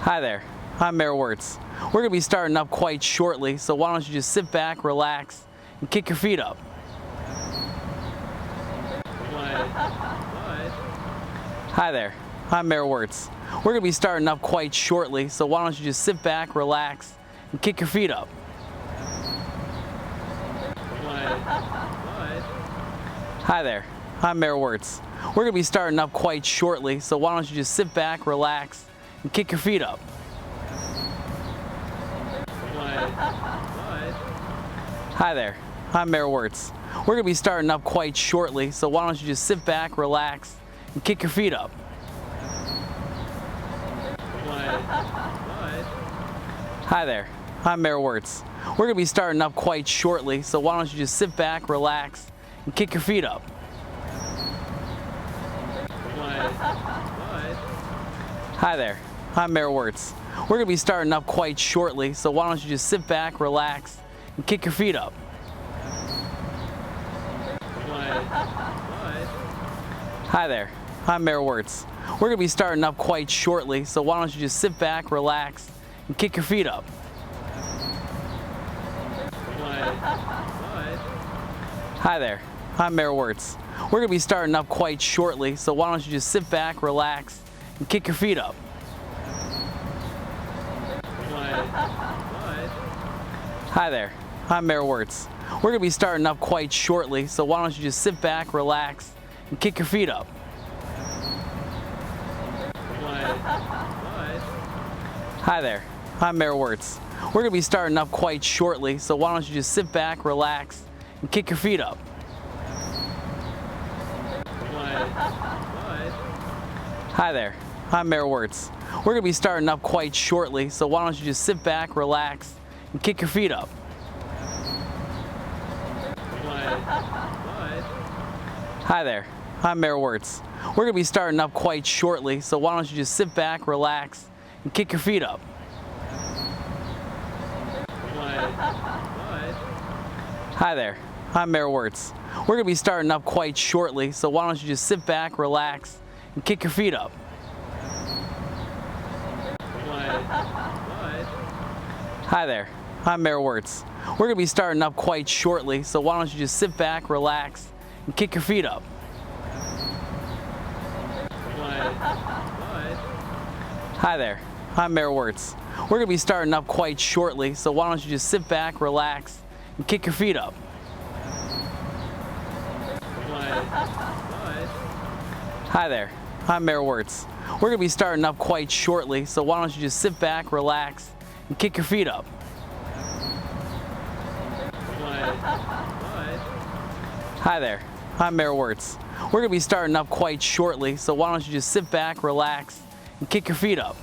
Hi there, I'm Mayor Wertz. We're going to be starting up quite shortly, so why don't you just sit back, relax, and kick your feet up. Hi there, I'm Mayor Wertz. We're going to be starting up quite shortly, so why don't you just sit back, relax, and kick your feet up. Hi there, I'm Mayor Wertz. We're going to be starting up quite shortly, so why don't you just sit back, relax, and kick your feet up. Hi there, I'm Mayor Wertz. We're going to be starting up quite shortly, so why don't you just sit back, relax, and kick your feet up. Hi there, I'm Mayor Wertz. We're going to be starting up quite shortly, so why don't you just sit back, relax, and kick your feet up. Hi there, I'm Mayor Wertz. We're going to be starting up quite shortly, so why don't you just sit back, relax, and kick your feet up. Hi there, I'm Mayor Wertz. We're going to be starting up quite shortly, so why don't you just sit back, relax, and kick your feet up. Hi there, I'm Mayor Wertz. We're going to be starting up quite shortly, so why don't you just sit back, relax, and kick your feet up. Hi there, I'm Mayor Wertz. We're going to be starting up quite shortly, so why don't you just sit back, relax, and kick your feet up. Hi there, I'm Mayor Wertz. We're going to be starting up quite shortly, so why don't you just sit back, relax, and kick your feet up. Hi there, I'm Mayor Wertz. We're going to be starting up quite shortly, so why don't you just sit back, relax, and kick your feet up. Hi there, I'm Mayor Wertz. We're going to be starting up quite shortly, so why don't you just sit back, relax, and kick your feet up. Hi there, I'm Mayor Wertz. We're going to be starting up quite shortly, so why don't you just sit back, relax, and kick your feet up. Hi there, I'm Mayor Wertz. We're going to be starting up quite shortly, so why don't you just sit back, relax, and kick your feet up. Hi there, I'm Mayor Wertz. We're going to be starting up quite shortly, so why don't you just sit back, relax, and kick your feet up. Hi there, I'm Mayor Wertz. We're going to be starting up quite shortly, so why don't you just sit back, relax, and kick your feet up. Hi there, I'm Mayor Wertz. We're going to be starting up quite shortly, so why don't you just sit back, relax, and kick your feet up.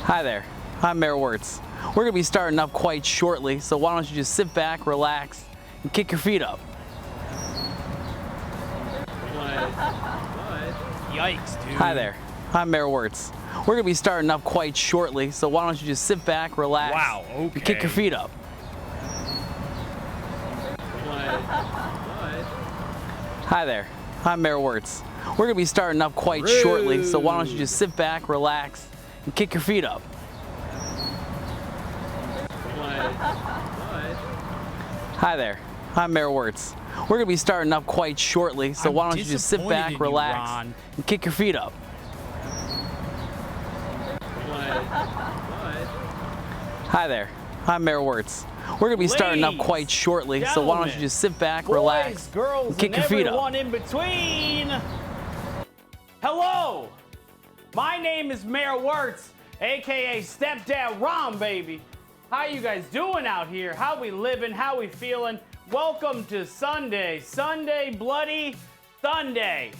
Hi there, I'm Mayor Wertz. We're going to be starting up quite shortly, so why don't you just sit back, relax, and kick your feet up. Yikes, dude. Hi there, I'm Mayor Wertz. We're going to be starting up quite shortly, so why don't you just sit back, relax, Wow, okay. and kick your feet up. Hi there, I'm Mayor Wertz. We're going to be starting up quite shortly, so why don't you just sit back, relax, and kick your feet up. Hi there, I'm Mayor Wertz. We're going to be starting up quite shortly, so why don't you just sit back, relax, and kick your feet up. Hi there, I'm Mayor Wertz. We're going to be starting up quite shortly, so why don't you just sit back, relax, and kick your feet up. Everyone in between. Hello, my name is Mayor Wertz, aka Stepdad Ron, baby. How you guys doing out here? How we living? How we feeling? Welcome to Sunday, Bloody Sunday.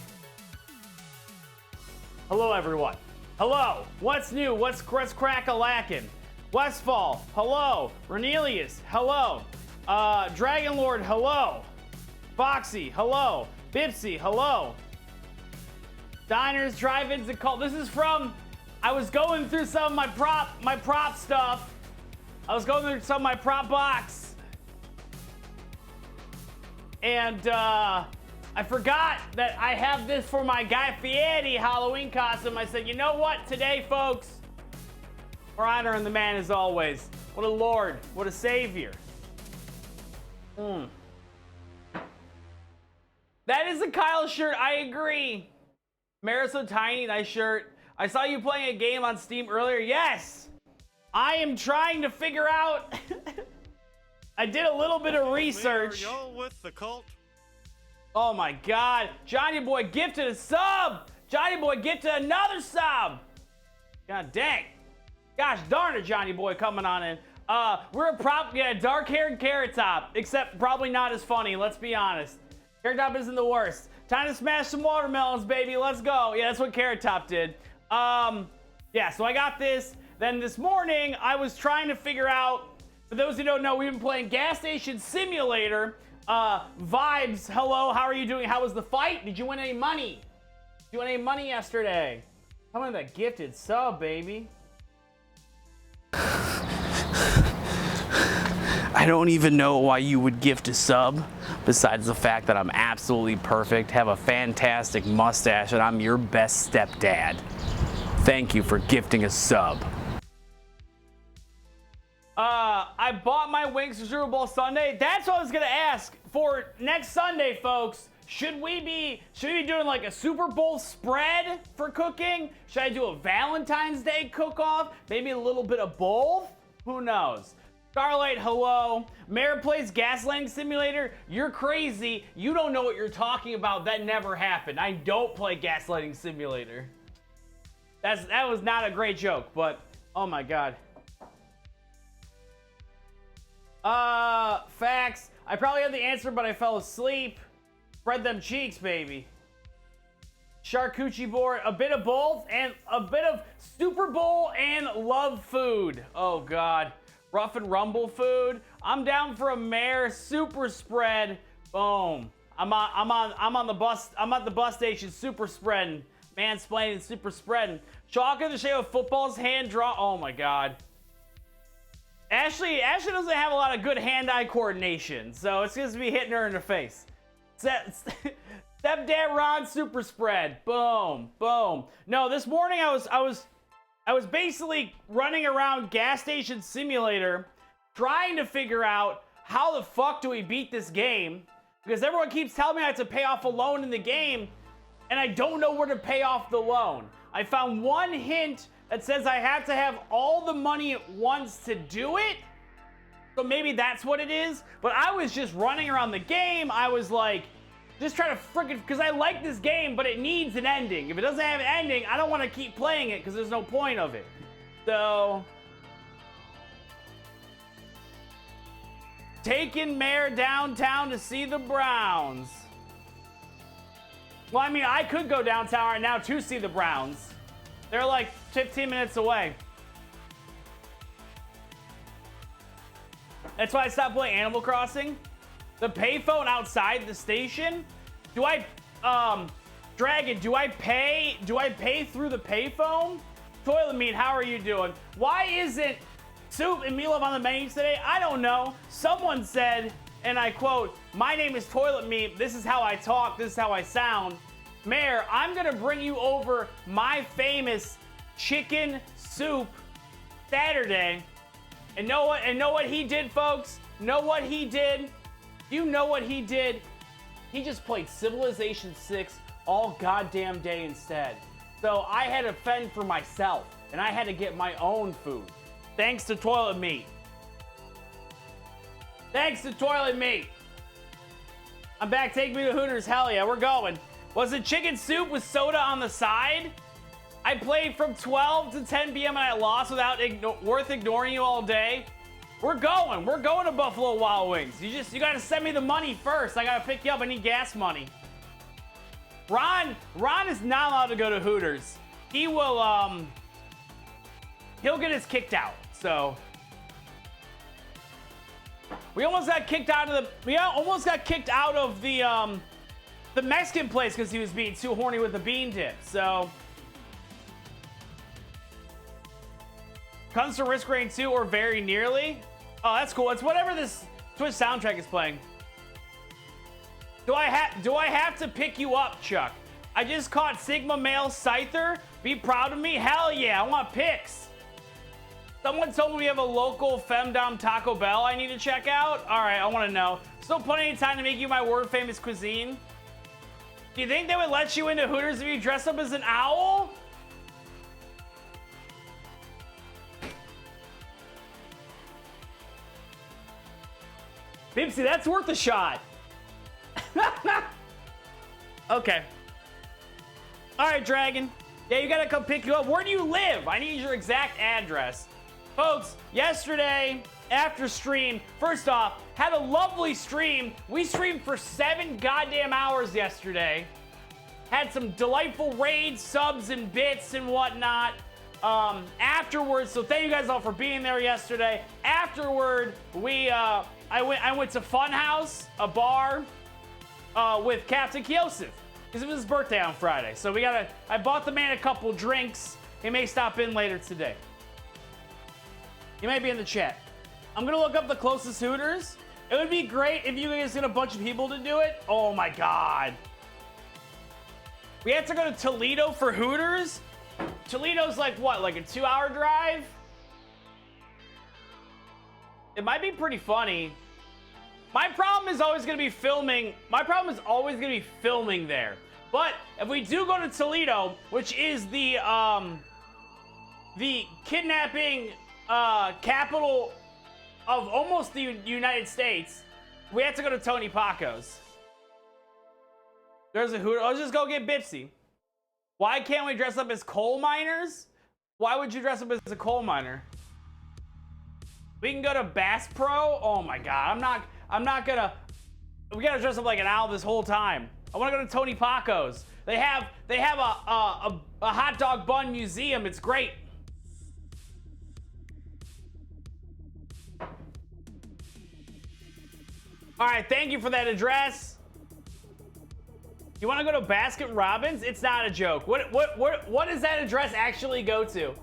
Hello, everyone. Hello. What's new? What's crack-a-lackin'? Westfall, hello. Renelius, hello. Dragon Lord, hello. Foxy, hello. Bipsy, hello. Diners, drive-ins, and call. This is from. I was going through some of my prop stuff. I was going through some of my prop box. And I forgot that I have this for my Guy Fieri Halloween costume. I said, you know what? Today, folks, we're honoring the man as always. What a lord. What a savior. That is a Kyle shirt. I agree. Mara's so tiny. Nice shirt. I saw you playing a game on Steam earlier. Yes. I am trying to figure out. I did a little bit of research. Are y'all with the cult? Oh my God. Johnny Boy gifted a sub. Johnny Boy gifted another sub. God dang. Gosh darn it, Johnny Boy coming on in. We're a dark-haired Carrot Top, except probably not as funny, let's be honest. Carrot Top isn't the worst. Time to smash some watermelons, baby. Let's go. Yeah, that's what Carrot Top did. Yeah, so I got this. Then this morning, I was trying to figure out, for those who don't know, we've been playing Gas Station Simulator. Vibes, hello, how are you doing? How was the fight? Did you win any money? Did you win any money yesterday? How many that gifted sub, baby? I don't even know why you would gift a sub, besides the fact that I'm absolutely perfect, have a fantastic mustache, and I'm your best stepdad. Thank you for gifting a sub. I bought my wings for Super Bowl Sunday. That's what I was gonna ask for next Sunday, folks. Should we be doing like a Super Bowl spread for cooking? Should I do a Valentine's Day cook-off? Maybe a little bit of both? Who knows? Starlight, hello. Mayor plays Gaslighting Simulator. You're crazy. You don't know what you're talking about. That never happened. I don't play Gaslighting Simulator. That was not a great joke, but oh my God. Facts. I probably had the answer, but I fell asleep. Spread them cheeks, baby. Charcuterie board, a bit of both, and a bit of Super Bowl and love food. Oh God. Rough and rumble food. I'm down for a Mayor super spread. Boom. I'm on the bus. I'm at the bus station super spreading. Mansplaining, super spreading. Chalk in the shape of football's hand draw. Oh my God. Ashley doesn't have a lot of good hand-eye coordination, so it's just be hitting her in the face. Stepdad Ron super spread. Boom, boom. No, this morning I was basically running around Gas Station Simulator trying to figure out how the fuck do we beat this game, because everyone keeps telling me I have to pay off a loan in the game, and I don't know where to pay off the loan. I found one hint that says I have to have all the money at once to do it. So maybe that's what it is. But I was just running around the game. I was like, just trying to freaking, because I like this game, but it needs an ending. If it doesn't have an ending, I don't want to keep playing it because there's no point of it. So, taking Mayor downtown to see the Browns. Well, I mean, I could go downtown right now to see the Browns. They're like 15 minutes away. That's why I stopped playing Animal Crossing. The payphone outside the station. Do I, Dragon? Do I pay through the payphone? Toilet Meat, how are you doing? Why isn't soup and meatloaf on the menu today? I don't know. Someone said, and I quote, "My name is Toilet Meat. This is how I talk. This is how I sound." Mayor, I'm gonna bring you over my famous chicken soup Saturday. And know what he did, folks? Know what he did? You know what he did? He just played Civilization 6 all goddamn day instead. So I had to fend for myself, and I had to get my own food. Thanks to Toilet Meat. Thanks to Toilet Meat. I'm back. Take me to Hooters. Hell yeah, we're going. Was it chicken soup with soda on the side? I played from 12 to 10 p.m. and I lost without worth ignoring you all day. We're going to Buffalo Wild Wings. You gotta send me the money first. I gotta pick you up. I need gas money. Ron is not allowed to go to Hooters. He will, he'll get us kicked out. So we almost got kicked out of the Mexican place because he was being too horny with the bean dip. So comes to Risk Rain 2 or very nearly. Oh, that's cool. It's whatever this Twitch soundtrack is playing. Do I have to pick you up, Chuck? I just caught Sigma Male Scyther. Be proud of me. Hell yeah, I want pics. Someone told me we have a local femdom Taco Bell I need to check out. All right, I want to know. Still plenty of time to make you my world famous cuisine. Do you think they would let you into Hooters if you dress up as an owl? Bibsy, that's worth a shot. Okay. All right, Dragon. Yeah, you gotta come pick you up. Where do you live? I need your exact address. Folks, yesterday, after stream, first off, had a lovely stream. We streamed for 7 goddamn hours yesterday. Had some delightful raids, subs, and bits and whatnot. Afterwards, so thank you guys all for being there yesterday. Afterward, I went to Funhouse, a bar, with Captain Kiosif, because it was his birthday on Friday. So I bought the man a couple drinks. He may stop in later today. He might be in the chat. I'm gonna look up the closest Hooters. It would be great if you guys get a bunch of people to do it. Oh my God. We have to go to Toledo for Hooters? Toledo's like what, like a 2-hour drive? It might be pretty funny. My problem is always gonna be filming. My problem is always gonna be filming there. But if we do go to Toledo, which is the kidnapping capital of almost the United States, we have to go to Tony Paco's. There's a Hooter. Let's just go get Bipsy. Why can't we dress up as coal miners? Why would you dress up as a coal miner? We can go to Bass Pro. Oh my God, I'm not gonna. We gotta dress up like an owl this whole time. I want to go to Tony Paco's. They have a hot dog bun museum. It's great. All right, thank you for that address. You want to go to Baskin Robbins? It's not a joke. What does that address actually go to?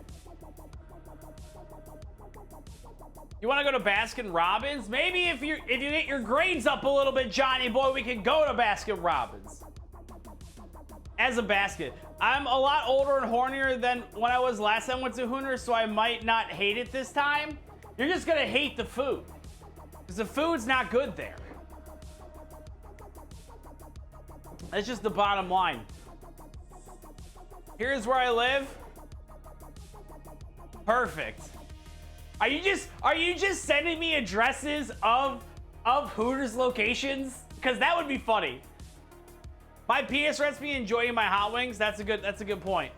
You want to go to Baskin Robbins? Maybe if you get your grades up a little bit, Johnny boy, we can go to Baskin Robbins. As a basket. I'm a lot older and hornier than when I was last time I went to Hooters, so I might not hate it this time. You're just gonna hate the food. Because the food's not good there. That's just the bottom line. Here's where I live. Perfect. Are you just sending me addresses of Hooters locations? Because that would be funny. My PS recipe, enjoying my hot wings. That's a good point.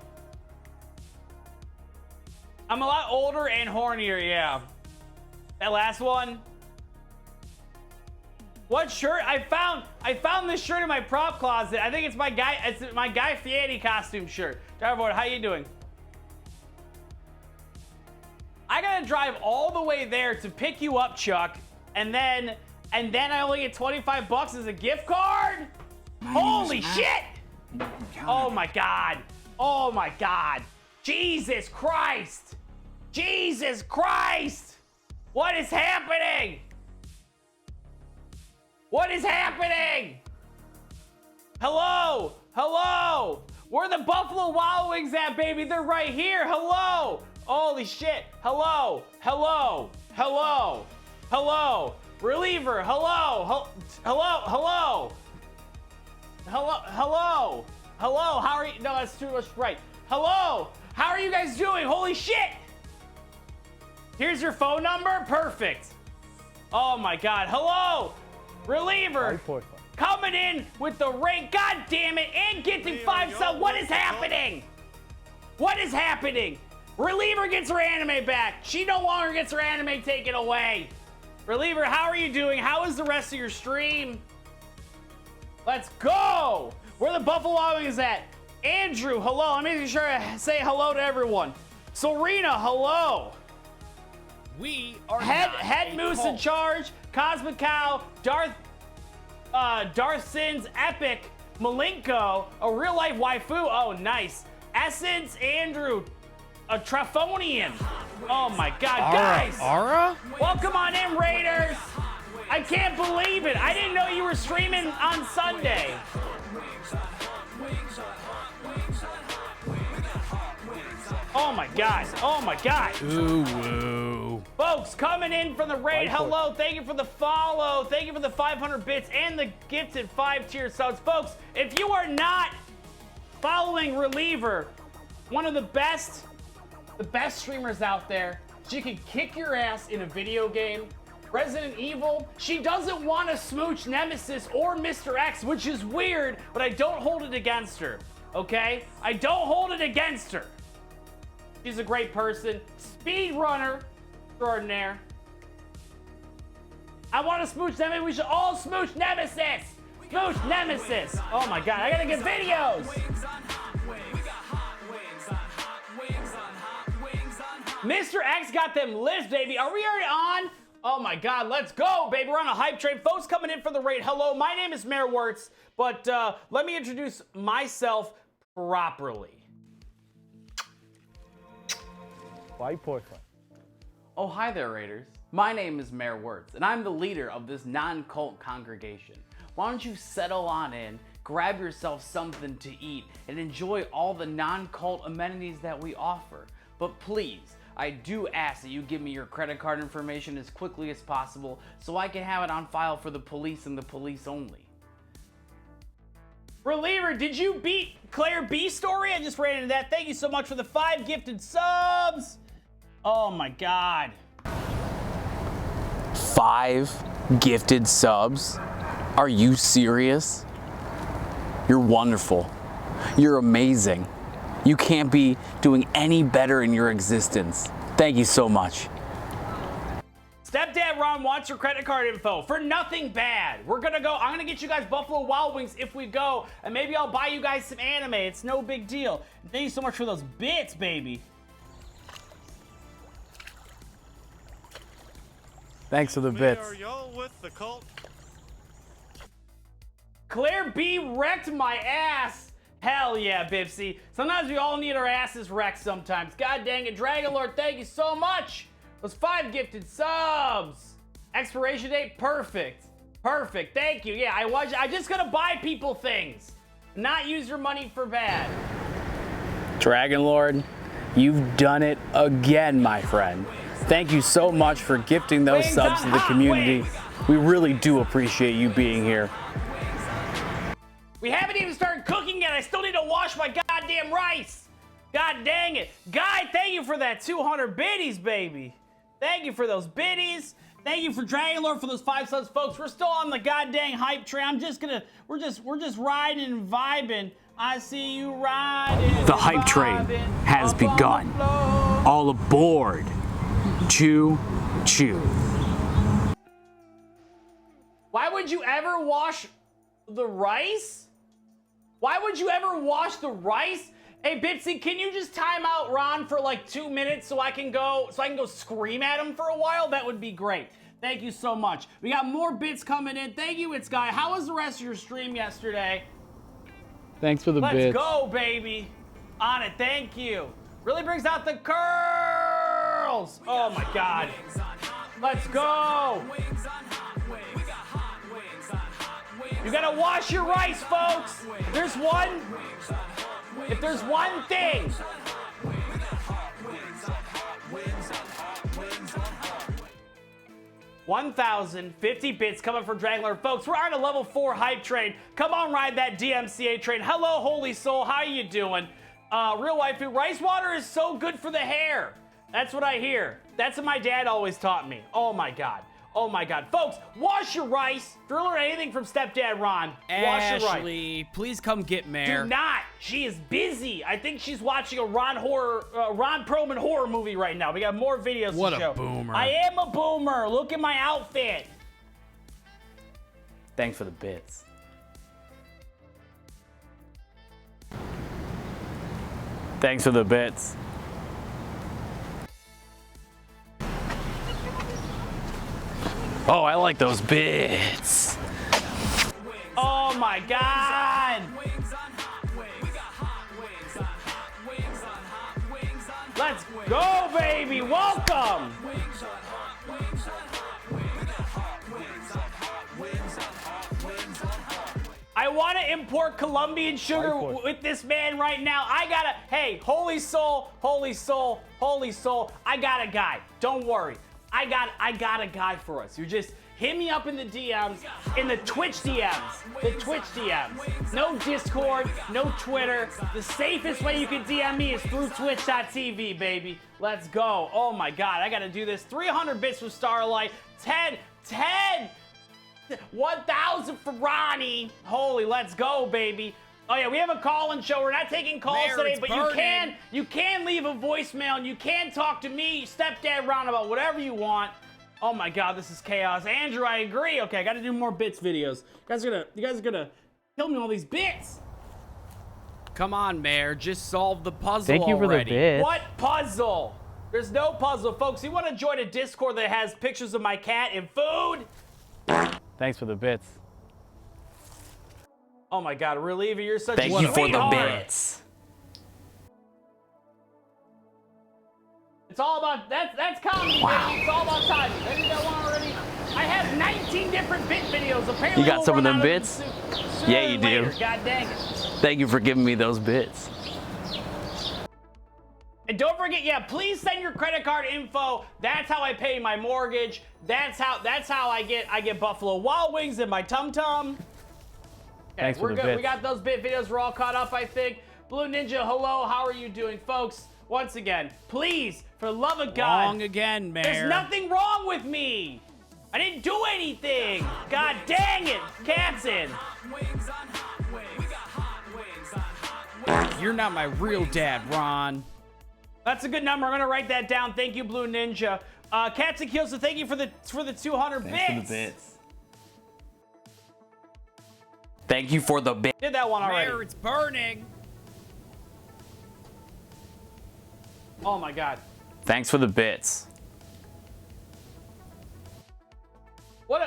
I'm a lot older and hornier, yeah. That last one. What shirt? I found this shirt in my prop closet. I think it's my Guy Fieri costume shirt. Darvoid, how you doing? I gotta drive all the way there to pick you up, Chuck, and then I only get 25 bucks as a gift card? Holy shit! Oh my God. Oh my God. Jesus Christ. Jesus Christ. What is happening? What is happening? Hello? Hello? Where the Buffalo Wild Wings at, baby? They're right here. Hello? Holy shit. Hello? Hello? Hello? Hello? Reliever, hello? Hello? Hello? Hello? Hello? Hello? How are you? No, that's too much right. Hello? How are you guys doing? Holy shit! Here's your phone number? Perfect. Oh my God. Hello? Reliever, coming in with the rank, God damn it, and getting 5 subs. What is happening? What is happening? Reliever gets her anime back. She no longer gets her anime taken away. Reliever, how are you doing? How is the rest of your stream? Let's go. Where the Buffalo Wild Wings at? Andrew, hello. I'm making sure I say hello to everyone. Serena, hello. We are Head Moose in charge. Cosmic Cow, Darth Sin's Epic, Malenko, a real life waifu. Oh, nice. Essence, Andrew, a Trifonian. Oh my God, guys! Ara? Welcome on in, Raiders. I can't believe it. I didn't know you were streaming on Sunday. Oh my God. Oh my God. Ooh, woo. Folks, coming in from the raid. Hello. Thank you for the follow. Thank you for the 500 bits and the gifted 5-tier subs. Folks, if you are not following Reliever, one of the best streamers out there, she can kick your ass in a video game. Resident Evil, she doesn't want to smooch Nemesis or Mr. X, which is weird, but I don't hold it against her, okay? I don't hold it against her. She's a great person. Speedrunner extraordinaire. I want to smooch Nemesis. We should all smooch Nemesis. Smooch Nemesis. Oh my God, I gotta get videos. Mr. X got them lifts, baby. Are we already on? Oh my God, let's go, baby. We're on a hype train. Folks coming in for the raid. Hello, my name is Mayor Wertz, but let me introduce myself properly. Oh, hi there, Raiders. My name is Mayor Wertz, and I'm the leader of this non-cult congregation. Why don't you settle on in, grab yourself something to eat, and enjoy all the non-cult amenities that we offer. But please, I do ask that you give me your credit card information as quickly as possible so I can have it on file for the police and the police only. Reliever, did you beat Claire B story? I just ran into that. Thank you so much for the 5 gifted subs. Oh my God. 5 gifted subs? Are you serious? You're wonderful. You're amazing. You can't be doing any better in your existence. Thank you so much. Stepdad Ron wants your credit card info for nothing bad. We're gonna go, I'm gonna get you guys Buffalo Wild Wings if we go, and maybe I'll buy you guys some anime. It's no big deal. Thank you so much for those bits, baby. Thanks for the bits. Are y'all with the cult? Claire B wrecked my ass. Hell yeah, Bipsy. Sometimes we all need our asses wrecked sometimes. God dang it. Dragon Lord, thank you so much. Those 5 gifted subs. Expiration date, perfect. Perfect, thank you. Yeah, I just gonna buy people things. Not use your money for bad. Dragon Lord, you've done it again, my friend. Thank you so much for gifting those Wings subs on to the hot community. wings. We really do appreciate you being here. We haven't even started cooking yet. I still need to wash my goddamn rice. God dang it. Guy, thank you for that 200 biddies, baby. Thank you for those biddies. Thank you for Dragon Lord for those 5 subs, folks. We're still on the goddamn hype train. We're just riding and vibing. I see you riding. The hype train has begun. All aboard. Choo choo. Why would you ever wash the rice? Why would you ever wash the rice? Hey, Bipsy, can you just time out Ron for like 2 minutes so I can go scream at him for a while? That would be great. Thank you so much. We got more bits coming in. Thank you, It's Guy. How was the rest of your stream yesterday? Thanks for the bits. Let's go, baby. On it, thank you. Really brings out the curls. Oh my God. Let's go. You gotta wash your rice, folks. If there's one thing. 1,050 bits coming from Drangler. Folks, we're on a level 4 hype train. Come on, ride that DMCA train. Hello, Holy Soul. How you doing? Real waifu, rice water is so good for the hair. That's what I hear. That's what my dad always taught me. Oh my God. Oh my God. Folks, wash your rice. If you're learning anything from Stepdad Ron, wash your rice. Ashley, please come get Mare. Do not. She is busy. I think she's watching a Ron Perlman horror movie right now. We got more videos What to a show. boomer. I am a boomer. Look at my outfit. Thanks for the bits. Thanks for the bits. Oh, I like those bits. Oh my God. Let's go, baby. Welcome. want to import Colombian sugar with this man right now. Hey, holy soul, holy soul, holy soul. I got a guy. Don't worry. I got a guy for us. You just hit me up in the DMs, in the Twitch DMs. The Twitch DMs. No Discord, no Twitter. The safest way you can DM me is through twitch.tv, baby. Let's go. Oh my God, I gotta do this. 300 bits for Starlight. 10. 1,000 for Ronnie. Holy, let's go, baby. Oh yeah, we have a call-in show. We're not taking calls today, but you can leave a voicemail and you can talk to me, Stepdad Ron, about whatever you want. Oh my God, this is chaos. Andrew, I agree. Okay, I got to do more bits videos. You guys are gonna kill me with all these bits. Come on, Mayor. Just solve the puzzle Thank you for already. the bits. What puzzle? There's no puzzle, folks. You want to join a Discord that has pictures of my cat and food? Thanks for the bits. Oh my God, Reliever, you're such a Thank you for the sweetheart. bits. It's all about that's comedy, baby. It's all about timing. Maybe that one already. I have 19 different bit videos. Apparently, You got we'll some of run them out bits? sooner Yeah, you than do. later. God dang it. Thank you for giving me those bits. And don't forget, yeah, please send your credit card info. That's how I pay my mortgage. That's how I get Buffalo Wild Wings in my tum tum. Thanks for we're the good. bits. We got those bit videos. We're all caught up, I think. Blue Ninja, hello. How are you doing, folks? Once again, please, for the love of God. Wrong again, Mayor. There's nothing wrong with me. I didn't do anything. God dang it. Captain. You're not my real dad, Ron. That's a good number. I'm gonna write that down. Thank you, Blue Ninja. Cats and Kills, so thank you for the 200 bits. Thanks for the bits. Thank you for the bits. Did that one already. Mayor, it's burning. Oh my God. Thanks for the bits. What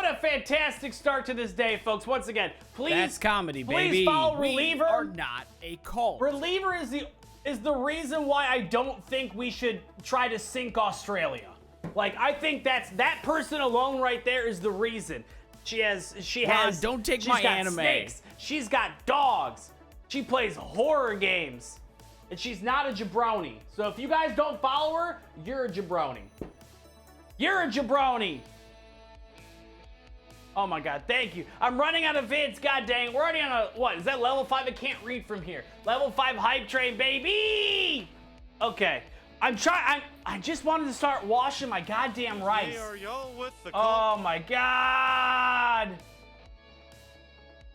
a fantastic start to this day, folks. Once again, please. That's comedy, baby. Please follow We Reliever. are not a cult. Reliever is the reason why I don't think we should try to sink Australia. Like, I think that person alone right there is the reason. Ron, don't take she's my got anime. Snakes. She's got dogs. She plays horror games. And she's not a jabroni. So if you guys don't follow her, you're a jabroni. You're a jabroni. Oh my God, thank you. I'm running out of vids, god dang. We're already on a, what, is that level 5? I can't read from here. Level 5 hype train, baby! Okay, I just wanted to start washing my goddamn rice. Hey, are y'all with the Oh my God!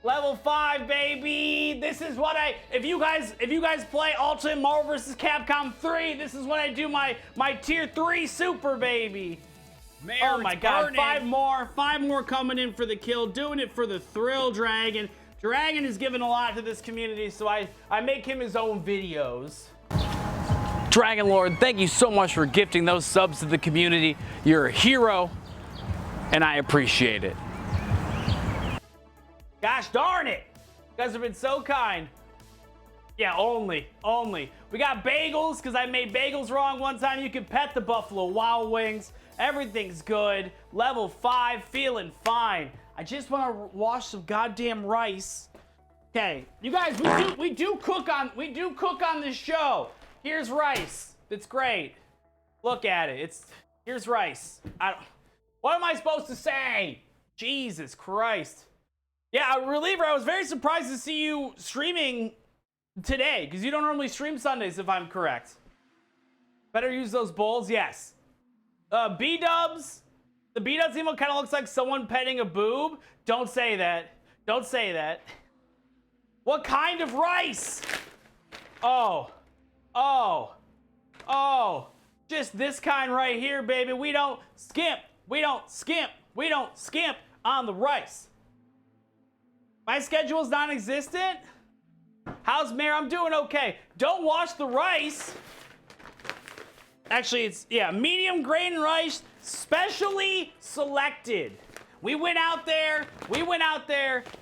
Level 5, baby! This is what if you guys play Ultimate Marvel vs. Capcom 3, this is when I do my tier 3 super, baby. Mayor, Oh my it's God, burning. 5 more coming in for the kill, doing it for the thrill, Dragon. Dragon has given a lot to this community, so I make him his own videos. Dragon Lord, thank you so much for gifting those subs to the community. You're a hero, and I appreciate it. Gosh darn it! You guys have been so kind. Yeah, only. We got bagels, because I made bagels wrong one time. You can pet the Buffalo Wild Wings. Everything's good. Level 5, feeling fine. I just want to wash some goddamn rice. Okay, you guys, we do cook on this show. Here's rice. It's great. Look at it. Here's rice. What am I supposed to say? Jesus Christ. Yeah, Reliever, I was very surprised to see you streaming today, because you don't normally stream Sundays, if I'm correct. Better use those bowls, yes. B-dubs. The B-dubs emote kind of looks like someone petting a boob. Don't say that. Don't say that. What kind of rice? Oh. Just this kind right here, baby. We don't skimp on the rice. My schedule is non-existent. How's Mayor? I'm doing okay. Don't wash the rice. Actually, it's, yeah, medium grain rice, specially selected. We went out there,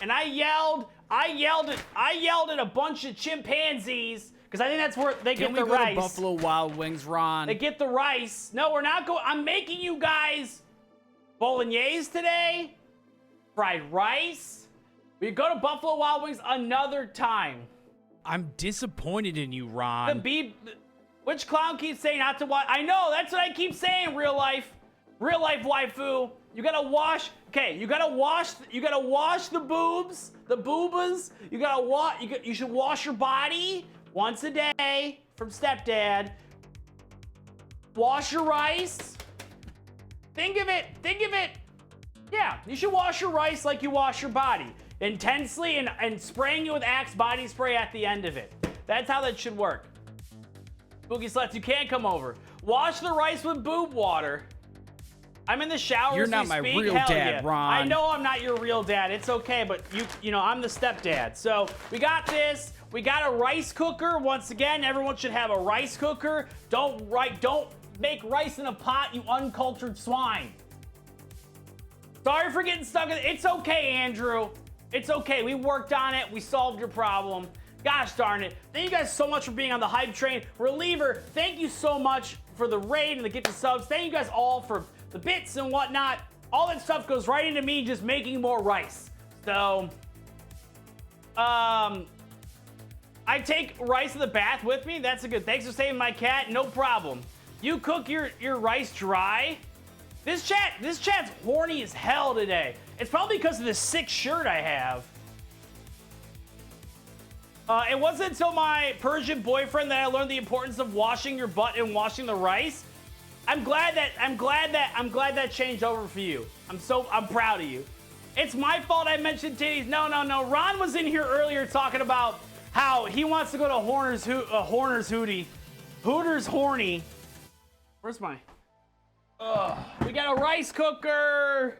and I yelled at a bunch of chimpanzees, because I think that's where they get the rice. Can we go to Buffalo Wild Wings, Ron? They get the rice. No, we're not going. I'm making you guys bolognese today, fried rice, We go to Buffalo Wild Wings another time. I'm disappointed in you, Ron. Which clown keeps saying not to watch? I know, that's what I keep saying, real life waifu. You gotta wash, okay, you gotta wash the boobs, the boobas. You should wash your body once a day from stepdad. Wash your rice. Think of it. Yeah, you should wash your rice like you wash your body. Intensely and spraying you with Axe body spray at the end of it. That's how that should work. Spooky Sluts, you can't come over. Wash the rice with boob water. I'm in the shower. You're not my real dad, Ron. I know I'm not your real dad. It's okay, but you know, I'm the stepdad. So we got this. We got a rice cooker. Once again, everyone should have a rice cooker. Don't make rice in a pot, you uncultured swine. Sorry for getting stuck in it. It's okay, Andrew. It's okay. We worked on it. We solved your problem. Gosh darn it. Thank you guys so much for being on the hype train. Reliever, thank you so much for the raid and the gift of subs. Thank you guys all for the bits and whatnot. All that stuff goes right into me just making more rice. So, I take rice in the bath with me. That's a good. Thanks for saving my cat. No problem. You cook your rice dry. This chat's horny as hell today. It's probably because of this sick shirt I have. It wasn't until my Persian boyfriend that I learned the importance of washing your butt and washing the rice. I'm glad that changed over for you. I'm proud of you. It's my fault I mentioned titties. No. Ron was in here earlier talking about how he wants to go to Hooters horny. Where's my? We got a rice cooker.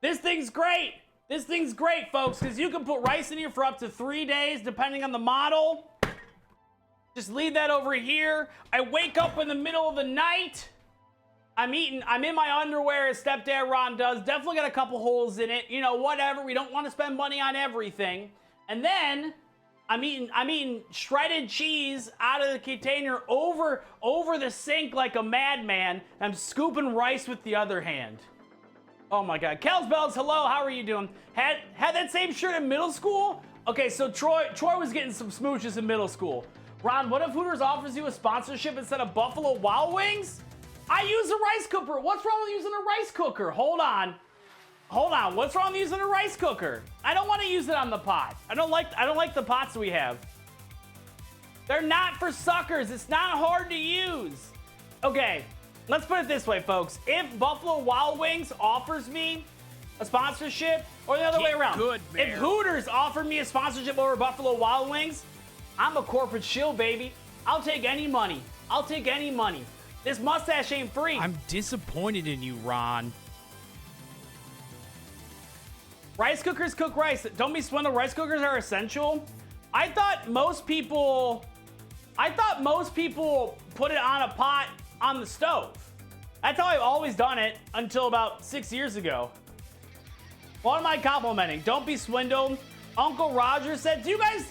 This thing's great. This thing's great, folks, because you can put rice in here for up to 3 days, depending on the model. Just leave that over here. I wake up in the middle of the night. I'm in my underwear as stepdad Ron does. Definitely got a couple holes in it. You know, whatever. We don't want to spend money on everything. And then I'm eating shredded cheese out of the container over the sink like a madman. I'm scooping rice with the other hand. Oh my God. Kels Bells, hello, how are you doing? Had that same shirt in middle school? Okay, so Troy was getting some smooches in middle school. Ron, what if Hooters offers you a sponsorship instead of Buffalo Wild Wings? I use a rice cooker. What's wrong with using a rice cooker? Hold on. What's wrong with using a rice cooker? I don't want to use it on the pot. I don't like the pots we have. They're not for suckers. It's not hard to use. Okay, let's put it this way, folks. If Buffalo Wild Wings offers me a sponsorship, or the other way around, if Hooters offered me a sponsorship over Buffalo Wild Wings, I'm a corporate shill, baby. I'll take any money. This mustache ain't free. I'm disappointed in you, Ron. Rice cookers cook rice. Don't be swindled. Rice cookers are essential. I thought most people put it on a pot on the stove. That's how I've always done it until about 6 years ago. What am I complimenting? Don't be swindled. Uncle Roger said, do you guys,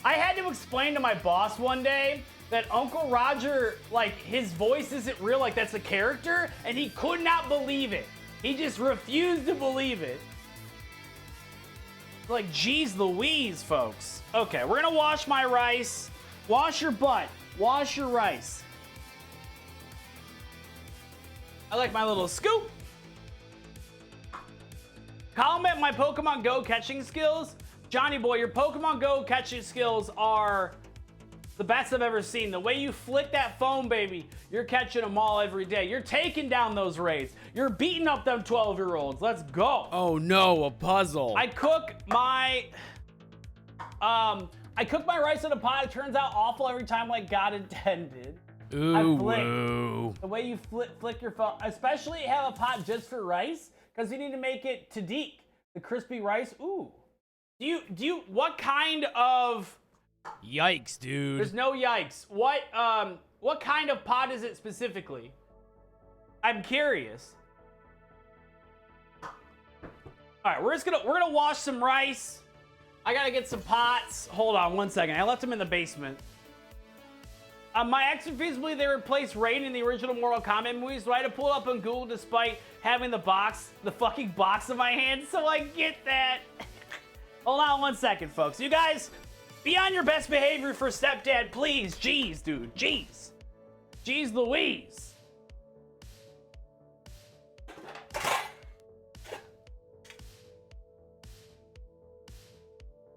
I had to explain to my boss one day that Uncle Roger, like, his voice isn't real, like that's a character, and he could not believe it. He just refused to believe it. Like, geez Louise, folks. Okay, we're gonna wash my rice. Wash your butt. Wash your rice. I like my little scoop. Comment my Pokemon Go catching skills. Johnny boy, your Pokemon Go catching skills are the best I've ever seen. The way you flick that phone, baby, you're catching them all every day. You're taking down those raids. You're beating up them 12-year-olds. Let's go. Oh no, a puzzle. I cook my rice in a pot. It turns out awful every time like God intended. Ooh, woo. The way you flick your phone, especially have a pot just for rice, because you need to make it Tahdig, the crispy rice. Ooh. Do you, what kind of... Yikes, dude. There's no yikes. What kind of pot is it specifically? I'm curious. All right, we're gonna wash some rice. I gotta get some pots. Hold on one second. I left them in the basement. My exit fees believe they replaced Raiden in the original Mortal Kombat movies. Do I had to pull it up on Google despite having the fucking box in my hand so I get that? Hold on 1 second, folks. You guys, be on your best behavior for stepdad, please. Jeez, dude. Jeez. Jeez Louise.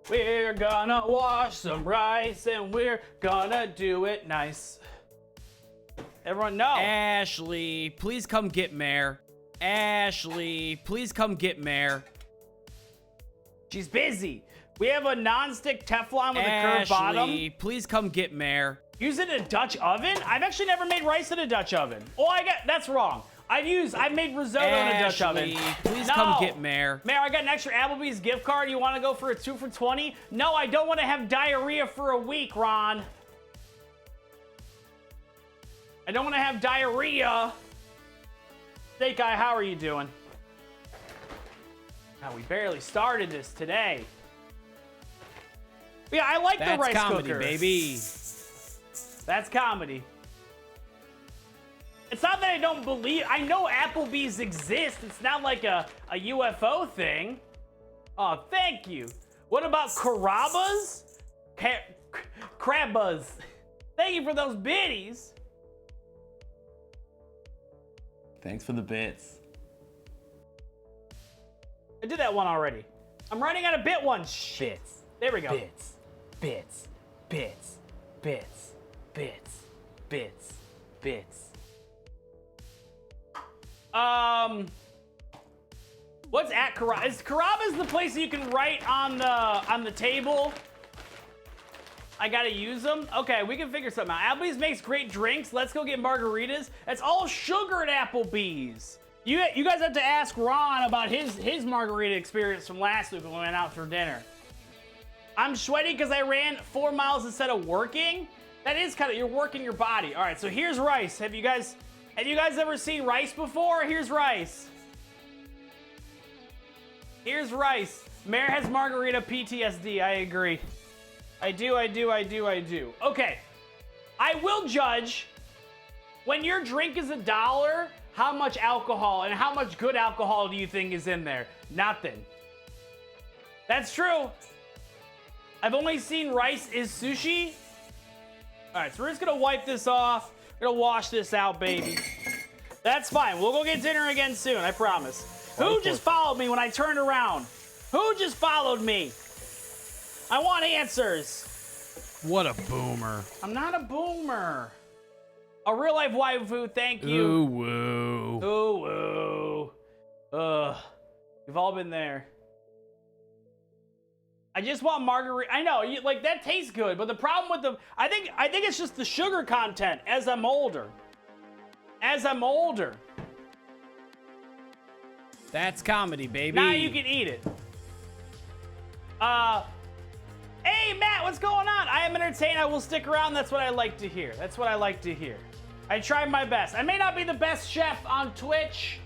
We're gonna wash some rice and we're gonna do it nice. Everyone know. Ashley, please come get Mare. Ashley, please come get Mare. She's busy. We have a non-stick Teflon with a curved bottom. Ashley, please come get Mare. Use it in a Dutch oven? I've actually never made rice in a Dutch oven. Oh, that's wrong. I've made risotto in a Dutch oven. Please come get Mare. Mare, I got an extra Applebee's gift card. You want to go for a 2 for $20? No, I don't want to have diarrhea for a week, Ron. I don't want to have diarrhea. Steak Guy, how are you doing? Now, we barely started this today. Yeah, I like the rice comedy, cooker. baby. That's comedy. It's not that I don't believe. I know Applebee's exist. It's not like a UFO thing. Oh, thank you. What about Carrabba's? Crabbas. Thank you for those biddies. Thanks for the bits. I did that one already. I'm running out of bit ones. Bits. There we go. Bits. Bits. Bits. Bits. Bits. Bits. Bits. What's at Carrabba's? Is Carrabba's the place that you can write on the table? I gotta use them? Okay, we can figure something out. Applebee's makes great drinks. Let's go get margaritas. That's all sugar at Applebee's. You guys have to ask Ron about his margarita experience from last week when we went out for dinner. I'm sweaty because I ran 4 miles instead of working. That is kind of, you're working your body. All right, so here's rice. Have you guys ever seen rice before? Here's rice. Here's rice. Mare has margarita PTSD. I agree. I do. Okay. I will judge when your drink is $1, how much alcohol and how much good alcohol do you think is in there? Nothing. That's true. I've only seen rice is sushi. All right, so we're just gonna wipe this off. We're gonna wash this out, baby. That's fine. We'll go get dinner again soon, I promise. Who just followed me when I turned around? Who just followed me? I want answers. What a boomer. I'm not a boomer. A real life waifu, thank you. Ooh, woo. Ooh, woo. Ugh. We've all been there. I just want margarita. I know, like that tastes good, but the problem with the, I think it's just the sugar content as I'm older. That's comedy, baby. Now you can eat it. Hey Matt, what's going on? I am entertained. I will stick around. That's what I like to hear. I tried my best. I may not be the best chef on Twitch,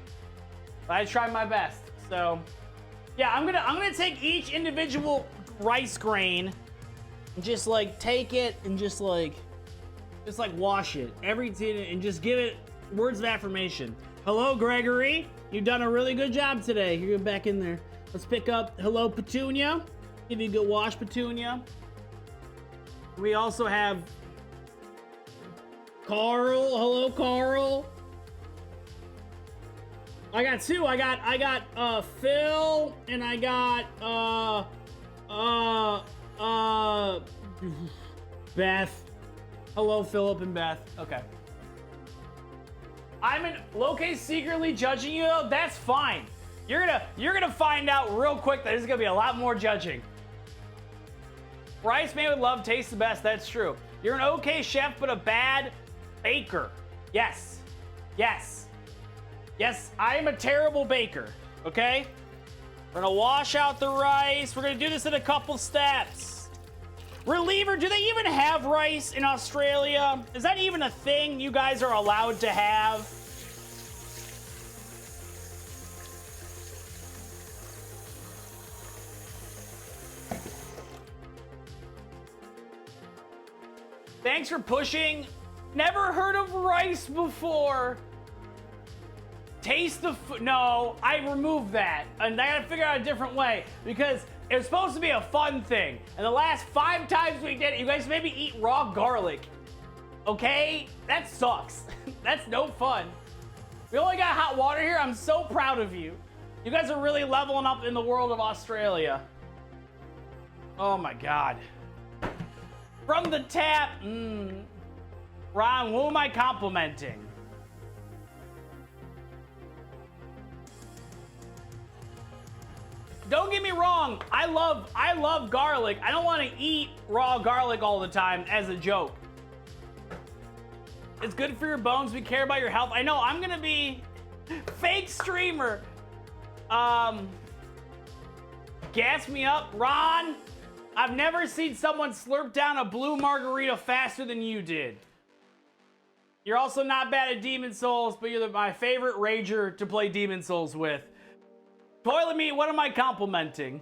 but I tried my best. So, yeah, I'm gonna take each individual rice grain and just like take it and just like wash it and just give it words of affirmation. Hello, Gregory. You've done a really good job today. You're back in there. Let's pick up hello, Petunia. Give you a good wash, Petunia. We also have Carl. Hello, Carl. I got two. I got Phil and I got Beth. Hello, Philip and Beth. Okay. I'm in Loke secretly judging you though. That's fine. You're gonna find out real quick that there's gonna be a lot more judging. Rice made with love tastes the best. That's true. You're an okay chef, but a bad baker. Yes. I am a terrible baker. Okay. We're gonna wash out the rice. We're gonna do this in a couple steps. Reliever, do they even have rice in Australia? Is that even a thing you guys are allowed to have? Thanks for pushing Never heard of rice before. Taste the food. No, I removed that. And I gotta figure out a different way because it was supposed to be a fun thing. And the last 5 times we did it, you guys made me eat raw garlic. Okay? That sucks. That's no fun. We only got hot water here. I'm so proud of you. You guys are really leveling up in the world of Australia. Oh my God. From the tap. Ron, who am I complimenting? Don't get me wrong. I love garlic. I don't want to eat raw garlic all the time as a joke. It's good for your bones. We care about your health. I know I'm gonna be fake streamer. Gas me up, Ron. I've never seen someone slurp down a blue margarita faster than you did. You're also not bad at Demon Souls, but you're my favorite rager to play Demon Souls with. Toilet meat, what am I complimenting?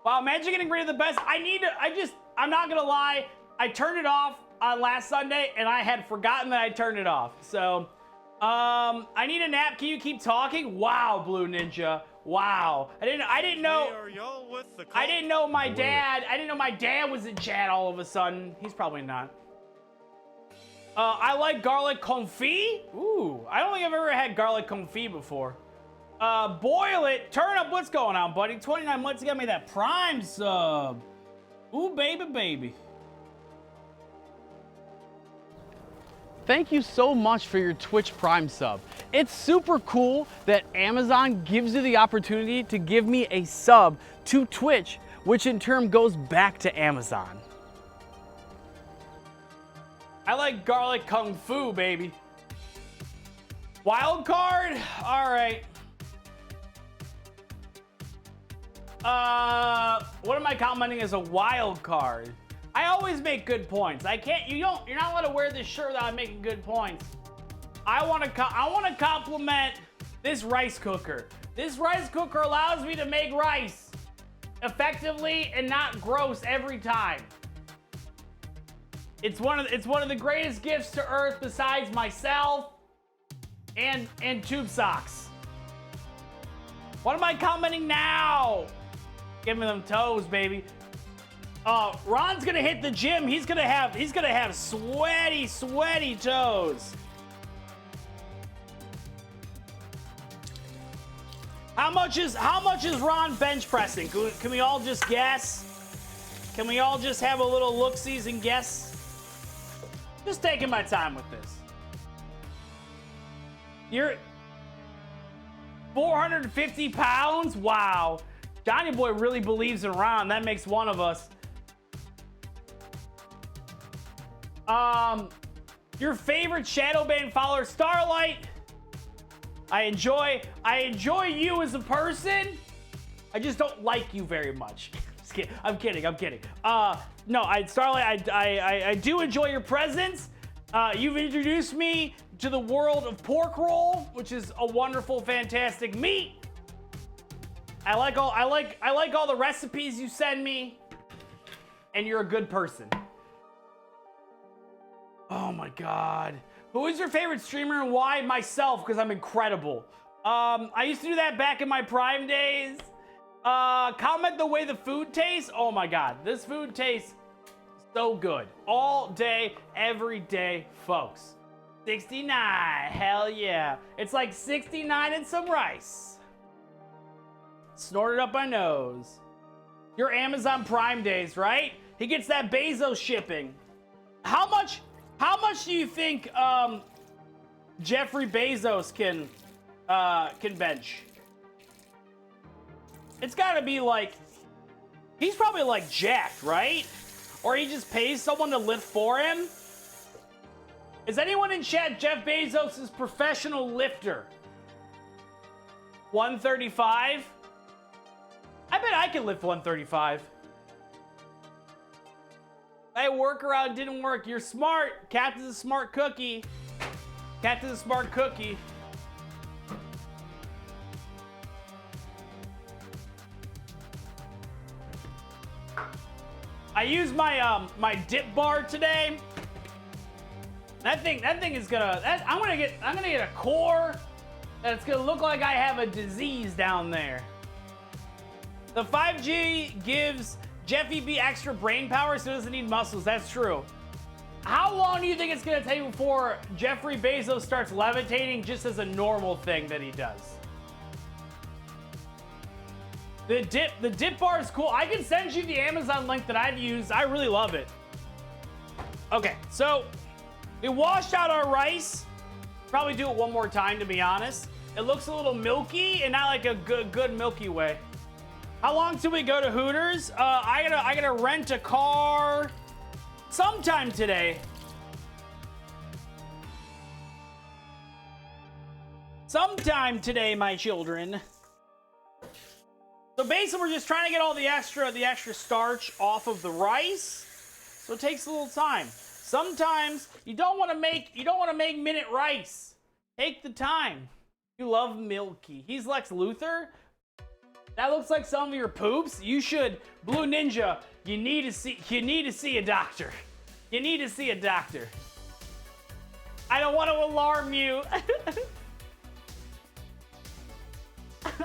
Wow, imagine getting rid of the best. I'm not gonna lie. I turned it off last Sunday, and I had forgotten that I turned it off. So, I need a nap. Can you keep talking? Wow, Blue Ninja. Wow. I didn't know. I didn't know my dad was in chat all of a sudden. He's probably not. I like garlic confit. Ooh, I don't think I've ever had garlic confit before. Boil it. Turn up. What's going on, buddy? 29 months. You got me that Prime sub. Ooh, baby. Thank you so much for your Twitch Prime sub. It's super cool that Amazon gives you the opportunity to give me a sub to Twitch, which in turn goes back to Amazon. I like garlic kung fu, baby. Wild card? All right. What am I commenting as a wild card? I always make good points. You're not allowed to wear this shirt without making good points. I want to compliment this rice cooker. This rice cooker allows me to make rice effectively and not gross every time. It's one of the greatest gifts to Earth besides myself and tube socks. What am I commenting now? Give me them toes, baby. Ron's gonna hit the gym. He's gonna have sweaty toes. How much is Ron bench pressing? Can we all just guess? Can we all just have a little look-sees and guess? Just taking my time with this. You're 450 pounds? Wow. Johnny Boy really believes in Ron. That makes one of us. Your favorite Shadowbane follower, Starlight. I enjoy you as a person. I just don't like you very much. I'm kidding. No, Starlight, I do enjoy your presence. You've introduced me to the world of pork roll, which is a wonderful, fantastic meat. I like all the recipes you send me, and you're a good person. Oh my God. Who is your favorite streamer and why? Myself, because I'm incredible. I used to do that back in my Prime days. Comment the way the food tastes. Oh my God, this food tastes so good. All day, every day, folks. 69, hell yeah. It's like 69 and some rice. Snorted up my nose. Your Amazon Prime days, right? He gets that Bezos shipping. How much do you think Jeffrey Bezos can bench? It's gotta be like, he's probably like jacked, right? Or he just pays someone to lift for him? Is anyone in chat Jeff Bezos' professional lifter? 135? I bet I can lift 135. Hey, workaround didn't work. You're smart. Captain's a smart cookie. Captain's a smart cookie. I used my my dip bar today. That thing is gonna. I'm gonna get a core that's gonna look like I have a disease down there. The 5G gives Jeffy B extra brain power, so he doesn't need muscles. That's true. How long do you think it's gonna take before Jeffrey Bezos starts levitating just as a normal thing that he does? The dip bar is cool. I can send you the Amazon link that I've used. I really love it. Okay, so we washed out our rice. Probably do it one more time, to be honest. It looks a little milky and not like a good Milky Way. How long till we go to Hooters? I gotta rent a car sometime today. Sometime today, my children. So basically, we're just trying to get all the extra starch off of the rice. So it takes a little time. Sometimes you don't want to make minute rice. Take the time. You love Milky. He's Lex Luthor. That looks like some of your poops. You should, Blue Ninja. You need to see a doctor. You need to see a doctor. I don't want to alarm you.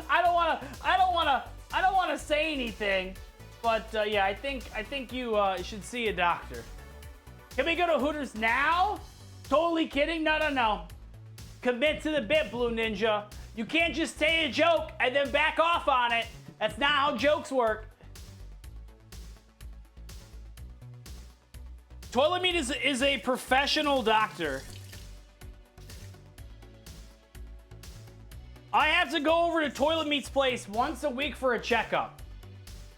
I don't want to say anything, but yeah, I think you should see a doctor. Can we go to Hooters now? Totally kidding. No. Commit to the bit, Blue Ninja. You can't just say a joke and then back off on it. That's not how jokes work. Toilet Meat is a professional doctor. I have to go over to Toilet Meat's place once a week for a checkup.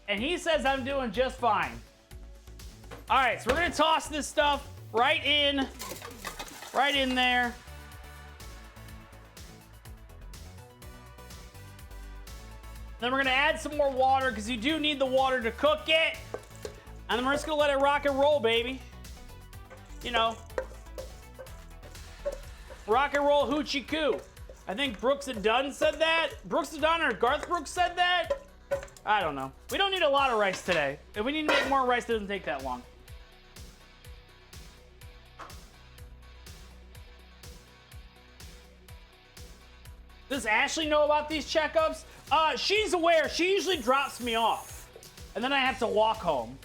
And he says I'm doing just fine. All right, so we're gonna toss this stuff right in there. Then we're gonna add some more water because you do need the water to cook it. And then we're just gonna let it rock and roll, baby. You know, rock and roll hoochie coo. I think Brooks and Dunn said that. Brooks and Dunn or Garth Brooks said that. I don't know. We don't need a lot of rice today. If we need to make more rice, it doesn't take that long. Does Ashley know about these checkups? She's aware. She usually drops me off. And then I have to walk home.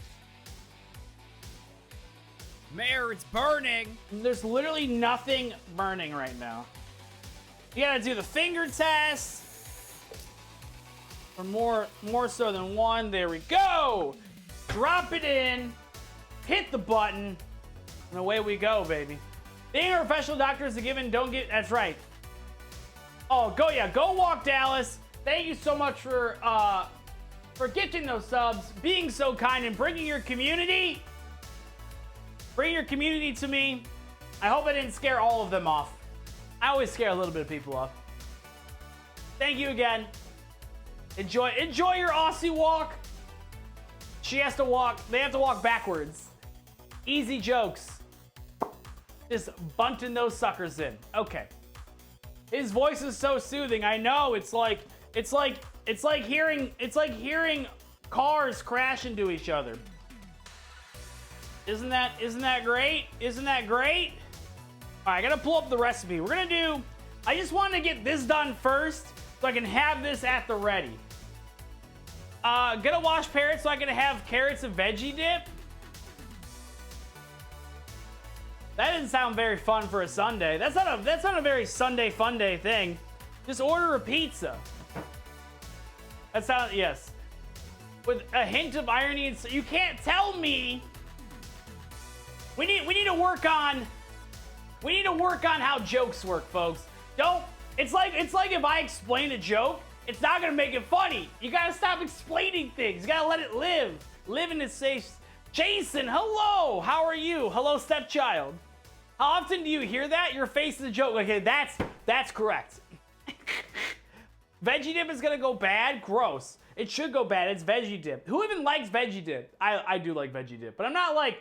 Mayor, it's burning. There's literally nothing burning right now. You gotta do the finger test. For more so than one. There we go. Drop it in. Hit the button. And away we go, baby. Being a professional doctor is a given. Don't get. That's right. Oh, go walk Dallas. Thank you so much for gifting those subs, being so kind, and bringing your community. Bring your community to me. I hope I didn't scare all of them off. I always scare a little bit of people off. Thank you again. Enjoy your Aussie walk. She has to walk. They have to walk backwards. Easy jokes. Just bunting those suckers in. Okay. His voice is so soothing. I know. It's like hearing cars crash into each other. Isn't that great? Isn't that great? All right, I gotta pull up the recipe. We're gonna do. I just wanted to get this done first, so I can have this at the ready. Gonna wash carrots so I can have carrots and veggie dip. That didn't sound very fun for a Sunday. That's not a very Sunday fun day thing. Just order a pizza. That sounds, yes. With a hint of irony, and you can't tell me. We need to work on how jokes work, folks. It's like if I explain a joke, it's not gonna make it funny. You gotta stop explaining things. You gotta let it live. Live in its safe. Jason, hello. How are you? Hello, stepchild. How often do you hear that? Your face is a joke. Okay, that's correct. Veggie dip is gonna go bad. Gross. It should go bad. It's veggie dip. Who even likes veggie dip? I do like veggie dip, but I'm not like.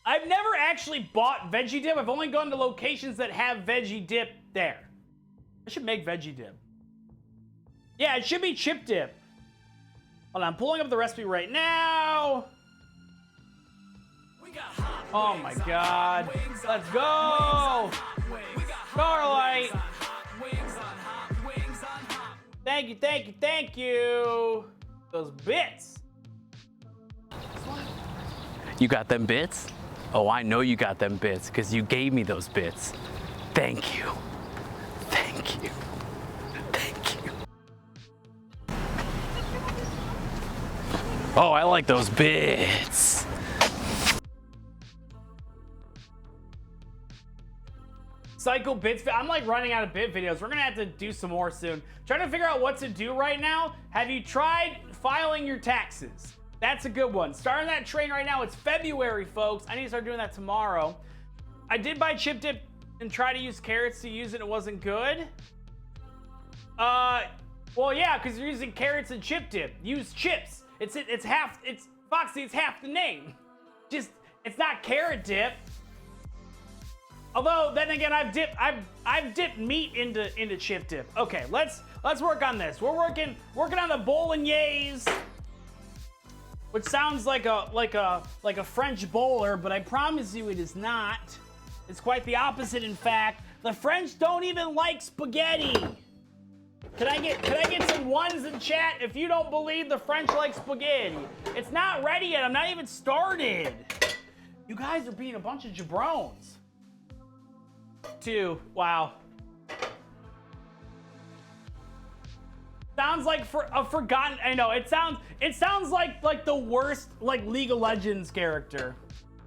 I've never actually bought veggie dip. I've only gone to locations that have veggie dip there. I should make veggie dip. Yeah, it should be chip dip. Hold on, I'm pulling up the recipe right now. We got hot Oh my God. Let's go. Starlight. Thank you, thank you, thank you. Those bits. You got them bits? Oh, I know you got them bits because you gave me those bits. Thank you. Thank you. Thank you. Oh, I like those bits. Cycle bits. I'm like running out of bit videos. We're gonna have to do some more soon. Trying to figure out what to do right now. Have you tried filing your taxes? That's a good one. Starting that train right now. It's February, folks. I need to start doing that tomorrow. I did buy chip dip and try to use carrots to use it. It wasn't good. Well, yeah, because you're using carrots and chip dip. Use chips. It's Foxy. It's half the name. Just it's not carrot dip. Although then again, I've dipped meat into chip dip. Okay, let's work on this. We're working on the bolognese, which sounds like a French bowler, but I promise you it is not. It's quite the opposite, in fact. The French don't even like spaghetti. Can I get some ones in chat if you don't believe the French like spaghetti? It's not ready yet. I'm not even started. You guys are being a bunch of jabrones. 2. Wow. Sounds like a forgotten. I know it sounds like the worst like League of Legends character.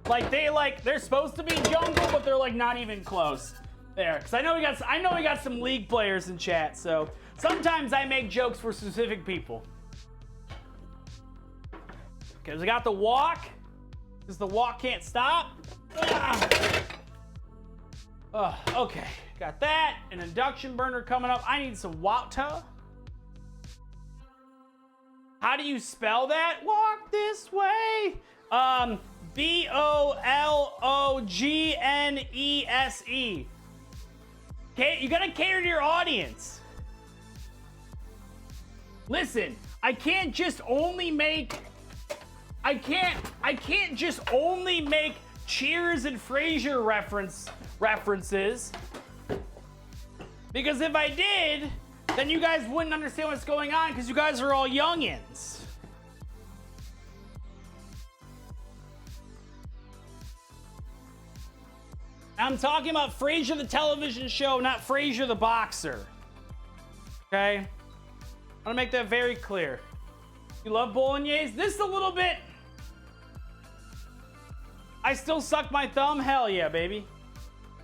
Like they're supposed to be jungle, but they're like not even close. There, because I know we got some League players in chat. So sometimes I make jokes for specific people. Okay, we got the walk, because the walk can't stop. Okay, got that. An induction burner coming up. I need some water. How do you spell that? Walk this way. BOLOGNESE. Okay, you gotta cater to your audience. Listen, I can't just only make Cheers and Frasier references. Because if I did, then you guys wouldn't understand what's going on because you guys are all youngins. I'm talking about Frasier the television show, not Frasier the boxer. Okay? I want to make that very clear. You love bolognese? This is a little bit... I still suck my thumb? Hell yeah, baby.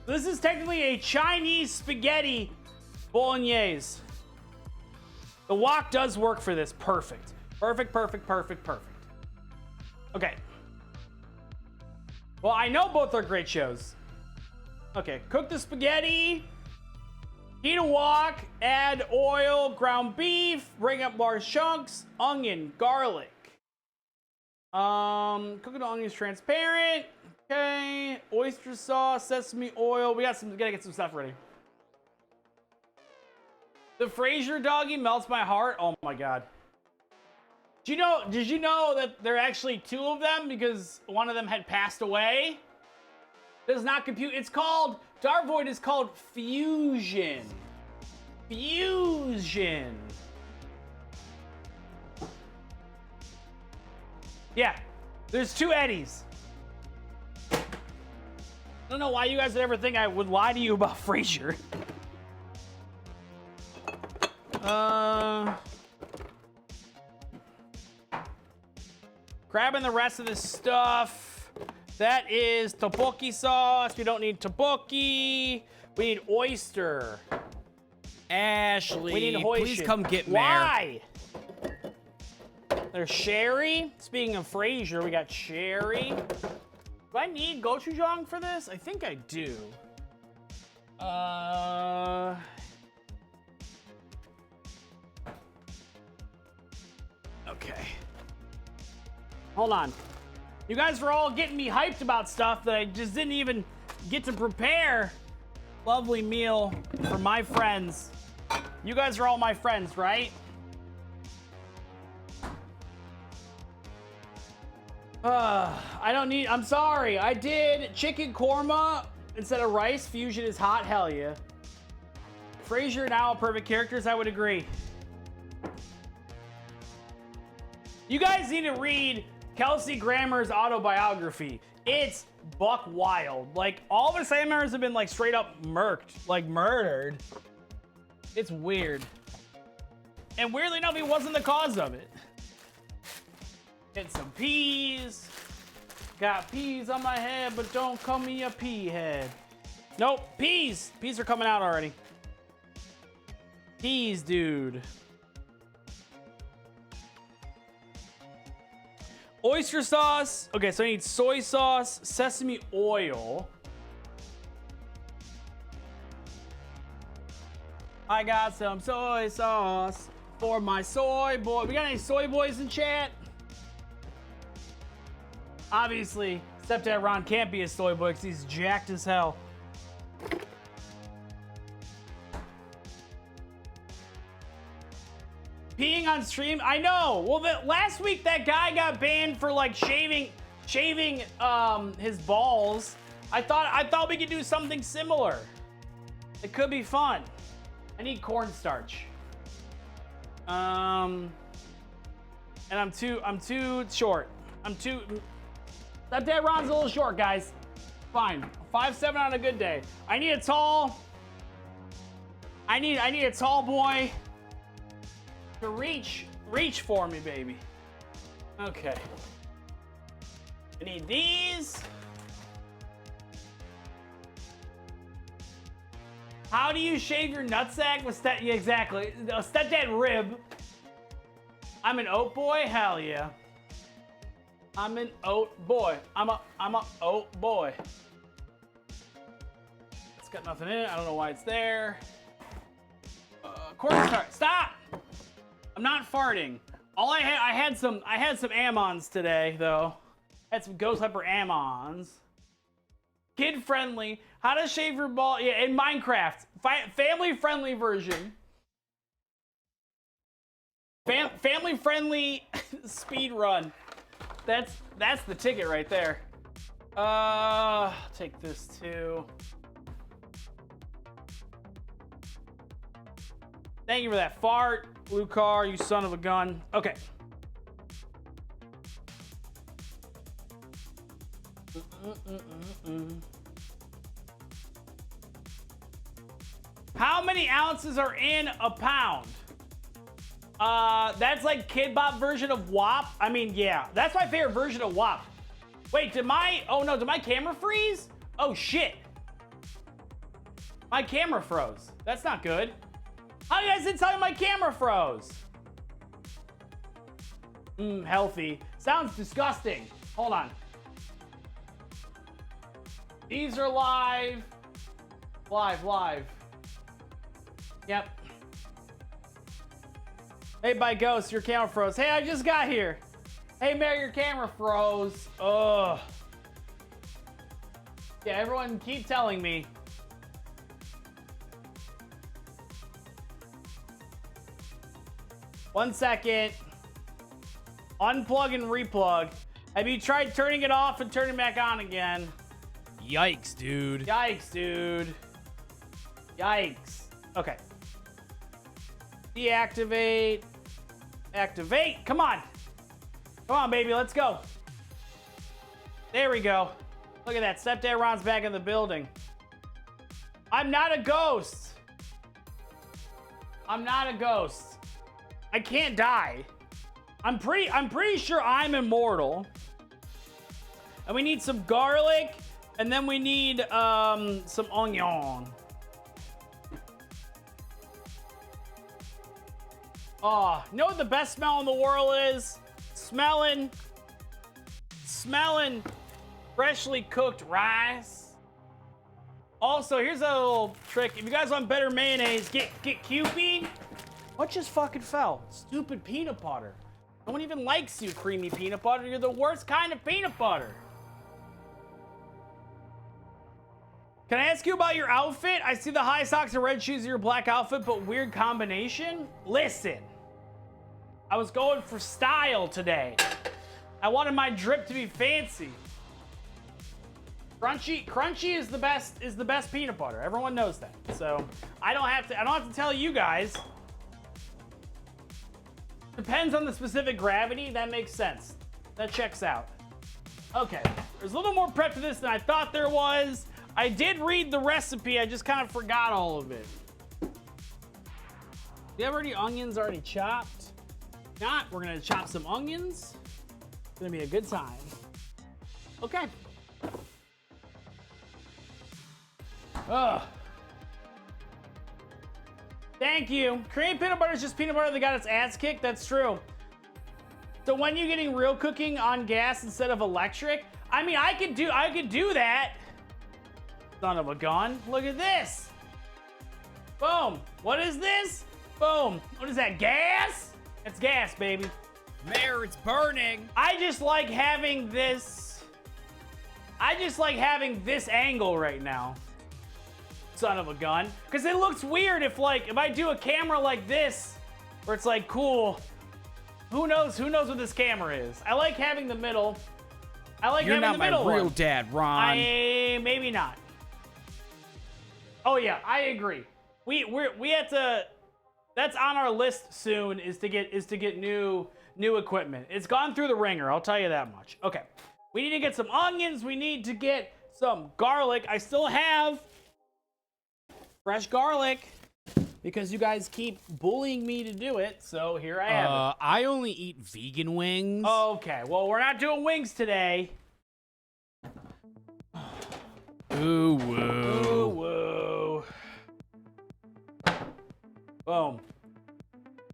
This is technically a Chinese spaghetti bolognese. The wok does work for this. Perfect. Perfect. Okay. Well, I know both are great shows. Okay, cook the spaghetti. Heat a wok. Add oil, ground beef. Bring up large chunks. Onion, garlic. Cooking the onions transparent. Okay. Oyster sauce, sesame oil. We gotta get some stuff ready. The Frasier doggy melts my heart. Oh my god. Did you know that there are actually 2 of them because one of them had passed away? Does not compute. It's called Dark Void is called Fusion. Fusion. Yeah. There's 2 Eddies. I don't know why you guys would ever think I would lie to you about Frasier. Grabbing the rest of this stuff. That is tteokbokki sauce. We don't need tteokbokki. We need oyster. Ashley, We need please come get Mare. Why? There's sherry. Speaking of Frasier, we got sherry. Do I need gochujang for this? I think I do. Okay. Hold on. You guys were all getting me hyped about stuff that I just didn't even get to prepare. Lovely meal for my friends. You guys are all my friends, right? I don't need, I'm sorry. I did chicken korma instead of rice. Fusion is hot, hell yeah. Frasier and Al, perfect characters, I would agree. You guys need to read Kelsey Grammer's autobiography. It's buck wild. Like, all of his family members have been, like, straight up murked. Like, murdered. It's weird. And weirdly enough, he wasn't the cause of it. Get some peas. Got peas on my head, but don't call me a pea head. Nope, peas. Peas are coming out already. Peas, dude. Oyster sauce. Okay, so I need soy sauce, sesame oil. I got some soy sauce for my soy boy. We got any soy boys in chat? Obviously, Stepdad Ron can't be a soy boy because he's jacked as hell. Peeing on stream? I know. Well, last week that guy got banned for like shaving his balls. I thought we could do something similar. It could be fun. I need cornstarch. And I'm too short. Stepdad Ron's a little short, guys. Fine. 5'7" on a good day. I need a tall boy to reach for me, baby. Okay. I need these. How do you shave your nutsack with yeah, exactly. A stepdad rib. I'm an oat boy? Hell yeah. I'm an oat boy. I'm a oat boy. It's got nothing in it. I don't know why it's there. Cornstarch. Stop! I'm not farting. I had some Ammons today though. Had some ghost pepper Ammons. Kid friendly. How to shave your ball? Yeah, in Minecraft. Family friendly version. Family friendly speed run. That's the ticket right there. Take this too. Thank you for that fart, blue car, you son of a gun. Okay. How many ounces are in a pound? That's like Kid Bop version of WAP. I mean, yeah, that's my favorite version of WAP. Wait, did my camera freeze? Oh shit. My camera froze. That's not good. How you guys didn't tell me my camera froze? Healthy. Sounds disgusting. Hold on. These are live. Live. Yep. Hey, by Ghost, your camera froze. Hey, I just got here. Hey, Mary, your camera froze. Ugh. Yeah, everyone keep telling me. One second. Unplug and replug. Have you tried turning it off and turning it back on again? Yikes, dude. Yikes, dude. Yikes. Okay. Deactivate. Activate. Come on. Come on, baby. Let's go. There we go. Look at that. Stepdad Ron's back in the building. I'm not a ghost. I'm not a ghost. I can't die. I'm pretty sure I'm immortal. And we need some garlic, and then we need some onion. Oh, you know what the best smell in the world is? Smelling freshly cooked rice. Also, here's a little trick. If you guys want better mayonnaise, get Cupid. What just fucking fell? Stupid peanut butter. No one even likes you, creamy peanut butter. You're the worst kind of peanut butter. Can I ask you about your outfit? I see the high socks and red shoes in your black outfit, but weird combination. Listen, I was going for style today. I wanted my drip to be fancy. Crunchy is the best peanut butter. Everyone knows that. So I don't have to tell you guys. Depends on the specific gravity. That makes sense. That checks out. Okay, there's a little more prep to this than I thought there was. I did read the recipe. I just kind of forgot all of it. Do you have any onions already chopped? If not, we're gonna chop some onions. It's gonna be a good time. Okay. Ugh. Thank you. Korean peanut butter is just peanut butter that got its ass kicked. That's true. So when you're getting real cooking on gas instead of electric, I mean, I could do that. Son of a gun. Look at this. Boom. What is this? Boom. What is that? Gas? It's gas, baby. Mayor, it's burning. I just like having this. I just like having this angle right now. Son of a gun. Because it looks weird if I do a camera like this, where it's like cool. Who knows what this camera is? I like having the middle. I like You're having the middle not my real one. dad, Ron. Maybe not. Oh yeah, I agree. We have to. That's on our list soon. Is to get new equipment. It's gone through the ringer. I'll tell you that much. Okay, we need to get some onions. We need to get some garlic. I still have fresh garlic because you guys keep bullying me to do it. So here I have it. I only eat vegan wings. Okay, well we're not doing wings today. Ooh, woo. Ooh, woo. Boom.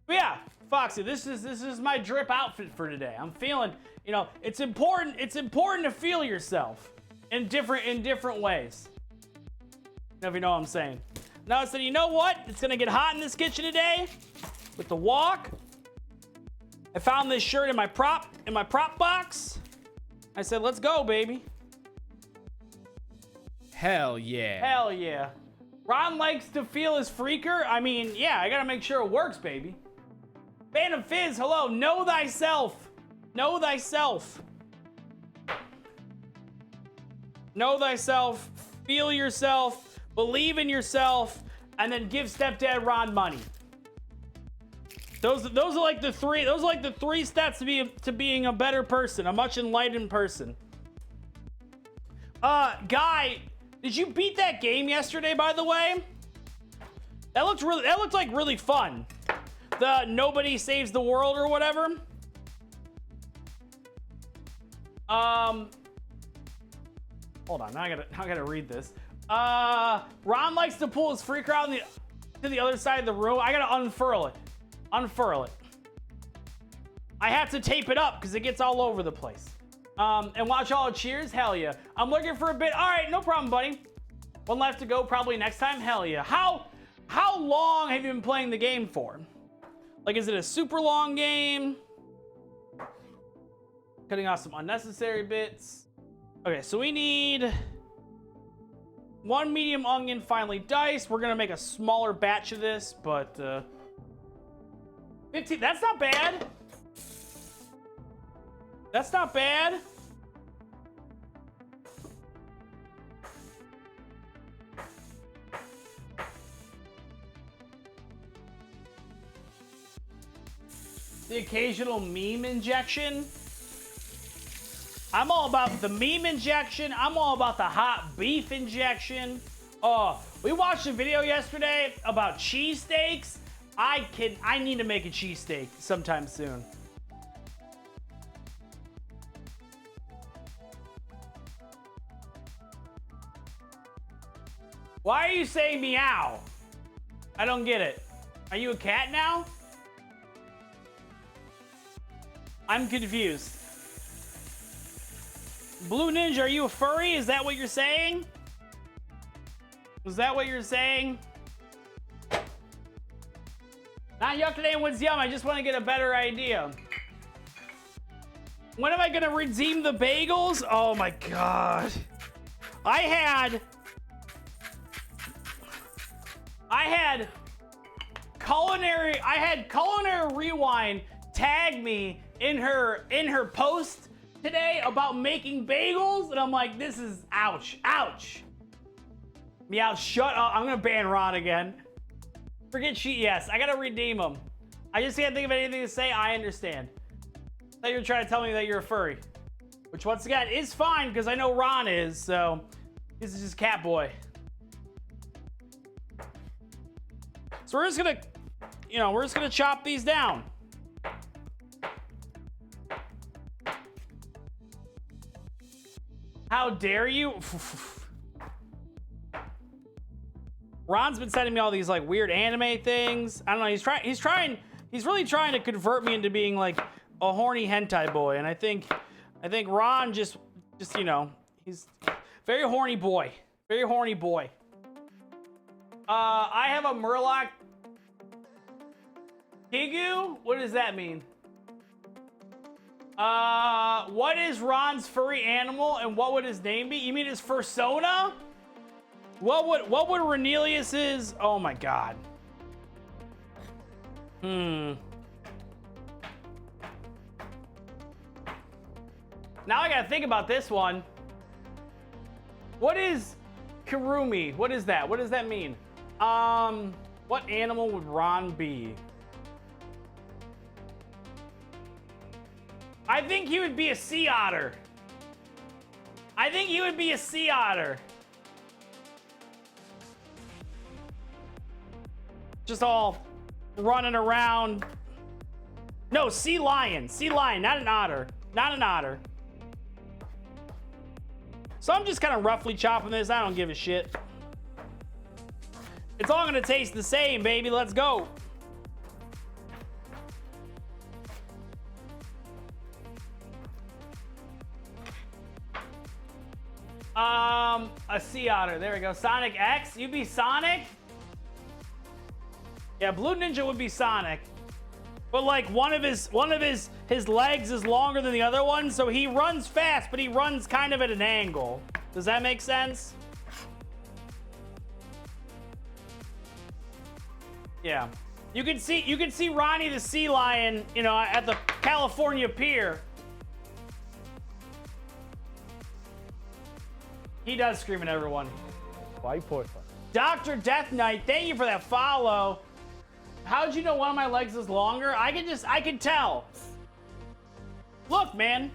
But yeah, Foxy, this is my drip outfit for today. I'm feeling, it's important to feel yourself in different ways. If you know what I'm saying. Now I said, you know what? It's gonna get hot in this kitchen today with the wok. I found this shirt in my prop box. I said, let's go, baby. Hell yeah. Hell yeah. Ron likes to feel his freaker. I mean, yeah, I gotta make sure it works, baby. Phantom Fizz, hello. Know thyself. Know thyself. Know thyself. Feel yourself. Believe in yourself. And then give stepdad Ron money. Those are like the three. Those are like the three steps to being a better person, a much enlightened person. Guy, did you beat that game yesterday, by the way? That looked like really fun. The Nobody Saves the World or whatever. Hold on, now I gotta read this. Ron likes to pull his freaker out to the other side of the room. I gotta unfurl it. Unfurl it. I have to tape it up because it gets all over the place. And watch all cheers? Hell yeah. I'm looking for a bit. All right, no problem, buddy. One left to go, probably next time. Hell yeah. How long have you been playing the game for? Like, is it a super long game? Cutting off some unnecessary bits. Okay, so we need 1 medium onion finely diced. We're gonna make a smaller batch of this, but 15, that's not bad. That's not bad. The occasional meme injection. I'm all about the meme injection. I'm all about the hot beef injection. Oh, we watched a video yesterday about cheesesteaks. I need to make a cheesesteak sometime soon. Why are you saying meow? I don't get it. Are you a cat now? I'm confused. Blue Ninja, are you a furry? Is that what you're saying? Was that what you're saying? Not yuck anyone's yum. I just want to get a better idea. When am I gonna redeem the bagels? Oh my god. I had Culinary Rewind tag me in her post today about making bagels, and I'm like, this is ouch, ouch. Meow, shut up. I'm gonna ban Ron again. Forget cheat. Yes, I gotta redeem him. I just can't think of anything to say. I understand. I thought you were trying to tell me that you're a furry, which once again is fine because I know Ron is. So this is just cat boy. So we're just gonna, we're just gonna chop these down. How dare you? Ron's been sending me all these like weird anime things. I don't know. He's really trying to convert me into being like a horny hentai boy. And I think Ron just he's very horny boy. Very horny boy. I have a Murloc Kigu? What does that mean? What is Ron's furry animal and what would his name be? You mean his fursona? What would Renelius's? Oh my god. Now I gotta think about this one. What is Kirumi? What is that? What does that mean? What animal would Ron be? I think he would be a sea otter. I think he would be a sea otter. Just all running around. No, sea lion. Sea lion, not an otter. Not an otter. So I'm just kind of roughly chopping this. I don't give a shit. It's all gonna taste the same, baby. Let's go. A sea otter. There we go. Sonic X. You be Sonic? Yeah, Blue Ninja would be Sonic. But like one of his legs is longer than the other one, so he runs fast, but he runs kind of at an angle. Does that make sense? Yeah. You can see Ronnie the sea lion, at the California Pier. He does scream at everyone. Why put? Dr. Death Knight, thank you for that follow. How'd you know one of my legs is longer? I can tell. Look, man.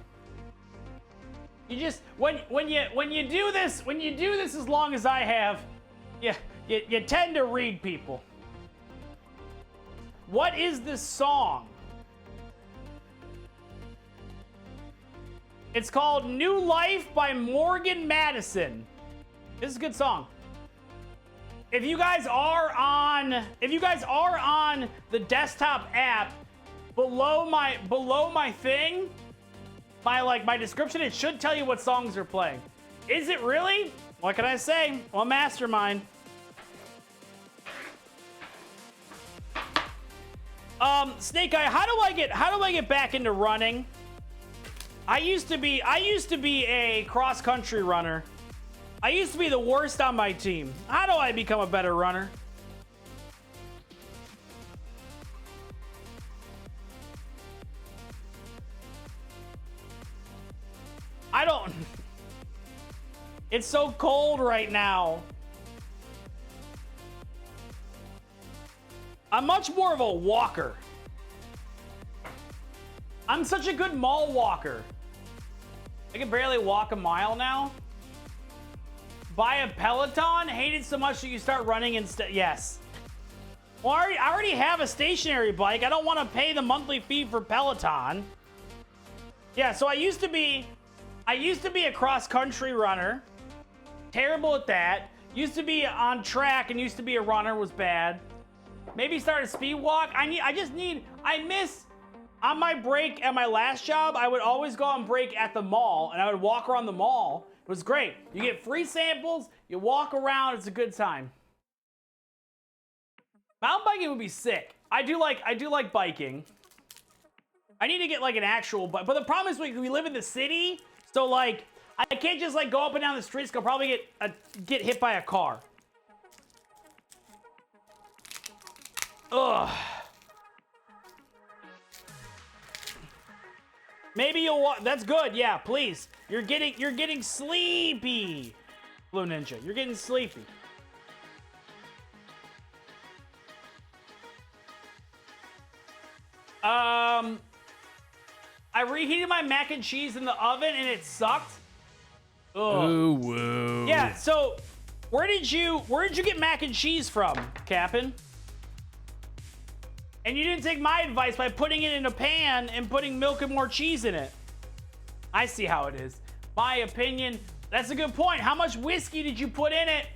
You just when you do this as long as I have, you tend to read people. What is this song? It's called New Life by Morgan Madison. This is a good song. If you guys are on the desktop app, below my thing, my description, it should tell you what songs are playing. Is it really? What can I say? Well, Mastermind. Snake Eye, how do I get back into running? I used to be a cross-country runner. I used to be the worst on my team. How do I become a better runner? I don't. It's so cold right now. I'm much more of a walker. I'm such a good mall walker. I can barely walk a mile now. Buy a Peloton? Hate it so much that you start running instead. Yes. Well, I already have a stationary bike. I don't want to pay the monthly fee for Peloton. Yeah, so I used to be a cross-country runner. Terrible at that. Used to be on track and used to be a runner, was bad. Maybe start a speed walk. I miss on my break at my last job, I would always go on break at the mall and I would walk around the mall. It was great. You get free samples, you walk around, it's a good time. Mountain biking would be sick. I do like biking. I need to get like an actual bike, but the problem is we live in the city, so like I can't just like go up and down the streets. I'll probably get hit by a car. Ugh. Maybe you'll that's good. Yeah, please. You're getting sleepy. Blue Ninja, you're getting sleepy. I reheated my mac and cheese in the oven and it sucked. Ugh. Ooh, woo. Yeah, so where did you get mac and cheese from, Cap'n? And you didn't take my advice by putting it in a pan and putting milk and more cheese in it. I see how it is. My opinion, that's a good point. How much whiskey did you put in it?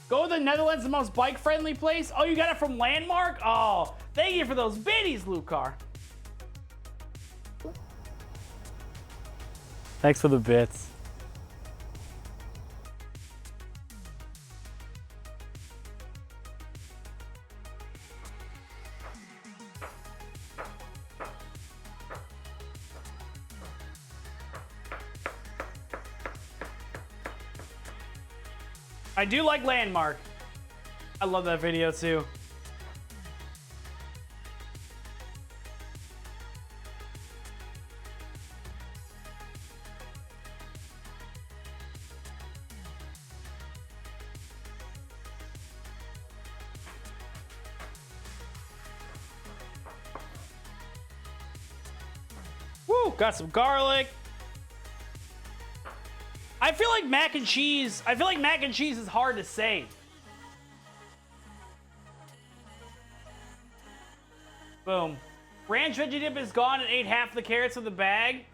Go to the Netherlands, the most bike-friendly place. Oh, you got it from Landmark? Oh, thank you for those biddies, Lucar. Thanks for the bits. I do like Landmark. I love that video too. Woo, got some garlic. I feel like mac and cheese is hard to say. Boom. Ranch veggie dip is gone and ate half the carrots of the bag.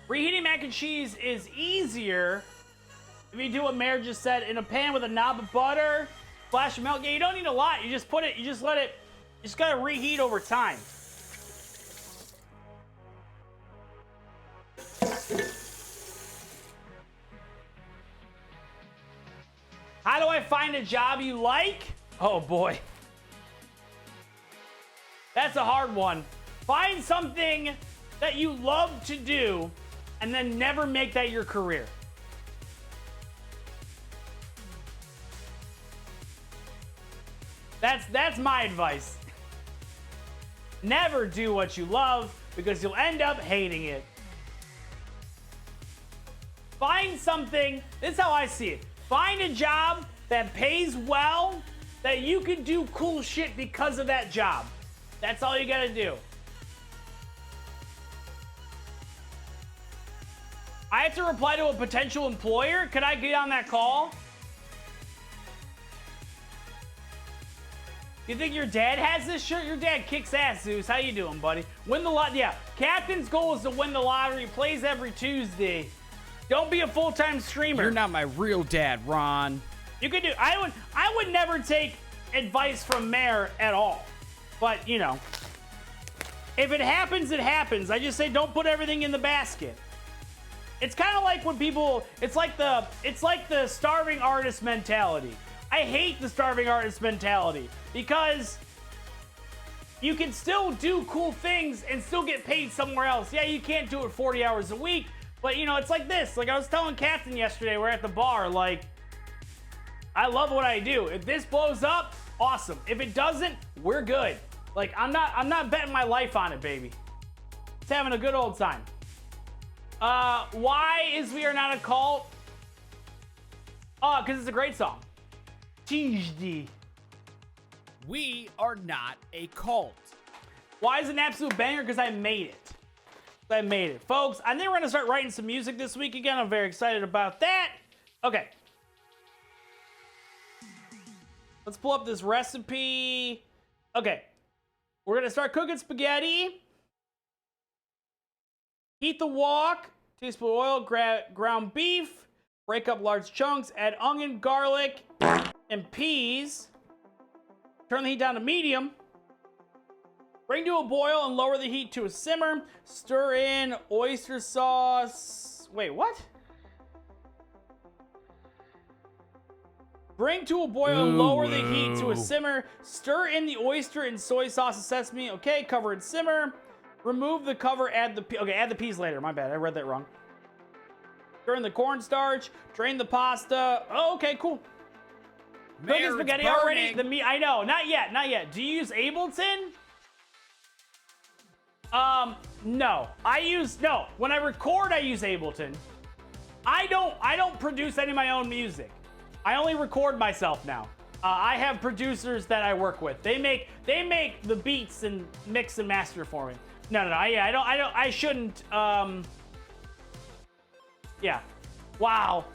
Reheating mac and cheese is easier if you do what Mare just said, in a pan with a knob of butter, splash of milk. Yeah, you don't need a lot. You just gotta reheat over time. How do I find a job you like? Oh boy. That's a hard one. Find something that you love to do and then never make that your career. That's my advice. Never do what you love because you'll end up hating it. Find something, this is how I see it. Find a job that pays well, that you can do cool shit because of that job. That's all you gotta do. I have to reply to a potential employer? Could I get on that call? You think your dad has this shirt? Your dad kicks ass, Zeus. How you doing, buddy? Win the lottery. Yeah, Captain's goal is to win the lottery. Plays every Tuesday. Don't be a full-time streamer. You're not my real dad, Ron. You could do. I would never take advice from Mare at all. But you know, if it happens, it happens. I just say don't put everything in the basket. It's kind of like when people. It's like the starving artist mentality. I hate the starving artist mentality because you can still do cool things and still get paid somewhere else. Yeah, you can't do it 40 hours a week. But, you know, it's like this. Like, I was telling Captain yesterday, we're at the bar, like, I love what I do. If this blows up, awesome. If it doesn't, we're good. Like, I'm not betting my life on it, baby. It's having a good old time. Why is We Are Not a Cult? Oh, because it's a great song. Tuesday. We are not a cult. Why is it an absolute banger? Because I made it. I made it. Folks, I think we're going to start writing some music this week again. I'm very excited about that. Okay. Let's pull up this recipe. Okay. We're going to start cooking spaghetti. Heat the wok. Teaspoon oil. Ground beef. Break up large chunks. Add onion, garlic, and peas. Turn the heat down to medium. Bring to a boil and lower the heat to a simmer. Stir in oyster sauce. Wait, what? Bring to a boil and lower the heat to a simmer. Stir in the oyster and soy sauce and sesame. Okay, cover and simmer. Remove the cover, add the peas later. My bad, I read that wrong. Stir in the cornstarch. Drain the pasta. Oh, okay, cool. Cooking spaghetti already. The meat, I know, not yet. Do you use Ableton? No. When I record, I use Ableton. I don't produce any of my own music. I only record myself now. I have producers that I work with. They make the beats and mix and master for me. No. I shouldn't. Yeah. Wow.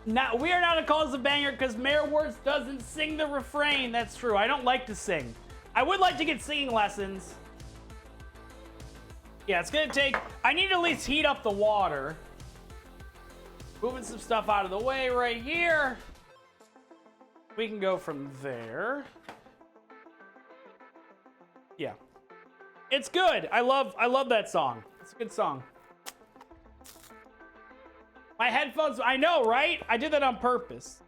Now we are not a cause of banger because Mayor Wertz doesn't sing the refrain. That's true. I don't like to sing. I would like to get singing lessons. Yeah, it's gonna take. I need to at least heat up the water. Moving some stuff out of the way right here. We can go from there. Yeah. It's good. I love that song. It's a good song. My headphones, I know, right? I did that on purpose.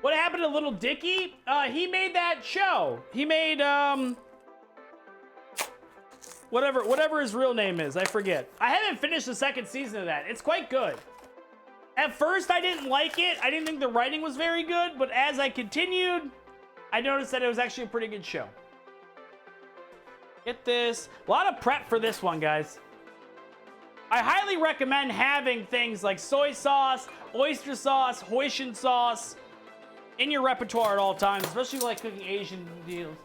What happened to Little Dicky? He made that show. He made whatever his real name is, I forget. I haven't finished the second season of that. It's quite good. At first, I didn't like it. I didn't think the writing was very good, but as I continued, I noticed that it was actually a pretty good show. Get this. A lot of prep for this one, guys. I highly recommend having things like soy sauce, oyster sauce, Hoisin sauce in your repertoire at all times, especially if you like cooking Asian deals.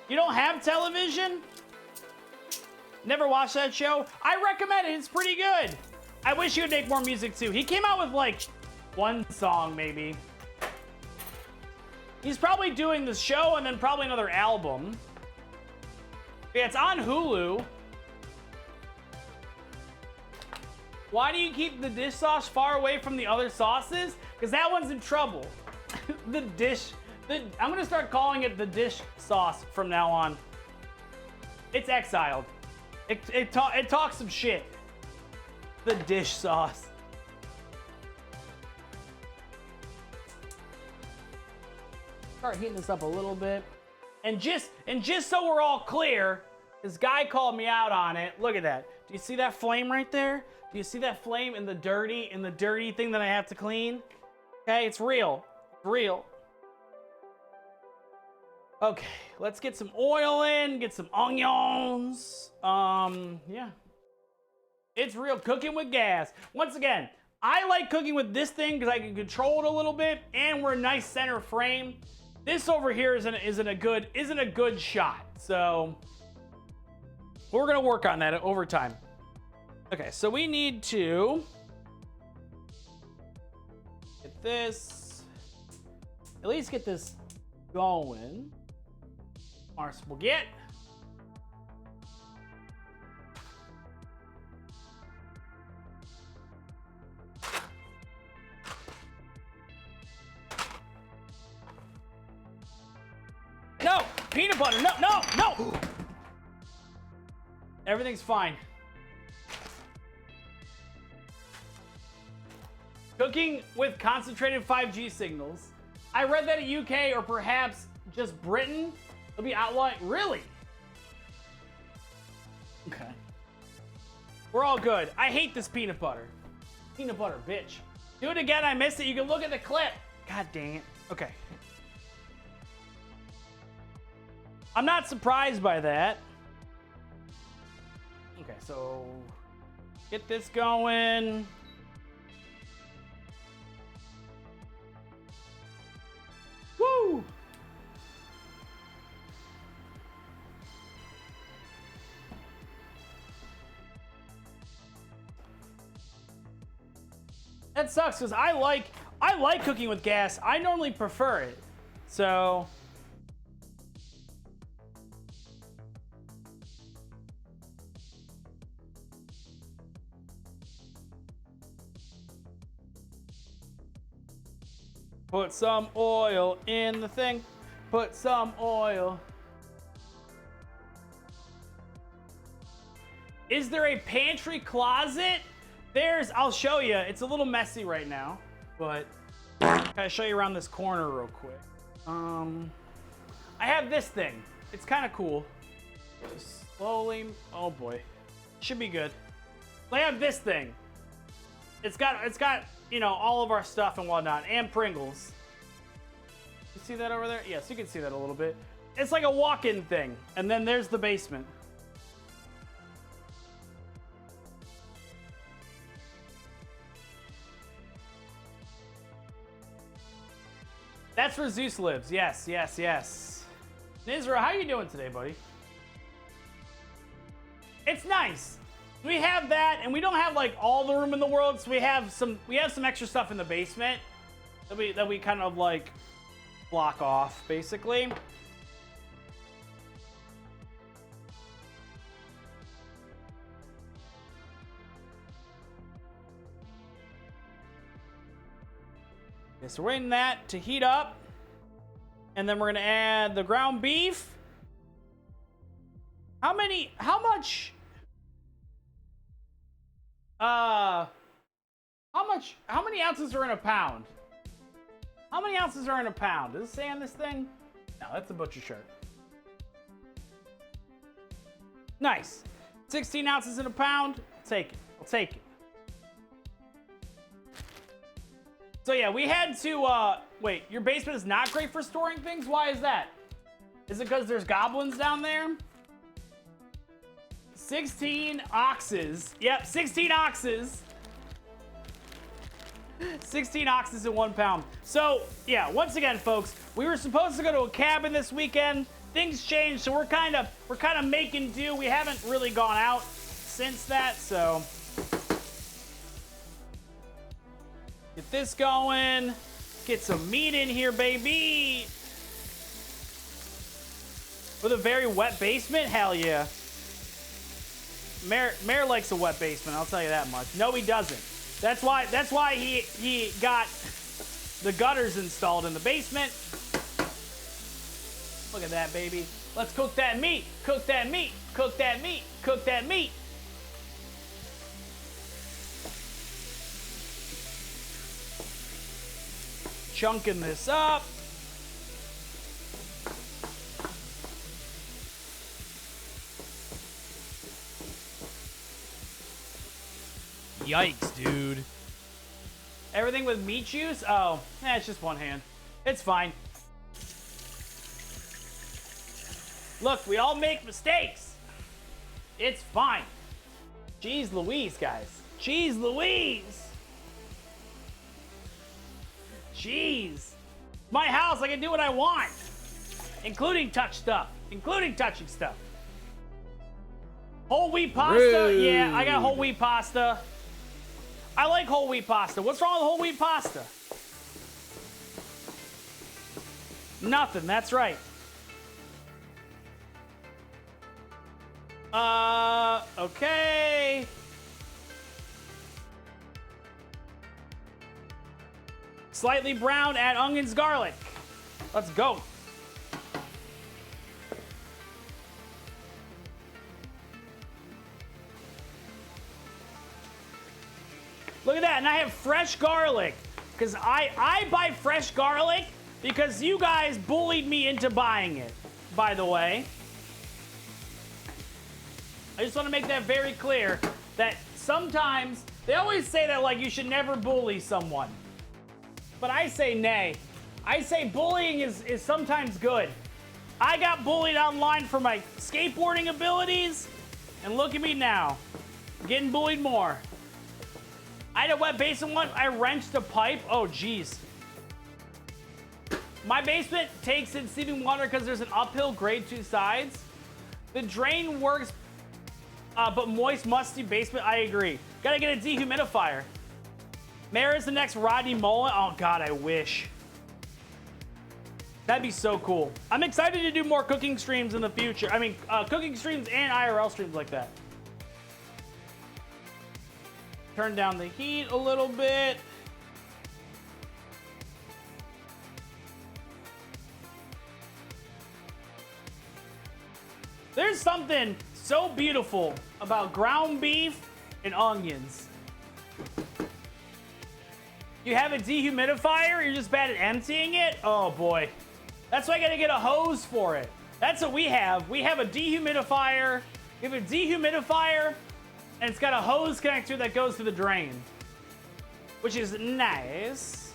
You don't have television? Never watched that show? I recommend it. It's pretty good. I wish he would make more music too. He came out with like one song maybe. He's probably doing the show and then probably another album. Yeah, it's on Hulu. Why do you keep the dish sauce far away from the other sauces? Because that one's in trouble. I'm gonna start calling it the dish sauce from now on. It's exiled. It talks some shit. The dish sauce. Start heating this up a little bit. And just so we're all clear, this guy called me out on it. Look at that. Do you see that flame right there? Do you see that flame in the dirty thing that I have to clean? Okay, it's real. It's real. Okay, let's get some oil in, get some onions. Yeah. It's real cooking with gas. Once again, I like cooking with this thing because I can control it a little bit, and we're a nice center frame. This over here isn't a good shot. So we're gonna work on that over time. Okay, so we need to get this, at least get this going. Our spaghetti. No! Peanut butter! No! Everything's fine. Cooking with concentrated 5G signals. I read that in UK or perhaps just Britain, it'll be outlawed. Really? Okay. We're all good. I hate this peanut butter. Peanut butter, bitch. Do it again, I missed it. You can look at the clip. God dang it. Okay. I'm not surprised by that. Okay, so get this going. Woo! That sucks because I like cooking with gas. I normally prefer it. So put some oil in the thing. Put some oil. Is there a pantry closet? I'll show you. It's a little messy right now, but I'll show you around this corner real quick. I have this thing. It's kind of cool. Just slowly, oh boy. Should be good. I have this thing. It's got, you know, all of our stuff and whatnot, and Pringles. You see that over there? Yes, you can see that a little bit. It's like a walk-in thing. And then there's the basement. That's where Zeus lives. Yes, yes, yes. Nizra, how you doing today, buddy? It's nice. We have that, and we don't have like all the room in the world, so we have some extra stuff in the basement that we kind of like block off, basically. Okay, so we're waiting that to heat up, and then we're gonna add the ground beef. How many ounces are in a pound? How many ounces are in a pound? Does it say on this thing? No, that's a butcher shirt. Nice. 16 ounces in a pound. I'll take it. I'll take it. So yeah, we had to, wait, your basement is not great for storing things? Why is that? Is it because there's goblins down there? 16 oxes. Yep, 16 oxes. 16 oxes in 1 pound. So, yeah, once again, folks, we were supposed to go to a cabin this weekend. Things changed, so we're kind of making do. We haven't really gone out since that, so get this going. Get some meat in here, baby. With a very wet basement? Hell yeah. Mayor likes a wet basement, I'll tell you that much. No, he doesn't. That's why he got the gutters installed in the basement. Look at that, baby. Let's cook that meat. Cook that meat. Cook that meat. Cook that meat. Chunking this up. Yikes, dude. Everything with meat juice? Oh, it's just one hand. It's fine. Look, we all make mistakes. It's fine. Jeez Louise, guys. Jeez Louise. Jeez. My house, I can do what I want. Including touch stuff. Including touching stuff. Whole wheat pasta? Rude. Yeah, I got whole wheat pasta. I like whole wheat pasta. What's wrong with whole wheat pasta? Nothing, that's right. Okay. Slightly brown, add onions, garlic. Let's go. Look at that, and I have fresh garlic. Because I buy fresh garlic because you guys bullied me into buying it, by the way. I just want to make that very clear that sometimes, they always say that like you should never bully someone. But I say nay. I say bullying is sometimes good. I got bullied online for my skateboarding abilities, and look at me now. I'm getting bullied more. I had a wet basement once. I wrenched a pipe. Oh, geez. My basement takes in seeping water because there's an uphill grade 2 sides. The drain works, but moist, musty basement, I agree. Gotta get a dehumidifier. Mayor is the next Rodney Mullen. Oh, God, I wish. That'd be so cool. I'm excited to do more cooking streams in the future. I mean, cooking streams and IRL streams like that. Turn down the heat a little bit. There's something so beautiful about ground beef and onions. You have a dehumidifier? You're just bad at emptying it? Oh boy. That's why I gotta get a hose for it. That's what we have. We have a dehumidifier. We have a dehumidifier, and it's got a hose connector that goes to the drain, which is nice.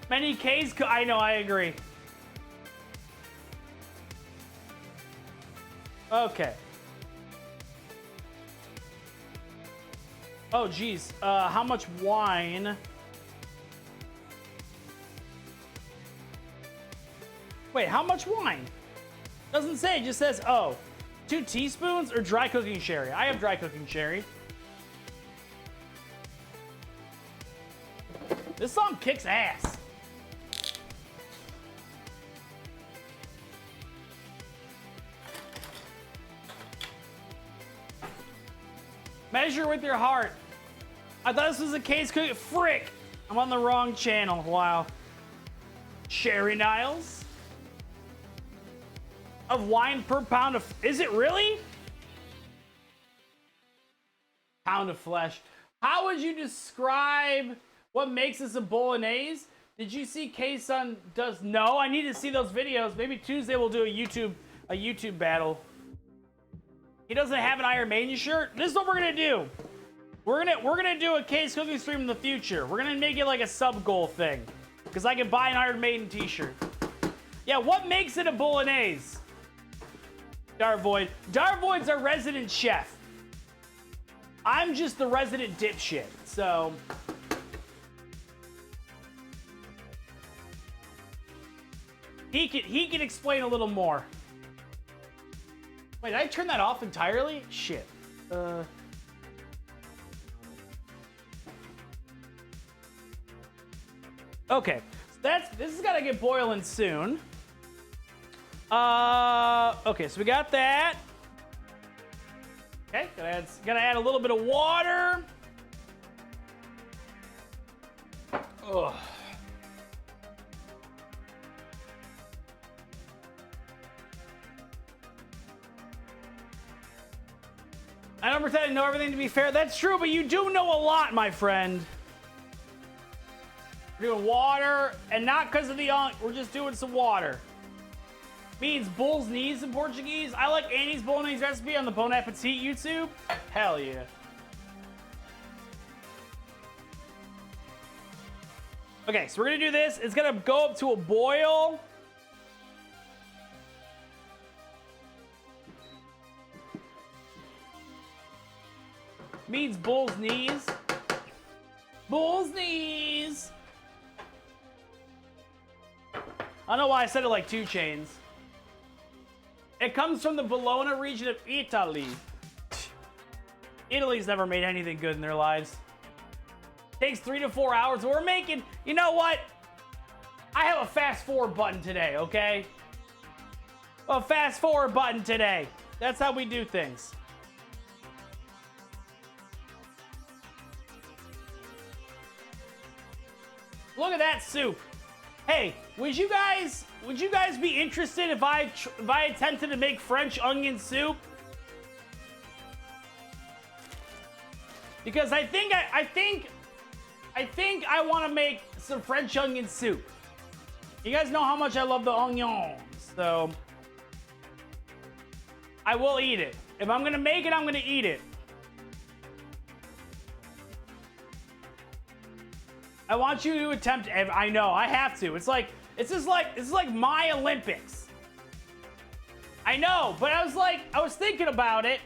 Many K's. I know, I agree. Okay. Oh, geez. How much wine? Wait, how much wine? Doesn't say, it just says, oh, 2 teaspoons or dry cooking sherry. I have dry cooking sherry. This song kicks ass. Measure with your heart. I thought this was a case cookie. Frick! I'm on the wrong channel. Wow. Sherry Niles. Of wine per pound of... Is it really? Pound of flesh. How would you describe what makes this a bolognese? Did you see K-Sun does... No, I need to see those videos. Maybe Tuesday we'll do a YouTube battle. He doesn't have an Iron Maiden shirt. This is what we're gonna do. We're gonna do a case cooking stream in the future. We're gonna make it like a sub goal thing, because I can buy an Iron Maiden t-shirt. Yeah, what makes it a bolognese? Darvoid. Darvoid's our resident chef. I'm just the resident dipshit. So he can explain a little more. Wait, did I turn that off entirely? Shit. Okay, so this has got to get boiling soon. Okay, so we got that. Okay, gotta add a little bit of water. Ugh. I don't pretend to know everything, to be fair. That's true, but you do know a lot, my friend. We're doing water, and not because of the we're just doing some water. Means bull's knees in Portuguese. I like Annie's bolognese recipe on the Bon Appetit YouTube. Hell yeah. Okay, so we're gonna do this. It's gonna go up to a boil. Means bull's knees. Bull's knees. I don't know why I said it like 2 Chains. It comes from the Bologna region of Italy. Italy's never made anything good in their lives. Takes 3 to 4 hours. We're making, you know what? I have a fast forward button today, okay? A fast forward button today. That's how we do things. Look at that soup. Hey, would you guys be interested if I attempted to make French onion soup? Because I think I want to make some French onion soup. You guys know how much I love the onions, so I will eat it. If I'm gonna make it, I'm gonna eat it. I want you to attempt. I know I have to. It's just like my Olympics. I know, but I was thinking about it.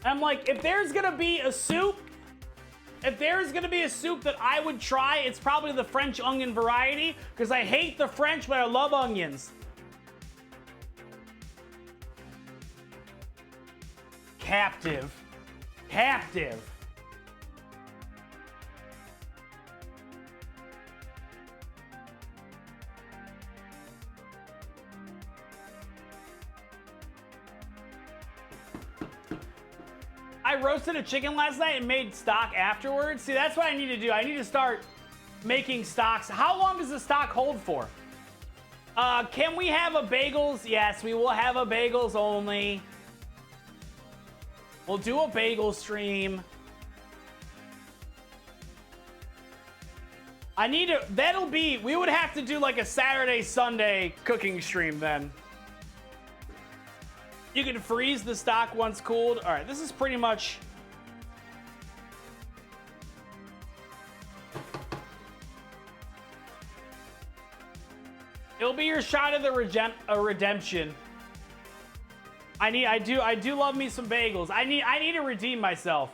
And I'm like, if there's gonna be a soup that I would try, it's probably the French onion variety, because I hate the French, but I love onions. Captive. I roasted a chicken last night and made stock afterwards. See, that's what I need to do. I need to start making stocks. How long does the stock hold for? Can we have a bagels? Yes, we will have a bagels only. We'll do a bagel stream. We would have to do like a Saturday, Sunday cooking stream then. You can freeze the stock once cooled. All right, this is pretty much... be your shot of the redemption. I do love me some bagels. I need to redeem myself.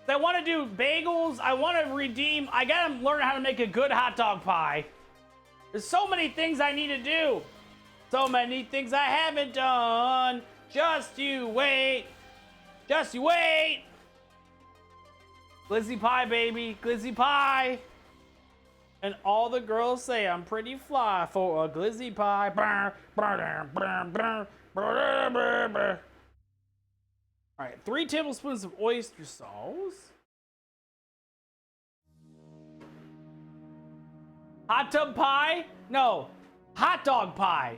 I want to do bagels. I want to redeem. I gotta learn how to make a good hot dog pie. There's so many things I need to do. So many things I haven't done. Just you wait. Just you wait. Glizzy pie, baby. Glizzy pie. And all the girls say I'm pretty fly for a glizzy pie. All right, 3 tablespoons of oyster sauce. Hot tub pie? No, hot dog pie.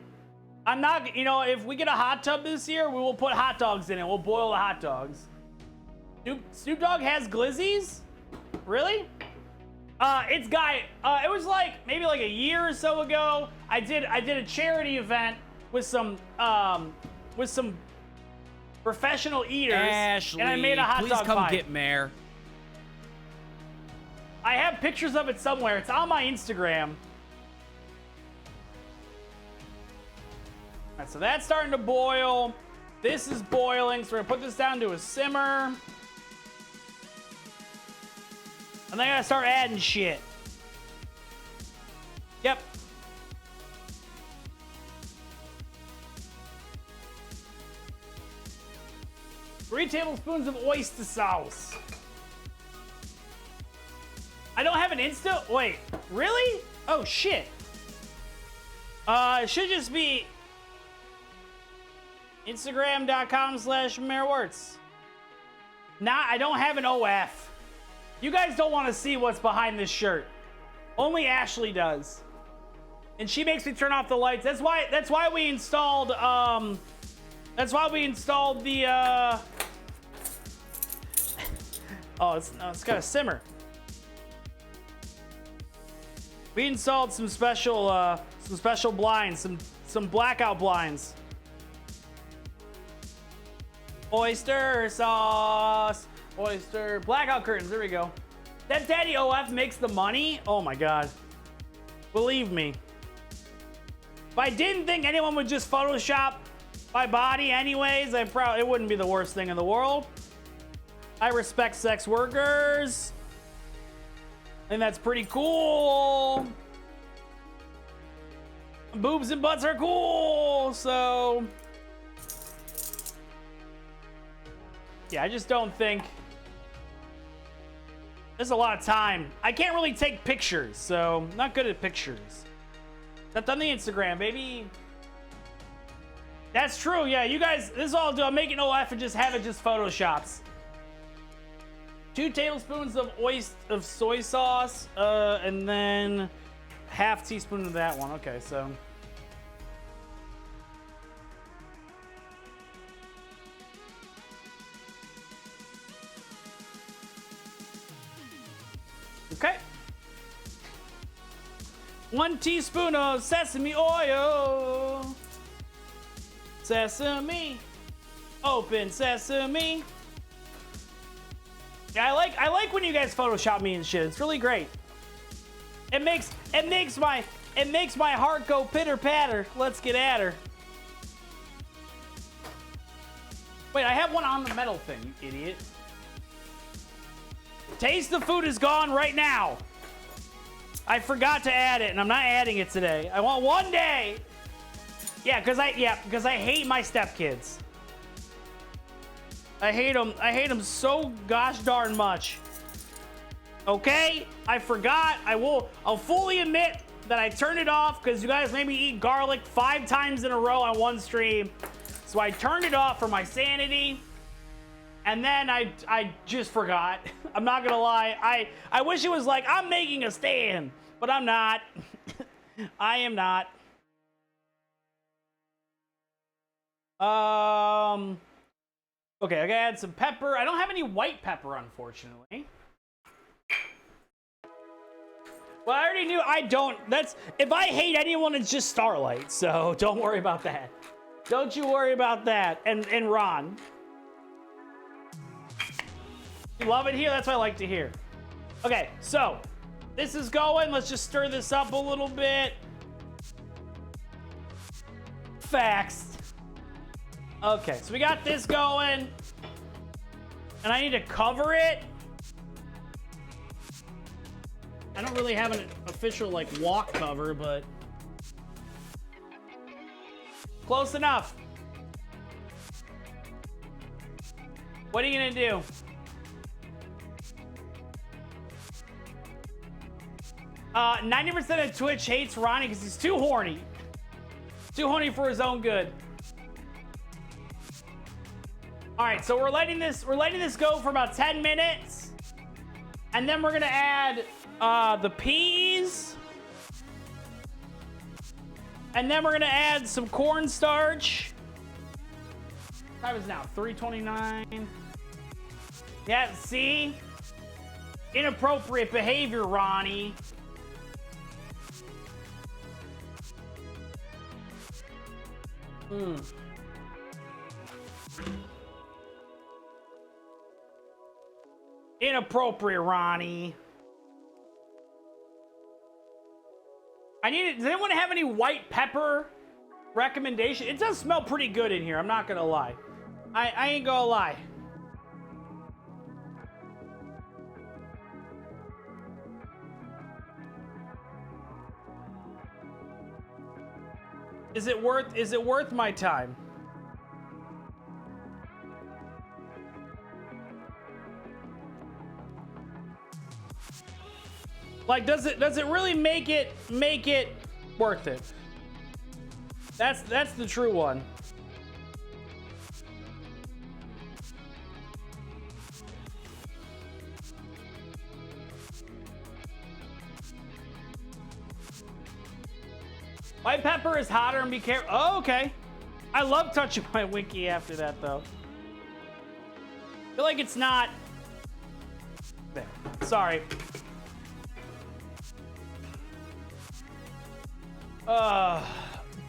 I'm not, you know, if we get a hot tub this year, we will put hot dogs in it. We'll boil the hot dogs. Snoop Dogg has glizzies? Really? It was like maybe like a year or so ago. I did a charity event with some professional eaters, Ashley, and I made a hot dog pie. Please come get Mayor. I have pictures of it somewhere. It's on my Instagram. All right, so that's starting to boil. This is boiling, so we're gonna put this down to a simmer. And then I gotta start adding shit. Yep. Three tablespoons of oyster sauce. I don't have an Insta. Wait, really? Oh shit. It should just be Instagram.com/MayorWertz. Nah, I don't have an OF. You guys don't want to see what's behind this shirt. Only Ashley does. And she makes me turn off the lights. That's why we installed the oh, it's got a simmer. We installed some special blinds, some blackout blinds. Oyster sauce. Oyster blackout curtains. There we go. That Daddy OF makes the money. Oh my god. Believe me. If I didn't think anyone would just Photoshop my body anyways, it wouldn't be the worst thing in the world. I respect sex workers. And that's pretty cool. Boobs and butts are cool, so yeah, I just don't think there's a lot of time. I can't really take pictures, so I'm not good at pictures. Except on the Instagram, baby. That's true, yeah. You guys, this is all I'll do. I'm making OF and just have it just photoshops. 2 tablespoons of soy sauce, and then half teaspoon of that one. Okay, so. Okay. 1 teaspoon of sesame oil. Sesame. Open sesame. Yeah, I like when you guys Photoshop me and shit. It's really great. It makes my heart go pitter patter. Let's get at her. Wait, I have one on the metal thing, you idiot. Taste the food is gone right now. I forgot to add it, and I'm not adding it today. I want one day. Yeah, because I hate my stepkids. I hate them so gosh darn much. Okay? I forgot. I'll fully admit that I turned it off because you guys made me eat garlic 5 times in a row on one stream. So I turned it off for my sanity. And then I just forgot. I'm not gonna lie. I wish it was like I'm making a stand, but I'm not. I am not. Okay, I gotta add some pepper. I don't have any white pepper, unfortunately. Well, I already knew I don't. If I hate anyone, it's just Starlight. So don't worry about that. Don't you worry about that. And Ron. You love it here? That's what I like to hear. Okay, so this is going. Let's just stir this up a little bit. Facts. Okay, so we got this going. And I need to cover it. I don't really have an official, like, walk cover, but... close enough. What are you gonna do? Uh, 90% of Twitch hates Ronnie because he's too horny. Too horny for his own good. All right, so we're letting this go for about 10 minutes. And then we're gonna add the peas. And then we're gonna add some cornstarch. Time is now 3:29. Yeah, see? Inappropriate behavior, Ronnie. Inappropriate, Ronnie. Does anyone have any white pepper recommendation? It does smell pretty good in here, I'm not gonna lie. I ain't gonna lie. Is it worth my time? Like, does it really make it worth it? That's the true one. White pepper is hotter and be careful. Oh, okay. I love touching my winky after that, though. I feel like it's not. There. Sorry.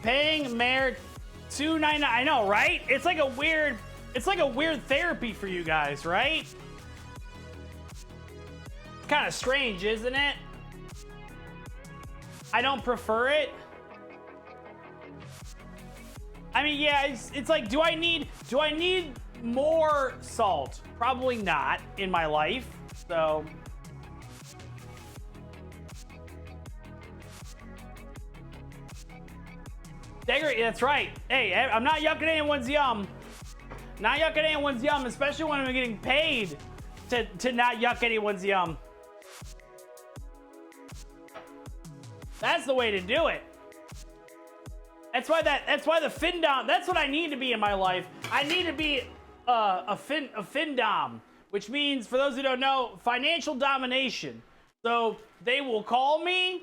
Paying Mayor $2.99. I know, right? It's like a weird therapy for you guys, right? Kind of strange, isn't it? I don't prefer it. I mean, yeah, it's like, do I need more salt? Probably not in my life. So Dagger, that's right. Hey, I'm not yucking anyone's yum. Not yucking anyone's yum, especially when I'm getting paid to not yuck anyone's yum. That's the way to do it. That's why the Findom, that's what I need to be in my life. I need to be a Findom, which means, for those who don't know, financial domination. So they will call me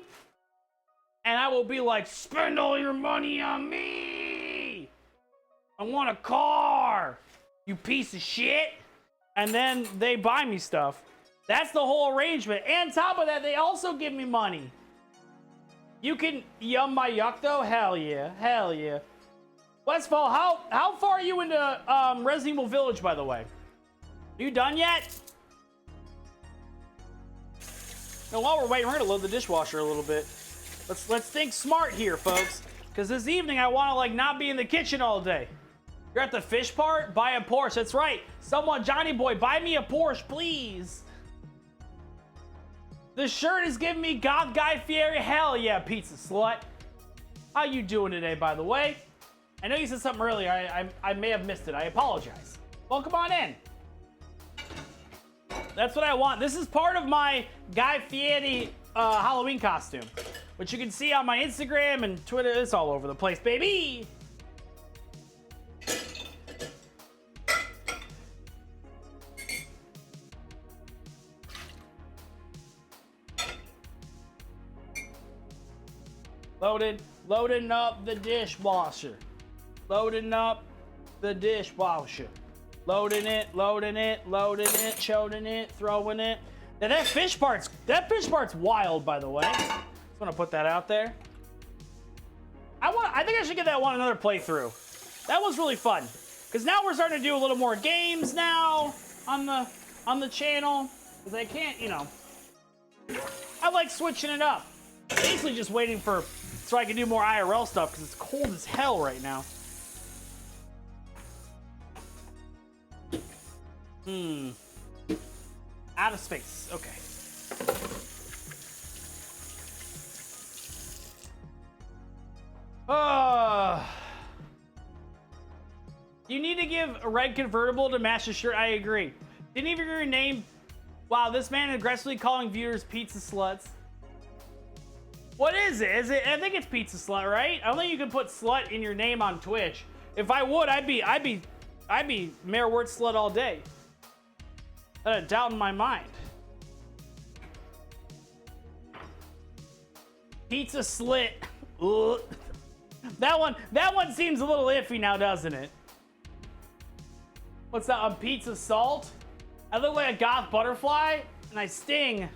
and I will be like, spend all your money on me. I want a car, you piece of shit. And then they buy me stuff. That's the whole arrangement. And on top of that, they also give me money. You can yum my yuck though? Hell yeah. Hell yeah. Westfall, how far are you into Resident Evil Village, by the way? Are you done yet? Now, while we're waiting, we're gonna load the dishwasher a little bit. Let's think smart here, folks. Because this evening I wanna like not be in the kitchen all day. You're at the fish part? Buy a Porsche. That's right. Someone, Johnny Boy, buy me a Porsche, please. The shirt is giving me God Guy Fieri. Hell yeah, pizza slut. How you doing today, by the way? I know you said something earlier. I may have missed it. I apologize. Welcome on in. That's what I want. This is part of my Guy Fieri Halloween costume, which you can see on my Instagram and Twitter. It's all over the place, baby. Loading up the dishwasher. Loading up the dishwasher. Loading it, choking it, throwing it. Now that fish part's wild, by the way. Just want to put that out there. I think I should give that one another playthrough. That was really fun. Because now we're starting to do a little more games now on the channel. Because I can't, you know. I like switching it up. Basically just waiting for so I can do more IRL stuff because it's cold as hell right now. Out of space. Okay. You need to give a red convertible to match the shirt. I agree. Didn't even your name. Wow, this man aggressively calling viewers pizza sluts. What is it? Is it? I think it's pizza slut, right? I don't think you can put slut in your name on Twitch. If I would, I'd be Mayor Wertz slut all day. Not a doubt in my mind. Pizza slit. Ugh. That one seems a little iffy now, doesn't it? What's that? On pizza salt? I look like a goth butterfly, and I sting.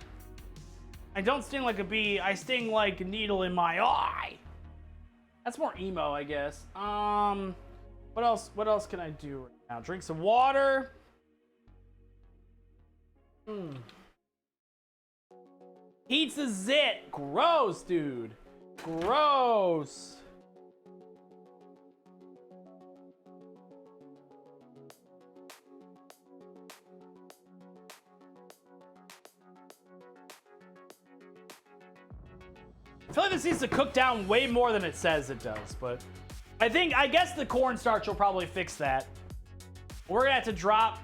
I don't sting like a bee. I sting like a needle in my eye. That's more emo, I guess. What else? What else can I do right now? Drink some water. Pizza zit. Gross, dude. Gross. I feel like this needs to cook down way more than it says it does, but I guess the cornstarch will probably fix that. We're gonna have to drop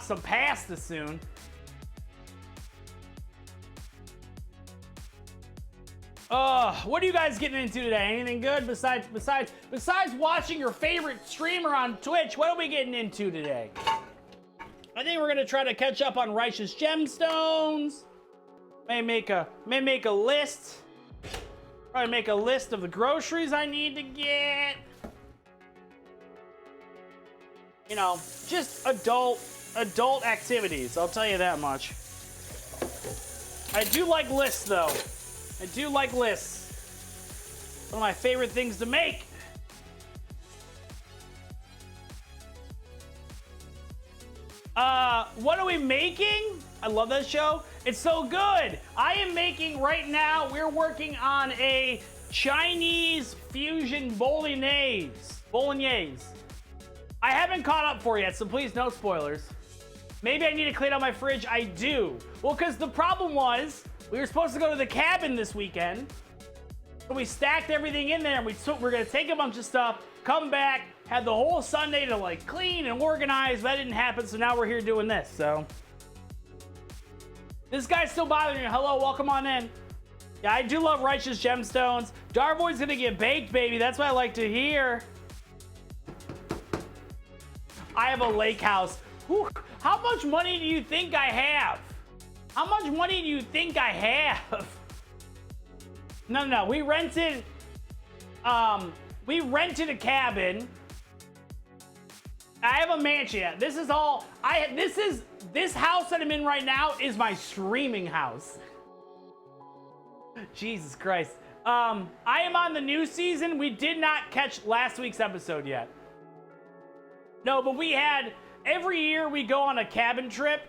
some pasta soon. What are you guys getting into today? Anything good besides watching your favorite streamer on Twitch? What are we getting into today? I think we're gonna try to catch up on Righteous Gemstones. May make a list. Probably make a list of the groceries I need to get. You know, just adult activities. I'll tell you that much. I do like lists, though. I do like lists. One of my favorite things to make. What are we making? I love that show. It's so good. I am making right now, we're working on a Chinese fusion bolognese. I haven't caught up for yet, so please no spoilers. Maybe I need to clean out my fridge. I do. Well, because the problem was, we were supposed to go to the cabin this weekend. So we stacked everything in there, and we're gonna take a bunch of stuff, come back, had the whole Sunday to like clean and organize. That didn't happen, so now we're here doing this, so. This guy's still bothering you. Hello, welcome on in. Yeah, I do love Righteous Gemstones. Darboy's gonna get baked, baby. That's what I like to hear. I have a lake house. Whew. How much money do you think I have? How much money do you think I have? No. We rented a cabin. I have a mansion. This is all this house that I'm in right now is my streaming house. Jesus Christ. I am on the new season. We did not catch last week's episode yet. No, but we had every year we go on a cabin trip.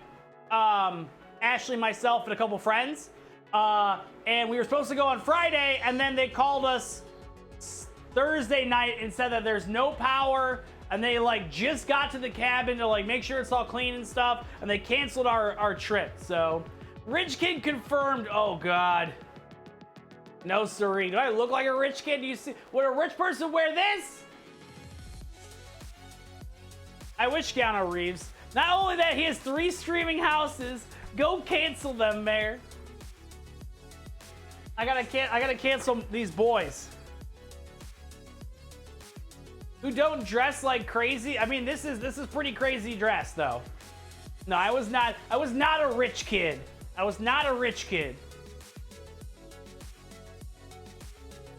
Ashley, myself, and a couple friends. And we were supposed to go on Friday, and then they called us Thursday night and said that there's no power, and they like just got to the cabin to like make sure it's all clean and stuff, and they canceled our trip. So rich kid confirmed. Oh God, no siree. Do I look like a rich kid? Do you see? Would a rich person wear this? I wish Keanu Reeves. Not only that, he has 3 streaming houses. Go cancel them, Mayor. I gotta cancel these boys who don't dress like crazy. I mean, this is pretty crazy dress, though. No, I was not a rich kid. I was not a rich kid.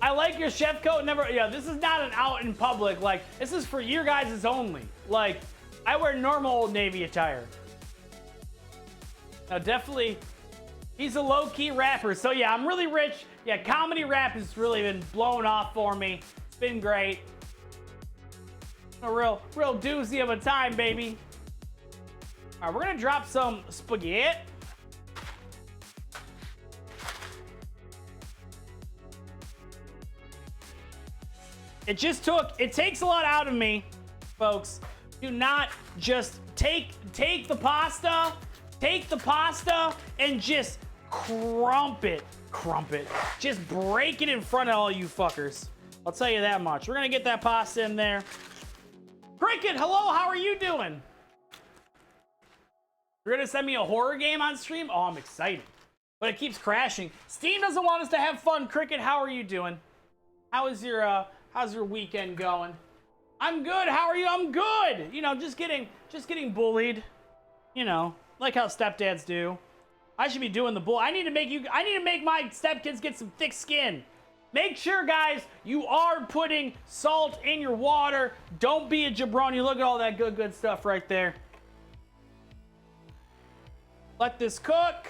I like your chef coat. This is not an out in public. Like, this is for you guys only. Like, I wear normal Old Navy attire. Now, definitely, he's a low-key rapper. So, yeah, I'm really rich. Yeah, comedy rap has really been blown off for me. It's been great. A real doozy of a time, baby. All right, we're going to drop some spaghetti. It takes a lot out of me, folks. Do not just take the pasta and just crump it. Just break it in front of all you fuckers. I'll tell you that much. We're gonna get that pasta in there. Cricket, hello, how are you doing? You're gonna send me a horror game on stream? Oh, I'm excited. But it keeps crashing. Steam doesn't want us to have fun. Cricket, how are you doing? How's your weekend going? I'm good. How are you? I'm good. You know, just getting bullied. You know, like how stepdads do. I should be doing the bull. I need to make my stepkids get some thick skin. Make sure, guys, you are putting salt in your water. Don't be a jabroni. Look at all that good stuff right there. Let this cook.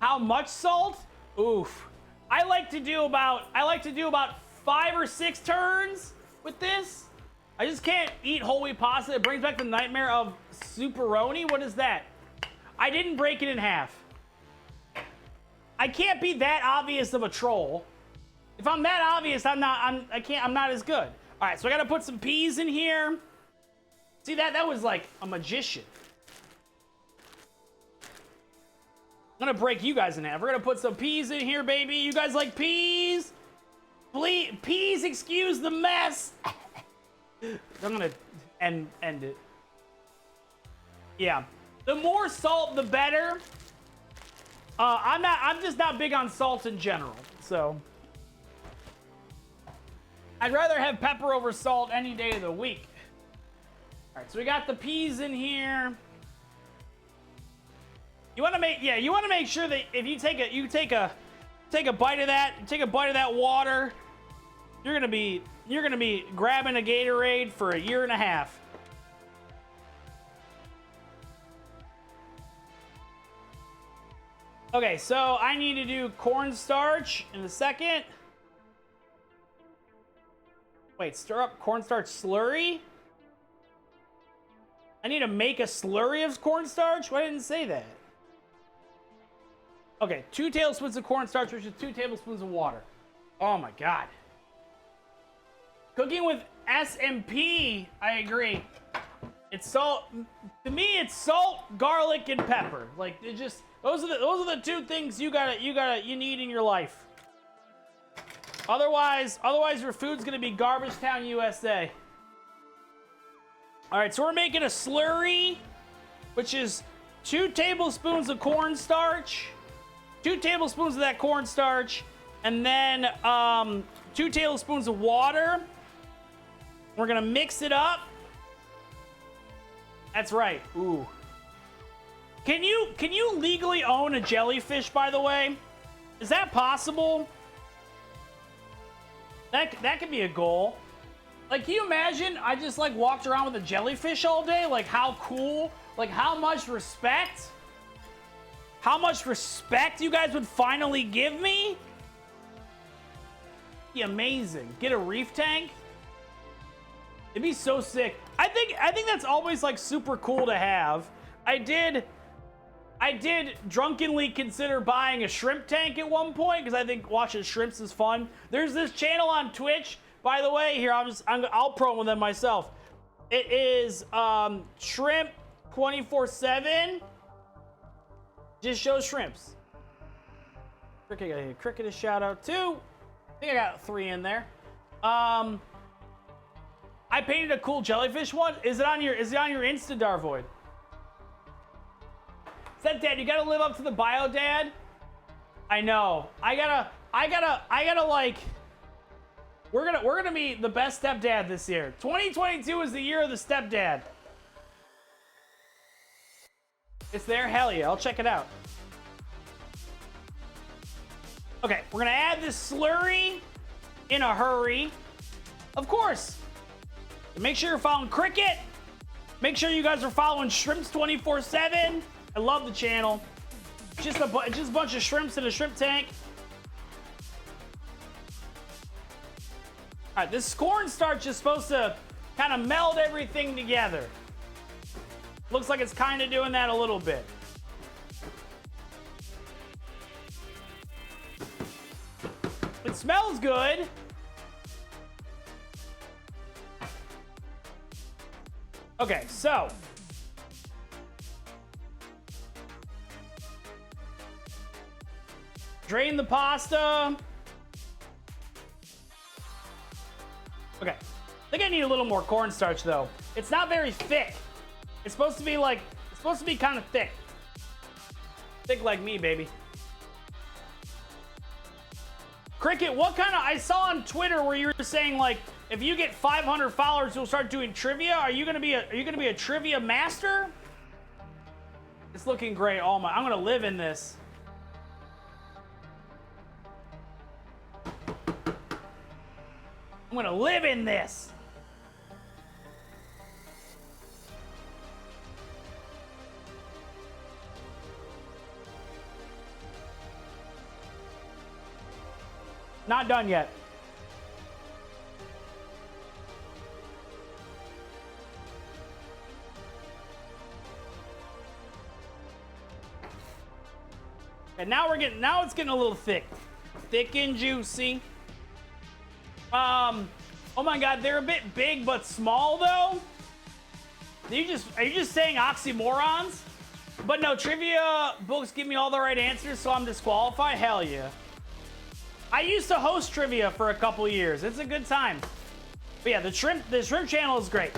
How much salt? Oof. I like to do about 5 or 6 turns with this. I just can't eat whole wheat pasta. It brings back the nightmare of superoni. What is that? I didn't break it in half. I can't be that obvious of a troll. If I'm that obvious, I'm not as good. All right, so I gotta put some peas in here. See that was like a magician. I'm gonna break you guys in half. We're gonna put some peas in here, baby. You guys like peas? Please excuse the mess. I'm gonna end it. Yeah, the more salt, the better. I'm just not big on salt in general, so I'd rather have pepper over salt any day of the week. All right, so we got the peas in here. You want to make sure that if you take a bite of that water, you're gonna be grabbing a Gatorade for a year and a half. Okay, so I need to do cornstarch in a second. Wait, stir up cornstarch slurry? I need to make a slurry of cornstarch? Why didn't it say that? Okay, 2 tablespoons of cornstarch, which is 2 tablespoons of water. Oh my god. Cooking with SMP, I agree. It's salt. To me, it's salt, garlic, and pepper. Like it just those are the 2 things you need in your life. Otherwise your food's gonna be Garbage Town, USA. All right, so we're making a slurry, which is 2 tablespoons of cornstarch. 2 tablespoons of that cornstarch, and then 2 tablespoons of water. We're gonna mix it up. That's right. Ooh. Can you legally own a jellyfish, by the way? Is that possible? That could be a goal. Like, can you imagine I just like walked around with a jellyfish all day? Like, how cool? Like, how much respect? How much respect you guys would finally give me? Be amazing. Get a reef tank. It'd be so sick. I think that's always like super cool to have. I did drunkenly consider buying a shrimp tank at one point because I think watching shrimps is fun. There's this channel on Twitch, by the way. Here, I'll promo them myself. It is Shrimp 24/7. Just shows shrimps. Cricket a shout out too. I think I got 3 in there. I painted a cool jellyfish one. Is it on your Insta, Darvoid? Is that Dad? You gotta live up to the bio, Dad. I know. I gotta like. We're gonna be the best stepdad this year. 2022 is the year of the stepdad. It's there? Hell yeah, I'll check it out. Okay, we're gonna add this slurry in a hurry. Of course. Make sure you're following Cricket. Make sure you guys are following Shrimps 24/7. I love the channel. Just a bunch of shrimps in a shrimp tank. All right, this cornstarch is supposed to kind of meld everything together. Looks like it's kind of doing that a little bit. smells good. Okay, so. Drain the pasta. Okay. I think I need a little more cornstarch though. It's not very thick. It's supposed to be like, it's supposed to be kind of thick. Thick like me, baby. Cricket, what kind of, I saw on Twitter where you were saying like, if you get 500 followers, you'll start doing trivia. Are you gonna be a trivia master? It's looking great. Oh my, I'm gonna live in this. I'm gonna live in this. Not done yet. And now it's getting a little thick. Thick and juicy. Oh my god, they're a bit big but small though. Are you just saying oxymorons? But no, trivia books give me all the right answers, so I'm disqualified? Hell yeah. I used to host trivia for a couple years. It's a good time. But yeah, the shrimp channel is great.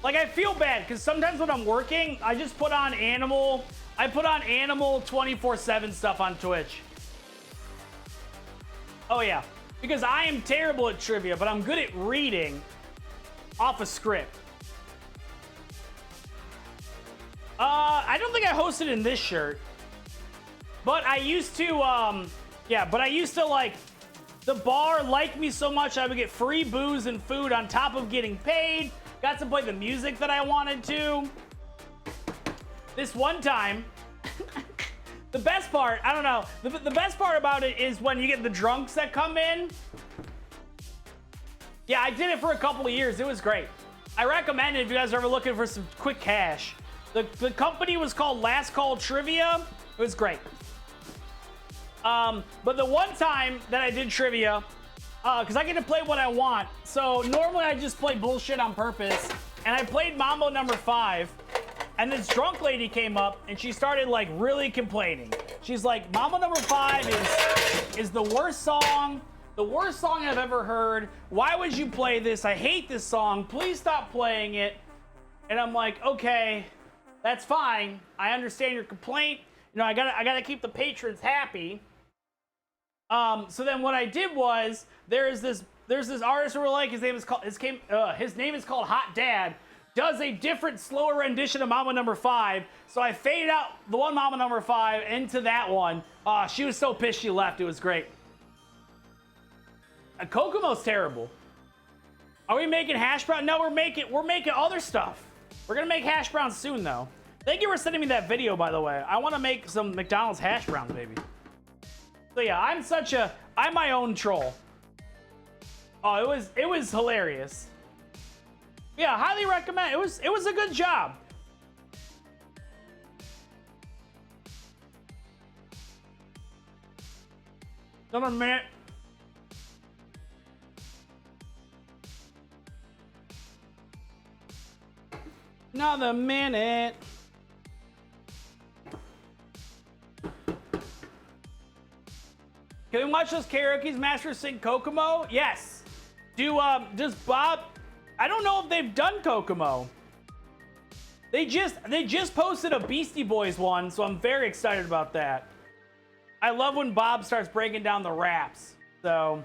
Like, I feel bad because sometimes when I'm working, I just put on animal 24/7 stuff on Twitch. Oh yeah, because I am terrible at trivia, but I'm good at reading off a script. I don't think I hosted in this shirt, but I used to, yeah, but I used to, like, the bar liked me so much I would get free booze and food on top of getting paid. Got to play the music that I wanted to. This one time, the best part, I don't know, the best part about it is when you get the drunks that come in. Yeah, I did it for a couple of years. It was great. I recommend it if you guys are ever looking for some quick cash. The company was called Last Call Trivia. It was great. But the one time that I did trivia, because I get to play what I want. So normally I just play bullshit on purpose. And I played Mambo number 5. And this drunk lady came up and she started like really complaining. She's like, Mambo number 5 is the worst song. The worst song I've ever heard. Why would you play this? I hate this song. Please stop playing it. And I'm like, okay, that's fine. I understand your complaint. You know, I gotta keep the patrons happy. So then what I did was there's this artist who we're like, his name is called Hot Dad, does a different slower rendition of Mama number 5. So I faded out the one Mama number 5 into that one. She was so pissed she left. It was great. Kokomo's terrible. Are we making hash brown? No, we're making other stuff. We're gonna make hash browns soon though. Thank you for sending me that video, by the way. I want to make some McDonald's hash browns, baby. So yeah, I'm my own troll. Oh, it was hilarious. Yeah, highly recommend. It was a good job. Another minute. Another minute. Can we watch those karaoke's Master Sing Kokomo? Yes. Does Bob? I don't know if they've done Kokomo. They just posted a Beastie Boys one, so I'm very excited about that. I love when Bob starts breaking down the raps. So.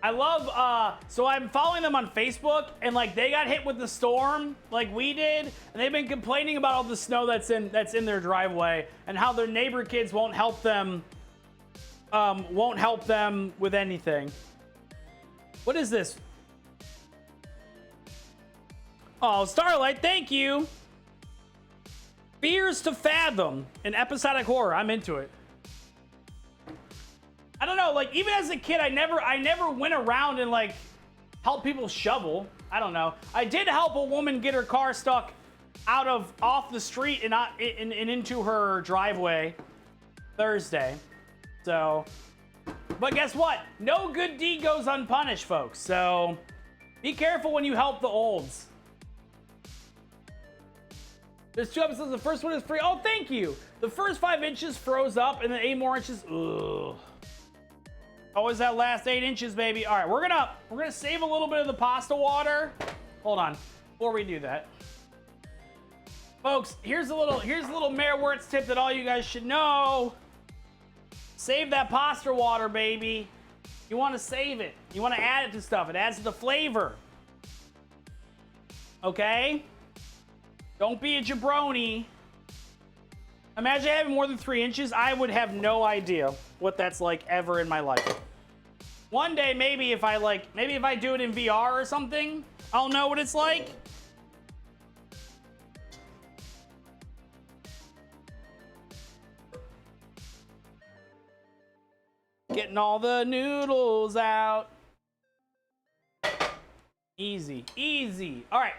I love, so I'm following them on Facebook, and like they got hit with the storm like we did, and they've been complaining about all the snow that's in their driveway and how their neighbor kids won't help them with anything. What is this? Oh, Starlight, thank you. Fears to Fathom, an episodic horror. I'm into it. I don't know, like, even as a kid, I never went around and, like, helped people shovel. I don't know. I did help a woman get her car stuck off the street and into her driveway Thursday. So, but guess what? No good deed goes unpunished, folks. So, be careful when you help the olds. There's 2 episodes. The first one is free. Oh, thank you. The first 5 inches froze up, and then 8 more inches. Ugh. Always that last 8 inches, baby. All right, we're gonna save a little bit of the pasta water. Hold on, before we do that, folks. Here's a little Mayor Wertz tip that all you guys should know. Save that pasta water, baby. You want to save it. You want to add it to stuff. It adds to the flavor. Okay? Don't be a jabroni. Imagine having more than 3 inches. I would have no idea what that's like ever in my life. One day, maybe if I do it in VR or something, I'll know what it's like. Getting all the noodles out. Easy, easy. All right.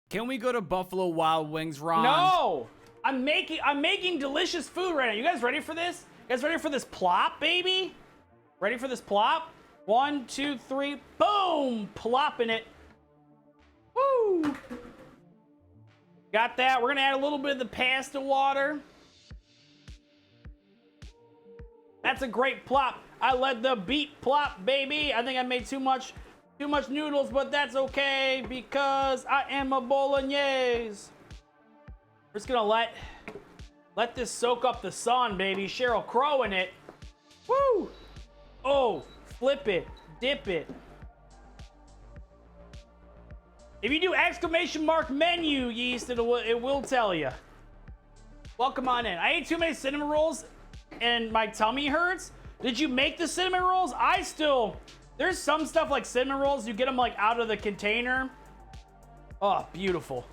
Can we go to Buffalo Wild Wings, Ron? No! I'm making delicious food right now. You guys ready for this? You guys ready for this plop, baby? Ready for this plop? 1, 2, 3, boom! Plopping it. Woo! Got that. We're gonna add a little bit of the pasta water. That's a great plop. I let the beat plop, baby. I think I made too much noodles, but that's okay because I am a bolognese. We're just gonna let this soak up the sun, baby. Sheryl Crow in it. Woo! Oh, flip it, dip it. If you do !menu yeast, it will tell you. Welcome on in. I ate too many cinnamon rolls and my tummy hurts. Did you make the cinnamon rolls? There's some stuff like cinnamon rolls, you get them like out of the container. Oh, beautiful.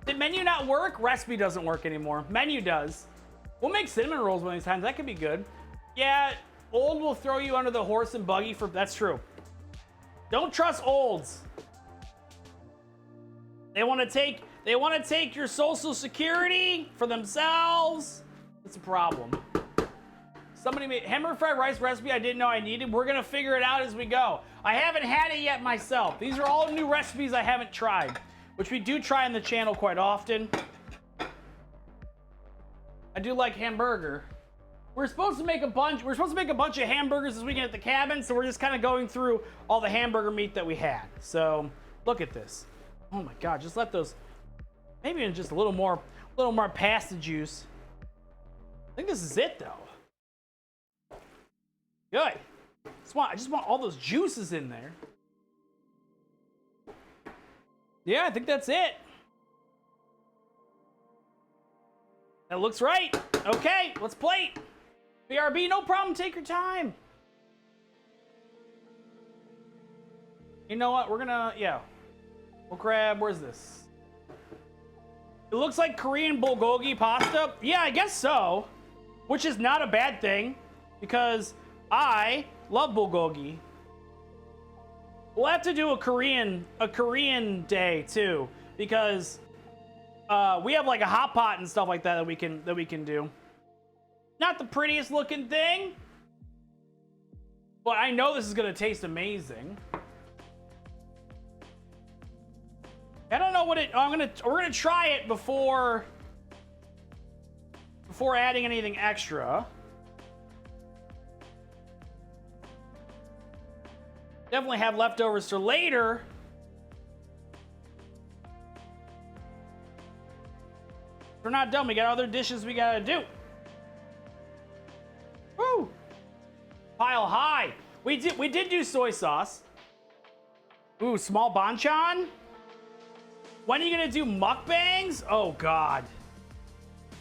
Did menu not work? Recipe doesn't work anymore. Menu does. We'll make cinnamon rolls one of these times. That could be good. Yeah, old will throw you under the horse and buggy for, that's true. Don't trust olds. They want to take your social security for themselves. It's a problem. Somebody made hamburger fried rice recipe I didn't know I needed. We're gonna figure it out as we go. I haven't had it yet myself. These are all new recipes I haven't tried, which we do try on the channel quite often. I do like hamburger. We're supposed to make a bunch of hamburgers this weekend at the cabin, so we're just kind of going through all the hamburger meat that we had. So look at this. Oh my God, just let those, maybe in just a little more pasta juice. I think this is it though. Good. I just want all those juices in there. Yeah, I think that's it. That looks right. Okay, let's plate. BRB, no problem. Take your time. You know what? We'll grab, where's this? It looks like Korean bulgogi pasta. Yeah, I guess so. Which is not a bad thing because I love bulgogi. We'll have to do a Korean day too because we have like a hot pot and stuff like that that we can do. Not the prettiest looking thing, but I know this is gonna taste amazing. I don't know what we're gonna try it before adding anything extra. Definitely have leftovers for later. We're not done. We got other dishes we gotta do. Woo! Pile high. We did do soy sauce. Ooh, small banchan. When are you gonna do mukbangs? Oh God.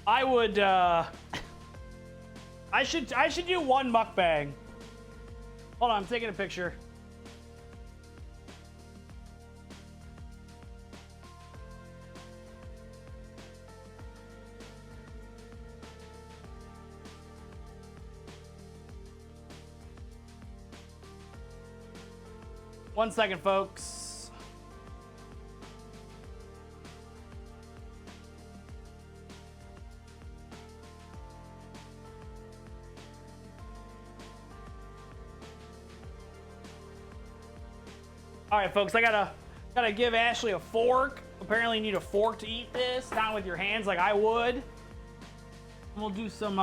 I would. I should do one mukbang. Hold on, I'm taking a picture. One second, folks. All right, folks, I gotta give Ashley a fork. Apparently you need a fork to eat this, not with your hands like I would. And we'll do some,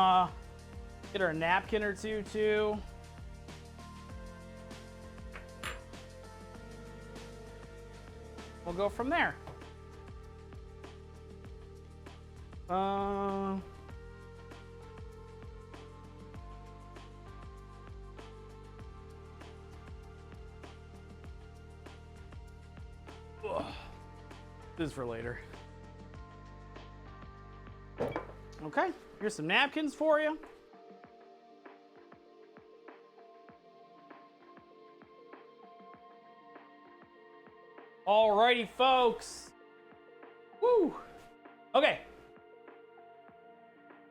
get her a napkin or two, too. We'll go from there. This is for later. Okay, here's some napkins for you. Alrighty, folks. Woo. Okay.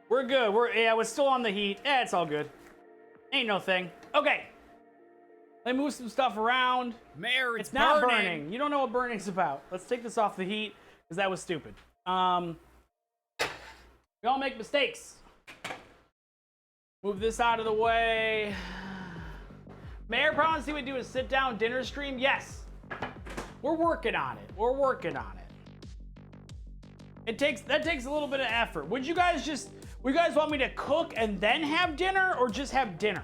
We're good. We're still on the heat. It's all good. Ain't no thing. Okay. Let me move some stuff around. Mayor, It's not burning. You don't know what burning's about. Let's take this off the heat, because that was stupid. We all make mistakes. Move this out of the way. Mayor promised he would do a sit-down dinner stream. Yes. We're working on it. We're working on it. That takes a little bit of effort. Would you guys want me to cook and then have dinner, or just have dinner?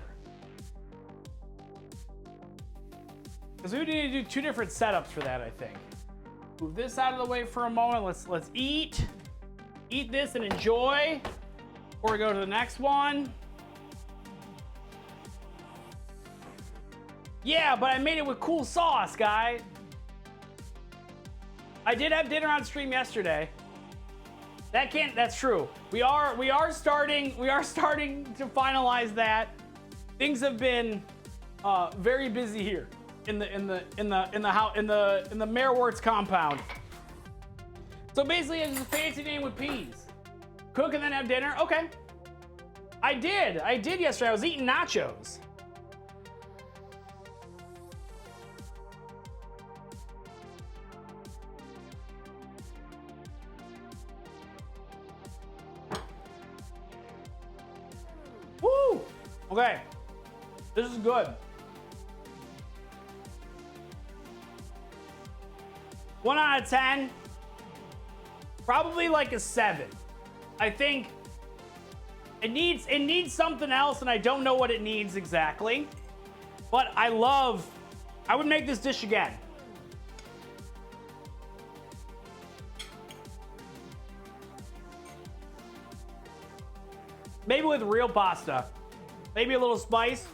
Because we would need to do two different setups for that, I think. Move this out of the way for a moment. Let's eat this and enjoy before we go to the next one. Yeah, but I made it with cool sauce, guy. I did have dinner on stream yesterday. That's true. We are starting to finalize that. Things have been very busy here in the Mayor Wertz compound. So basically, it's a fancy name with peas. Cook and then have dinner. Okay. I did yesterday. I was eating nachos. Woo! Okay. This is good. 1 out of 10. Probably like a 7. I think it needs something else, and I don't know what it needs exactly. But I would make this dish again. Maybe with real pasta. Maybe a little spice.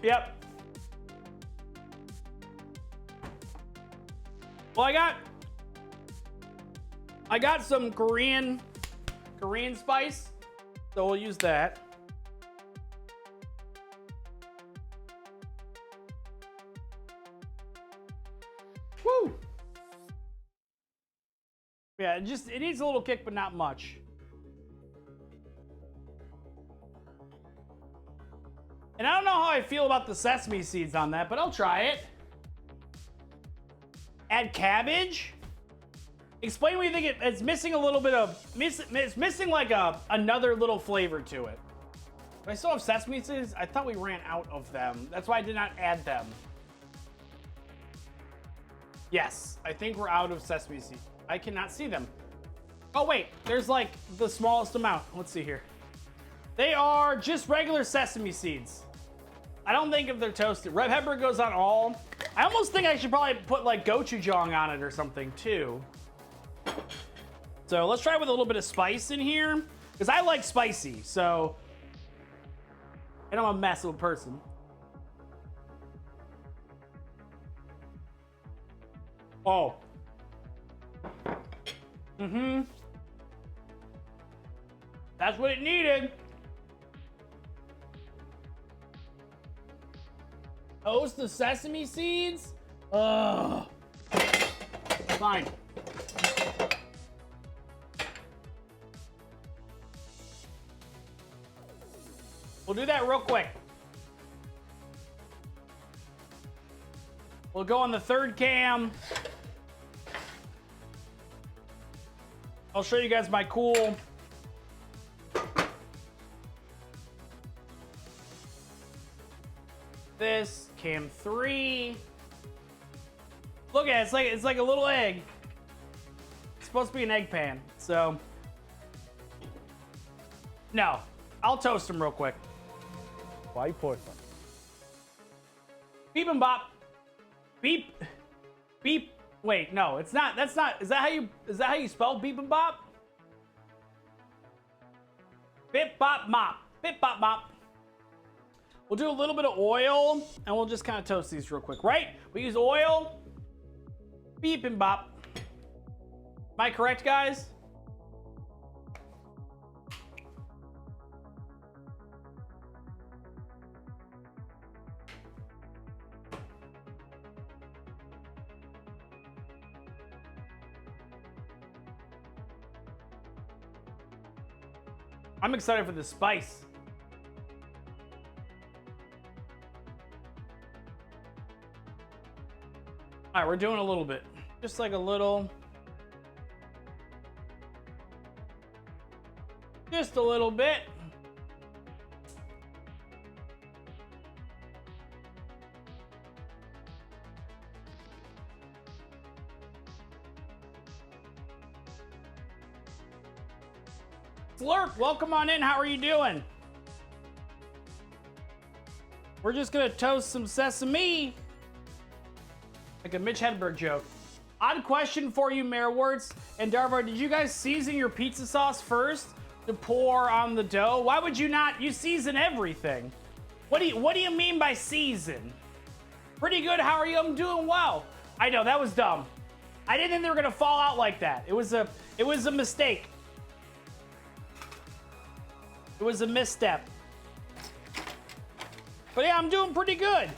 Yep. Well, I got some Korean spice, so we'll use that. Woo! Yeah, it needs a little kick, but not much. And I don't know how I feel about the sesame seeds on that, but I'll try it. Add cabbage. Explain what you think it's missing a little bit of, it's missing like another little flavor to it. But I still have sesame seeds. I thought we ran out of them. That's why I did not add them. Yes, I think we're out of sesame seeds. I cannot see them. Oh wait, there's like the smallest amount. Let's see here. They are just regular sesame seeds. I don't think if they're toasted. Red pepper goes on all. I almost think I should probably put like gochujang on it or something too. So let's try with a little bit of spice in here, because I like spicy, so. And I'm a mess of a person. Oh. Mm-hmm. That's what it needed. Toast the sesame seeds? Ugh. Fine. We'll do that real quick. We'll go on the third cam. I'll show you guys my cool this cam 3. Look at it, it's like a little egg. It's supposed to be an egg pan, so no, I'll toast them real quick. Why you pour some? Beep and bop. Beep. Beep. Wait, no, it's not. That's not. Is that how you spell beep and bop? Bip bop mop. Bip bop mop. We'll do a little bit of oil and we'll just kind of toast these real quick, right? We use oil. Beep and bop. Am I correct, guys? I'm excited for the spice. All right, we're doing a little bit. Just like a little. Just a little bit. Slurp, welcome on in. How are you doing? We're just gonna toast some sesame. Like a Mitch Hedberg joke. Odd question for you, Mayor Wertz and Darvar. Did you guys season your pizza sauce first to pour on the dough? Why would you not? You season everything. What do you mean by season? Pretty good. How are you? I'm doing well. I know that was dumb. I didn't think they were gonna fall out like that. It was a mistake. It was a misstep. But yeah, I'm doing pretty good.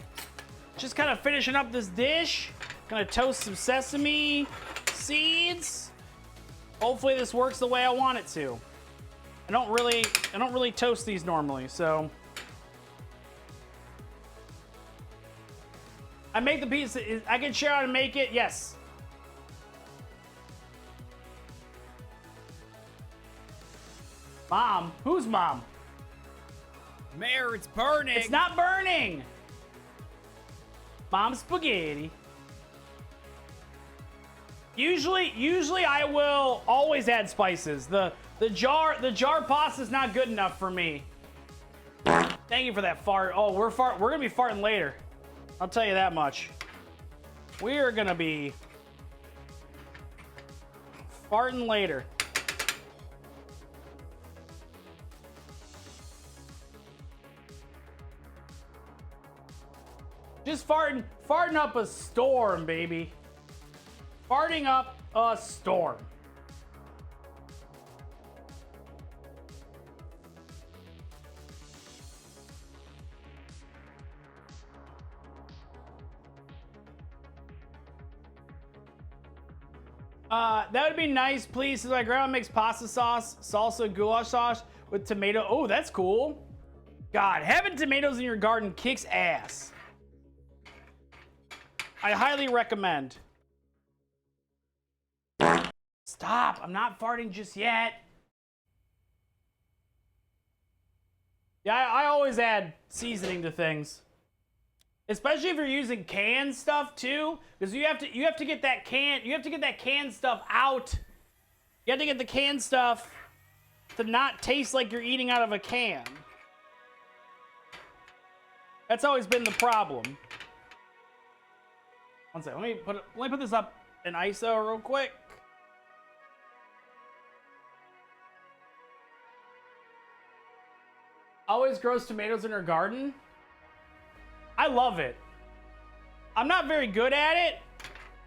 Just kind of finishing up this dish. Gonna toast some sesame seeds. Hopefully this works the way I want it to. I don't really toast these normally, so. I make the pizza. I can share how to make it, yes. Mom? Who's mom? Mayor, it's burning. It's not burning. Mom spaghetti. Usually I will always add spices. The jar pasta is not good enough for me. Thank you for that fart. Oh, we're gonna be farting later. I'll tell you that much. We are gonna be farting later. Just farting up a storm, baby. Farting up a storm. That would be nice, please, since my grandma makes pasta sauce, salsa, goulash sauce with tomato. Oh, that's cool. God, having tomatoes in your garden kicks ass. I highly recommend. Stop, I'm not farting just yet. Yeah, I always add seasoning to things. Especially if you're using canned stuff too, because you have to get that canned stuff out. You have to get the canned stuff to not taste like you're eating out of a can. That's always been the problem. One second, let me put this up in ISO real quick. Always grows tomatoes in her garden. I love it. I'm not very good at it.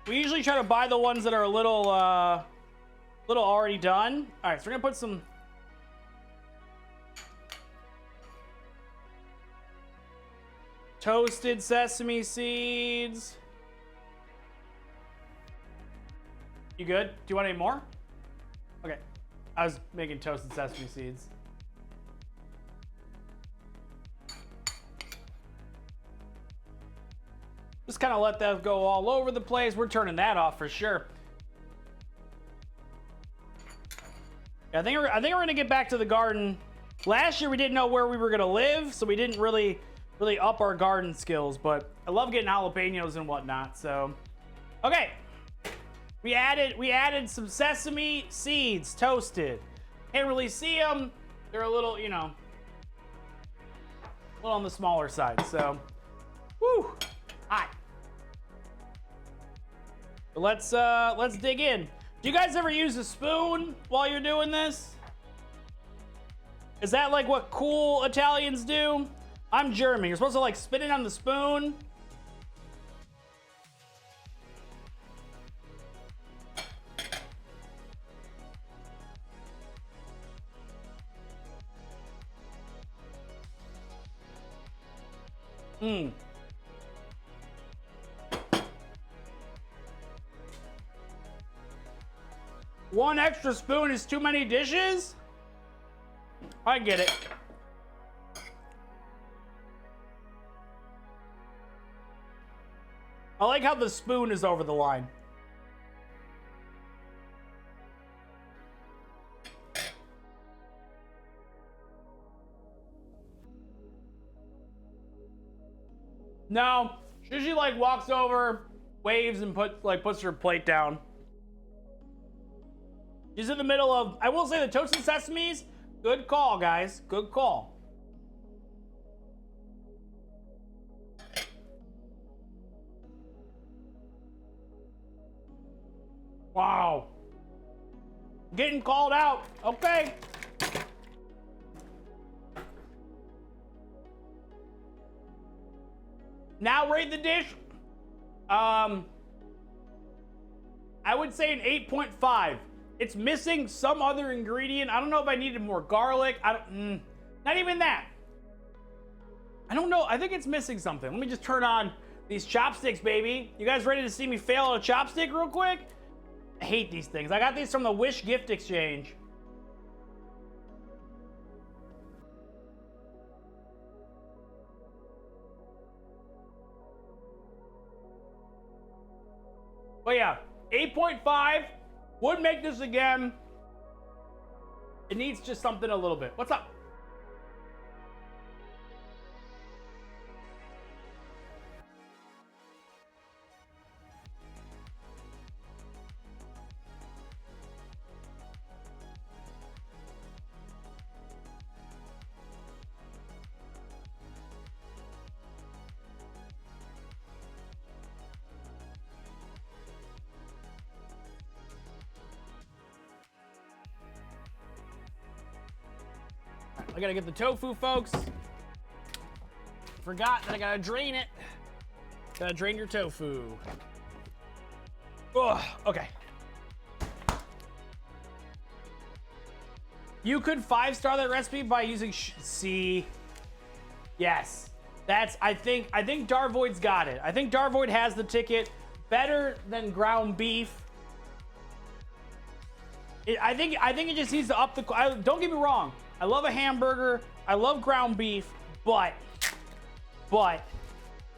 We usually try to buy the ones that are a little already done. All right, so we're gonna put some toasted sesame seeds. You good? Do you want any more? Okay. I was making toasted sesame seeds. Just kind of let that go all over the place. We're turning that off for sure. I think we're gonna get back to the garden. Last year we didn't know where we were gonna live, so we didn't really up our garden skills. But I love getting jalapenos and whatnot. So, okay, we added some sesame seeds, toasted. Can't really see them. They're a little, you know, a little on the smaller side. So, woo, hi. But let's dig in. Do you guys ever use a spoon while you're doing this? Is that like what cool Italians do? I'm German. You're supposed to like spin it on the spoon. One extra spoon is too many dishes? I get it. I like how the spoon is over the line. No, she usually like walks over, waves, and puts her plate down. She's in the middle of, I will say the toasted sesames, good call, guys. Good call. Wow. Getting called out. Okay. Now rate the dish. I would say an 8.5. It's missing some other ingredient. I don't know if I needed more garlic. Not even that. I don't know. I think it's missing something. Let me just turn on these chopsticks, baby. You guys ready to see me fail at a chopstick real quick? I hate these things. I got these from the Wish gift exchange. But yeah, 8.5. Would make this again. It needs just something a little bit. What's up? I gotta get the tofu, folks. Forgot that I gotta drain it. Gotta drain your tofu. Oh, okay. You could 5-star that recipe by using C. Yes. That's, I think Darvoid's got it. I think Darvoid has the ticket. Better than ground beef. I think it just needs to up the, don't get me wrong. I love a hamburger. I love ground beef, but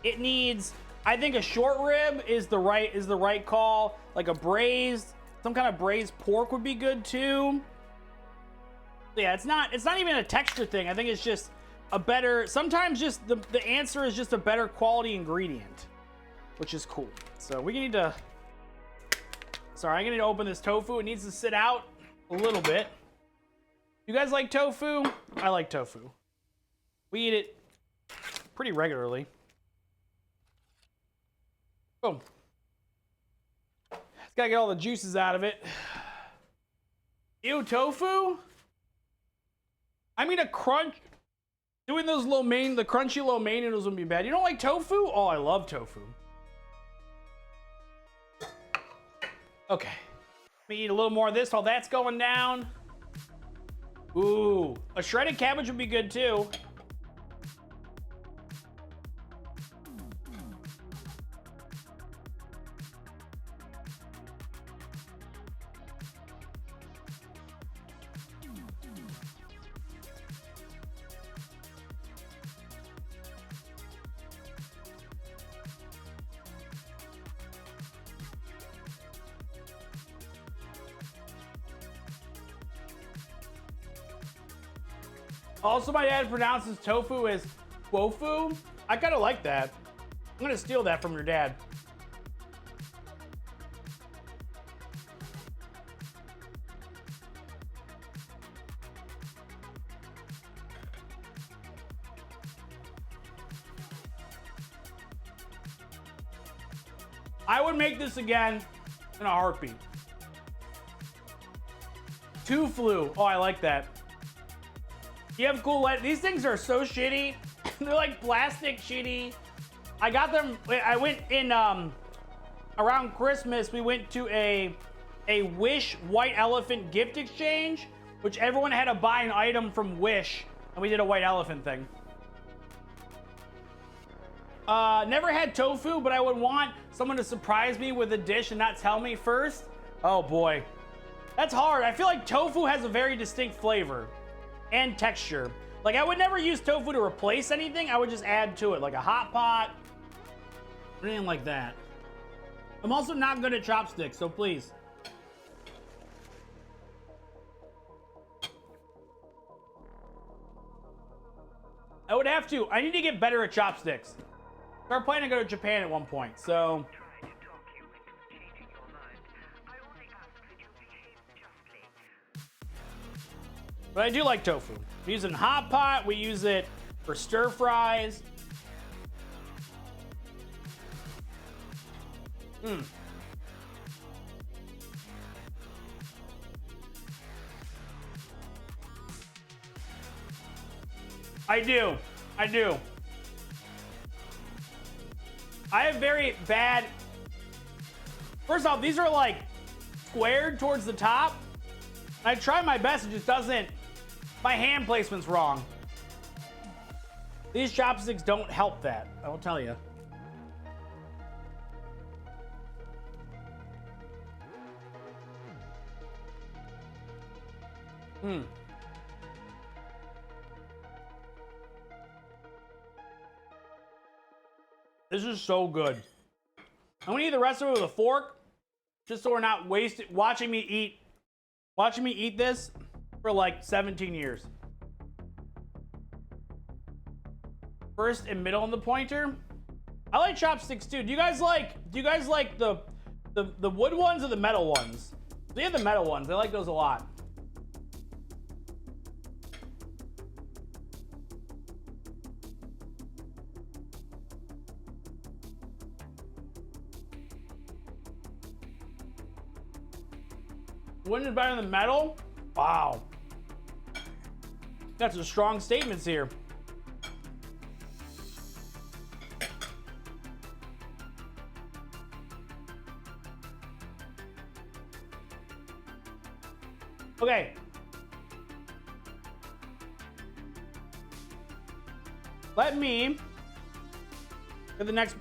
it needs, I think a short rib is the right call. Like a braised, some kind of braised pork would be good too. Yeah, it's not even a texture thing. I think it's just a better, sometimes just the answer is just a better quality ingredient, which is cool. So we need to, sorry, I'm gonna need to open this tofu. It needs to sit out a little bit. You guys like tofu? I like tofu. We eat it pretty regularly. Boom. Just gotta get all the juices out of it. Ew, tofu? I mean, doing those the crunchy lo mein noodles wouldn't be bad. You don't like tofu? Oh, I love tofu. Okay. Let me eat a little more of this while that's going down. Ooh, a shredded cabbage would be good too. Also, my dad pronounces tofu as tofu. I kind of like that. I'm gonna steal that from your dad. I would make this again in a heartbeat. Tofu. Oh, I like that. You have cool light. These things are so shitty. They're like plastic shitty. I got them. I went in around Christmas. We went to a Wish White Elephant gift exchange, which everyone had to buy an item from Wish, and we did a white elephant thing. Never had tofu, but I would want someone to surprise me with a dish and not tell me first. Oh boy, that's hard. I feel like tofu has a very distinct flavor and texture. Like, I would never use tofu to replace anything. I would just add to it, like a hot pot, anything like that. I'm also not good at chopsticks, so please. I would have to. I need to get better at chopsticks. So we're planning to go to Japan at one point, so. But I do like tofu. We use it in hot pot. We use it for stir fries. I do. I have very bad. First off, these are like squared towards the top. I try my best, it just doesn't. My hand placement's wrong. These chopsticks don't help that, I'll tell you. This is so good. I'm gonna eat the rest of it with a fork, just so we're not watching me eat this for like 17 years. First and middle on the pointer. I like chopsticks too. Do you guys like the wood ones or the metal ones? They have the metal ones. I like those a lot. Wood is better than metal? Wow. Got some strong statements here. Okay. Let me get the next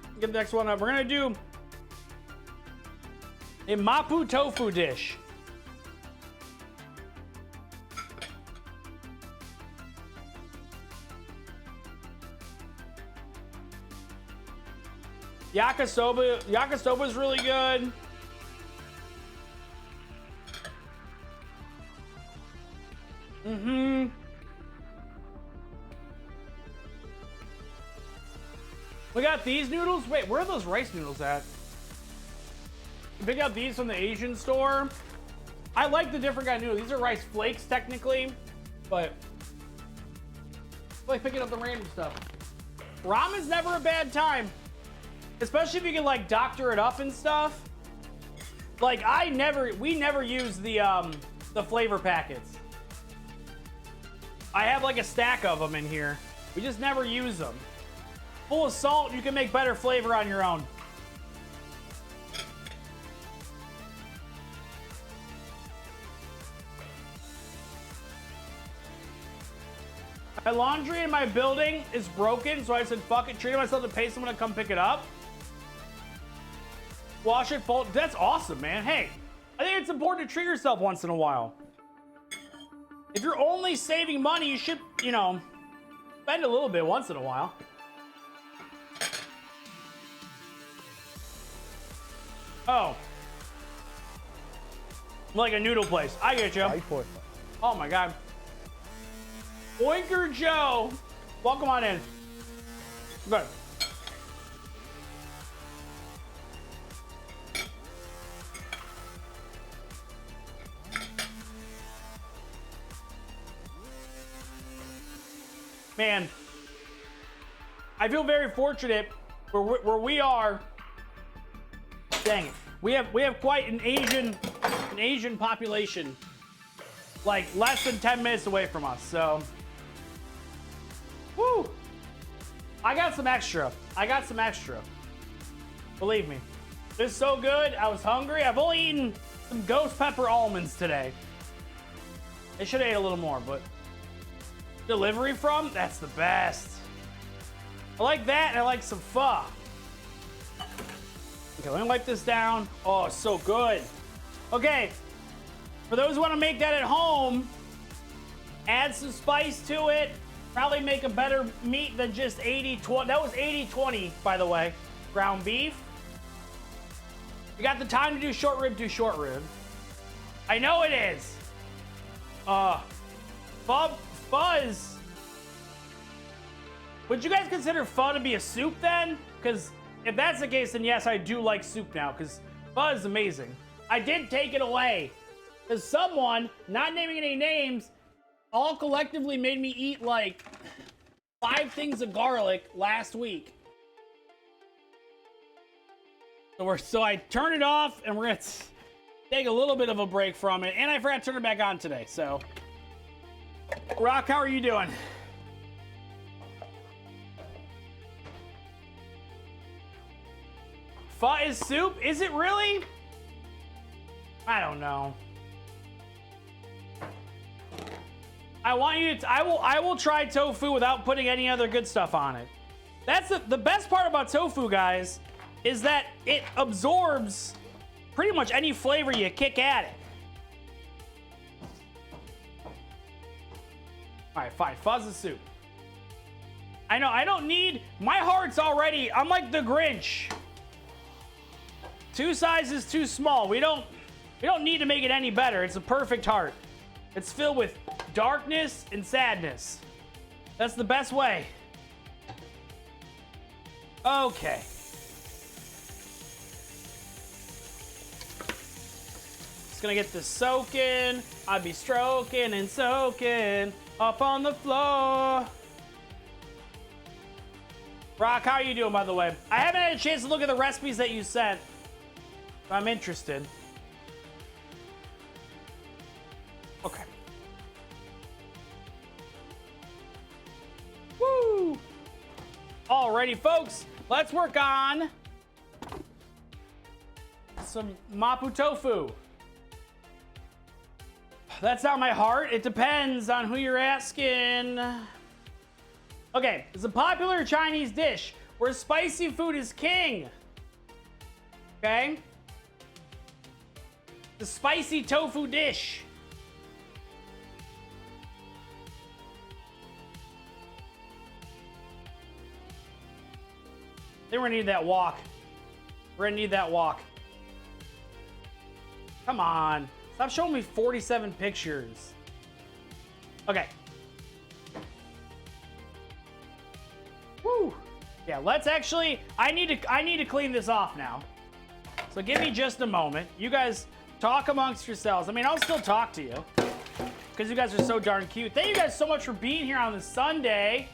one up. We're gonna do a mapo tofu dish. Yakisoba is really good. We got these noodles. Wait, where are those rice noodles at? We picked up these from the Asian store. I like the different kind of noodles. These are rice flakes technically, but I like picking up the random stuff. Ramen's never a bad time. Especially if you can like doctor it up and stuff. Like we never use the flavor packets. I have like a stack of them in here. We just never use them. Full of salt, you can make better flavor on your own. My laundry in my building is broken, so I said, fuck it, treated myself to pay someone to come pick it up. Wash it, fold. That's awesome, man. Hey, I think it's important to treat yourself once in a while. If you're only saving money, you should, spend a little bit once in a while. Oh. Like a noodle place. I get you. Oh my God. Oinker Joe. Welcome on in. Good. Man, I feel very fortunate where we are. Dang it, we have quite an Asian population, like less than 10 minutes away from us. So, woo! I got some extra. Believe me, this is so good. I was hungry. I've only eaten some ghost pepper almonds today. I should have ate a little more, but. Delivery from? That's the best. I like that, and I like some pho. Okay, let me wipe this down. Oh, it's so good. Okay, for those who want to make that at home, add some spice to it. Probably make a better meat than just 80-20. That was 80-20, by the way. Ground beef. You got the time to do short rib, do short rib. I know it is. Fuzz. Would you guys consider pho to be a soup then? Because if that's the case, then yes, I do like soup now. Because pho is amazing. I did take it away. Because someone, not naming any names, all collectively made me eat like 5 things of garlic last week. So I turned it off, and we're gonna take a little bit of a break from it. And I forgot to turn it back on today. So. Rock, how are you doing? Pho is soup? Is it really? I don't know. I want you to. I will try tofu without putting any other good stuff on it. That's the best part about tofu, guys, is that it absorbs pretty much any flavor you kick at it. All right, fine. Fuzz is soup. I know. I don't need. My heart's already. I'm like the Grinch. 2 sizes too small. We don't need to make it any better. It's a perfect heart. It's filled with darkness and sadness. That's the best way. Okay. Just gonna get this soaking. I'll be stroking and soaking. Up on the floor. Rock, how are you doing, by the way? I haven't had a chance to look at the recipes that you sent, but I'm interested. Okay. Woo! Alrighty, folks. Let's work on some mapo tofu. That's not my heart. It depends on who you're asking. Okay, it's a popular Chinese dish where spicy food is king. Okay? The spicy tofu dish. Then we're gonna need that wok. We're gonna need that wok. Come on. Stop showing me 47 pictures. Okay. Woo. Yeah, let's actually. I need to clean this off now. So give me just a moment. You guys talk amongst yourselves. I mean, I'll still talk to you because you guys are so darn cute. Thank you guys so much for being here on this Sunday.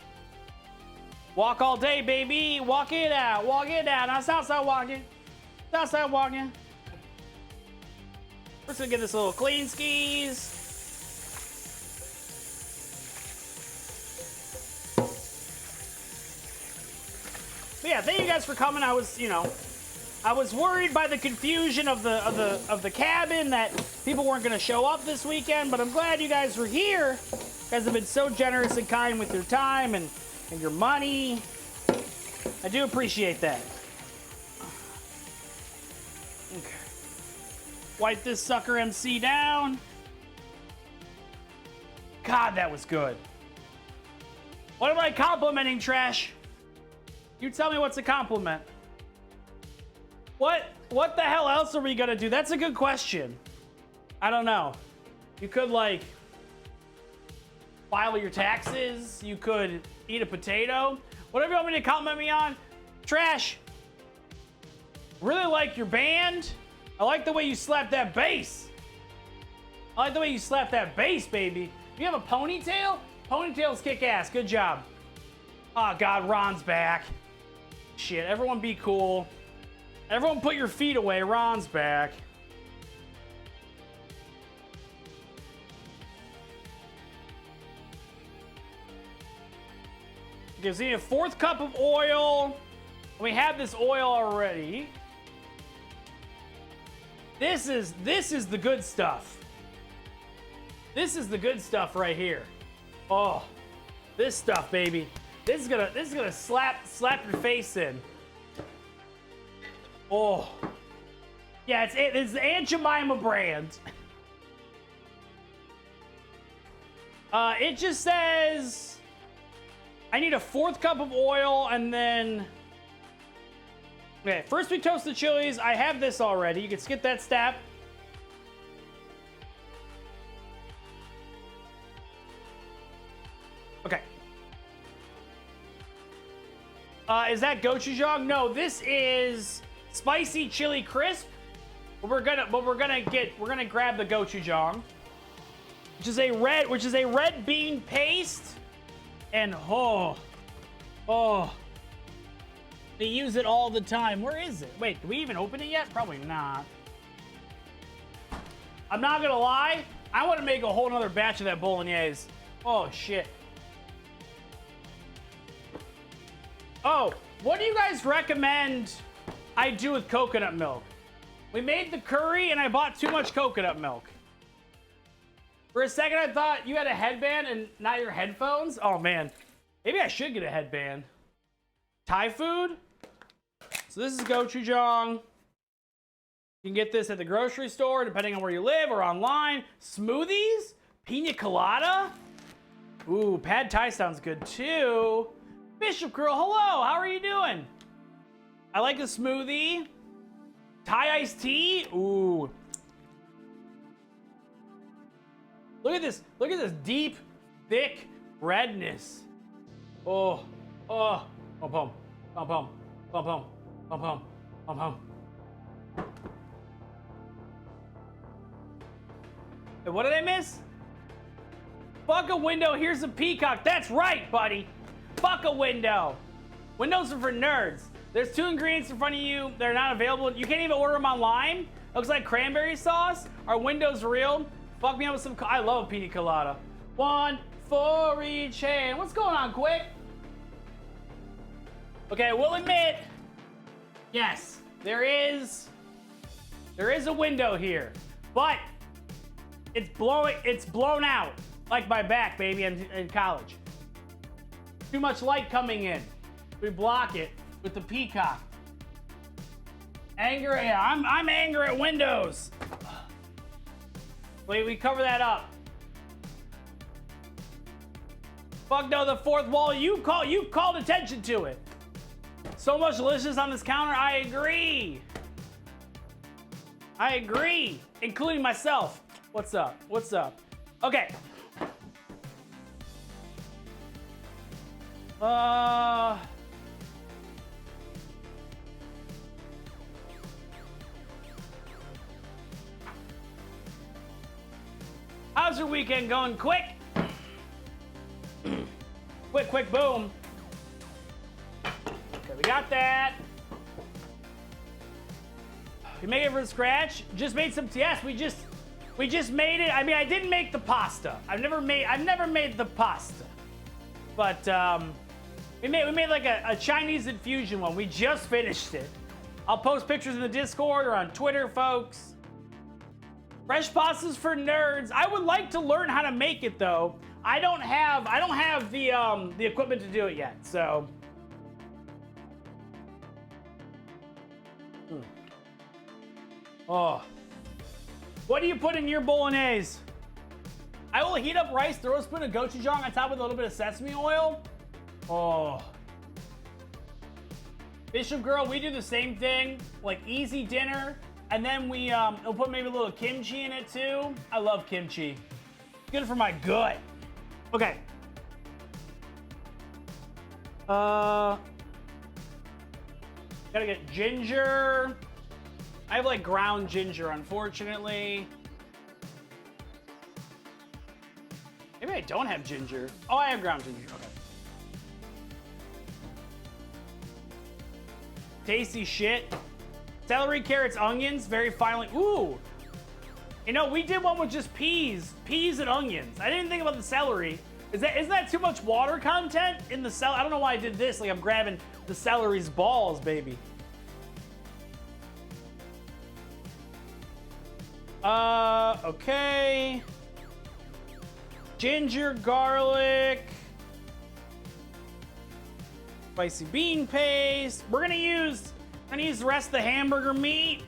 Walk all day, baby. Walk it out. Walk it out. Now, outside walking. Outside walking. We're just gonna get this little clean skis. But yeah, thank you guys for coming. I was worried by the confusion of the cabin that people weren't gonna show up this weekend, but I'm glad you guys were here. You guys have been so generous and kind with your time and your money. I do appreciate that. Okay. Wipe this sucker MC down. God, that was good. What am I complimenting, Trash? You tell me what's a compliment. What the hell else are we gonna do? That's a good question. I don't know. You could like... file your taxes. You could eat a potato. Whatever you want me to compliment me on. Trash. Really like your band. I like the way you slap that bass. I like the way you slap that bass, baby. You have a ponytail? Ponytails kick ass. Good job. Oh, God, Ron's back. Shit, everyone be cool. Everyone put your feet away. Ron's back. Okay, so you need a 4th cup of oil. We have this oil already. This is the good stuff. This is the good stuff right here. Oh, this stuff, baby. This is gonna slap your face in. Oh, yeah, it's the Aunt Jemima brand. It just says I need a 4th cup of oil and then. Okay, first we toast the chilies. I have this already. You can skip that step. Okay. Is that gochujang? No, this is spicy chili crisp. But we're gonna grab the gochujang, which is a red bean paste, and they use it all the time. Where is it? Wait, do we even open it yet? Probably not. I'm not gonna lie. I want to make a whole nother batch of that bolognese. Oh, shit. Oh, what do you guys recommend I do with coconut milk? We made the curry and I bought too much coconut milk. For a second, I thought you had a headband and not your headphones. Oh, man. Maybe I should get a headband. Thai food. So this is gochujang. You can get this at the grocery store, depending on where you live, or online. Smoothies? Pina colada? Ooh, pad thai sounds good too. Bishop Girl, hello, how are you doing? I like a smoothie. Thai iced tea? Ooh. Look at this deep, thick redness. Oh, oh. Pum pum, pum pum, pum pum, pum pum, pum pum. Hey, what did I miss? Fuck a window, here's a peacock. That's right, buddy. Fuck a window. Windows are for nerds. There's 2 ingredients in front of you. They're not available. You can't even order them online. Looks like cranberry sauce. Are windows real? Fuck me up with some. I love pina colada. 1 for each hand. What's going on, Quick? Okay, we'll admit. Yes, there is a window here, but it's blown out like my back, baby, in college. Too much light coming in. We block it with the peacock. Anger, yeah, I'm angry at windows. Wait, we cover that up. Fuck no, the 4th wall. You called attention to it. So much delicious on this counter. I agree. I agree, including myself. What's up? What's up? Okay. How's your weekend going? Quick. Quick, boom. Okay, we got that. We made it from scratch. Just made some. Yes, we just made it. I mean, I didn't make the pasta. I've never made the pasta. But we made like a Chinese infusion one. We just finished it. I'll post pictures in the Discord or on Twitter, folks. Fresh pastas for nerds. I would like to learn how to make it though. I don't have the equipment to do it yet. So. Oh. What do you put in your bolognese? I will heat up rice, throw a spoon of gochujang on top with a little bit of sesame oil. Oh. Bishop Girl, we do the same thing, like easy dinner, and then we'll put maybe a little kimchi in it too. I love kimchi. Good for my gut. Okay. Gotta get ginger. I have like ground ginger, unfortunately. Maybe I don't have ginger. Oh, I have ground ginger. Okay. Tasty shit. Celery, carrots, onions, very finely. Ooh. You know, we did one with just peas and onions. I didn't think about the celery. Isn't that too much water content in the celery? I don't know why I did this. Like I'm grabbing the celery's balls, baby. Okay. Ginger, garlic, spicy bean paste. We're gonna use the rest of the hamburger meat.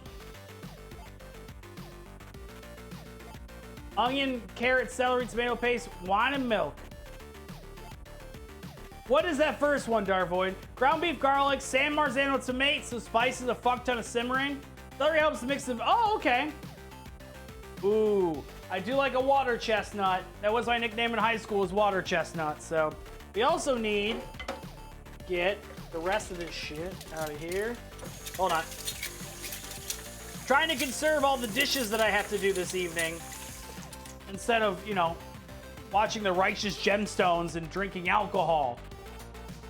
Onion, carrot, celery, tomato paste, wine and milk. What is that first one, Darvoid? Ground beef, garlic, San Marzano tomato, so spices, a fuck ton of simmering. Celery helps mix the. Oh, okay. Ooh, I do like a water chestnut. That was my nickname in high school, was water chestnut. So we also need to get the rest of this shit out of here. Hold on. Trying to conserve all the dishes that I have to do this evening instead of, you know, watching the Righteous Gemstones and drinking alcohol.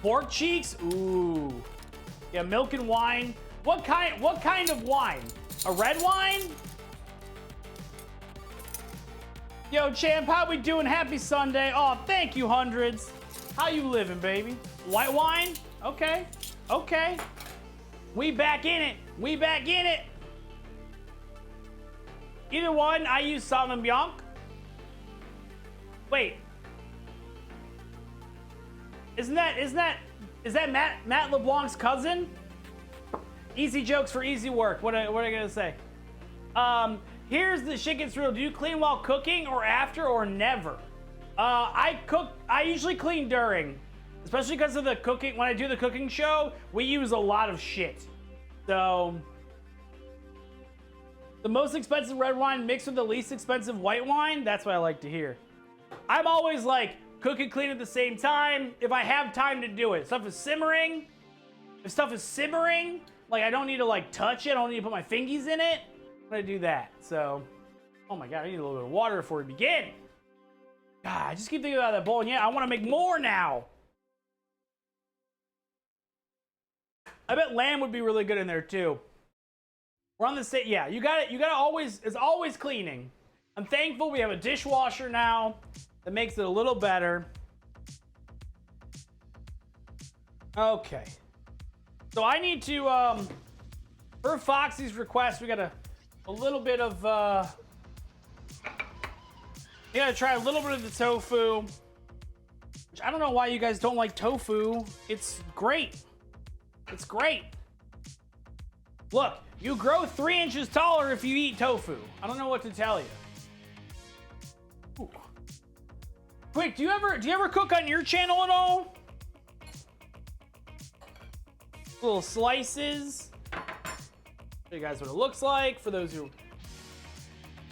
Pork cheeks? Ooh. Yeah, milk and wine. What kind of wine? A red wine? Yo, champ, how we doing? Happy Sunday. Oh, thank you, hundreds. How you living, baby? White wine? Okay. Okay. We back in it. We back in it. Either one, I use Sauvignon Blanc. Wait. Is that Matt LeBlanc's cousin? Easy jokes for easy work. What am I gonna say? Here's the shit gets real. Do you clean while cooking or after or never? I usually clean during, especially because of the cooking. When I do the cooking show, we use a lot of shit. So the most expensive red wine mixed with the least expensive white wine. That's what I like to hear. I'm always like cook and clean at the same time if I have time to do it. Stuff is simmering. If stuff is simmering, like I don't need to like touch it. I don't need to put my fingies in it. I'm gonna do that. So, oh my god, I need a little bit of water before we begin. God, I just keep thinking about that bowl, and yeah, I want to make more now. I bet lamb would be really good in there too. We're on the same. Yeah, you got it. You got to always. It's always cleaning. I'm thankful we have a dishwasher now that makes it a little better. Okay. So I need to per Foxy's request, we got a little bit of you gotta try a little bit of the tofu. Which I don't know why you guys don't like tofu. It's great. It's great. Look, you grow 3 inches taller if you eat tofu. I don't know what to tell you. Ooh. Quick, do you ever cook on your channel at all? Little slices. Show you guys what it looks like for those who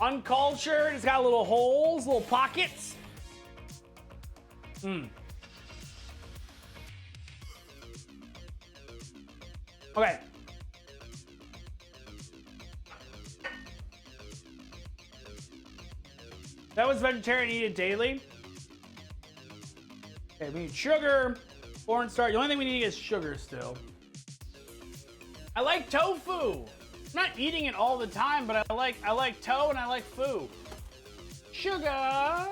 uncultured. It's got little holes, little pockets. Okay. That was vegetarian, eat it daily. Okay, we need sugar, cornstarch. The only thing we need is sugar still. I like tofu. I'm not eating it all the time, but I like toe and I like foo. Sugar.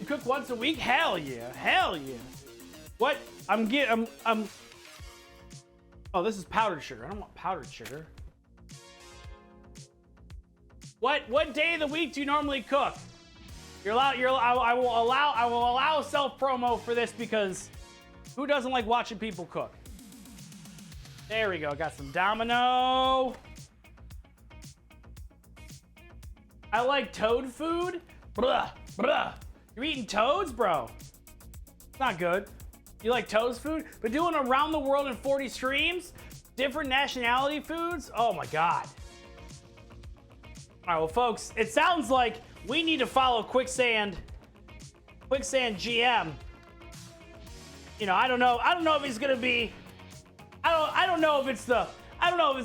You cook once a week? Hell yeah. Hell yeah. What? Oh, this is powdered sugar. I don't want powdered sugar. What day of the week do you normally cook? I will allow self promo for this because who doesn't like watching people cook? There we go. Got some Domino. I like toad food. Blah, blah. You're eating toads, bro. It's not good. You like toad's food? But doing around the world in 40 streams, different nationality foods. Oh my god. All right, well, folks, it sounds like we need to follow Quicksand GM. You know, I don't know if he's gonna be. I don't know if it's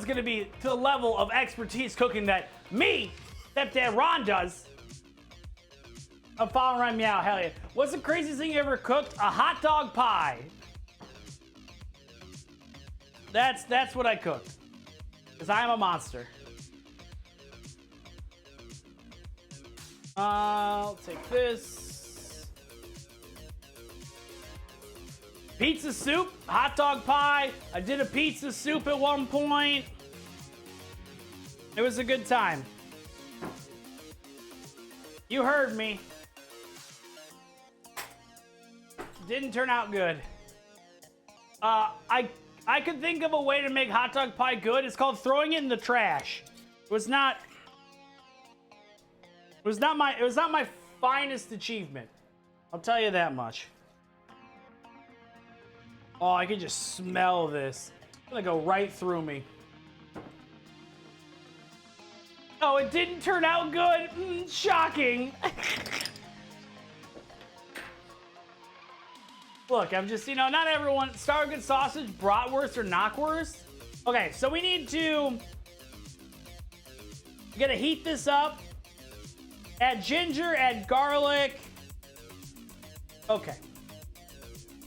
gonna be to the level of expertise cooking that me, Stepdad Ron, does. I'm following around Meow. Hell yeah! What's the craziest thing you ever cooked? A hot dog pie. That's what I cooked. Because I am a monster. I'll take this. Pizza soup, hot dog pie. I did a pizza soup at one point. It was a good time. You heard me. Didn't turn out good. I could think of a way to make hot dog pie good. It's called throwing it in the trash. It was not my finest achievement. I'll tell you that much. Oh, I can just smell this. It's gonna go right through me. Oh, it didn't turn out good. Shocking. Look, I'm just, not everyone. Stargood sausage, bratwurst, or knockwurst. Okay, so we gotta heat this up. Add ginger, add garlic. Okay.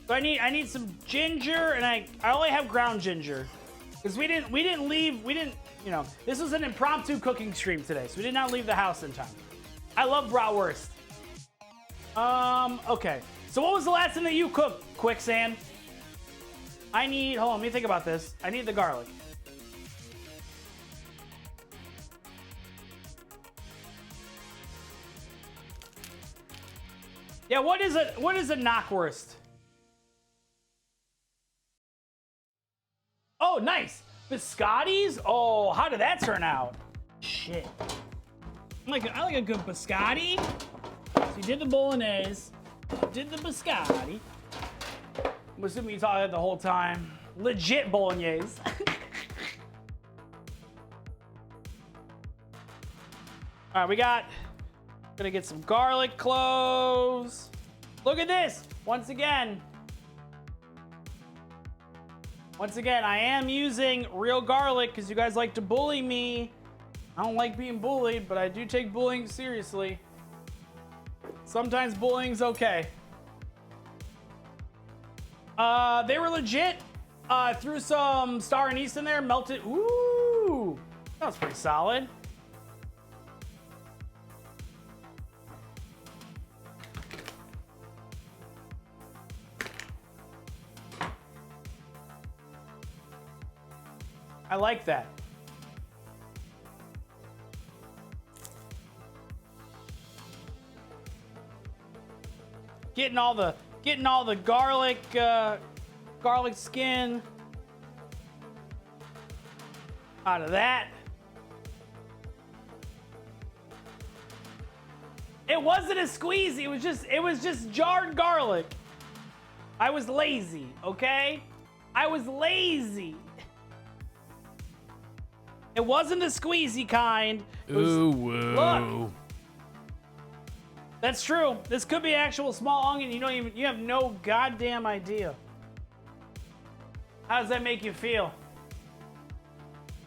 So I need some ginger, and I only have ground ginger. Because we didn't, this was an impromptu cooking stream today, so we did not leave the house in time. I love bratwurst. Okay. So what was the last thing that you cooked, Quicksand? Hold on, let me think about this. I need the garlic. Yeah, what is a knockwurst? Oh, nice. Biscottis? Oh, how did that turn out? Shit. I like a good biscotti. So you did the bolognese. Did the biscotti. I'm assuming you thought that the whole time. Legit bolognese. All right, gonna get some garlic cloves. Look at this. Once again, I am using real garlic because you guys like to bully me. I don't like being bullied, but I do take bullying seriously. Sometimes bullying's okay. They were legit. Threw some star anise in there, melted. Ooh, that was pretty solid. I like that. Getting all the garlic skin out of that. It wasn't a squeezy. It was just jarred garlic. I was lazy, okay? I was lazy. It wasn't a squeezy kind. Ooh, woo. Look. That's true. This could be actual small onion. You have no goddamn idea. How does that make you feel?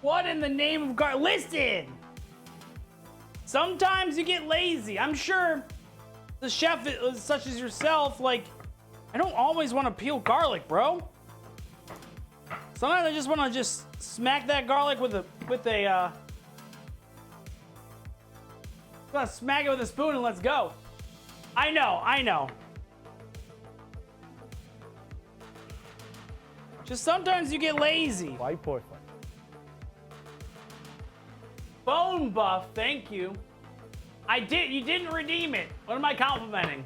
What in the name of God? Listen! Sometimes you get lazy. I'm sure the chef, such as yourself, I don't always want to peel garlic, bro. Sometimes I just want to just smack that garlic smack it with a spoon and let's go. I know. Just sometimes you get lazy. White porcelain. Bone buff, thank you. You didn't redeem it. What am I complimenting?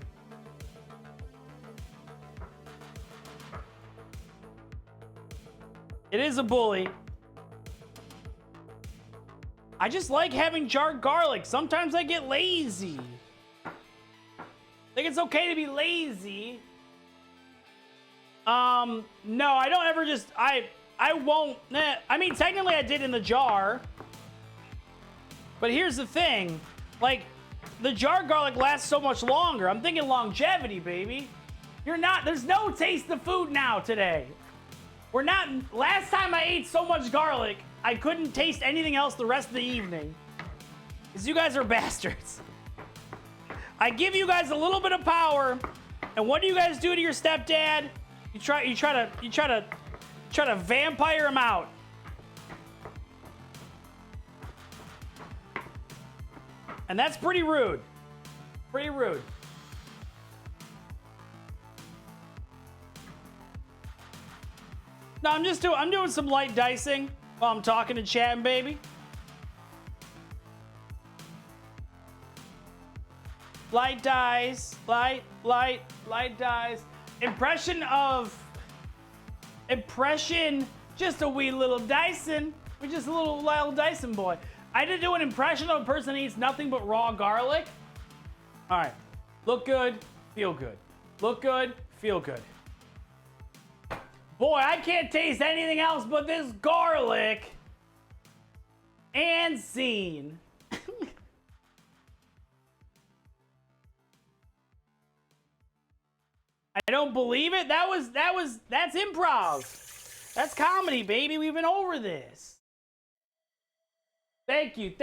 It is a bully. I just like having jarred garlic. Sometimes I get lazy. I think it's okay to be lazy. No, I don't ever just, I won't, I mean, technically I did in the jar. But here's the thing, like, the jarred garlic lasts so much longer. I'm thinking longevity, baby. There's no taste of food now today. Last time I ate so much garlic, I couldn't taste anything else the rest of the evening. Because you guys are bastards. I give you guys a little bit of power, and what do you guys do to your stepdad? You try to vampire him out. And that's pretty rude. Pretty rude. No, I'm doing some light dicing while I'm talking to chat, baby. Light dice, light dice. Impression, just a wee little Dyson. We're just a little Dyson boy. I did do an impression of a person that eats nothing but raw garlic. All right, look good, feel good. Look good, feel good. Boy, I can't taste anything else but this garlic. And scene. I don't believe it. That's improv. That's comedy, baby. We've been over this. Thank you.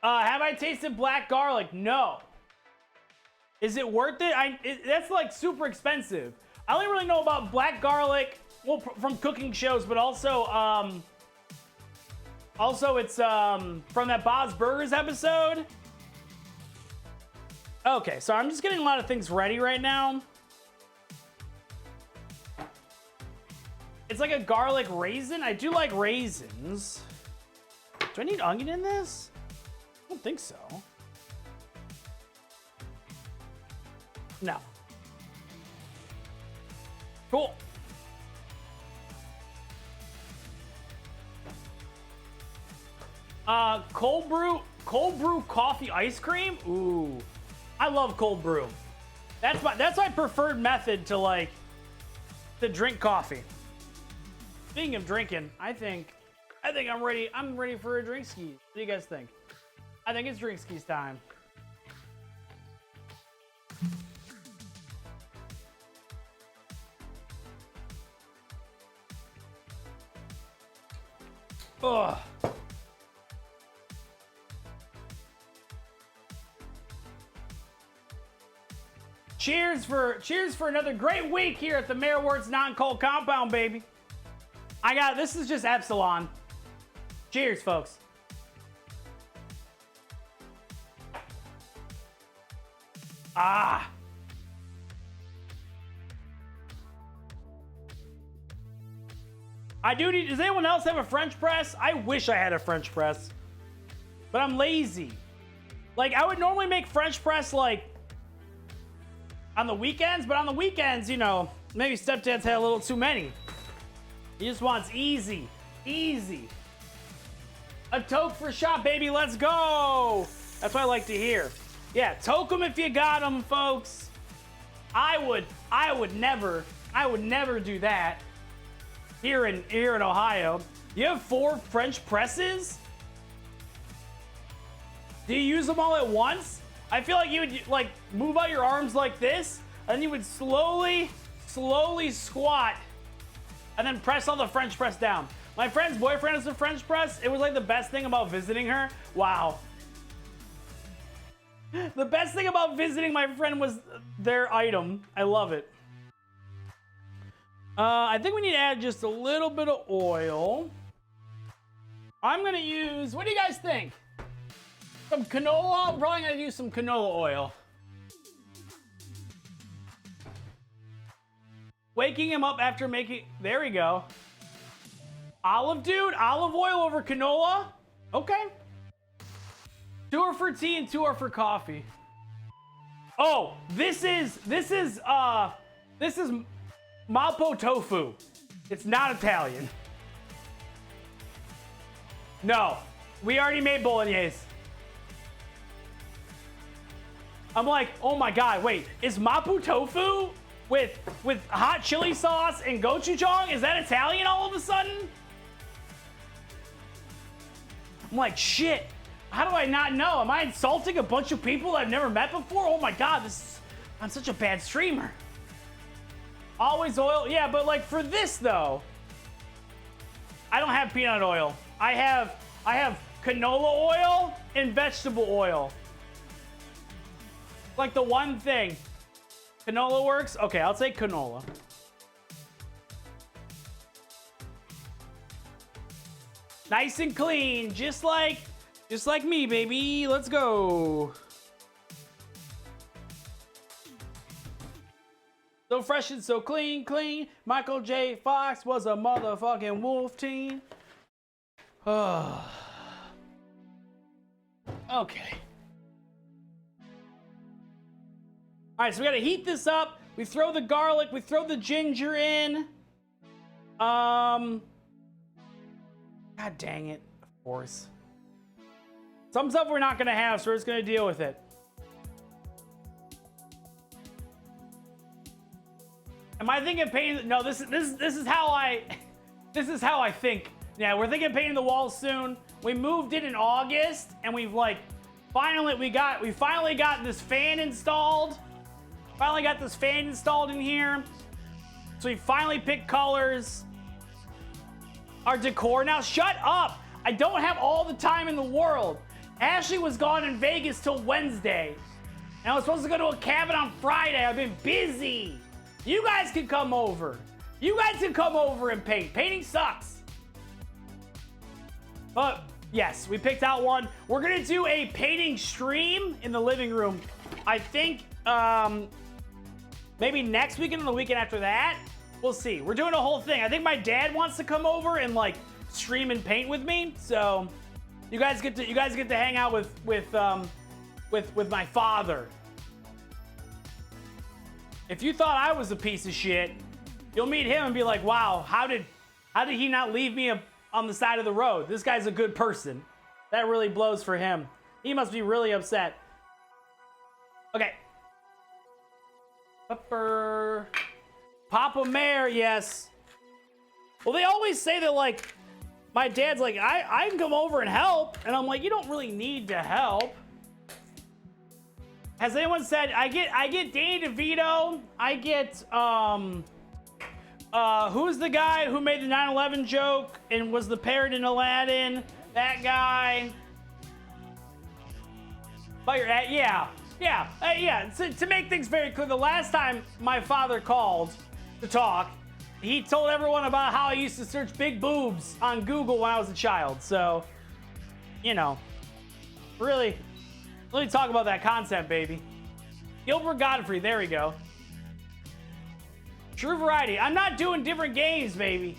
Have I tasted black garlic? No. Is it worth it? That's like super expensive. I only really know about black garlic, well, from cooking shows, but also it's from that Bob's Burgers episode. Okay, so I'm just getting a lot of things ready right now. It's like a garlic raisin. I do like raisins. Do I need onion in this? I don't think so. No. Cool. Cold brew coffee ice cream. Ooh, I love cold brew. That's my preferred method to drink coffee. Speaking of drinking, I think I'm ready. I'm ready for a drink ski. What do you guys think? I think it's drink skis time. Ugh. Cheers for another great week here at the Mayor Wertz non-cold compound, baby. This is just Epsilon. Cheers, folks. Ah. Does anyone else have a French press? I wish I had a French press, but I'm lazy. I would normally make French press on the weekends, but on the weekends, maybe stepdad's had a little too many. He just wants easy. A toke for shot, baby, let's go. That's what I like to hear. Yeah, toke them if you got them, folks. I would never do that. Here in Ohio, you have 4 French presses? Do you use them all at once? I feel like you would move out your arms like this, and you would slowly squat, and then press all the French press down. My friend's boyfriend has a French press. It was the best thing about visiting her. Wow. The best thing about visiting my friend was their item. I love it. I think we need to add just a little bit of oil. I'm gonna use, what do you guys think? Some canola? I'm probably gonna use some canola oil. Waking him up after making, there we go. Olive oil over canola? Okay. 2 are for tea and 2 are for coffee. Oh, this is Mapo tofu. It's not Italian. No, we already made bolognese. I'm like, oh my god, wait, is Mapo tofu with hot chili sauce and gochujang? Is that Italian all of a sudden? I'm like, shit, how do I not know? Am I insulting a bunch of people I've never met before? Oh my God, I'm such a bad streamer. Always oil, yeah, but like for this though, I don't have peanut oil. I have canola oil and vegetable oil. Like the one thing. Canola works? Okay, I'll take canola. Nice and clean, just like me, baby. Let's go. So fresh and so clean, clean. Michael J. Fox was a motherfucking wolf team. Oh. Okay. All right, so we gotta heat this up. We throw the garlic, we throw the ginger in. God dang it, of course. Some stuff we're not gonna have, so we're just gonna deal with it. Am I thinking painting? No, this is how I think. Yeah, we're thinking painting the walls soon. We moved in August, and we've like we finally got this fan installed. Finally got this fan installed in here. So we finally picked colors. Our decor. Now shut up! I don't have all the time in the world. Ashley was gone in Vegas till Wednesday. And I was supposed to go to a cabin on Friday. I've been busy. You guys can come over. You guys can come over and paint. Painting sucks. But yes, we picked out one. We're gonna do a painting stream in the living room. I think maybe next weekend or the weekend after that. We'll see. We're doing a whole thing. I think my dad wants to come over and like stream and paint with me. So you guys get to hang out with my father. If you thought I was a piece of shit, you'll meet him and be like, wow, how did he not leave me on the side of the road? This guy's a good person. That really blows for him. He must be really upset. Okay. Papa Mare, yes. Well, they always say that, like, my dad's like, I can come over and help. And I'm like, you don't really need to help. Has anyone said, I get Danny DeVito, I get, who's the guy who made the 9/11 joke and was the parrot in Aladdin? That guy. But you're at, yeah. To make things very clear, the last time my father called to talk, he told everyone about how I used to search big boobs on Google when I was a child. So, you know, really talk about that content, baby. Gilbert Godfrey, there we go. True variety. I'm not doing different games, baby.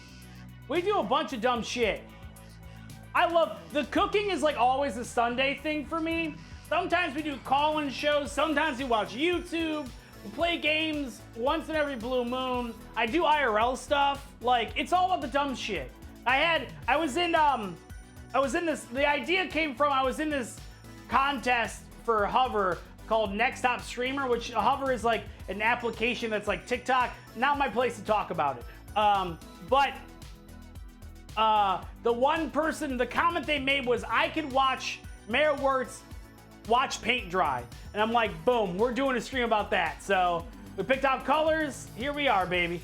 We do a bunch of dumb shit. I love, the cooking is like always a Sunday thing for me. Sometimes we do call-in shows, sometimes we watch YouTube, we play games once in every blue moon. I do IRL stuff. Like, it's all about the dumb shit. The idea came from, I was in this contest for Hover called Next Top Streamer, which Hover is like an application that's like TikTok. Not my place to talk about it. But the one person, the comment they made was, I could watch Mayor Wertz watch paint dry. And I'm like, boom, we're doing a stream about that. So we picked out colors. Here we are, baby.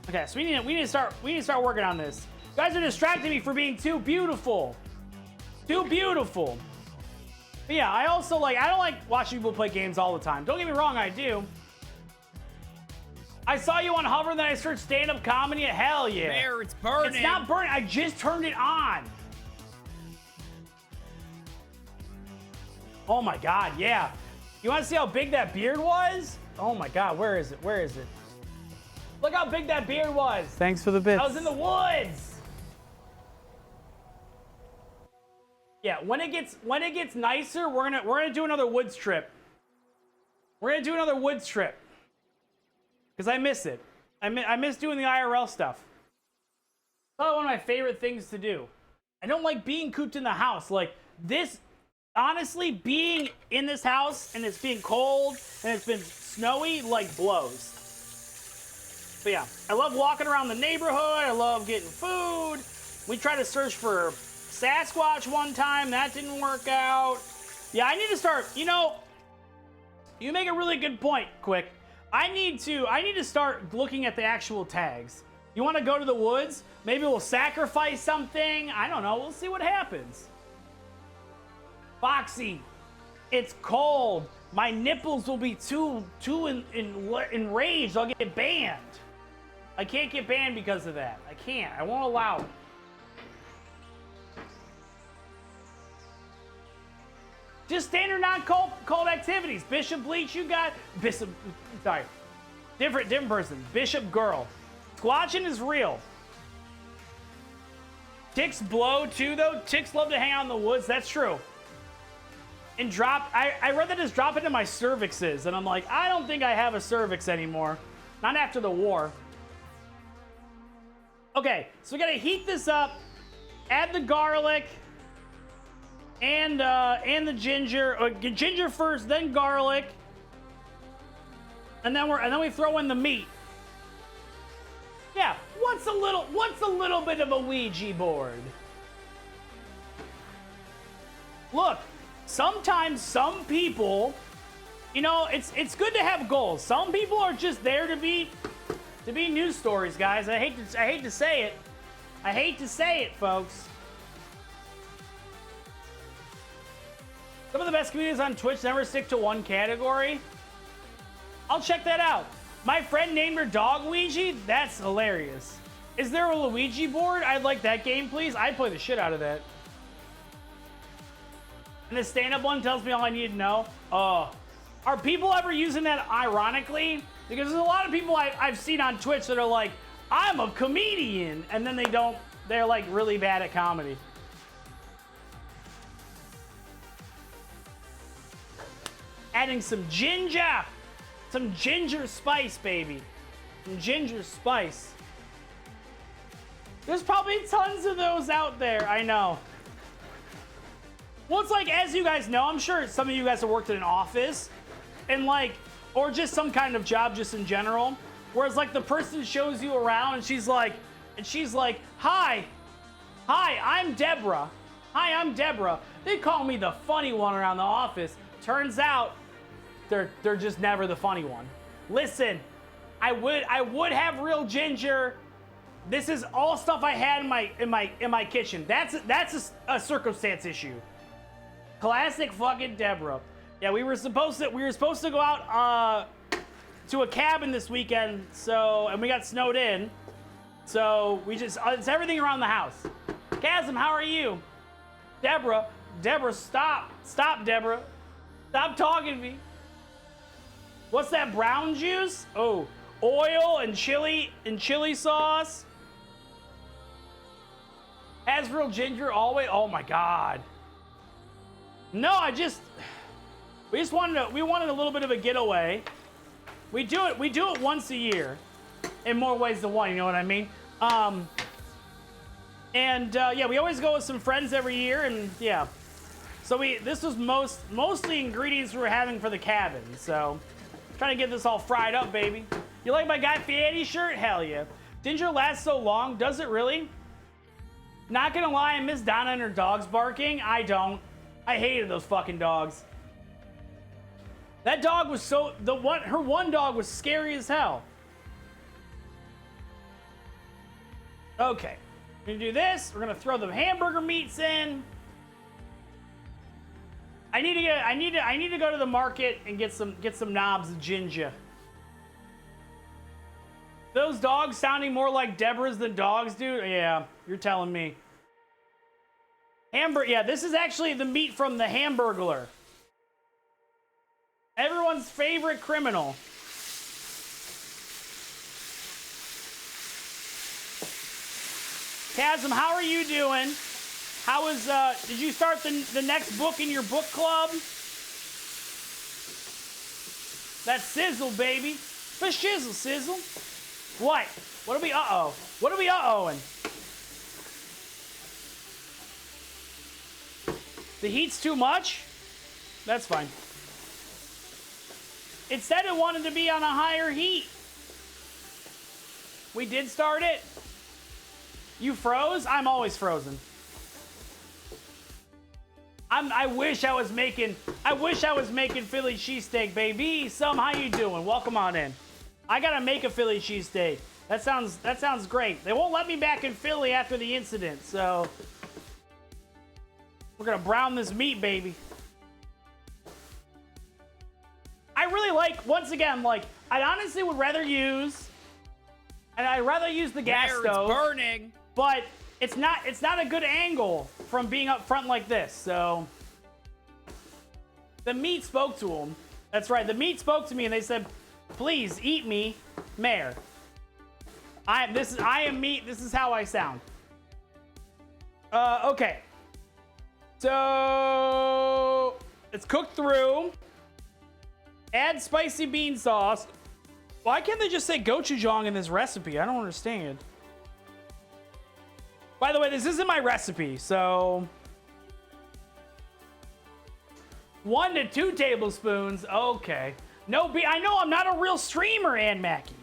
Okay, so we need to start working on this. You guys are distracting me for being too beautiful. Too beautiful. But yeah, I don't like watching people play games all the time. Don't get me wrong, I do. I saw you on Hover, then I searched stand-up comedy. Hell yeah. There, it's burning. It's not burning. I just turned it on. Oh my God, yeah. You want to see how big that beard was? Oh my God, where is it? Where is it? Look how big that beard was. Thanks for the bits. I was in the woods. Yeah, when it gets nicer, we're gonna do another woods trip. We're gonna do another woods trip. Because I miss it. I miss doing the IRL stuff. It's probably one of my favorite things to do. I don't like being cooped in the house. Like this, honestly, being in this house and it's being cold and it's been snowy, like blows. But yeah, I love walking around the neighborhood. I love getting food. We try to search for Sasquatch one time, that didn't work out. Yeah, I need to start, you know, you make a really good point, Quick. I need to start looking at the actual tags. You want to go to the woods? Maybe we'll sacrifice something. I don't know. We'll see what happens. Foxy, it's cold. My nipples will be too enraged. I'll get banned. I can't get banned because of that. I can't. I won't allow it. Just standard non-cult activities. Bishop Bleach, you got Bishop. Sorry, different person. Bishop Girl. Squatching is real. Ticks blow too, though. Ticks love to hang out in the woods. That's true. And drop. I read that as drop into my cervixes, and I'm like, I don't think I have a cervix anymore. Not after the war. Okay, so we gotta heat this up. Add the garlic. And the ginger. Ginger first, then garlic, and then we throw in the meat. Yeah, what's a little bit of a Ouija board? Look, sometimes some people, you know, it's good to have goals. Some people are just there to be news stories, guys. I hate to say it. I hate to say it, folks. Some of the best comedians on Twitch never stick to one category. I'll check that out. My friend named her dog Ouija. That's hilarious. Is there a Luigi board? I'd like that game, please. I'd play the shit out of that. And the stand-up one tells me all I need to know. Are people ever using that ironically? Because there's a lot of people I've seen on Twitch that are like, I'm a comedian. And then they're like really bad at comedy. Adding some ginger spice, baby. Some ginger spice. There's probably tons of those out there, I know. Well, it's like, as you guys know, I'm sure some of you guys have worked in an office and like, or just some kind of job just in general, whereas like the person shows you around and she's like, hi, I'm Deborah. Hi, I'm Deborah. They call me the funny one around the office. Turns out, they're just never the funny one. Listen, I would have real ginger. This is all stuff I had in my kitchen. That's a circumstance issue. Classic fucking Deborah. Yeah, we were supposed to go out to a cabin this weekend. And we got snowed in. So it's everything around the house. Chasm, how are you? Deborah, stop, Deborah. Stop talking to me. What's that brown juice? Oh, oil and chili sauce. Has real ginger always. Oh my God. No, we wanted a little bit of a getaway. We do it once a year, in more ways than one. You know what I mean? Yeah, we always go with some friends every year, and yeah. So this was mostly ingredients we were having for the cabin. So. Trying to get this all fried up, baby. You like my Guy Fieri shirt? Hell yeah. Ginger lasts so long, does it really? Not gonna lie, I miss Donna and her dogs barking. I don't. I hated those fucking dogs. That dog was her one dog was scary as hell. Okay, we're gonna do this. We're gonna throw the hamburger meats in. I need to go to the market and get some knobs of ginger. Those dogs sounding more like Deborah's than dogs, dude. Yeah, you're telling me. Yeah, this is actually the meat from the Hamburglar. Everyone's favorite criminal. Chasm, how are you doing? Did you start the next book in your book club? That's sizzle, baby. For shizzle, sizzle. What? What are we uh-ohing? The heat's too much? That's fine. It said it wanted to be on a higher heat. We did start it. You froze? I'm always frozen. I wish I was making Philly cheesesteak, baby. How you doing? Welcome on in. I gotta make a Philly cheesesteak. That sounds great. They won't let me back in Philly after the incident, so we're gonna brown this meat, baby. I really like, once again, like, I honestly would rather use, and I'd rather use the gas stove. It's burning. But it's not a good angle from being up front like this. So the meat spoke to him. That's right. The meat spoke to me and they said, "Please eat me, Mayor. I am meat. This is how I sound." Okay. So it's cooked through. Add spicy bean sauce. Why can't they just say gochujang in this recipe? I don't understand. By the way, this isn't my recipe, so 1 to 2 tablespoons. Okay. I know I'm not a real streamer, Ann Mackey.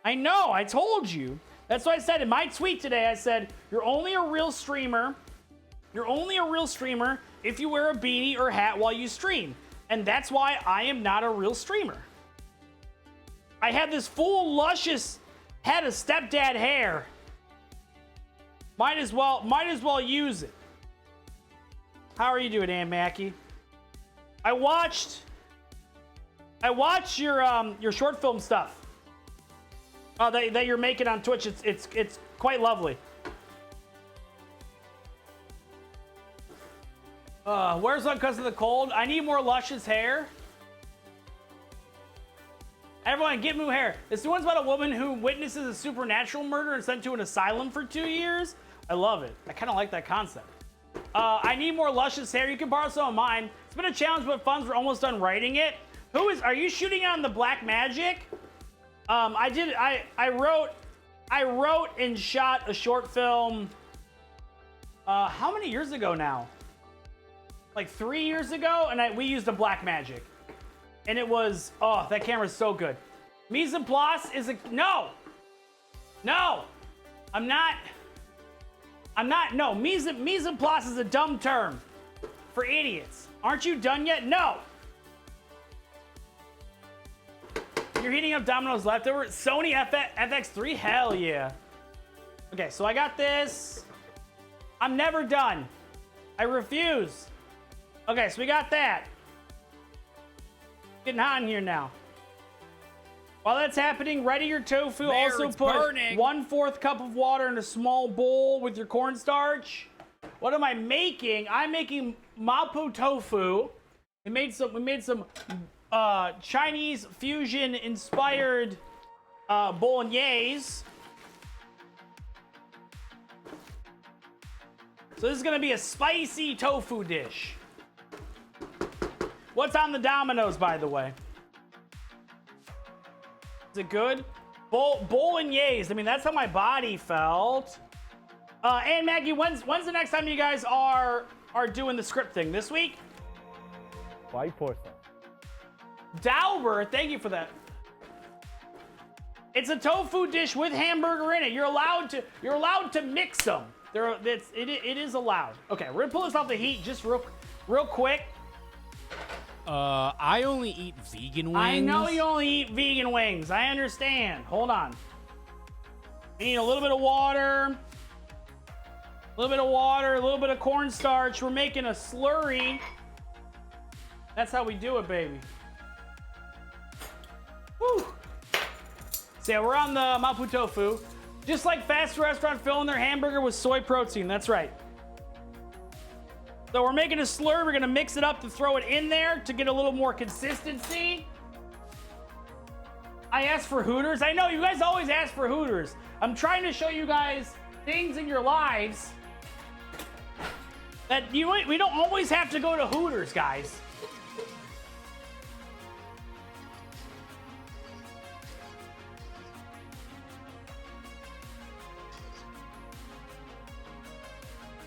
I know, I told you. That's what I said in my tweet today. I said, you're only a real streamer. You're only a real streamer if you wear a beanie or hat while you stream. And that's why I am not a real streamer. I had this full, luscious head of stepdad hair. Might as well use it. How are you doing, Ann Mackey? I watched your short film stuff that you're making on Twitch. It's quite lovely. Where's one because of the cold? I need more luscious hair. Everyone, get Moo hair. This one's about a woman who witnesses a supernatural murder and sent to an asylum for 2 years. I love it. I kind of like that concept. I need more luscious hair. You can borrow some of mine. It's been a challenge, but funds. We're almost done writing it. Are you shooting on the Black Magic? I wrote and shot a short film. How many years ago now? Like 3 years ago, and we used a Black Magic. And it was, oh, that camera's so good. Mise en place is no, I'm not, no, mise en place is a dumb term for idiots. Aren't you done yet? No. You're heating up Domino's leftover? Sony FX3? Hell yeah. Okay, so I got this. I'm never done. I refuse. Okay, so we got that. Getting hot in here now. While that's happening, ready your tofu. Mayor, also it's put burning. 1/4 cup of water in a small bowl with your cornstarch. What am I making? I'm making mapo tofu. We made some Chinese fusion inspired bolognese. So this is gonna be a spicy tofu dish. What's on the Domino's, by the way? Is it good? Bolognese. I mean, that's how my body felt. And Maggie, when's the next time you guys are doing the script thing? This week? 5%. Dauber, thank you for that. It's a tofu dish with hamburger in it. You're allowed to mix them. It is allowed. Okay, we're gonna pull this off the heat just real quick. I only eat vegan wings. I know you only eat vegan wings. I understand. Hold on. We need a little bit of water. A little bit of cornstarch. We're making a slurry. That's how we do it, baby. Woo. So yeah, we're on the mapo tofu. Just like fast food restaurant filling their hamburger with soy protein. That's right. So we're making a slurry. We're gonna mix it up to throw it in there to get a little more consistency. I asked for Hooters. I know you guys always ask for Hooters. I'm trying to show you guys things in your lives that we don't always have to go to Hooters, guys.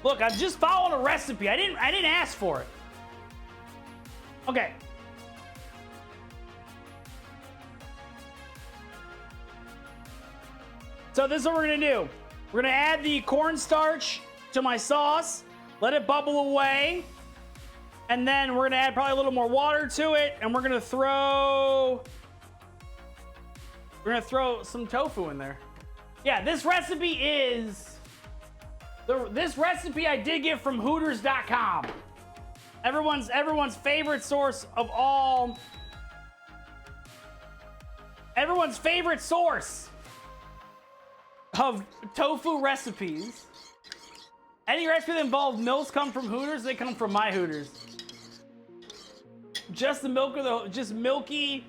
Look, I'm just following a recipe. I didn't ask for it. Okay. So this is what we're gonna do. We're gonna add the cornstarch to my sauce, let it bubble away. And then we're gonna add probably a little more water to it, and we're gonna throw some tofu in there. Yeah, this recipe is this recipe I did get from Hooters.com. Everyone's favorite source of all. Everyone's favorite source of tofu recipes. Any recipe that involves milks come from Hooters. They come from my Hooters. Just the milk or just milky.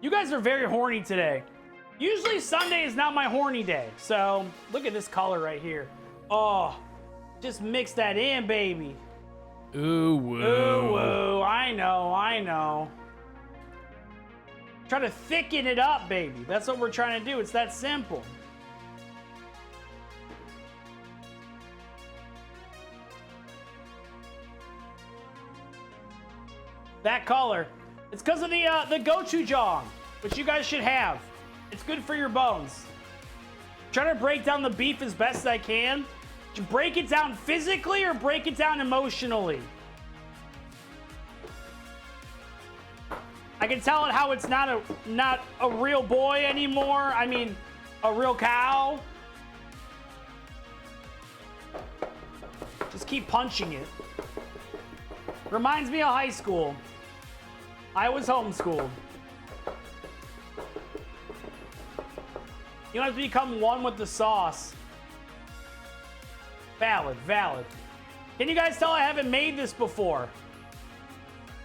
You guys are very horny today. Usually Sunday is not my horny day. So look at this color right here. Oh, just mix that in, baby. Ooh, woo. Ooh, woo. I know. Try to thicken it up, baby. That's what we're trying to do. It's that simple. That color. It's because of the gochujang, which you guys should have. It's good for your bones. Try to break down the beef as best I can. To break it down physically or break it down emotionally. I can tell it how it's not a real boy anymore. I mean, a real cow. Just keep punching it. Reminds me of high school. I was homeschooled. You have to become one with the sauce. Valid. Can you guys tell I haven't made this before?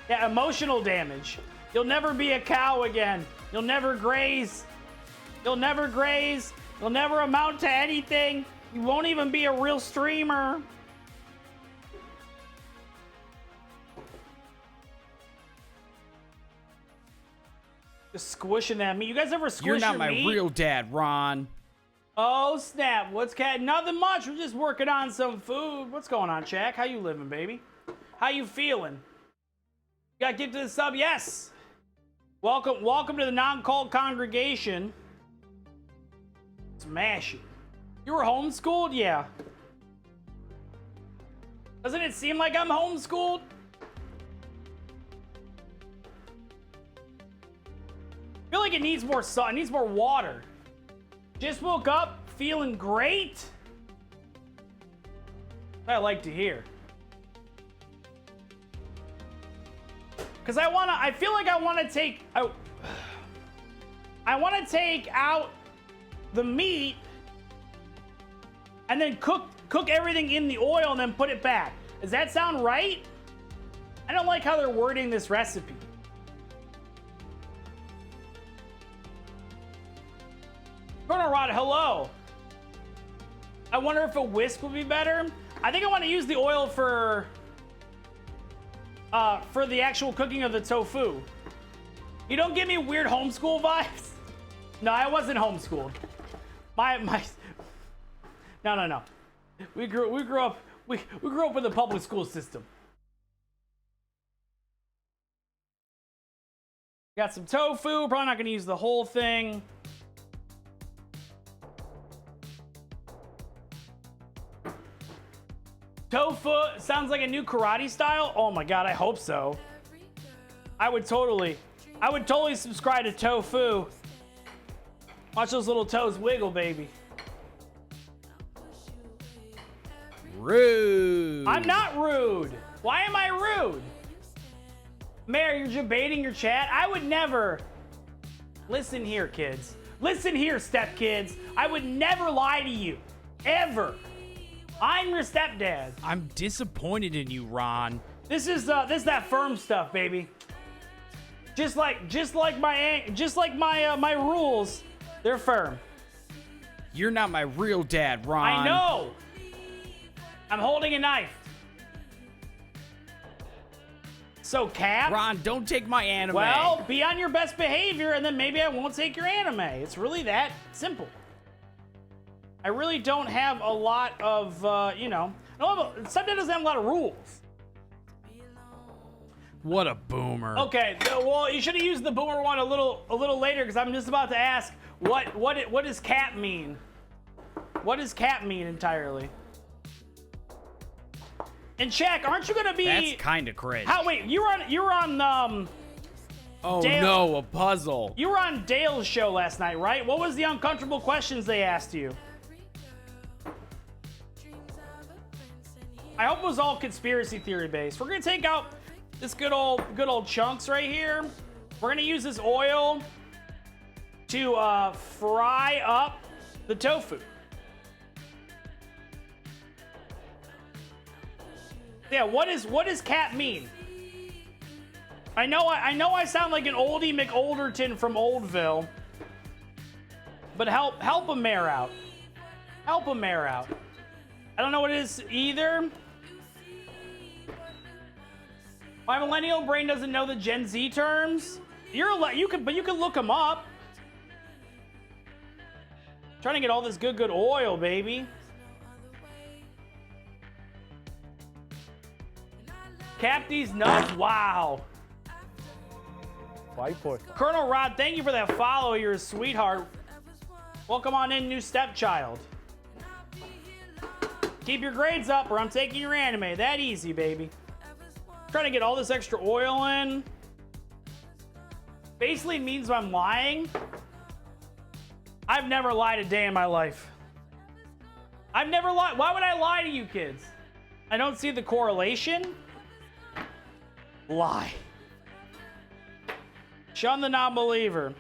Yeah, emotional damage. You'll never be a cow again. You'll never graze. You'll never amount to anything. You won't even be a real streamer. Just squishing that meat. You guys ever squish You're not your my meat? real dad, Ron. Oh, snap. What's cat? Nothing much. We're just working on some food. What's going on, Shaq? How you living, baby? How you feeling? You got to get to the sub? Yes. Welcome to the non-cult congregation. Smash it. You were homeschooled? Yeah. Doesn't it seem like I'm homeschooled? I feel like it needs more sun. It needs more water. Just woke up feeling great. I like to hear. Because I feel like I want to take out the meat and then cook everything in the oil and then put it back. Does that sound right? I don't like how they're wording this recipe. Corner Rod, hello. I wonder if a whisk would be better. I think I want to use the oil for the actual cooking of the tofu. You don't give me weird homeschool vibes? No, I wasn't homeschooled. No. We grew up in the public school system. Got some tofu, probably not gonna use the whole thing. Tofu sounds like a new karate style. Oh my god, I hope so. I would totally subscribe to tofu. Watch those little toes wiggle, baby. Rude. I'm not rude. Why am I rude? Mayor, you're debating your chat? I would never. Listen here, kids. Listen here, step kids. I would never lie to you. Ever. I'm your stepdad. I'm disappointed in you, Ron. This is that firm stuff, baby. Just like my rules, they're firm. You're not my real dad, Ron. I know. I'm holding a knife. So, Cap. Ron, don't take my anime. Well, be on your best behavior, and then maybe I won't take your anime. It's really that simple. I really don't have a lot of, Sunday doesn't have a lot of rules. What a boomer. Okay, well, you should have used the boomer one a little later, because I'm just about to ask, what does cap mean? What does cap mean entirely? And check, aren't you gonna be? That's kind of cringe. Wait, you were on Oh Dale- no, a puzzle. you were on Dale's show last night, right? What was the uncomfortable questions they asked you? I hope it was all conspiracy theory based. We're gonna take out this good old chunks right here. We're gonna use this oil to fry up the tofu. Yeah, what does cat mean? I know I sound like an oldie McOlderton from Oldville, but help a mayor out. Help a mayor out. I don't know what it is either. My millennial brain doesn't know the Gen Z terms. You can look them up. Trying to get all this good oil, baby. Cap these nuts. Wow. 5%. Colonel Rod, thank you for that follow. You're a sweetheart. Welcome on in, new stepchild. Keep your grades up or I'm taking your anime. That easy, baby. Trying to get all this extra oil in. Basically means I'm lying. I've never lied a day in my life. I've never lied. Why would I lie to you kids? I don't see the correlation. Lie. Shun the non-believer.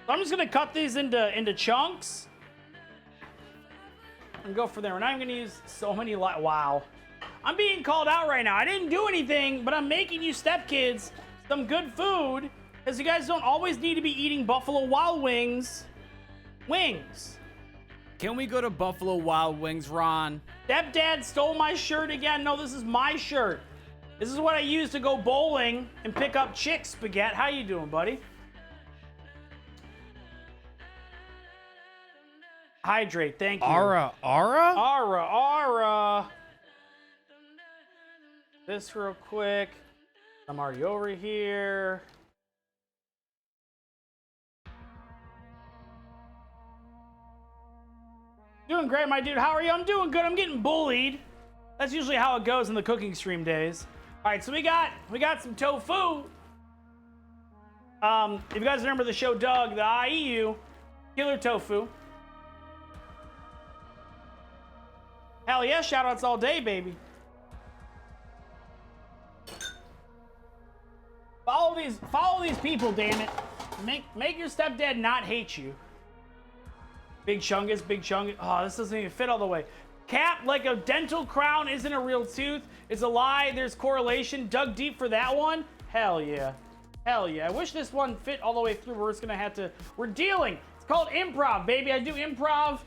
So I'm just gonna cut these into chunks and go from there. We're not even gonna use so many wow. I'm being called out right now. I didn't do anything, but I'm making you stepkids some good food because you guys don't always need to be eating Buffalo Wild Wings. Can we go to Buffalo Wild Wings, Ron? Stepdad stole my shirt again. No, this is my shirt. This is what I use to go bowling and pick up chick spaghetti. How you doing, buddy? Hydrate, thank you. Ara? Ara. This real quick. I'm already over here. Doing great, my dude. How are you? I'm doing good. I'm getting bullied. That's usually how it goes in the cooking stream days. All right, so we got some tofu. If you guys remember the show Doug, the IEU, Killer Tofu. Hell yeah, shoutouts all day, baby. Follow these people, damn it. Make your stepdad not hate you. Big Chungus. Oh, this doesn't even fit all the way. Cap, like a dental crown isn't a real tooth. It's a lie. There's correlation. Dug deep for that one. Hell yeah. I wish this one fit all the way through. We're just gonna have to. We're dealing. It's called improv, baby. I do improv.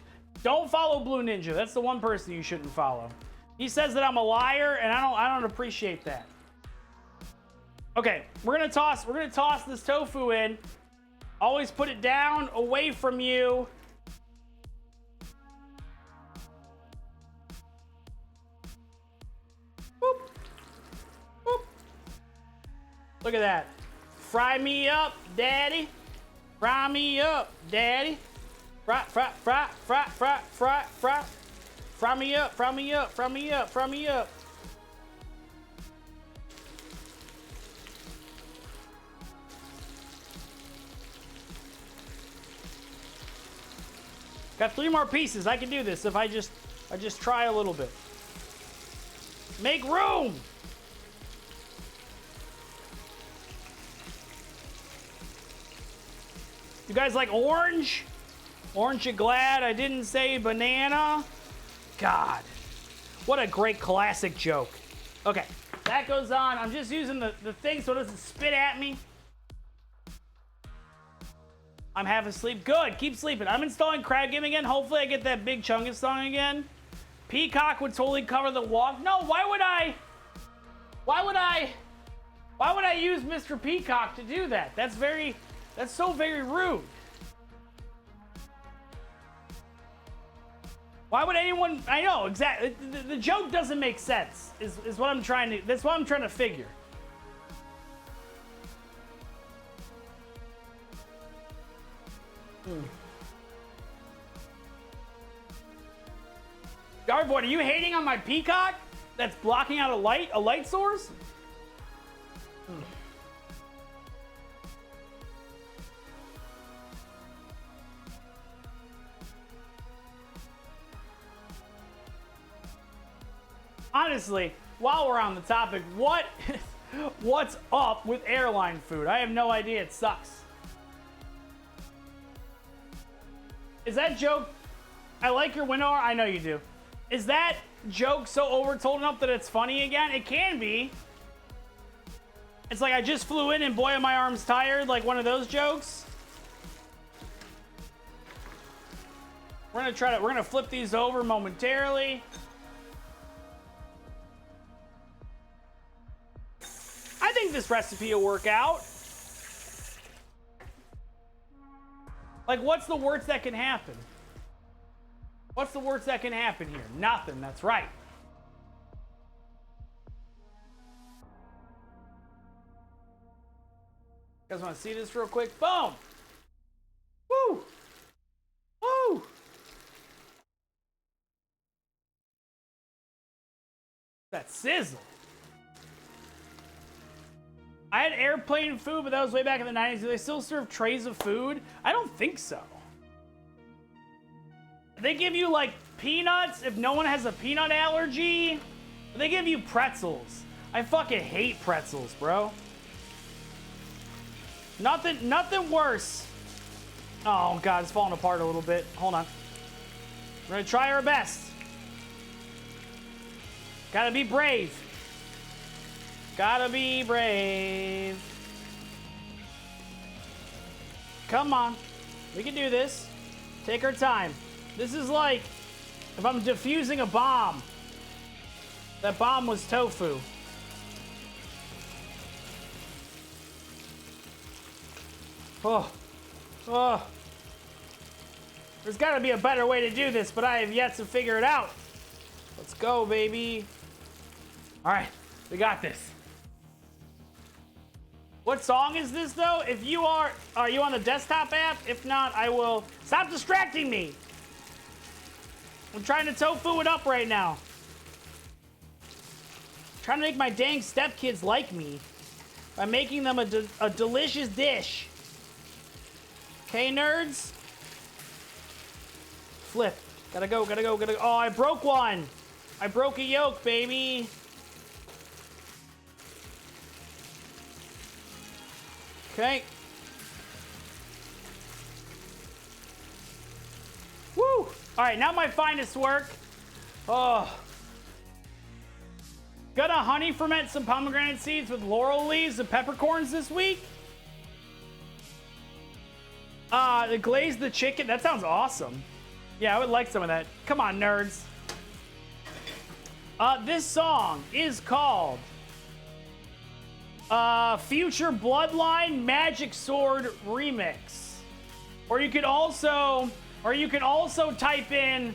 Don't follow Blue Ninja. That's the one person you shouldn't follow. He says that I'm a liar, and I don't appreciate that. Okay, we're gonna toss this tofu in. Always put it down, away from you. Boop. Boop. Look at that. Fry me up, daddy. Fry me up, daddy. Fry. Fry me up. Got 3 more pieces. I can do this if I just try a little bit. Make room. You guys like orange? Aren't you glad I didn't say banana? God, what a great classic joke. Okay, that goes on. I'm just using the thing so it doesn't spit at me. I'm half asleep. Good, keep sleeping. I'm installing Crab Game again. Hopefully I get that Big Chungus song again. Peacock would totally cover the walk. No, why would I use Mr. Peacock to do that? That's so very rude. Why would anyone? I know exactly. The joke doesn't make sense. Is what I'm trying to. That's what I'm trying to figure. Darboard, are you hating on my peacock? That's blocking out a light source? Honestly, while we're on the topic, what's up with airline food? I have no idea. It sucks. Is that joke? I like your window. I know you do. Is that joke so overtold enough that it's funny again? It can be. It's like I just flew in and boy are my arms tired, like one of those jokes. We're gonna flip these over momentarily. I think this recipe will work out. Like, what's the worst that can happen? What's the worst that can happen here? Nothing, that's right. You guys want to see this real quick? Boom! Woo! Woo! That sizzle. I had airplane food, but that was way back in the 90s. Do they still serve trays of food? I don't think so. They give you like peanuts if no one has a peanut allergy. They give you pretzels. I fucking hate pretzels, bro. Nothing worse. Oh God, it's falling apart a little bit. Hold on. We're gonna try our best. Gotta be brave. Gotta be brave. Come on. We can do this. Take our time. This is like if I'm defusing a bomb. That bomb was tofu. Oh. Oh. There's gotta be a better way to do this, but I have yet to figure it out. Let's go, baby. All right, we got this. What song is this, though? If you are you on the desktop app? If not, I will. Stop distracting me. I'm trying to tofu it up right now. I'm trying to make my dang stepkids like me by making them a delicious dish. Okay, nerds? Flip. Gotta go, gotta go, gotta go. Oh, I broke one. I broke a yolk, baby. Okay. Woo! All right, now my finest work. Oh. Gonna honey ferment some pomegranate seeds with laurel leaves and peppercorns this week. The glaze the chicken. That sounds awesome. Yeah, I would like some of that. Come on, nerds. This song is called Future Bloodline Magic Sword Remix. Or you could also type in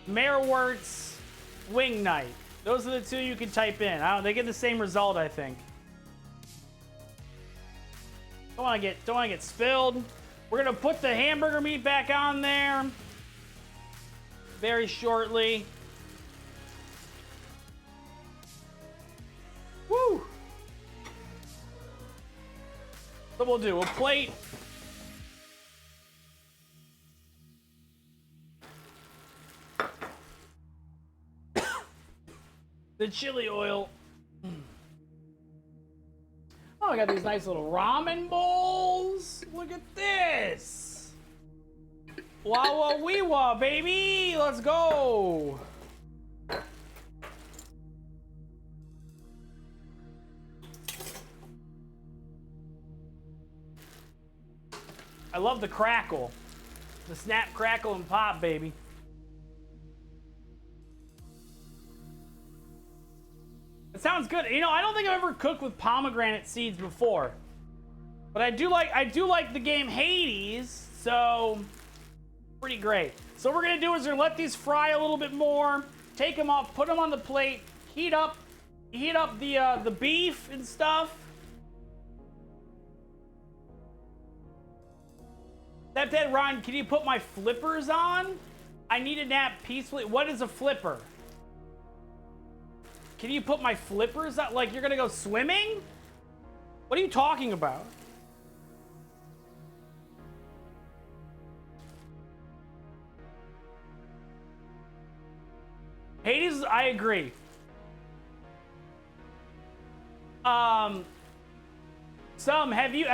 Mayor Wertz Wing Night. Those are the two you can type in. They get the same result, I think. Don't want to get spilled. We're gonna put the hamburger meat back on there very shortly. Woo! So we'll plate. The chili oil. Oh, I got these nice little ramen bowls. Look at this. Wah wah wee wah, baby. Let's go. I love the crackle. The snap, crackle, and pop, baby. It sounds good. You know, I don't think I've ever cooked with pomegranate seeds before. But I do like the game Hades, so pretty great. So what we're gonna do is we're gonna let these fry a little bit more, take them off, put them on the plate, heat up the beef and stuff. Stepdad Ron, can you put my flippers on? I need a nap peacefully. What is a flipper? Can you put my flippers out? Like, you're gonna go swimming? What are you talking about? Hades, I agree. Have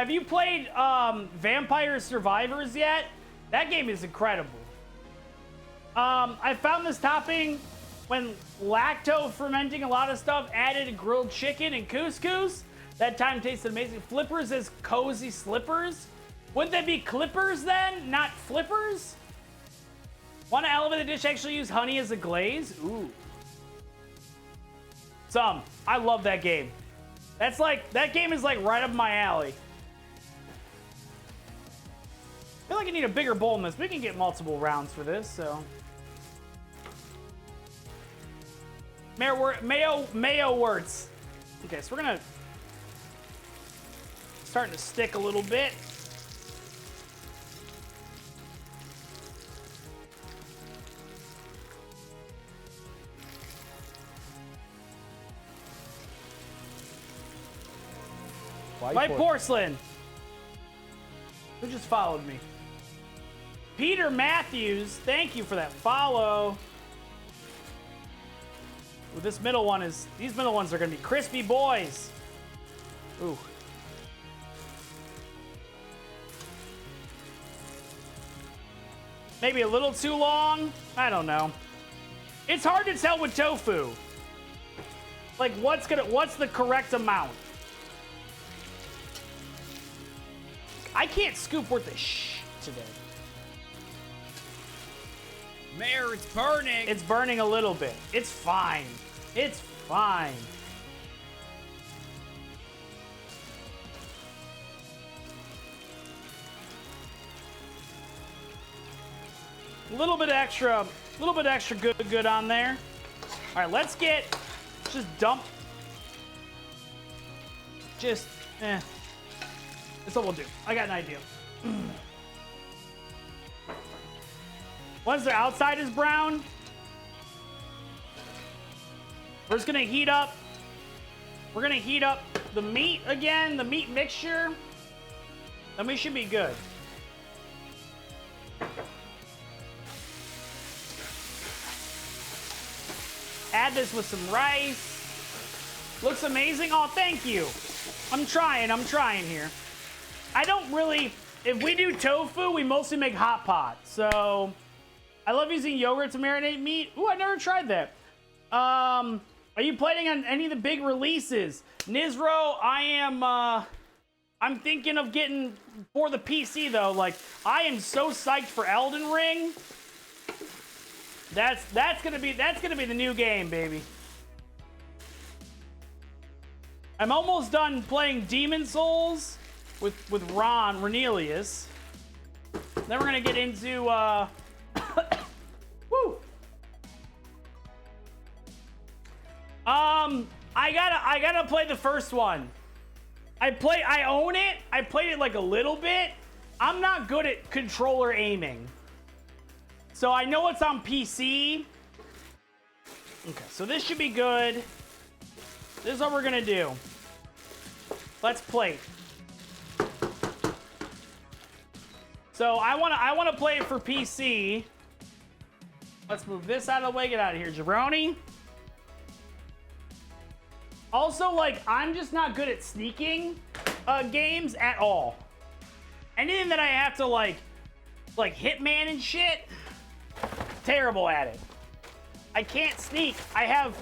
you played Vampire Survivors yet? That game is incredible. I found this topping when lacto fermenting a lot of stuff added grilled chicken and couscous. That time tasted amazing. Flippers as cozy slippers. Wouldn't that be clippers then, not flippers? Want to elevate the dish? Actually use honey as a glaze. Ooh. I love that game. That game is like right up my alley. I feel like I need a bigger bowl in this. We can get multiple rounds for this, so. Mayo Wertz. Okay, so we're gonna starting to stick a little bit. White porcelain. Who just followed me? Peter Matthews, thank you for that follow. Well, these middle ones are gonna be crispy boys. Ooh. Maybe a little too long? I don't know. It's hard to tell with tofu. Like, what's the correct amount? I can't scoop worth a shh today. Mayor, it's burning. It's burning a little bit. It's fine. It's fine. A little bit extra good on there. All right, let's just dump. That's what we'll do. I got an idea. Once the outside is brown, we're just gonna heat up. We're gonna heat up the meat again, the meat mixture. Then we should be good. Add this with some rice. Looks amazing. Oh, thank you. I'm trying here. I don't really, if we do tofu, we mostly make hot pot. So I love using yogurt to marinate meat. Ooh, I never tried that. Are you planning on any of the big releases? Nizro, I'm thinking of getting for the PC though. Like, I am so psyched for Elden Ring. That's gonna be the new game, baby. I'm almost done playing Demon Souls with Renelius. Then we're gonna get into woo. I gotta play the first one. I own it. I played it like a little bit. I'm not good at controller aiming. So I know it's on PC. Okay, so this should be good. This is what we're gonna do. Let's play. So I wanna play it for PC. Let's move this out of the way. Get out of here, jabroni. Also, like, I'm just not good at sneaking games at all. Anything that I have to like Hitman and shit, terrible at it. I can't sneak. I have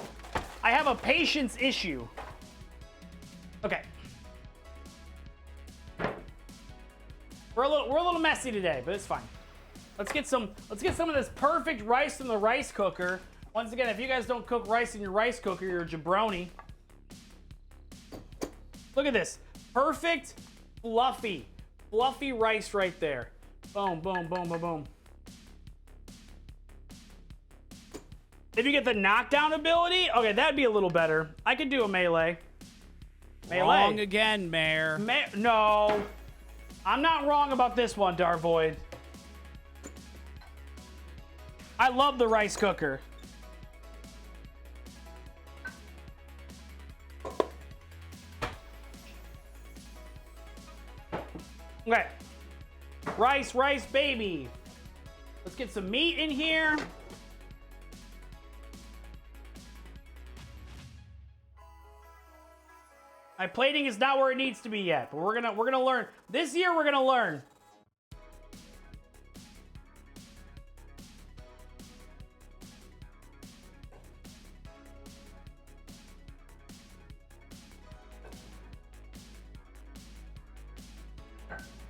a patience issue. Okay. We're a little messy today, but it's fine. Let's get some of this perfect rice in the rice cooker. Once again, if you guys don't cook rice in your rice cooker, you're a jabroni. Look at this. Perfect, fluffy rice right there. Boom, boom, boom, boom, boom. If you get the knockdown ability, okay, that'd be a little better. I could do a melee. Wrong again, Mayor. No. I'm not wrong about this one, Darvoid. I love the rice cooker. Okay. Rice, rice, baby. Let's get some meat in here. My plating is not where it needs to be yet, but we're gonna learn. This year we're gonna learn.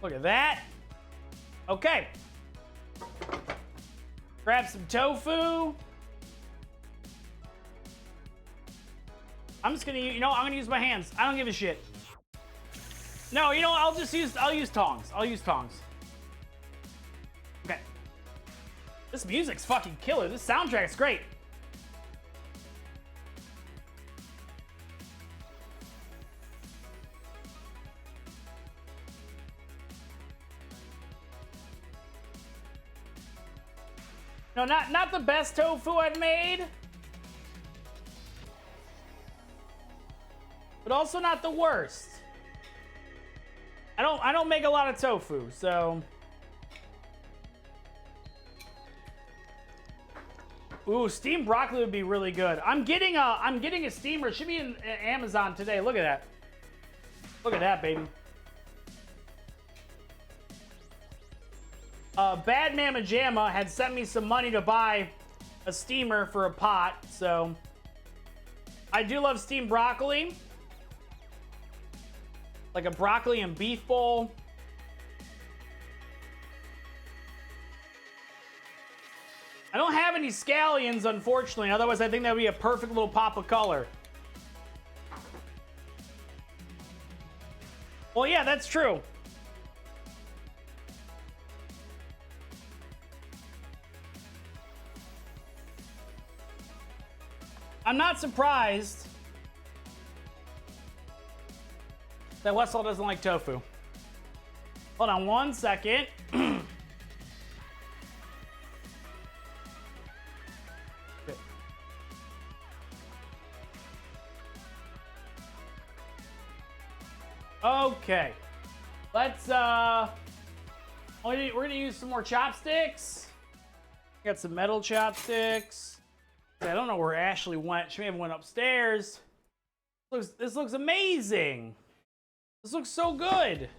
Look at that. Okay. Grab some tofu. I'm just gonna, I'm gonna use my hands. I don't give a shit. No, I'll use tongs. I'll use tongs. Okay. This music's fucking killer. This soundtrack's great. No, not the best tofu I've made. But also not the worst. I don't make a lot of tofu, so. Ooh, steamed broccoli would be really good. I'm getting a steamer. It should be in Amazon today. Look at that. Look at that, baby. Bad Mama Jamma had sent me some money to buy a steamer for a pot, so I do love steamed broccoli. Like a broccoli and beef bowl. I don't have any scallions, unfortunately, otherwise I think that would be a perfect little pop of color. Well, yeah, that's true. I'm not surprised that Westfall doesn't like tofu. Hold on one second. Okay. Let's, we're gonna use some more chopsticks. Got some metal chopsticks. I don't know where Ashley went. She may have went upstairs. This looks amazing. This looks so good.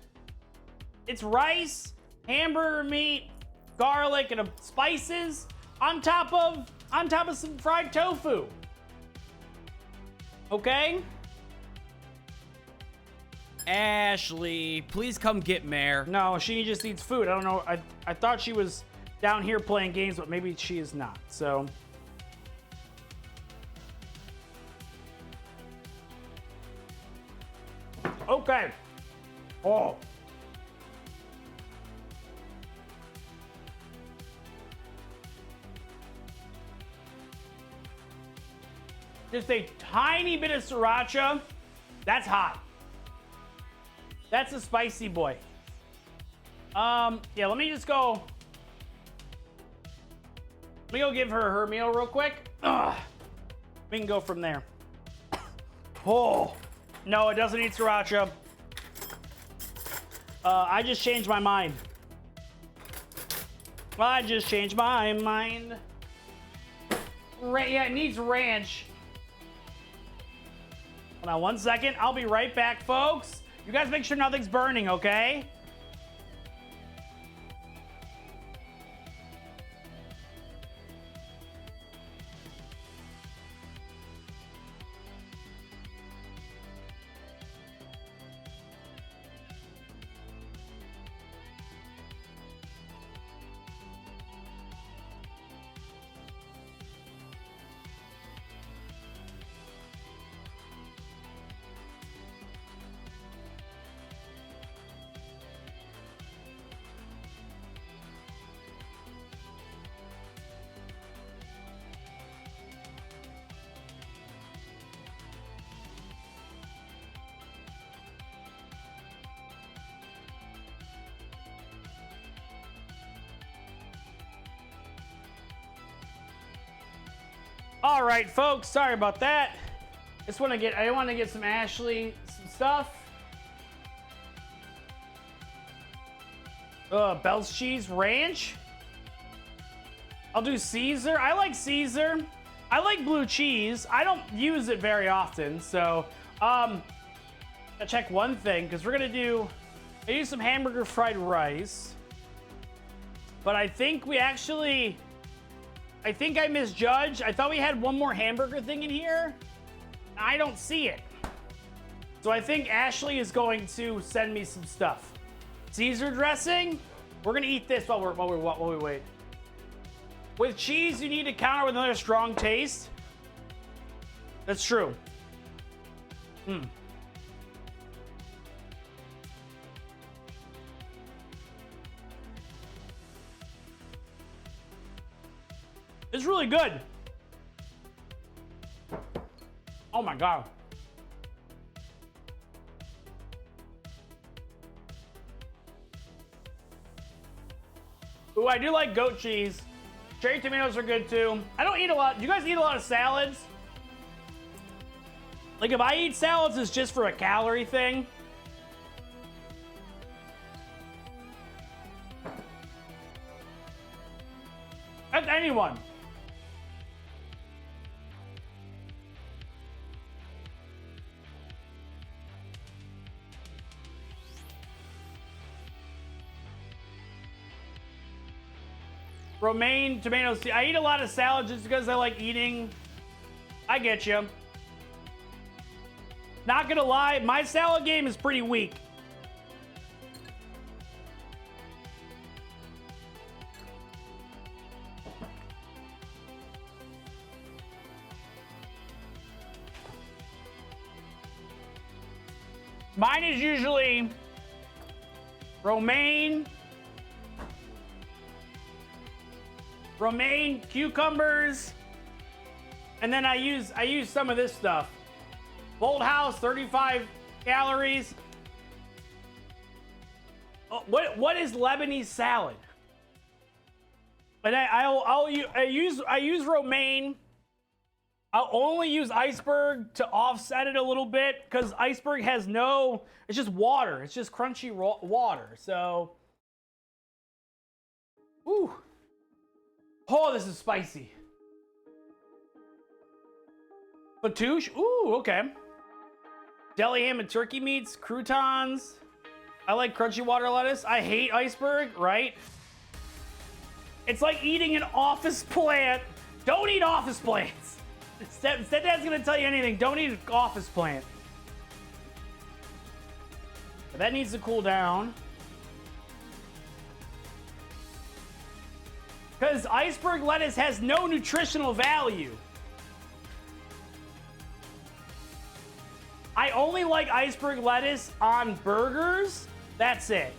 It's rice, hamburger meat, garlic, and spices on top of some fried tofu. Okay? Ashley, please come get Mare. No, she just eats food. I don't know. I thought she was down here playing games, but maybe she is not. So. Okay. Oh. Just a tiny bit of sriracha. That's hot. That's a spicy boy. Yeah, let me just go. Let me go give her her meal real quick. Ugh. We can go from there. Oh. No, it doesn't eat sriracha. I just changed my mind. I just changed my mind. Yeah, it needs ranch. Hold on one second. I'll be right back, folks. You guys make sure nothing's burning, okay? All right, folks, sorry about that. I want to get some Ashley some stuff. Bell's cheese ranch. I'll do Caesar. I like Caesar. I like blue cheese. I don't use it very often, so I'll check one thing because we're gonna do. I use some hamburger fried rice, but I think we actually. I think I misjudged. I thought we had one more hamburger thing in here. I don't see it. So I think Ashley is going to send me some stuff. Caesar dressing. We're gonna eat this while we wait. With cheese, you need to counter with another strong taste. That's true. It's really good. Oh my God. Ooh, I do like goat cheese. Cherry tomatoes are good too. I don't eat a lot. Do you guys eat a lot of salads? Like if I eat salads, it's just for a calorie thing. That's anyone. Romaine tomatoes. I eat a lot of salad just because I like eating. I get you. Not gonna lie, my salad game is pretty weak. Mine is usually romaine, cucumbers, and then I use some of this stuff. Bold House, 35 calories. Oh, what is Lebanese salad? And I use romaine. I'll only use iceberg to offset it a little bit because iceberg has no. It's just water. It's just crunchy water. So, ooh. Oh, this is spicy. Fatouche. Ooh, okay. Deli ham and turkey meats, croutons. I like crunchy water lettuce. I hate iceberg, right? It's like eating an office plant. Don't eat office plants. Stepdad's gonna tell you anything. Don't eat an office plant. That needs to cool down. Because iceberg lettuce has no nutritional value. I only like iceberg lettuce on burgers. That's it.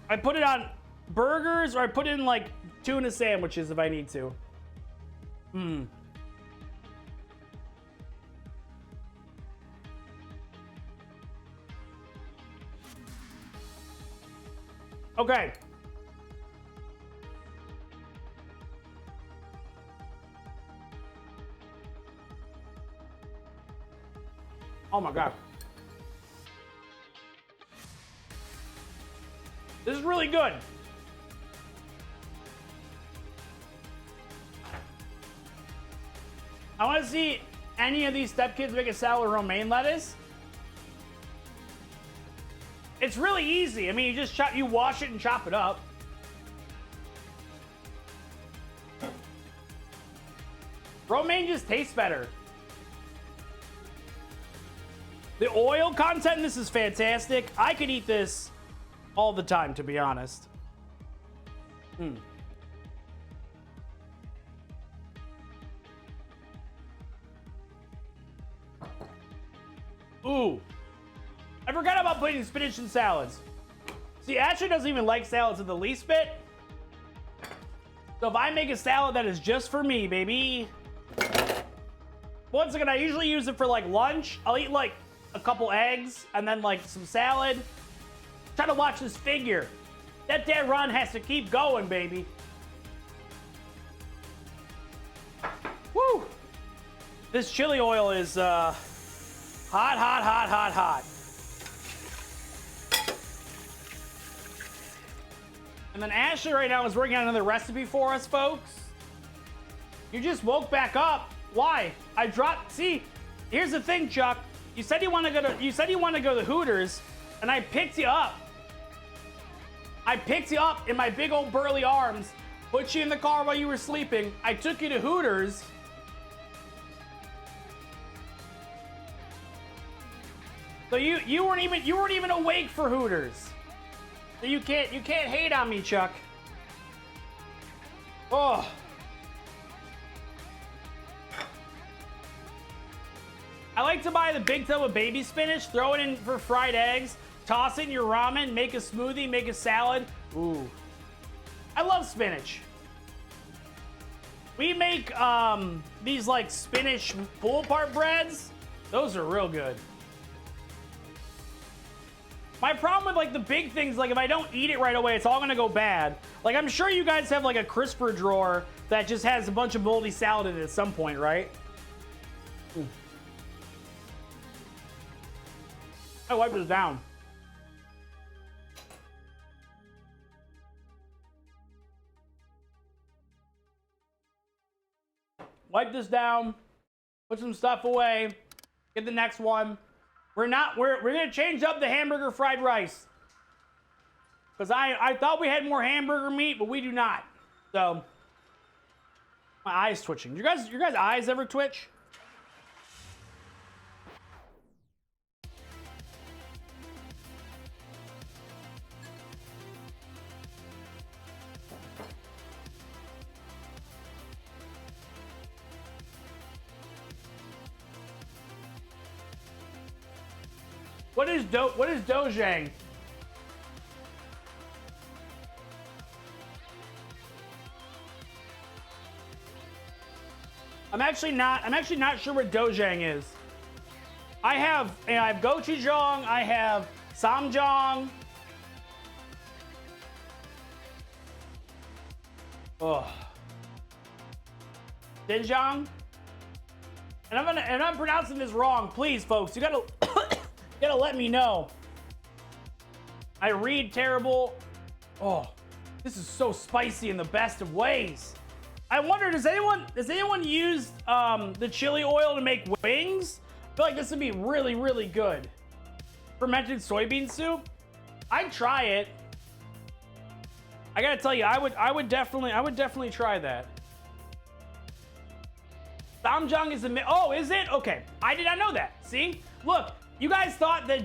I put it on burgers or I put it in like tuna sandwiches if I need to. Okay. Oh my God. This is really good. I want to see any of these stepkids make a salad with romaine lettuce. It's really easy. I mean, you wash it and chop it up. Romaine just tastes better. The oil content in this is fantastic. I could eat this all the time, to be honest. Ooh. I forgot about putting spinach in salads. See, Ashley doesn't even like salads in the least bit. So if I make a salad that is just for me, baby. Once again, I usually use it for like lunch. I'll eat like a couple eggs and then like some salad. Try to watch this figure. That Dad Ron has to keep going, baby. Woo! This chili oil is hot, hot, hot, hot, hot. And then Ashley right now is working on another recipe for us, folks. You just woke back up. Why? I dropped. See, here's the thing, Chuck. You said you want to go to Hooters, and I picked you up. I picked you up in my big old burly arms, put you in the car while you were sleeping. I took you to Hooters. So you weren't even awake for Hooters. So you can't hate on me, Chuck. Oh. I like to buy the big tub of baby spinach, throw it in for fried eggs, toss it in your ramen, make a smoothie, make a salad. Ooh. I love spinach. We make these like spinach pull-apart breads. Those are real good. My problem with like the big things, like if I don't eat it right away, it's all gonna go bad. Like I'm sure you guys have like a crisper drawer that just has a bunch of moldy salad in it at some point, right? I wipe this down. Wipe this down. Put some stuff away. Get the next one. We're gonna change up the hamburger fried rice. Because I thought we had more hamburger meat, but we do not. So my eyes twitching. Your guys' eyes ever twitch? What is Dojang? I'm actually not sure what Dojang is. I have gochujang, I have samjang. Oh. Dinjang? And I'm pronouncing this wrong. Please, folks, you gotta let me know. I read terrible. Oh, this is so spicy in the best of ways. I wonder, does anyone use the chili oil to make wings? I feel like this would be really, really good. Fermented soybean soup. I'd try it. I gotta tell you, I would definitely try that. Samjang is oh, is it? Okay, I did not know that. See, look. You guys thought I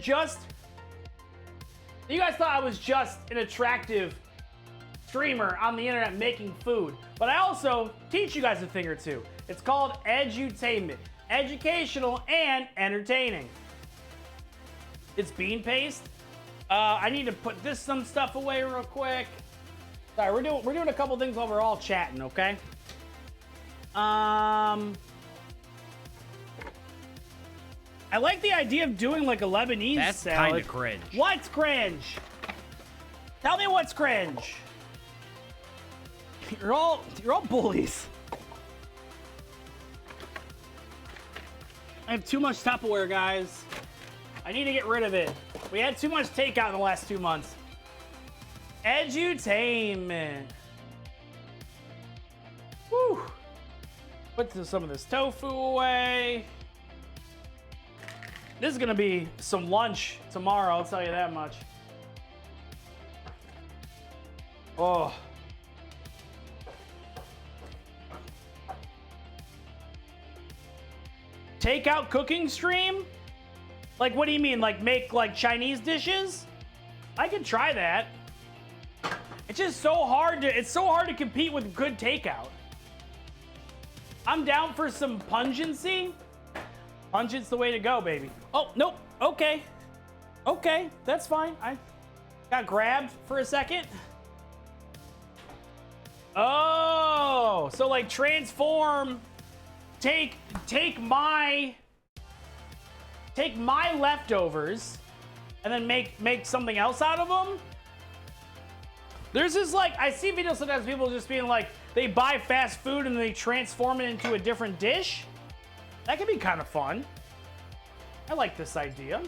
was just an attractive streamer on the internet making food, but I also teach you guys a thing or two. It's called edutainment, educational and entertaining. It's bean paste. I need to put some stuff away real quick. Sorry, we're doing a couple things while we're all chatting, okay? I like the idea of doing like a Lebanese That's salad. kind of cringe. What's cringe? Tell me what's cringe. You're all bullies. I have too much Tupperware, guys. I need to get rid of it. We had too much takeout in the last 2 months. Edutainment. Whew. Put some of this tofu away. This is gonna be some lunch tomorrow, I'll tell you that much. Oh. Takeout cooking stream? Like, what do you mean? Like, make like Chinese dishes? I could try that. It's just so hard to compete with good takeout. I'm down for some pungency. Pungent's the way to go, baby. Oh, nope. Okay. Okay, that's fine. I got grabbed for a second. Oh, so like transform, take my leftovers and then make something else out of them. There's this like, I see videos sometimes people just being like, they buy fast food and they transform it into a different dish. That could be kind of fun. I like this idea.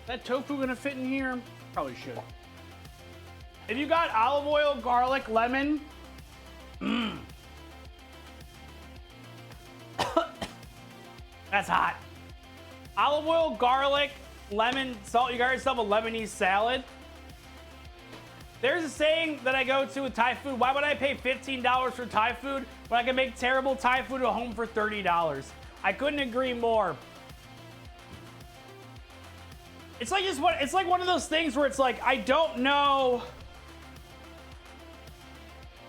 That tofu gonna fit in here? Probably should. If you got olive oil, garlic, lemon, that's hot. Olive oil, garlic, lemon, salt. You got yourself a Lebanese salad. There's a saying that I go to with Thai food. Why would I pay $15 for Thai food when I can make terrible Thai food at home for $30? I couldn't agree more. It's like one of those things where it's like, I don't know.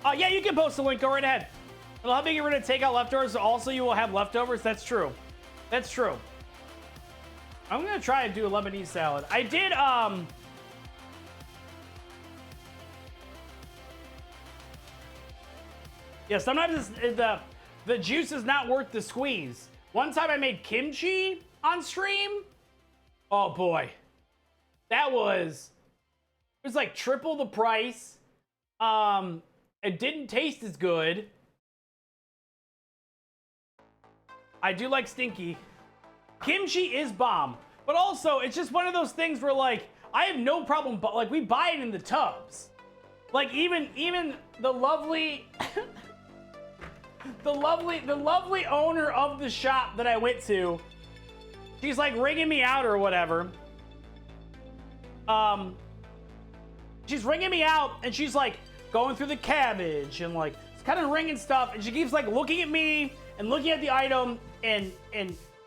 Yeah, you can post a link. Go right ahead. It'll help you get rid of takeout leftovers. Also, you will have leftovers. That's true. That's true. I'm gonna try and do a Lebanese salad. I did. Yeah, sometimes the juice is not worth the squeeze. One time I made kimchi on stream. Oh boy, it was like triple the price. It didn't taste as good. I do like stinky. Kimchi is bomb, but also it's just one of those things where like I have no problem, but like we buy it in the tubs. Like even the lovely the lovely owner of the shop that I went to, she's like ringing me out or whatever. She's ringing me out and she's like going through the cabbage and like it's kind of ringing stuff, and she keeps like looking at me and looking at the item and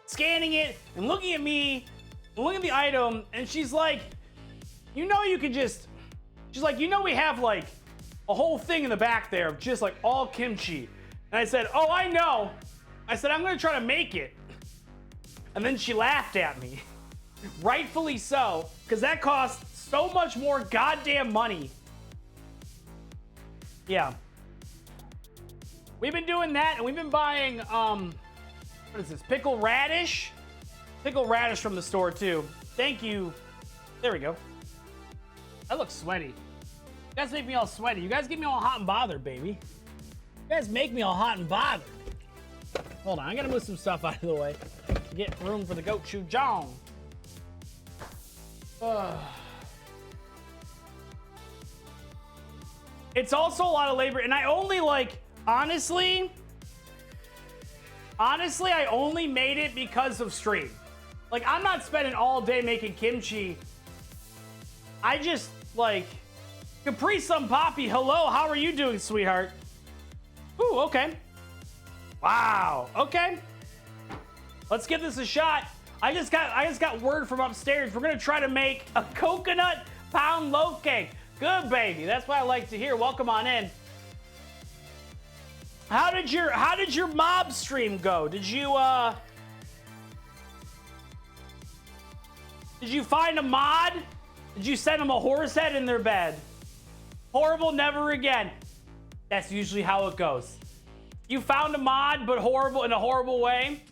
scanning it and looking at me and looking at the item, and she's like, you know, you could just, she's like, you know, we have like a whole thing in the back there of just like all kimchi. And I said, oh, I know. I said, I'm gonna try to make it. And then she laughed at me. Rightfully so, because that costs so much more goddamn money. Yeah. We've been doing that, and we've been buying, what is this, pickled radish? Pickled radish from the store, too. Thank you. There we go. I look sweaty. You guys make me all sweaty. You guys get me all hot and bothered, baby. You guys make me all hot and bothered. Hold on, I gotta move some stuff out of the way to get room for the gochujang. It's also a lot of labor, and I only like, honestly, I only made it because of stream. Like, I'm not spending all day making kimchi. I just, like, Capri Sun Poppy, hello, how are you doing, sweetheart? Ooh, okay. Wow, okay. Let's give this a shot. I just got word from upstairs. We're gonna try to make a coconut pound loaf cake. Good, baby. That's what I like to hear. Welcome on in. How did your mob stream go? Did you find a mod? Did you send them a horse head in their bed? Horrible, never again. That's usually how it goes. You found a mod, but horrible in a horrible way.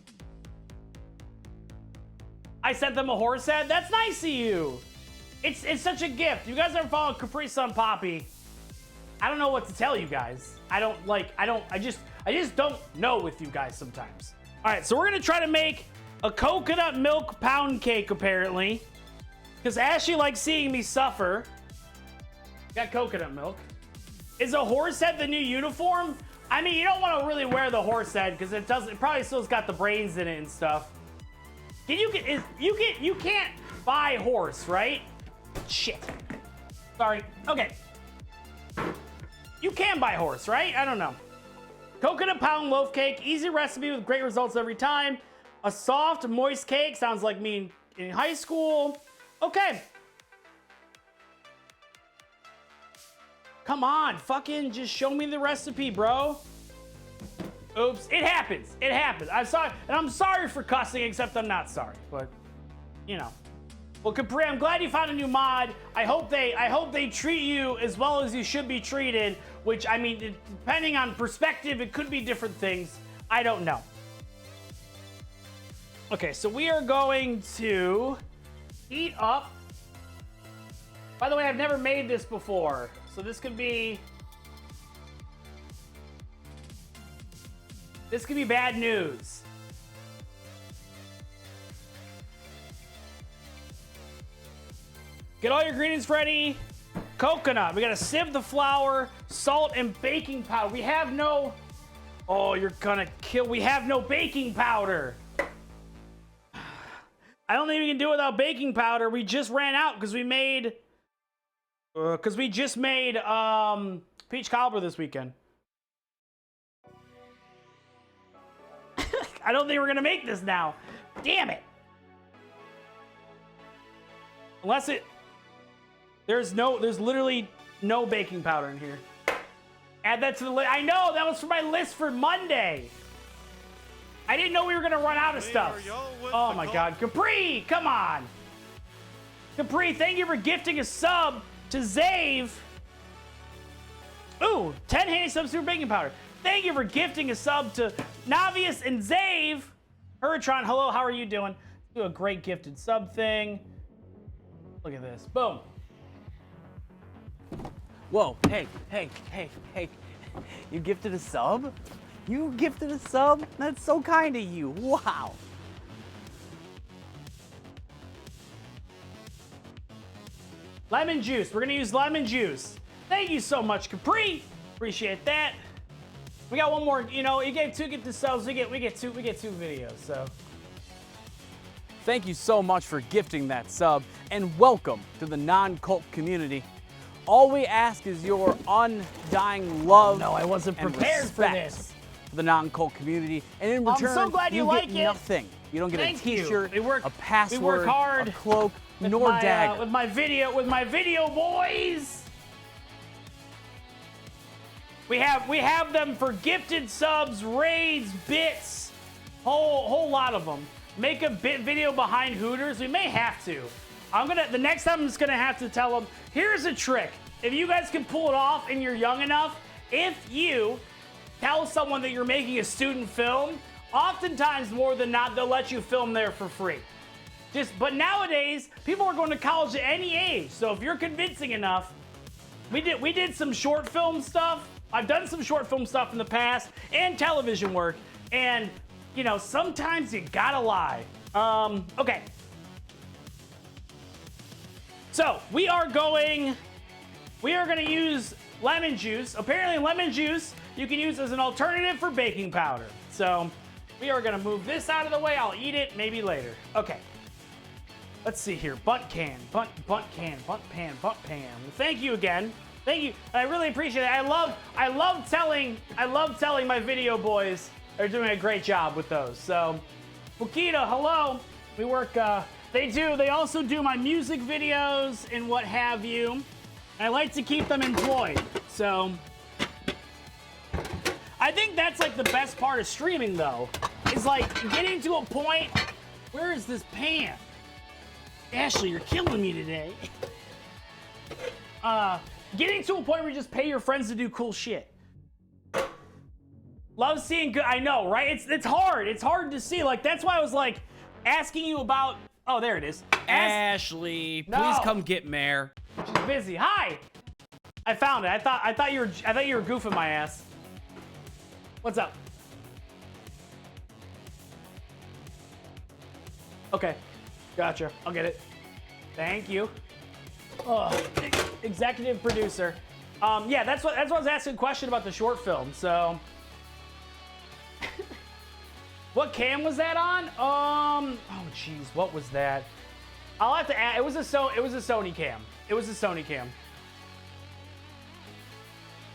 I sent them a horse head. That's nice of you. It's such a gift. You guys are following Capri Sun Poppy. I don't know what to tell you guys. I just don't know with you guys sometimes. All right, so we're gonna try to make a coconut milk pound cake apparently, because Ashley likes seeing me suffer. Got coconut milk. Is a horse head the new uniform? I mean, you don't want to really wear the horse head because it probably still's got the brains in it and stuff. You can't buy horse, right? Shit. Sorry. Okay. You can buy horse, right? I don't know. Coconut pound loaf cake, easy recipe with great results every time. A soft, moist cake, sounds like me in high school. Okay. Come on, fucking just show me the recipe, bro. Oops, it happens. It happens. I'm sorry, and I'm sorry for cussing, except I'm not sorry. But, you know. Well, Capri, I'm glad you found a new mod. I hope they treat you as well as you should be treated. Which, I mean, depending on perspective, it could be different things. I don't know. Okay, so we are going to heat up By the way, I've never made this before, so this could be bad news. Get all your ingredients ready. Coconut. We gotta sieve the flour, salt, and baking powder. We have no. Oh, you're gonna kill. We have no baking powder. I don't think we can do it without baking powder. We just ran out because we made. Because we just made peach cobbler this weekend. I don't think we're gonna make this now. Damn it. Unless it. There's literally no baking powder in here. Add that to the list. I know, that was for my list for Monday. I didn't know we were gonna run out of stuff. Oh my God, Capri, come on. Capri, thank you for gifting a sub to Zave. Ooh, 10 handy subs for baking powder. Thank you for gifting a sub to Navius and Zave. Hurritron, hello, how are you doing? Do a great gifted sub thing. Look at this, boom. Whoa, hey. You gifted a sub? You gifted a sub? That's so kind of you. Wow. Lemon juice. We're gonna use lemon juice. Thank you so much, Capri. Appreciate that. We got one more. You know, you gave 2 gifted subs. We get 2 videos. So. Thank you so much for gifting that sub, and welcome to the non-cult community. All we ask is your undying love. No, I wasn't prepared for this. For the non-cult community, and in return, I'm so glad you like get it. nothing. You don't get Thank a T-shirt, you. a password, we work hard a cloak, nor dagger. With my video boys. We have them for gifted subs, raids, bits, whole lot of them. Make a bit video behind Hooters. We may have to. The next time I'm just gonna have to tell them, here's a trick. If you guys can pull it off and you're young enough, if you tell someone that you're making a student film, oftentimes more than not, they'll let you film there for free. But nowadays, people are going to college at any age. So if you're convincing enough, we did some short film stuff. I've done some short film stuff in the past and television work. And, you know, sometimes you gotta lie. Okay. So we are gonna use lemon juice. Apparently lemon juice you can use as an alternative for baking powder. So we are gonna move this out of the way. I'll eat it maybe later. Okay. Let's see here. Bunt can, bunt pan. Well, thank you again. Thank you. I really appreciate it. I love telling my video boys they're doing a great job with those. So, Bukita, hello. We work. They also do my music videos and what have you. I like to keep them employed. So, I think that's like the best part of streaming, though, is like getting to a point. Where is this pan? Ashley, you're killing me today. Getting to a point where you just pay your friends to do cool shit. Love seeing good. I know, right? It's hard. It's hard to see. Like, that's why I was like asking you about. Oh, there it is. Ashley, please come get Mare. She's busy. Hi. I found it. I thought you were goofing my ass. What's up? Okay. Gotcha. I'll get it. Thank you. Executive producer. Yeah, that's what I was asking a question about the short film. So, what cam was that on? Oh jeez, what was that? I'll have to add. It was a Sony cam. It was a Sony cam.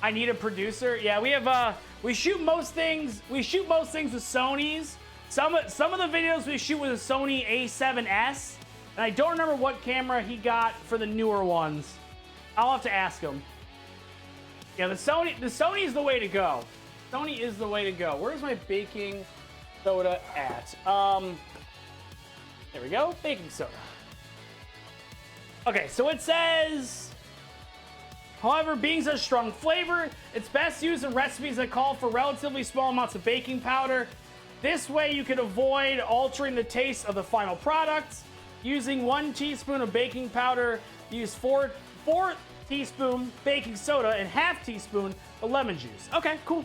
I need a producer. Yeah, we have. We shoot most things. We shoot most things with Sonys. Some of the videos we shoot with a Sony A7S, and I don't remember what camera he got for the newer ones. I'll have to ask him. Yeah, the Sony is the way to go. Sony is the way to go. Where's my baking soda at? There we go, baking soda. Okay, so it says, however, being such strong flavor, it's best used in recipes that call for relatively small amounts of baking powder. This way you can avoid altering the taste of the final product. Using 1 teaspoon of baking powder, use 4 4 teaspoon baking soda and half teaspoon of lemon juice. Okay, cool.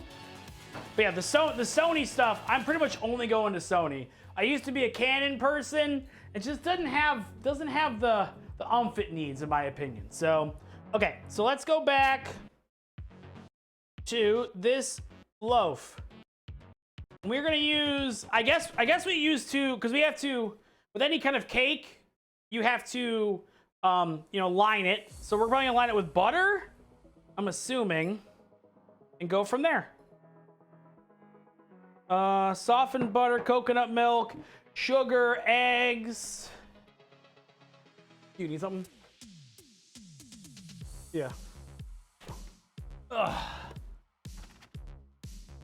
But yeah, the Sony stuff, I'm pretty much only going to Sony. I used to be a Canon person. It just doesn't have the oomph it needs, in my opinion. So, okay, so let's go back to this loaf. We're gonna use, I guess we use to, because we have to, with any kind of cake, you have to, line it. So we're probably gonna line it with butter, I'm assuming, and go from there. Softened butter, coconut milk, sugar, eggs. You need something? Yeah. Ugh.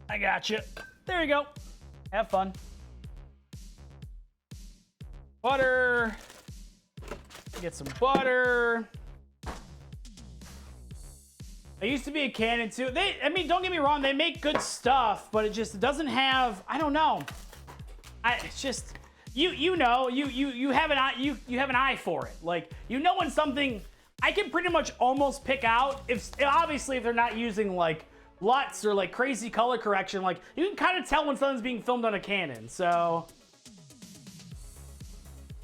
I got you. There you go. Have fun. Butter. Get some butter. I used to be a Canon too. Don't get me wrong, they make good stuff, but it doesn't have, I don't know. It's just, you have an eye for it. Like, when something, I can pretty much almost pick out obviously if they're not using like LUTs or like crazy color correction, like you can kind of tell when something's being filmed on a Canon. So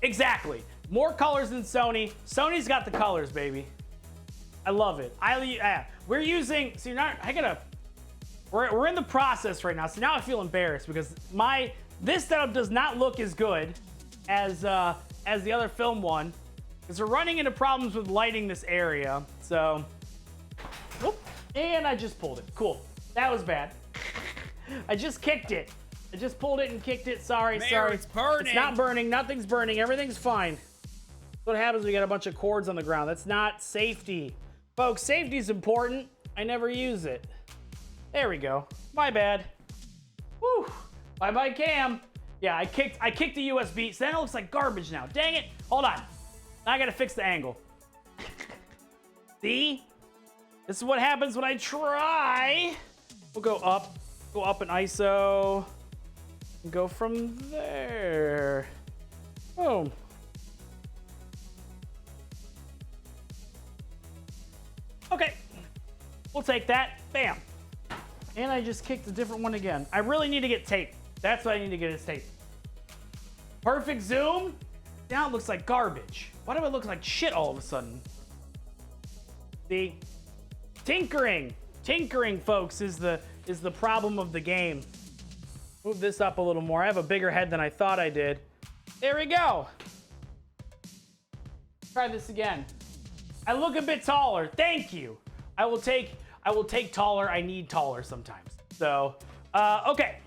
exactly, more colors than Sony. Sony's got the colors, baby. I love it. We're using, so we're in the process right now. So now I feel embarrassed because this setup does not look as good as the other film one, because we're running into problems with lighting this area. So, whoop, and I just pulled it. Cool. That was bad. I just kicked it. I just pulled it and kicked it. Sorry. It's burning. It's not burning. Nothing's burning. Everything's fine. That's what happens when you got a bunch of cords on the ground. That's not safety. Folks, safety is important. I never use it. There we go. My bad. Woo. Bye-bye, cam. Yeah, I kicked the USB, so then it looks like garbage now. Dang it. Hold on. Now I gotta fix the angle. See? This is what happens when I try. We'll go up in ISO, and go from there. Boom. Okay, we'll take that. Bam. And I just kicked a different one again. I really need to get tape. That's what I need to get is tape. Perfect zoom. Now it looks like garbage. Why do I look like shit all of a sudden? See? Tinkering, folks, is the problem of the game. Move this up a little more. I have a bigger head than I thought I did. There we go. Try this again. I look a bit taller. Thank you. I will take taller. I need taller sometimes. So, okay.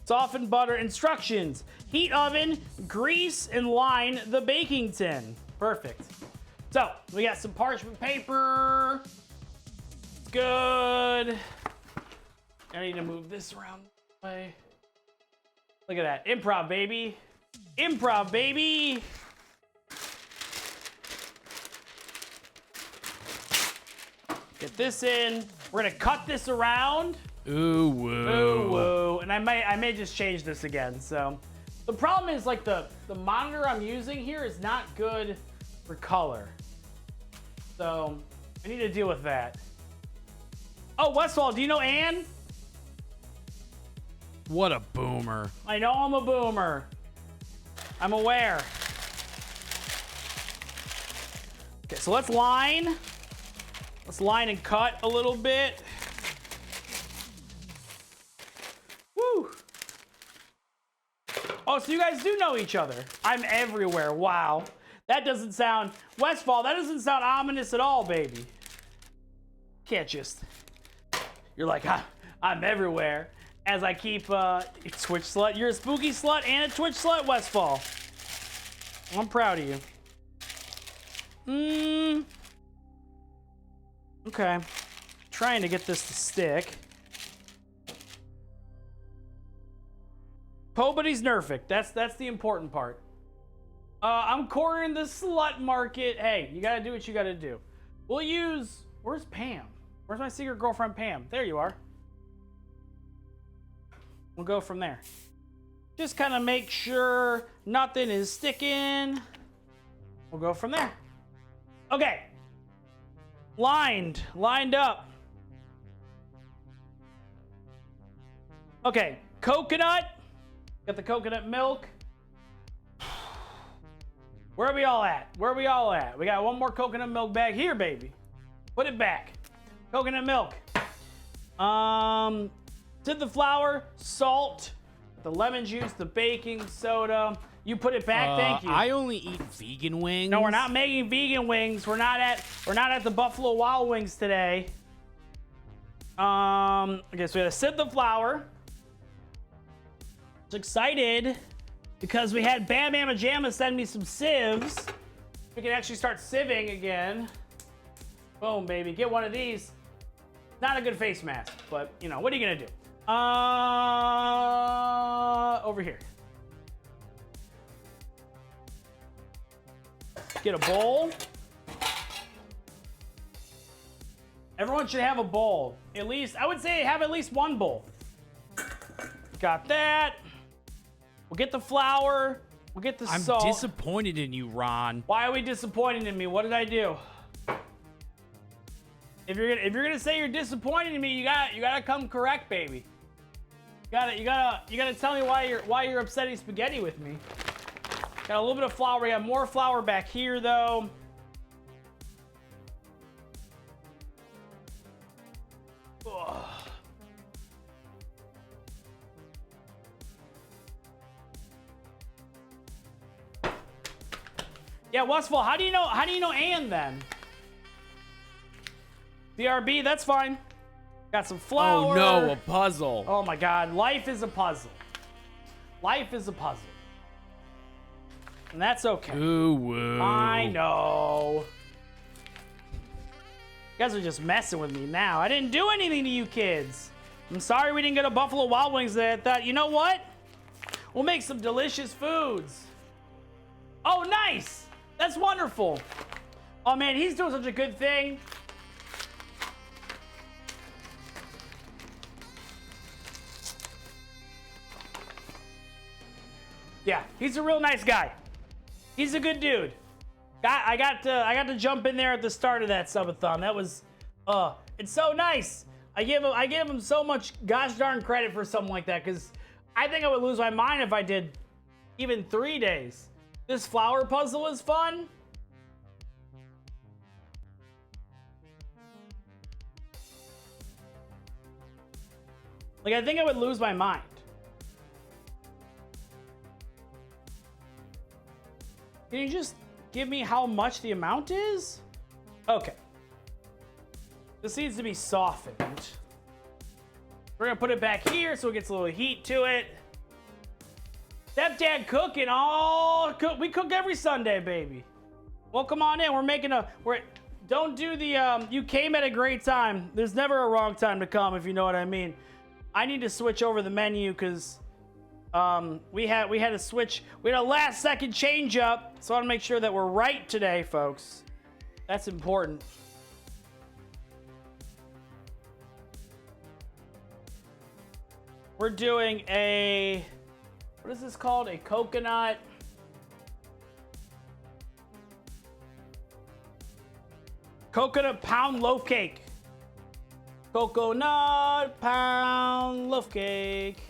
Softened butter instructions. Heat oven, grease, and line the baking tin. Perfect. So, we got some parchment paper. Good. I need to move this around the way. Look at that. Improv, baby. Improv, baby. Get this in. We're gonna cut this around. Ooh, woo. Ooh, woo. And I may just change this again. So the problem is, like, the monitor I'm using here is not good for color. So I need to deal with that. Oh, Westfall, do you know Ann? What a boomer. I know I'm a boomer. I'm aware. Okay, so let's line. Let's line and cut a little bit. Woo. Oh, so you guys do know each other. I'm everywhere. Wow. That doesn't sound, Westfall, that doesn't sound ominous at all, baby. Can't just, you're like, I'm everywhere. As I keep, Twitch slut. You're a spooky slut and a Twitch slut, Westfall. I'm proud of you. Okay. Trying to get this to stick. Nobody's nerfing. That's the important part. I'm cornering the slut market. Hey, you gotta do what you gotta do. We'll use, where's Pam? Where's my secret girlfriend, Pam? There you are. We'll go from there. Just kind of make sure nothing is sticking. We'll go from there. Okay. Lined up. Okay, coconut. Got the coconut milk. Where are we all at? Where are we all at? We got one more coconut milk bag here, baby. Put it back. Coconut milk. Did the flour, salt, the lemon juice, the baking soda. You put it back. Thank you. I only eat vegan wings. No, we're not making vegan wings. We're not at the Buffalo Wild Wings today. Okay, so we gotta sieve the flour. I was excited because we had Bam Bam Jamma send me some sieves. We can actually start sieving again. Boom, baby. Get one of these. Not a good face mask, but you know, what are you gonna do? Over here. Get a bowl. Everyone should have a bowl. At least, I would say have at least one bowl. Got that. We'll get the flour. We'll get the salt. I'm disappointed in you, Ron. Why are we disappointed in me? What did I do? If you're gonna say you're disappointed in me, you gotta come correct, baby. You gotta tell me why you're upsetting spaghetti with me. Got a little bit of flour. We got more flour back here, though. Ugh. Yeah, Westfall. How do you know Ann then? BRB, that's fine. Got some flour. Oh no, a puzzle. Oh my God, life is a puzzle. Life is a puzzle. And that's okay. Ooh, woo. I know. You guys are just messing with me now. I didn't do anything to you kids. I'm sorry we didn't get a Buffalo Wild Wings today. I thought, you know what? We'll make some delicious foods. Oh, nice. That's wonderful. Oh man, he's doing such a good thing. Yeah, he's a real nice guy. He's a good dude. I got to jump in there at the start of that subathon. That was, it's so nice. I give him so much gosh darn credit for something like that because I think I would lose my mind if I did even 3 days. This flower puzzle is fun. Like I think I would lose my mind. Can you just give me how much the amount is? Okay. This needs to be softened. We're gonna put it back here so it gets a little heat to it. Stepdad cooking we cook every Sunday, baby. Well, come on in. Don't do the, you came at a great time. There's never a wrong time to come, if you know what I mean. I need to switch over the menu because we had to switch. We had a last second change up, so I want to make sure that we're right today, folks. That's important. We're doing what is this called? A coconut pound loaf cake. Coconut pound loaf cake.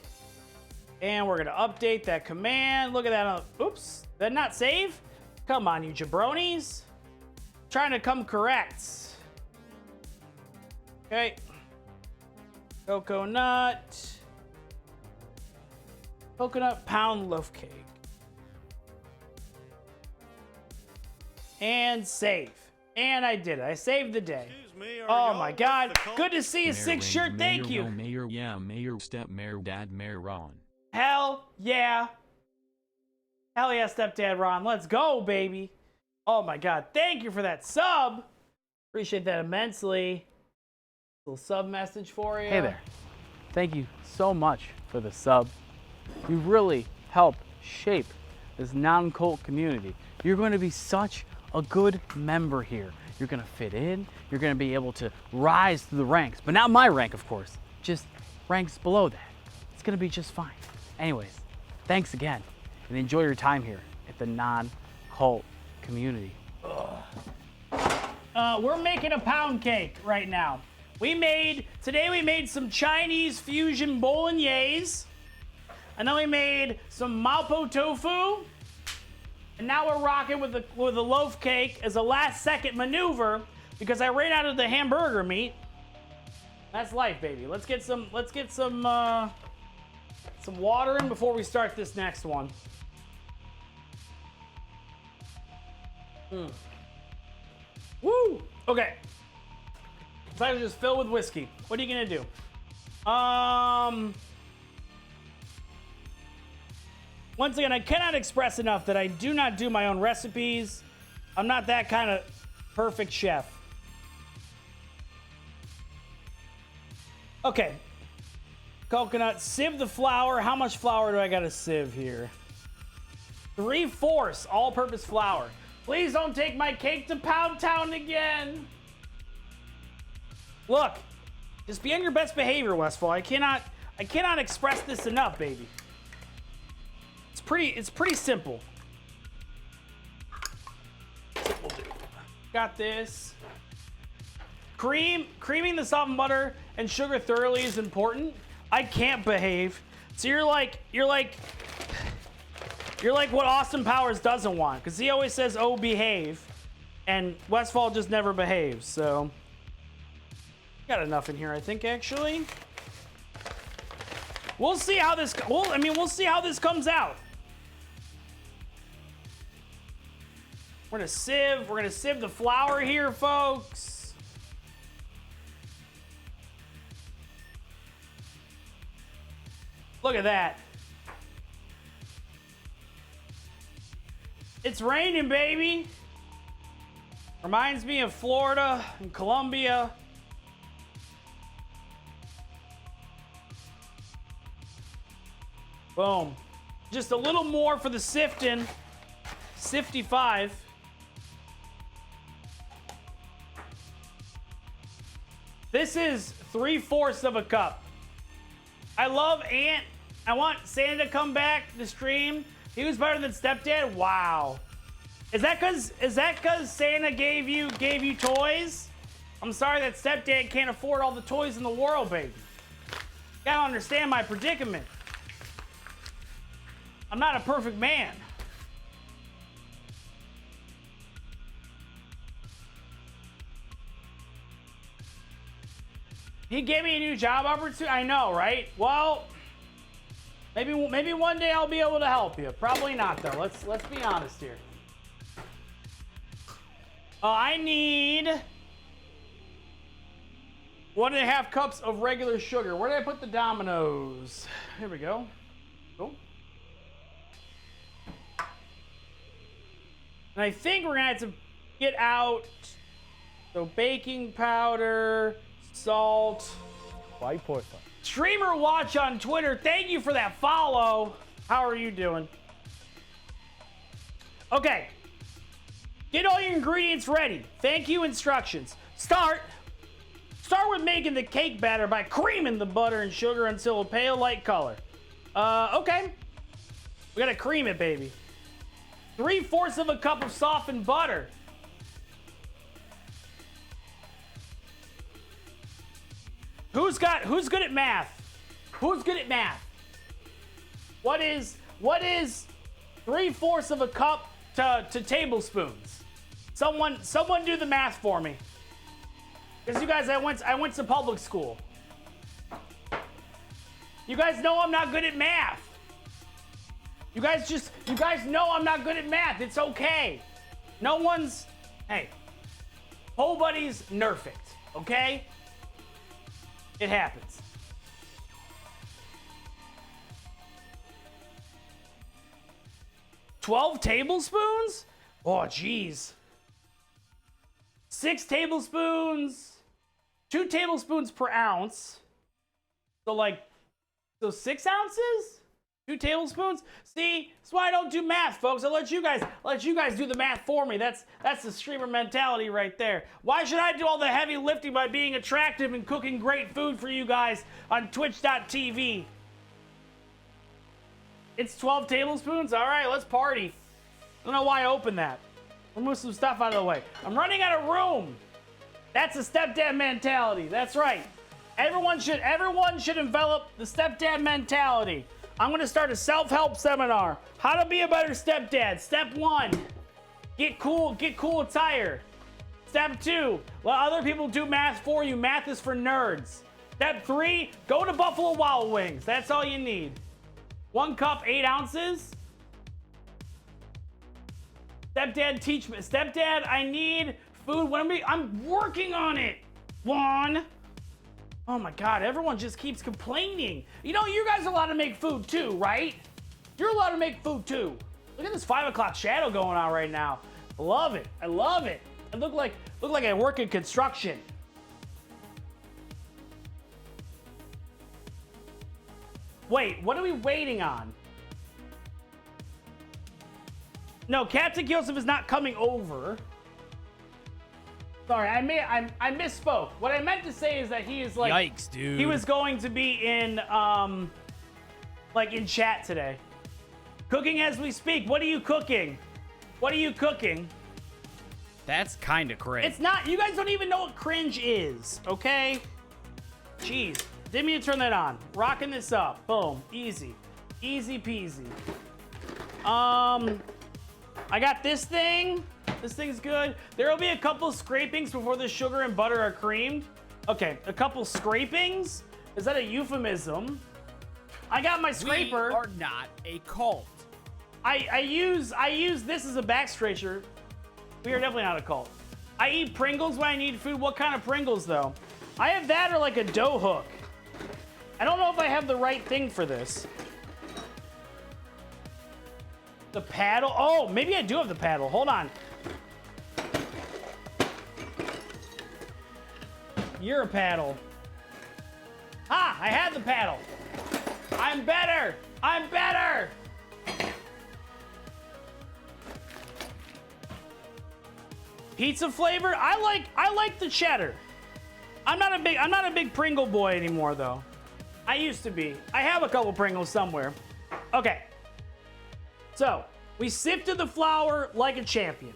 And we're gonna update that command. Look at that. Oops, did that not save? Come on, you jabronis. Trying to come correct. Okay. Coconut pound loaf cake. And save. And I did it. I saved the day. Oh my God. Good to see you, Six Shirt. Thank you. Mayor, yeah, Mayor, Step Mayor, Dad, Mayor Ron. Hell yeah. Hell yeah, Stepdad Ron. Let's go, baby. Oh my God. Thank you for that sub. Appreciate that immensely. Little sub message for you. Hey there. Thank you so much for the sub. You really help shape this non-cult community. You're going to be such a good member here. You're going to fit in. You're going to be able to rise through the ranks. But not my rank, of course. Just ranks below that. It's going to be just fine. Anyways, Thanks again, and enjoy your time here at the non-cult community. We're making a pound cake right now. Today we made some Chinese fusion bolognese, and then we made some mapo tofu, and now we're rocking with a loaf cake as a last second maneuver because I ran out of the hamburger meat. That's life, baby. Let's get some water in before we start this next one. Woo! Okay. Decided to just fill with whiskey. What are you gonna do? Once again, I cannot express enough that I do not do my own recipes. I'm not that kind of perfect chef. Okay. Coconut, sieve the flour. How much flour do I gotta sieve here? 3/4 all-purpose flour. Please don't take my cake to Pound Town again. Look, just be on your best behavior, Westfall. I cannot express this enough, baby. It's pretty simple. That's what we'll do. Got this. Creaming the softened butter and sugar thoroughly is important. I can't behave. So you're like what Austin Powers doesn't want, because he always says, "Oh, behave," and Westfall just never behaves. So got enough in here, I think. Actually, we'll see how this. We'll see how this comes out. We're gonna sieve the flour here, folks. Look at that. It's raining, baby. Reminds me of Florida and Colombia. Boom. Just a little more for the sifting. Sifty-5. This is 3/4 of a cup. I love Ant. I want Santa to come back to stream. He was better than Stepdad. Wow. Is that cause Santa gave you toys? I'm sorry that Stepdad can't afford all the toys in the world, baby. You gotta understand my predicament. I'm not a perfect man. He gave me a new job opportunity. I know, right? Well, maybe one day I'll be able to help you. Probably not, though. Let's be honest here. I need 1.5 cups of regular sugar. Where did I put the dominoes? Here we go. Cool. And I think we're gonna have to get out so baking powder, salt. Why put that? Streamer Watch on Twitter, thank you for that follow. How are you doing? Okay. Get all your ingredients ready. Thank you instructions. Start with making the cake batter by creaming the butter and sugar until a pale light color. Okay. We gotta cream it, baby. 3/4 of a cup of softened butter. Who's good at math? Who's good at math? What is 3/4 of a cup to tablespoons? Someone do the math for me. Because you guys, I went to public school. You guys know I'm not good at math. You guys know I'm not good at math. It's okay. Hey, nobody's perfect, okay? It happens. $12 tablespoons? Oh, geez. 6 tablespoons. 2 tablespoons per ounce. So 6 ounces? 2 tablespoons? See, that's why I don't do math, folks. I'll let you guys do the math for me. That's the streamer mentality right there. Why should I do all the heavy lifting by being attractive and cooking great food for you guys on twitch.tv? It's 12 tablespoons? All right, let's party. I don't know why I opened that. We'll move some stuff out of the way. I'm running out of room. That's a stepdad mentality. That's right. Everyone should envelop the stepdad mentality. I'm going to start a self-help seminar. How to be a better stepdad. Step 1, get cool attire. Step 2, let other people do math for you. Math is for nerds. Step 3, go to Buffalo Wild Wings. That's all you need. 1 cup, 8 ounces. Stepdad, teach me. Stepdad, I need food. I'm working on it. Juan. Oh my God, everyone just keeps complaining. You know, you guys are allowed to make food too, right? You're allowed to make food too. Look at this 5 o'clock shadow going on right now. I love it. I love it. I look like I work in construction. Wait, what are we waiting on? No, Captain Joseph is not coming over. Sorry, I misspoke. What I meant to say is that he is like... Yikes, dude. He was going to be in, like in chat today. Cooking as we speak. What are you cooking? What are you cooking? That's kind of cringe. It's not. You guys don't even know what cringe is, okay? Jeez. Didn't mean to turn that on. Rocking this up. Boom. Easy. Easy peasy. I got this thing. This thing's good. There will be a couple scrapings before the sugar and butter are creamed. Okay, a couple scrapings? Is that a euphemism? I got my scraper. We are not a cult. I use this as a back stretcher. We are definitely not a cult. I eat Pringles when I need food. What kind of Pringles though? I have that or like a dough hook. I don't know if I have the right thing for this. The paddle. Oh, maybe I do have the paddle. Hold on. You're a paddle. Ah, I had the paddle. I'm better. I'm better. Pizza flavor? I like the cheddar. I'm not a big Pringle boy anymore though. I used to be. I have a couple Pringles somewhere. Okay. So, we sifted the flour like a champion.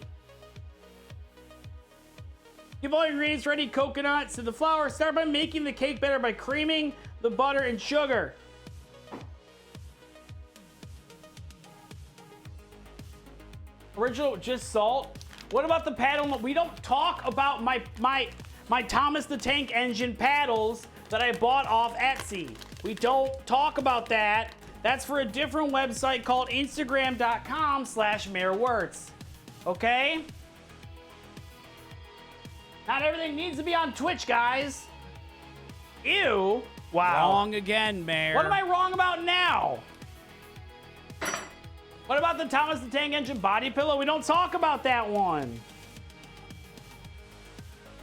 Give all your ingredients ready, coconut to the flour. Start by making the cake batter by creaming the butter and sugar. Original, just salt. What about the paddle? We don't talk about my Thomas the Tank Engine paddles that I bought off Etsy. We don't talk about that. That's for a different website called Instagram.com/Mayor Wertz. Okay? Not everything needs to be on Twitch, guys. Ew. Wow. Wrong again, Mayor. What am I wrong about now? What about the Thomas the Tank Engine body pillow? We don't talk about that one.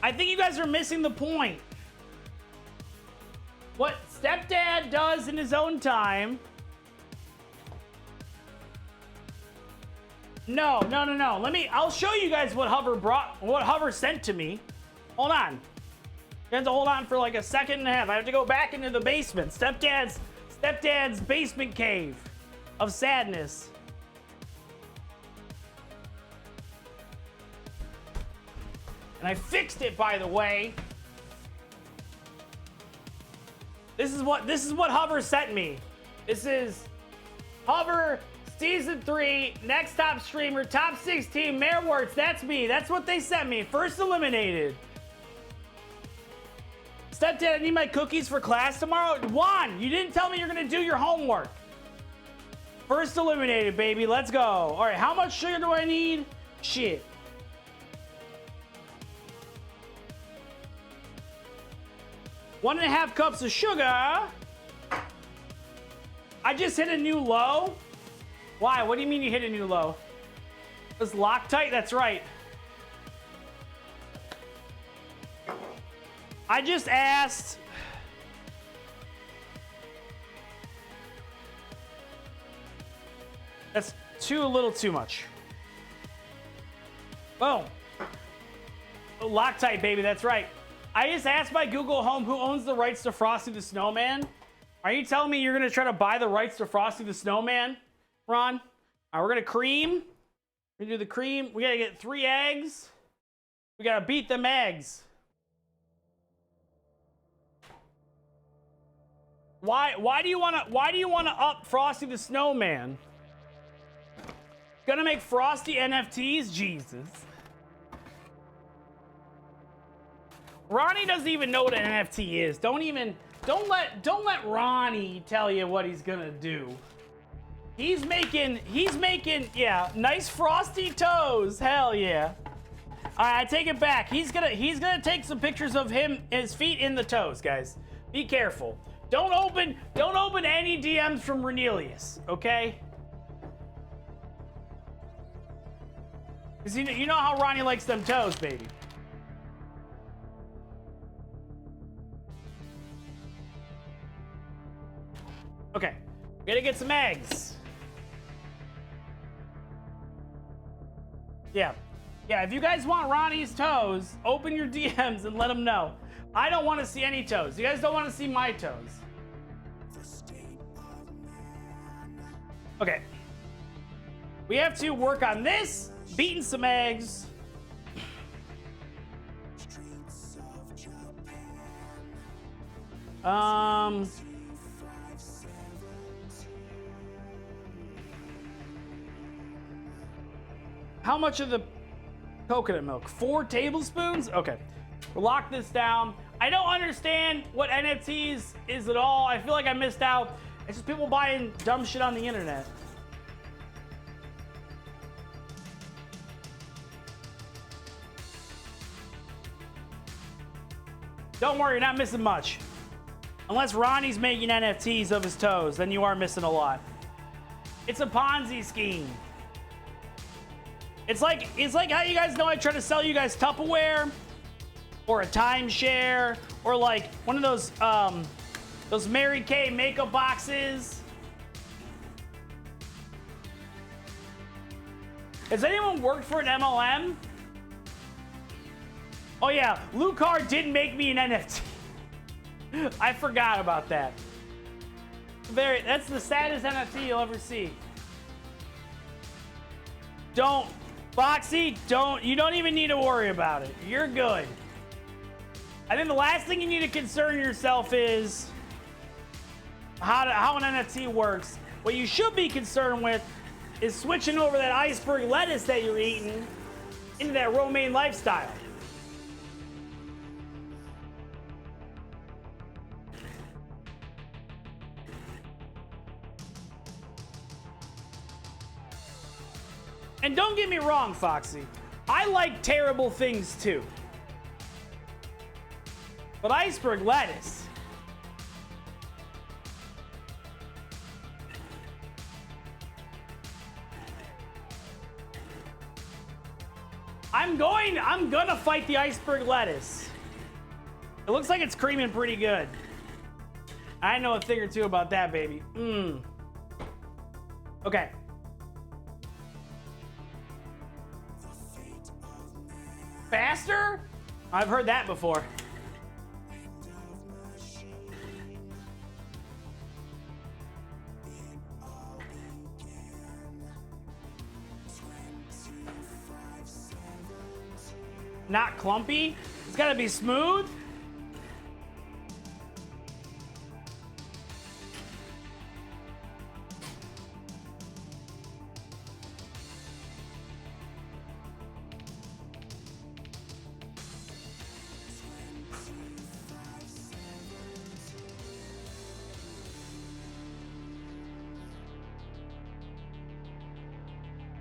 I think you guys are missing the point. What stepdad does in his own time. No. I'll show you guys what Hover sent to me. Hold on. You have to hold on for like a second and a half. I have to go back into the basement. Stepdad's basement cave of sadness. And I fixed it, by the way. This is what Hover sent me. This is Hover Season 3, Next Top Streamer, Top 16, Mayor Wertz. That's me. That's what they sent me. First eliminated. Stepdad, I need my cookies for class tomorrow. Juan, you didn't tell me you're gonna do your homework. First eliminated, baby. Let's go. All right, how much sugar do I need? Shit. One and a half cups of sugar. I just hit a new low. Why? What do you mean you hit a new low? It's Loctite? That's right. I just asked. That's a little too much. Boom. Loctite, baby. That's right. I just asked my Google Home who owns the rights to Frosty the Snowman. Are you telling me you're going to try to buy the rights to Frosty the Snowman? Ron. All right, we're gonna cream. We're gonna do the cream. We gotta get 3 eggs. We gotta beat them eggs. Why do you wanna up Frosty the Snowman? Gonna make Frosty NFTs? Jesus. Ronnie doesn't even know what an NFT is. Don't let Ronnie tell you what he's gonna do. He's making, yeah, nice frosty toes. Hell yeah. All right, I take it back. He's gonna take some pictures of his feet in the toes, guys. Be careful. Don't open any DMs from Renelius, okay? Because you know how Ronnie likes them toes, baby. Okay, we gotta get some eggs. Yeah, if you guys want Ronnie's toes, open your DMs and let him know. I don't want to see any toes. You guys don't want to see my toes. Okay. We have to work on this, beating some eggs. How much of the coconut milk? 4 tablespoons? Okay. We'll lock this down. I don't understand what NFTs is at all. I feel like I missed out. It's just people buying dumb shit on the internet. Don't worry, you're not missing much. Unless Ronnie's making NFTs of his toes, then you are missing a lot. It's a Ponzi scheme. It's like how you guys know I try to sell you guys Tupperware or a timeshare or like one of those Mary Kay makeup boxes. Has anyone worked for an MLM? Oh yeah, Lucar did make me an NFT. I forgot about that. That's the saddest NFT you'll ever see. Foxy, you don't even need to worry about it. You're good. I think the last thing you need to concern yourself is how an NFT works. What you should be concerned with is switching over that iceberg lettuce that you're eating into that romaine lifestyle. And don't get me wrong, Foxy. I like terrible things too. But iceberg lettuce. I'm gonna fight the iceberg lettuce. It looks like it's creaming pretty good. I know a thing or two about that, baby. Okay. Faster? I've heard that before. Not clumpy? It's gotta be smooth?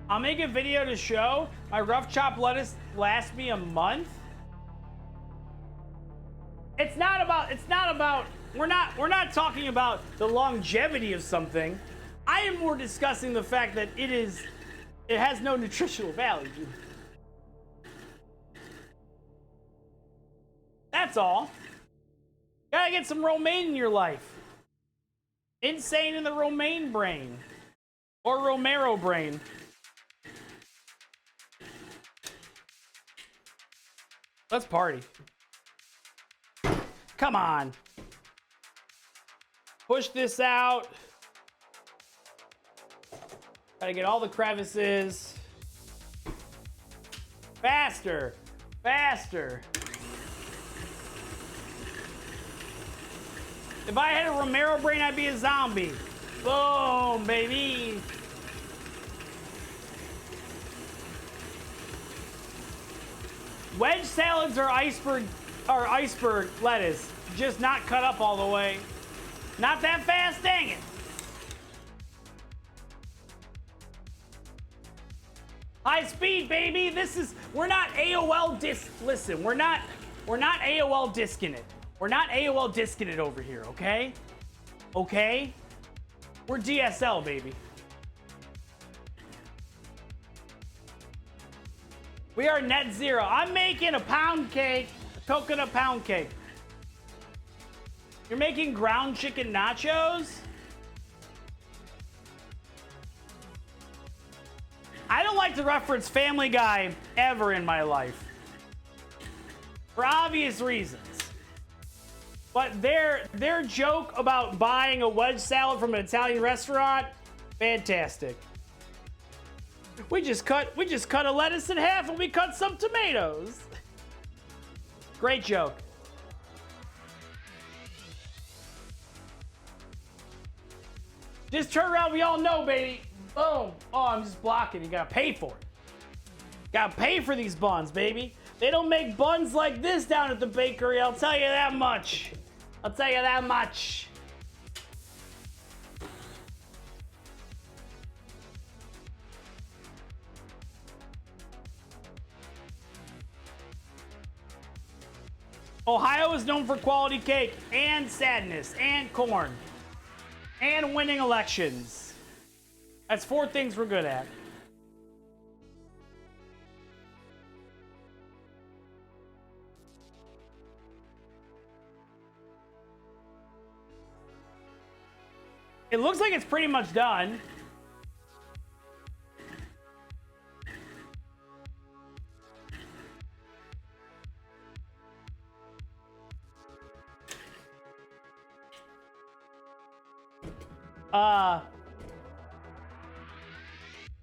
I'll make a video to show my rough chop lettuce lasts me a month. It's not about we're not talking about the longevity of something. I am more discussing the fact that it has no nutritional value. That's all. Gotta get some romaine in your life. Insane in the romaine brain. Or Romero brain. Let's party. Come on. Push this out. Gotta get all the crevices. Faster. Faster. If I had a Romero brain, I'd be a zombie. Boom, baby. Wedge salads are iceberg lettuce, just not cut up all the way. Not that fast, dang it. High speed, baby. We're not AOL listen, we're not AOL disking it. We're not AOL disking it over here, okay? Okay? We're DSL, baby. We are net zero. I'm making a pound cake, a coconut pound cake. You're making ground chicken nachos? I don't like to reference Family Guy ever in my life. For obvious reasons. But their joke about buying a wedge salad from an Italian restaurant, fantastic. We just cut a lettuce in half and we cut some tomatoes. Great joke. Just turn around, we all know, baby. Boom. Oh, I'm just blocking. You gotta pay for it. Gotta pay for these buns, baby. They don't make buns like this down at the bakery, I'll tell you that much. I'll tell you that much. Ohio is known for quality cake and sadness and corn and winning elections. That's 4 things we're good at. It looks like it's pretty much done.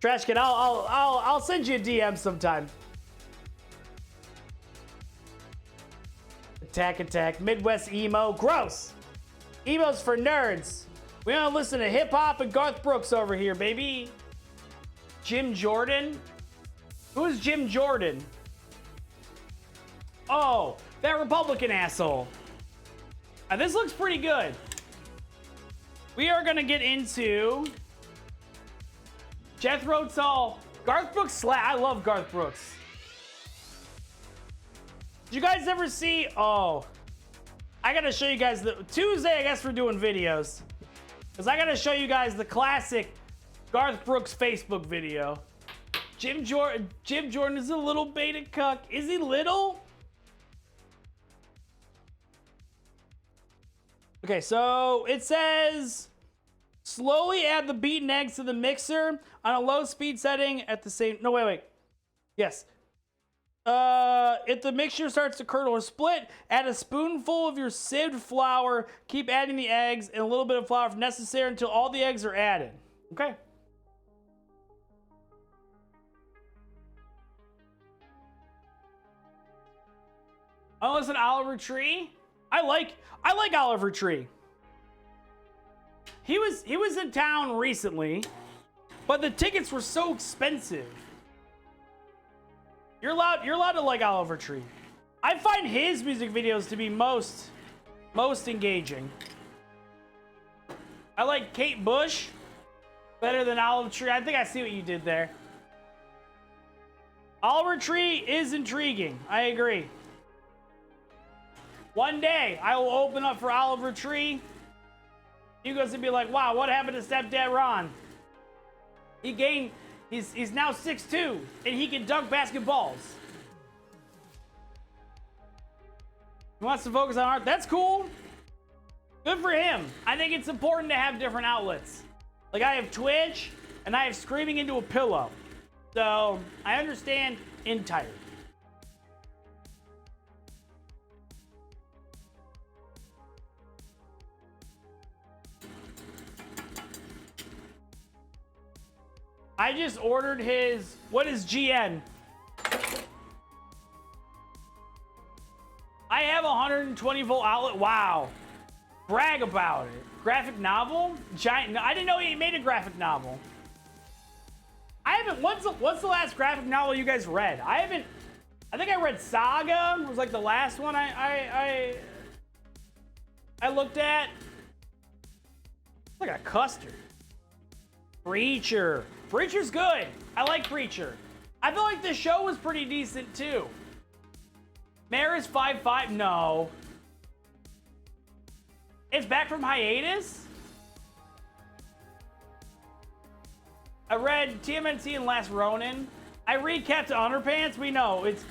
Trash can, I'll send you a DM sometime. Attack, Midwest emo, gross. Emo's for nerds. We don't listen to hip hop and Garth Brooks over here, baby. Jim Jordan? Who's Jim Jordan? Oh, that Republican asshole. This looks pretty good. We are gonna get into Jethro Tull. Garth Brooks I love Garth Brooks. Did you guys ever see? Oh, I gotta show you guys Tuesday. I guess we're doing videos, cause I gotta show you guys the classic Garth Brooks Facebook video. Jim Jordan is a little beta cuck. Is he little? Okay, so it says slowly add the beaten eggs to the mixer on a low speed setting at the same. No, wait. Yes. If the mixture starts to curdle or split, add a spoonful of your sieved flour. Keep adding the eggs and a little bit of flour if necessary until all the eggs are added. Okay. Oh, listen, Oliver Tree. I like Oliver Tree. He was in town recently, but the tickets were so expensive. You're allowed to like Oliver Tree. I find his music videos to be most engaging. I like Kate Bush better than Oliver Tree. I think I see what you did there. Oliver Tree is intriguing. I agree. One day I will open up for Oliver Tree. You guys will be like, wow, what happened to Stepdad Ron? He's now 6'2", and he can dunk basketballs. He wants to focus on art. That's cool. Good for him. I think it's important to have different outlets. Like I have Twitch, and I have screaming into a pillow. So I understand entirely. I just ordered his, what is GN? I have a 120 volt outlet. Wow. Brag about it. Graphic novel? Giant. I didn't know he made a graphic novel. I haven't. What's the last graphic novel you guys read? I haven't. I think I read Saga. It was like the last one I looked at. It's like a custard. Preacher. Preacher's good. I like Preacher. I feel like the show was pretty decent too. Mare is 5'5". No. It's back from hiatus? I read TMNT and Last Ronin. I recapped to Underpants. We know. It's,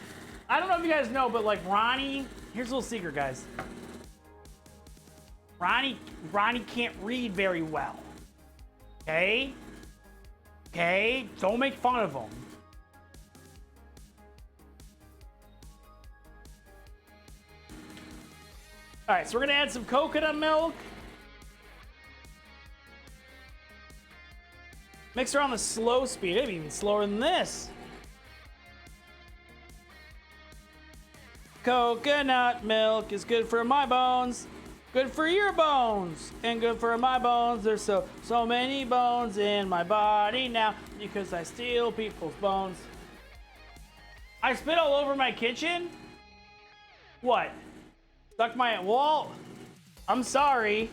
I don't know if you guys know, but like Ronnie, here's a little secret, guys. Ronnie can't read very well. Okay? Okay? Don't make fun of him. All right, so we're gonna add some coconut milk. Mix her on the slow speed, maybe even slower than this. Coconut milk is good for my bones, good for your bones, and good for my bones. There's so many bones in my body now because I steal people's bones. I spit all over my kitchen? What? Stuck my wall. I'm sorry.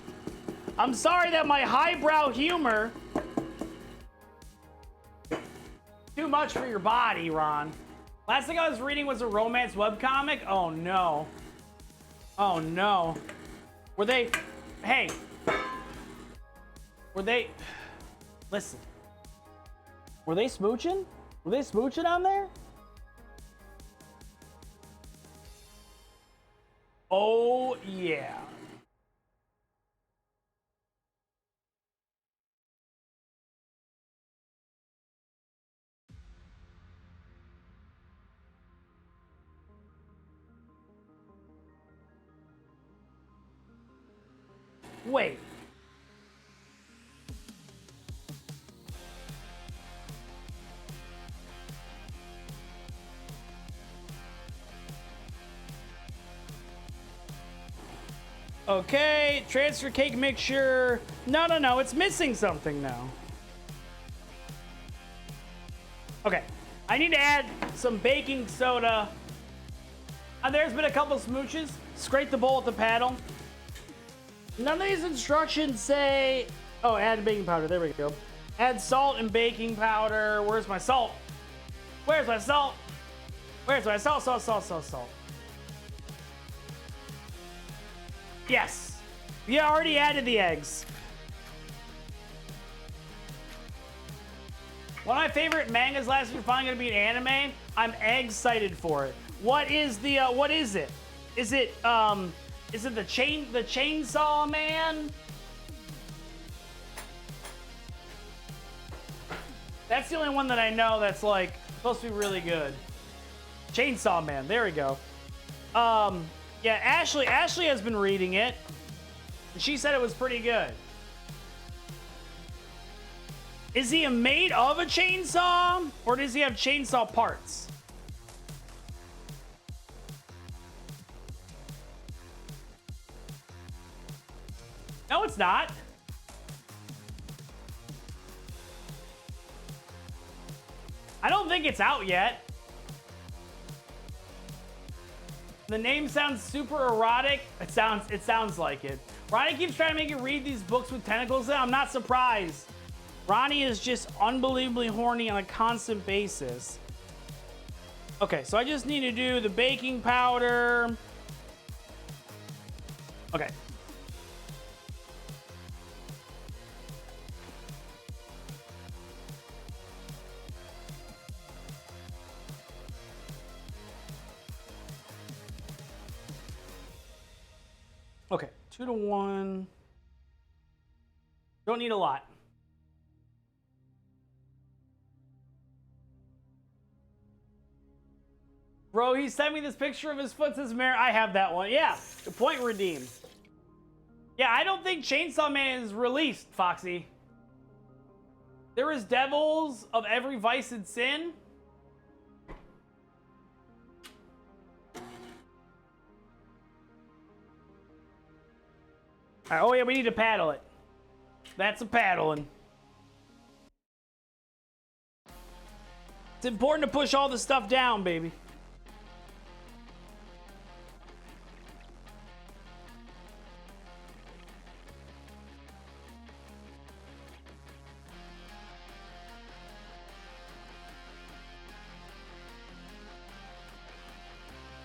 I'm sorry that my highbrow humor too much for your body, Ron. Last thing I was reading was a romance webcomic. Oh no. Oh no. Were they? Hey. Were they? Listen. Were they smooching? Were they smooching on there? Oh, yeah. Wait. Okay, transfer cake mixture. No, it's missing something now. Okay, I need to add some baking soda. There's been a couple smooches. Scrape the bowl with the paddle. None of these instructions say, oh, add baking powder, there we go. Add salt and baking powder. Where's my salt? Where's my salt? Where's my salt? Salt. Yes. We already added the eggs. One of my favorite mangas last year finally gonna be an anime. I'm excited for it. What is the what is it? Is it the Chainsaw Man? That's the only one that I know that's like supposed to be really good. Chainsaw Man, there we go. Yeah, Ashley has been reading it, and she said it was pretty good. Is he made of a chainsaw, or does he have chainsaw parts? No, it's not. I don't think it's out yet. The name sounds super erotic. It sounds like it. Ronnie keeps trying to make you read these books with tentacles in. I'm not surprised. Ronnie is just unbelievably horny on a constant basis. Okay, so I just need to do the baking powder. Okay. Okay, 2-to-1. Don't need a lot. Bro, he sent me this picture of his foot, says Mare. I have that one. Yeah, the point redeemed. Yeah, I don't think Chainsaw Man is released, Foxy. There is devils of every vice and sin. All right, oh yeah, we need to paddle it. That's a paddling. It's important to push all the stuff down, baby.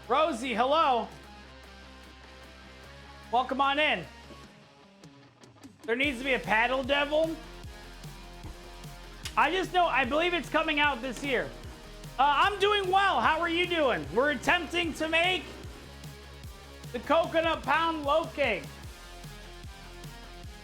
Rosie, hello. Welcome on in. There needs to be a paddle devil. I just know, I believe it's coming out this year. I'm doing well. How are you doing? We're attempting to make the coconut pound loaf cake.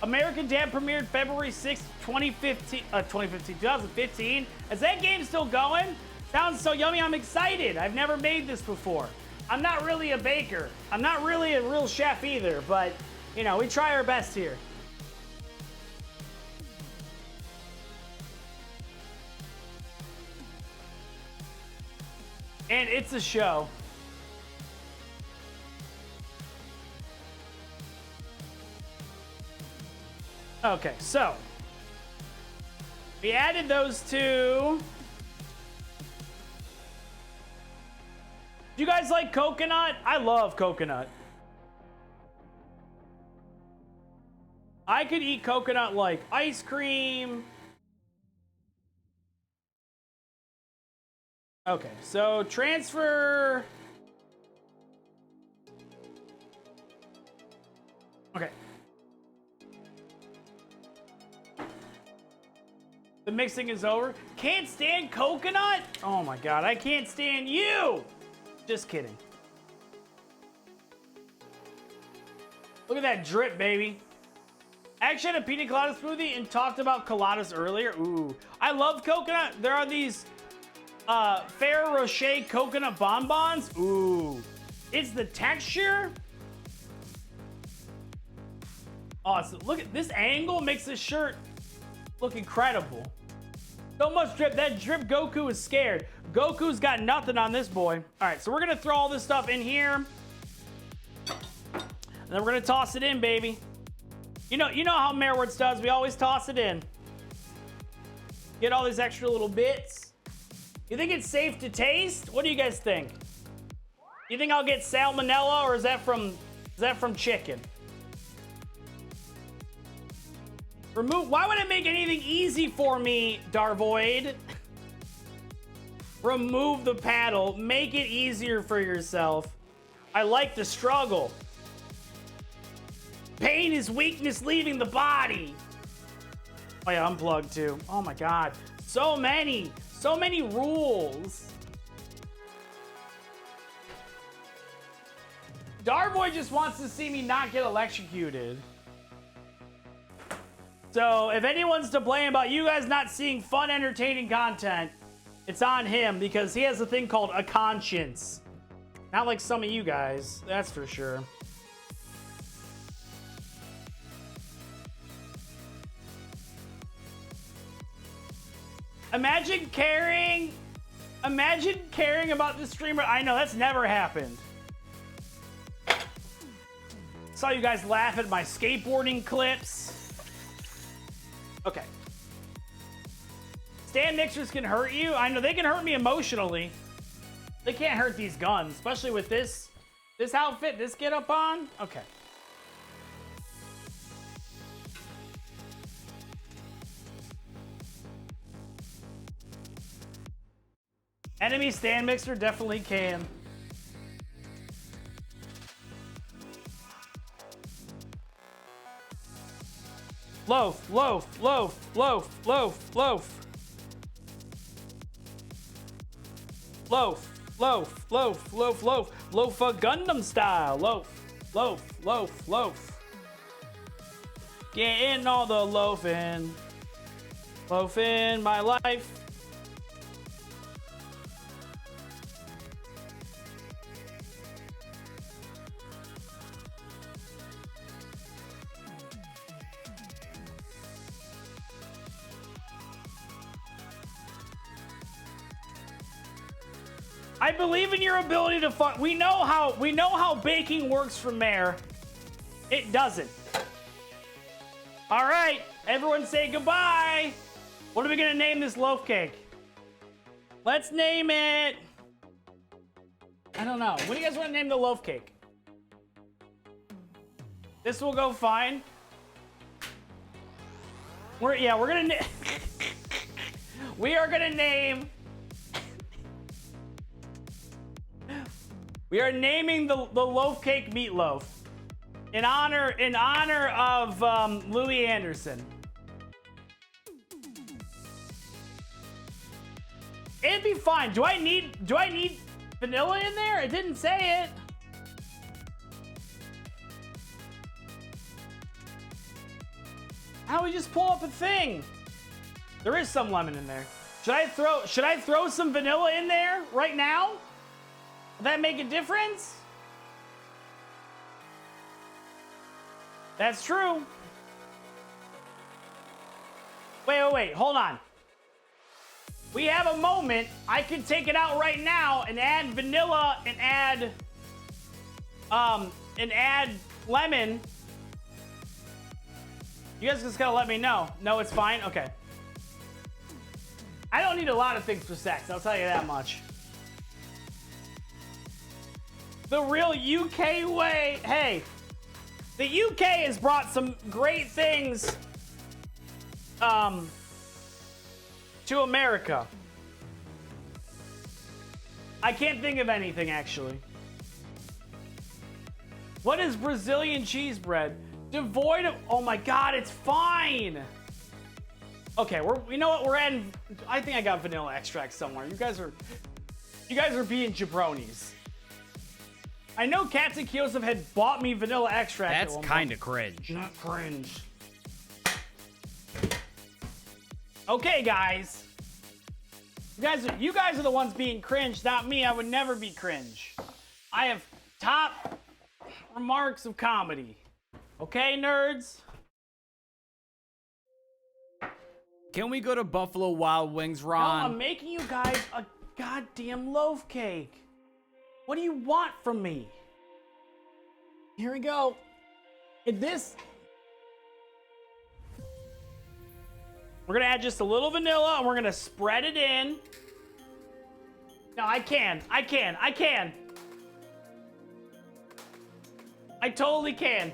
American Dad premiered February 6th, 2015. Is that game still going? Sounds so yummy. I'm excited. I've never made this before. I'm not really a baker. I'm not really a real chef either, but, you know, we try our best here. And it's a show. Okay, so we added those two. Do you guys like coconut? I love coconut. I could eat coconut like ice cream. Okay, so transfer. Okay. The mixing is over. Can't stand coconut? Oh my God, I can't stand you. Just kidding. Look at that drip, baby. I actually had a pina colada smoothie and talked about coladas earlier. Ooh, I love coconut. There are these Ferrero Rocher coconut bonbons. Ooh, it's the texture. Awesome. Look at this angle makes this shirt look incredible. So much drip. That drip Goku is scared. Goku's got nothing on this boy. All right, so we're gonna throw all this stuff in here, and then we're gonna toss it in, baby. You know how Wertz does. We always toss it in. Get all these extra little bits. You think it's safe to taste? What do you guys think? You think I'll get salmonella, or is that from chicken? Remove. Why would it make anything easy for me, Darvoid? Remove the paddle. Make it easier for yourself. I like the struggle. Pain is weakness leaving the body. Oh yeah, unplugged too. Oh my God. So many rules. Darvoid just wants to see me not get electrocuted. So if anyone's to blame about you guys not seeing fun, entertaining content, it's on him, because he has a thing called a conscience. Not like some of you guys, that's for sure. Imagine caring about the streamer. I know, that's never happened. Saw you guys laugh at my skateboarding clips. Okay. Stand mixers can hurt you. I know they can hurt me emotionally. They can't hurt these guns, especially with this outfit, this get up on. Okay. Enemy stand mixer definitely can. Loaf, loaf, loaf, loaf, loaf, loaf. Loaf, loaf, loaf, loaf, loaf. Loaf Gundam style. Loaf, loaf, loaf, loaf. Getting all the loafing. Loafing my life. I believe in your ability to fuck. We know how baking works for Mayor. It doesn't. All right, everyone say goodbye. What are we gonna name this loaf cake? Let's name it. I don't know. What do you guys want to name the loaf cake? This will go fine. We are gonna name. We are naming the loaf cake meatloaf in honor of Louis Anderson. It'd be fine. Do I need vanilla in there? It didn't say it. How do we just pull up a thing? There is some lemon in there. Should I throw some vanilla in there right now? Will that make a difference? That's true. Wait, hold on. We have a moment. I can take it out right now and add vanilla and add lemon. You guys just gotta let me know. No, it's fine? Okay. I don't need a lot of things for sex, I'll tell you that much. The real UK way. Hey, the UK has brought some great things to America. I can't think of anything, actually. What is Brazilian cheese bread? Devoid of, oh my God, it's fine. Okay, you know what, we're adding, I think I got vanilla extract somewhere. You guys are being jabronis. I know Cats and Kiosef had bought me vanilla extract. That's kind of cringe. Not cringe. Okay, guys. You guys are the ones being cringe, not me. I would never be cringe. I have top remarks of comedy. Okay, nerds? Can we go to Buffalo Wild Wings, No, Ron? I'm making you guys a goddamn loaf cake. What do you want from me? Here we go. We're gonna add just a little vanilla and we're gonna spread it in. No, I can. I totally can.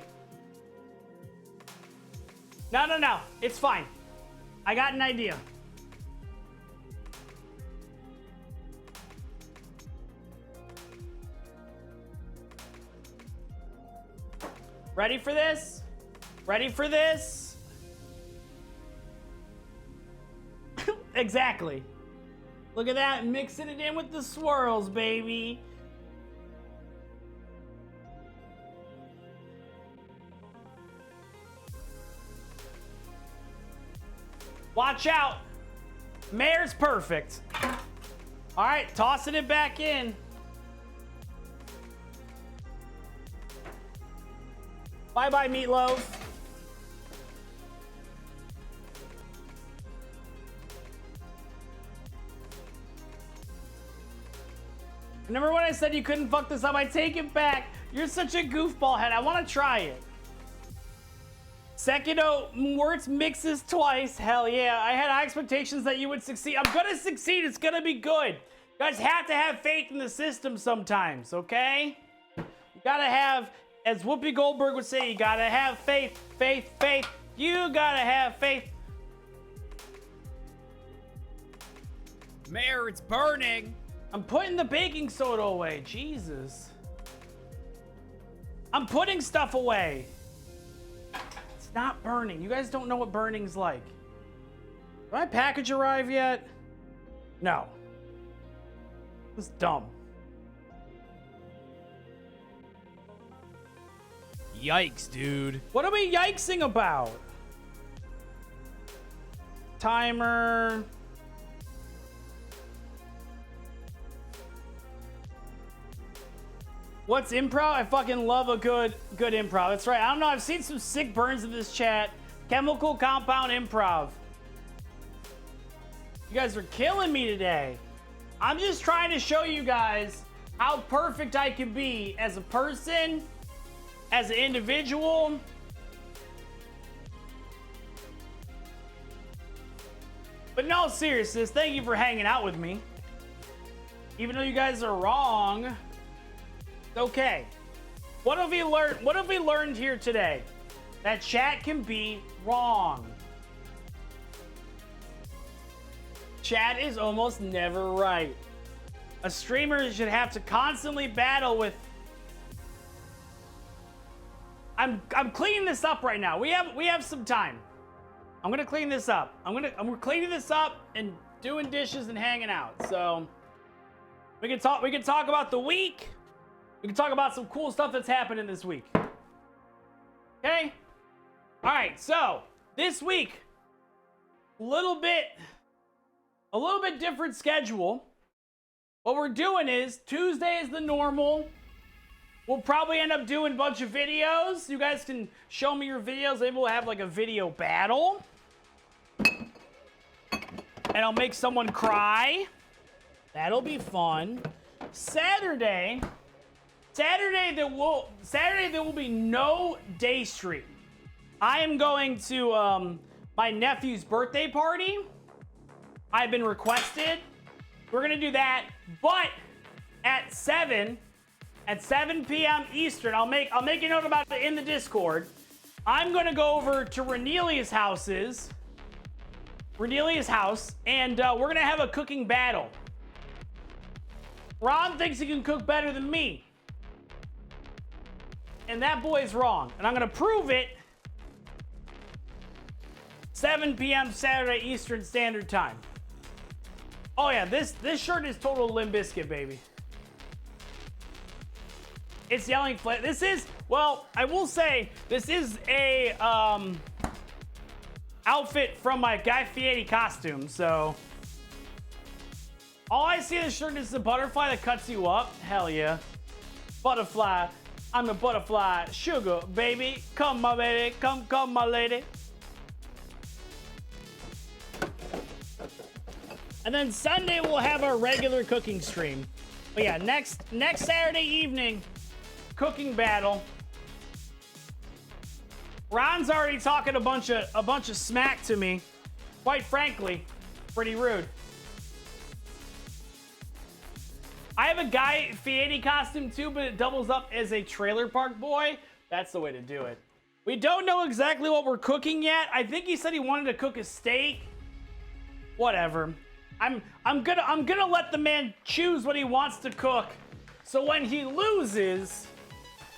No. It's fine. I got an idea. Ready for this? Ready for this? Exactly. Look at that, mixing it in with the swirls, baby. Watch out. Mayor's perfect. All right, tossing it back in. Bye-bye, meatloaf. Remember when I said you couldn't fuck this up? I take it back. You're such a goofball head. I want to try it. Sekido Wertz mixes twice. Hell yeah. I had high expectations that you would succeed. I'm going to succeed. It's going to be good. You guys have to have faith in the system sometimes, okay? You got to have, as Whoopi Goldberg would say, you got to have faith, faith, faith. You got to have faith. Mayor, it's burning. I'm putting the baking soda away. Jesus. I'm putting stuff away. It's not burning. You guys don't know what burning's like. Did my package arrive yet? No. This is dumb. Yikes, dude. What are we yikesing about? Timer. What's improv? I fucking love a good improv. That's right. I don't know. I've seen some sick burns in this chat. Chemical compound improv. You guys are killing me today. I'm just trying to show you guys how perfect I can be as a person, as an individual. But in all seriousness, thank you for hanging out with me. Even though you guys are wrong, it's okay. What have we learned here today? That chat can be wrong. Chat is almost never right. A streamer should have to constantly battle with. I'm cleaning this up right now. We have some time. I'm gonna clean this up. We're cleaning this up and doing dishes and hanging out. So we can talk about the week. We can talk about some cool stuff that's happening this week. Okay? All right, so this week, a little bit different schedule. What we're doing is Tuesday is the normal. We'll probably end up doing a bunch of videos. You guys can show me your videos. Maybe we'll have like a video battle. And I'll make someone cry. That'll be fun. Saturday there will be no day stream. I am going to my nephew's birthday party. I've been requested. We're gonna do that, but at 7 p.m. Eastern, I'll make a note about it in the Discord. I'm gonna go over to Renelia's house, and we're gonna have a cooking battle. Ron thinks he can cook better than me, and that boy's wrong, and I'm gonna prove it. 7 p.m. Saturday Eastern Standard Time. Oh yeah, this shirt is total Limp Bizkit, baby. It's yelling flat. This is, well, I will say, this is a outfit from my Guy Fieri costume, so. All I see in the shirt is the butterfly that cuts you up. Hell yeah. Butterfly, I'm the butterfly. Sugar, baby, come my baby, come my lady. And then Sunday we'll have our regular cooking stream. But yeah, next Saturday evening, cooking battle. Ron's already talking a bunch of smack to me. Quite frankly, pretty rude. I have a Guy Fieri costume too, but it doubles up as a trailer park boy. That's the way to do it. We don't know exactly what we're cooking yet. I think he said he wanted to cook a steak. Whatever. I'm gonna let the man choose what he wants to cook. So when he loses,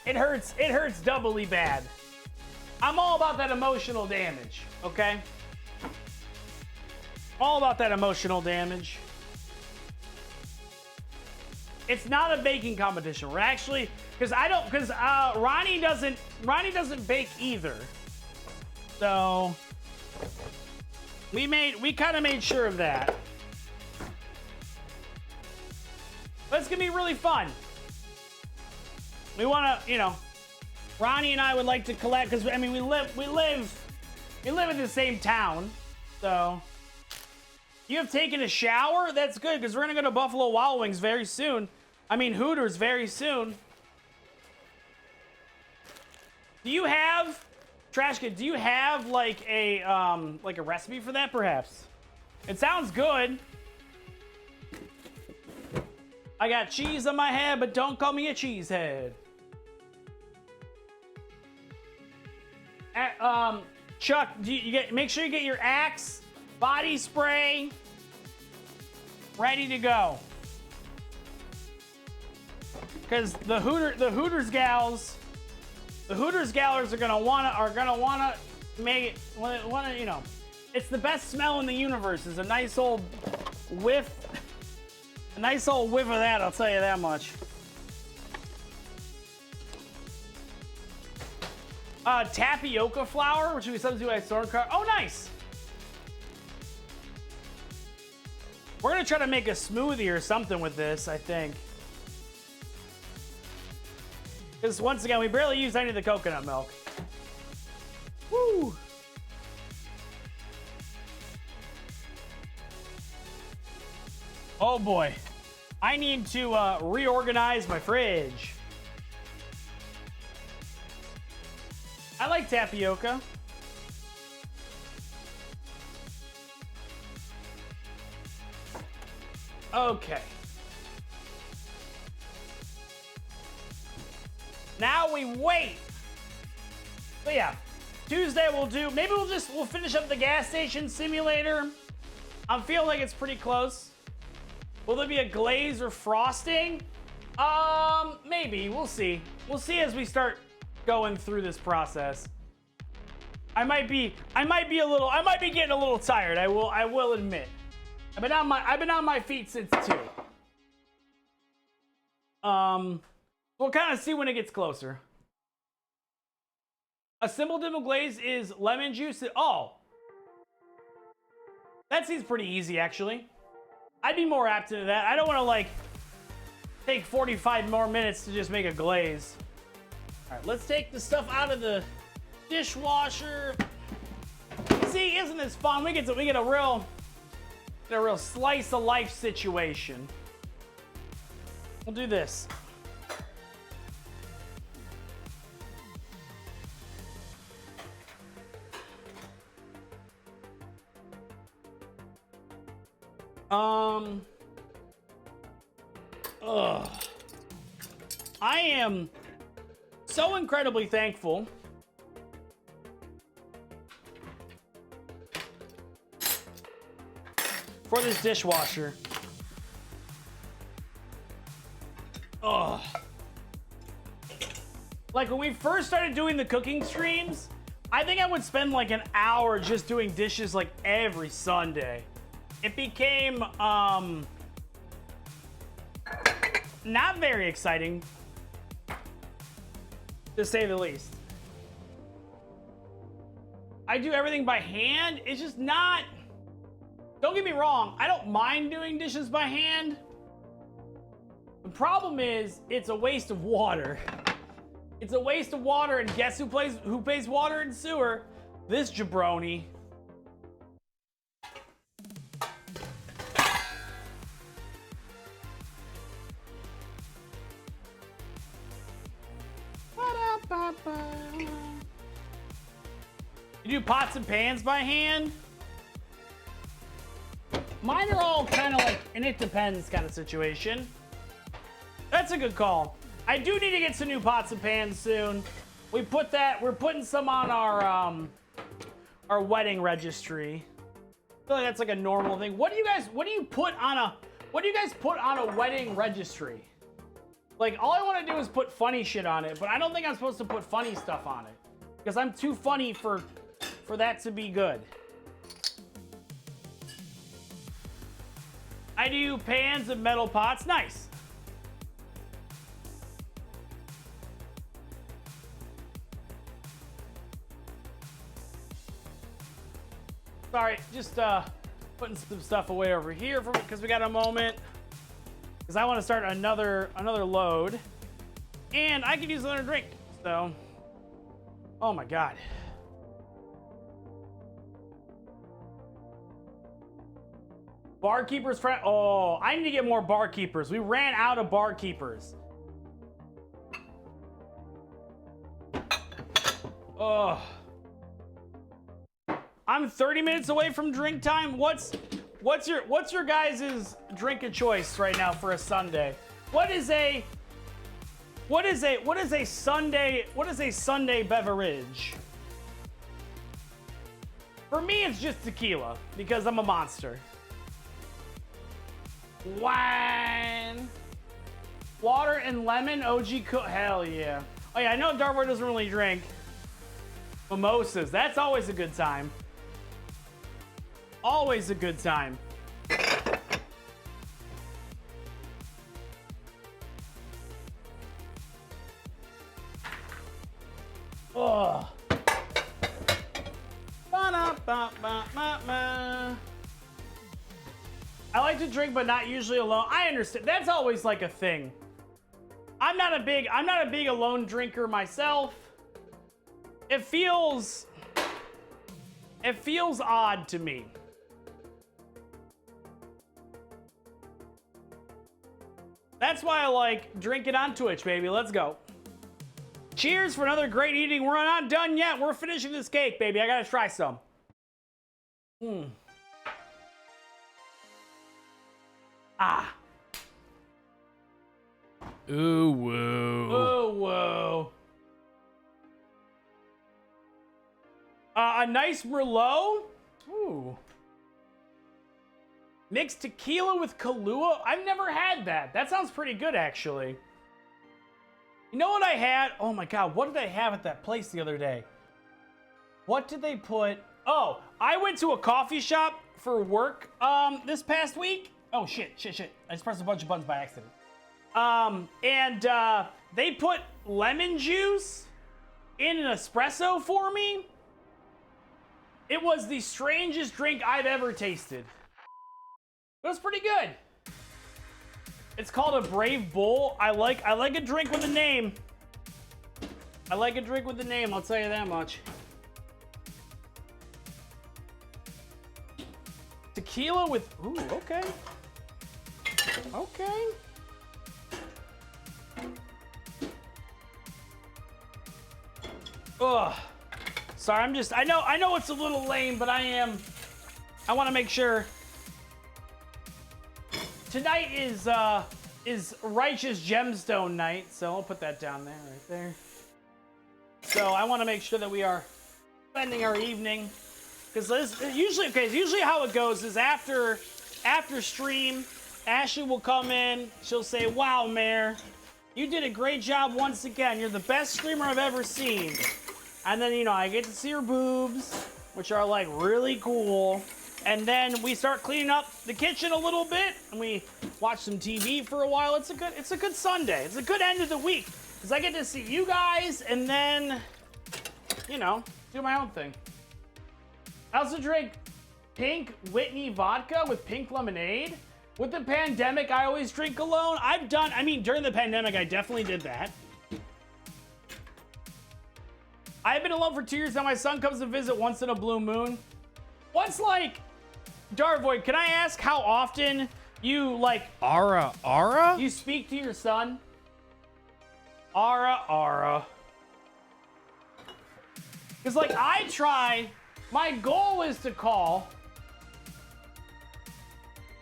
it hurts doubly bad. I'm all about that emotional damage, okay? All about that emotional damage. It's not a baking competition. We're actually, because Ronnie doesn't bake either. So we kind of made sure of that. But it's gonna be really fun. We wanna, Ronnie and I would like to collab, because I mean we live in the same town. So you have taken a shower? That's good, because we're gonna go to Buffalo Wild Wings very soon. I mean Hooters very soon. Do you have, Trashkid, do you have like a recipe for that perhaps? It sounds good. I got cheese on my head, but don't call me a cheesehead. Chuck, make sure you get your Axe body spray ready to go. Because the Hooters gals are gonna wanna make it, it's the best smell in the universe. Is a nice old whiff. A nice old whiff of that, I'll tell you that much. Tapioca flour, which we substitute by sauerkraut. Oh, nice. We're gonna try to make a smoothie or something with this, I think. Because once again, we barely use any of the coconut milk. Woo! Oh boy. I need to reorganize my fridge. I like tapioca. Okay. Now we wait. But yeah, Tuesday maybe we'll finish up the gas station simulator. I'm feeling like it's pretty close. Will there be a glaze or frosting? Maybe, we'll see. We'll see as we start going through this process. I might be getting a little tired. I will admit. I've been on my feet since 2. We'll kind of see when it gets closer. A simple dip of glaze is lemon juice. Oh, that seems pretty easy actually. I'd be more apt to that. I don't want to like take 45 more minutes to just make a glaze. All right, let's take the stuff out of the dishwasher. See, isn't this fun? We get a real slice of life situation. We'll do this. I am so incredibly thankful for this dishwasher. Like when we first started doing the cooking streams, I think I would spend like an hour just doing dishes like every Sunday. It became not very exciting, to say the least. I do everything by hand. It's just not, don't get me wrong, I don't mind doing dishes by hand. The problem is it's a waste of water. It's a waste of water, and guess who pays water and sewer? This jabroni. You do pots and pans by hand? Mine are all kind of like an it depends kind of situation. That's a good call. I do need to get some new pots and pans soon. We're putting some on our wedding registry. I feel like that's like a normal thing. What do you guys put on a wedding registry? Like, all I want to do is put funny shit on it, but I don't think I'm supposed to put funny stuff on it because I'm too funny for that to be good. I do pans and metal pots. Nice. Sorry, just putting some stuff away over here because we got a moment. Because I want to start another load, and I could use another drink. So, oh my god. Barkeepers friend. Oh, I need to get more barkeepers. We ran out of barkeepers. Oh. I'm 30 minutes away from drink time. What's your guys' drink of choice right now for a Sunday? What is a Sunday beverage? For me, it's just tequila because I'm a monster. Wine, water and lemon, OG hell yeah. Oh yeah, I know Dartboard doesn't really drink. Mimosas, that's always a good time. Always a good time. Oh. I like to drink, but not usually alone. I understand. That's always like a thing. I'm not a big alone drinker myself. It feels odd to me. That's why I like drinking on Twitch, baby. Let's go. Cheers for another great evening. We're not done yet. We're finishing this cake, baby. I gotta try some. Ah. Ooh, woo. Oh, whoa. A nice Merlot. Ooh. Mixed tequila with Kahlua. I've never had that. That sounds pretty good, actually. You know what I had? Oh my God, what did I have at that place the other day? What did they put? Oh, I went to a coffee shop for work this past week. Oh, shit. I just pressed a bunch of buttons by accident. They put lemon juice in an espresso for me. It was the strangest drink I've ever tasted. It was pretty good. It's called a Brave Bull. I like a drink with a name. I like a drink with a name, I'll tell you that much. Tequila with, ooh, okay. Okay. Ugh. Sorry, I know it's a little lame, but I want to make sure. Tonight is Righteous Gemstone night, so I'll put that down there, right there. So I want to make sure that we are spending our evening, because usually how it goes is after stream, Ashley will come in, she'll say, "Wow, Mayor, you did a great job once again. You're the best streamer I've ever seen." And then, you know, I get to see her boobs, which are like really cool. And then we start cleaning up the kitchen a little bit, and we watch some TV for a while. It's a good Sunday. It's a good end of the week, because I get to see you guys and then, you know, do my own thing. I also drink pink Whitney vodka with pink lemonade. With the pandemic, I always drink alone. During the pandemic, I definitely did that. I've been alone for 2 years now. My son comes to visit once in a blue moon. What's like, Darvoid, can I ask how often you like Ara? you speak to your son? Ara. Because like my goal is to call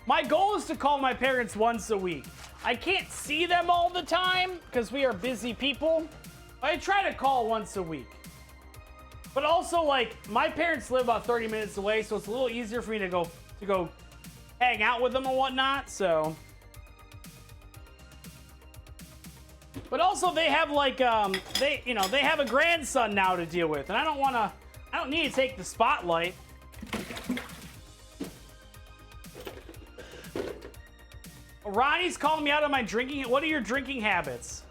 my parents once a week. I can't see them all the time because we are busy people. I try to call once a week. But also, like, my parents live about 30 minutes away, so it's a little easier for me to go hang out with them and whatnot, so. But also, they have like they have a grandson now to deal with, and I don't need to take the spotlight. Ronnie's calling me out on my drinking. What are your drinking habits?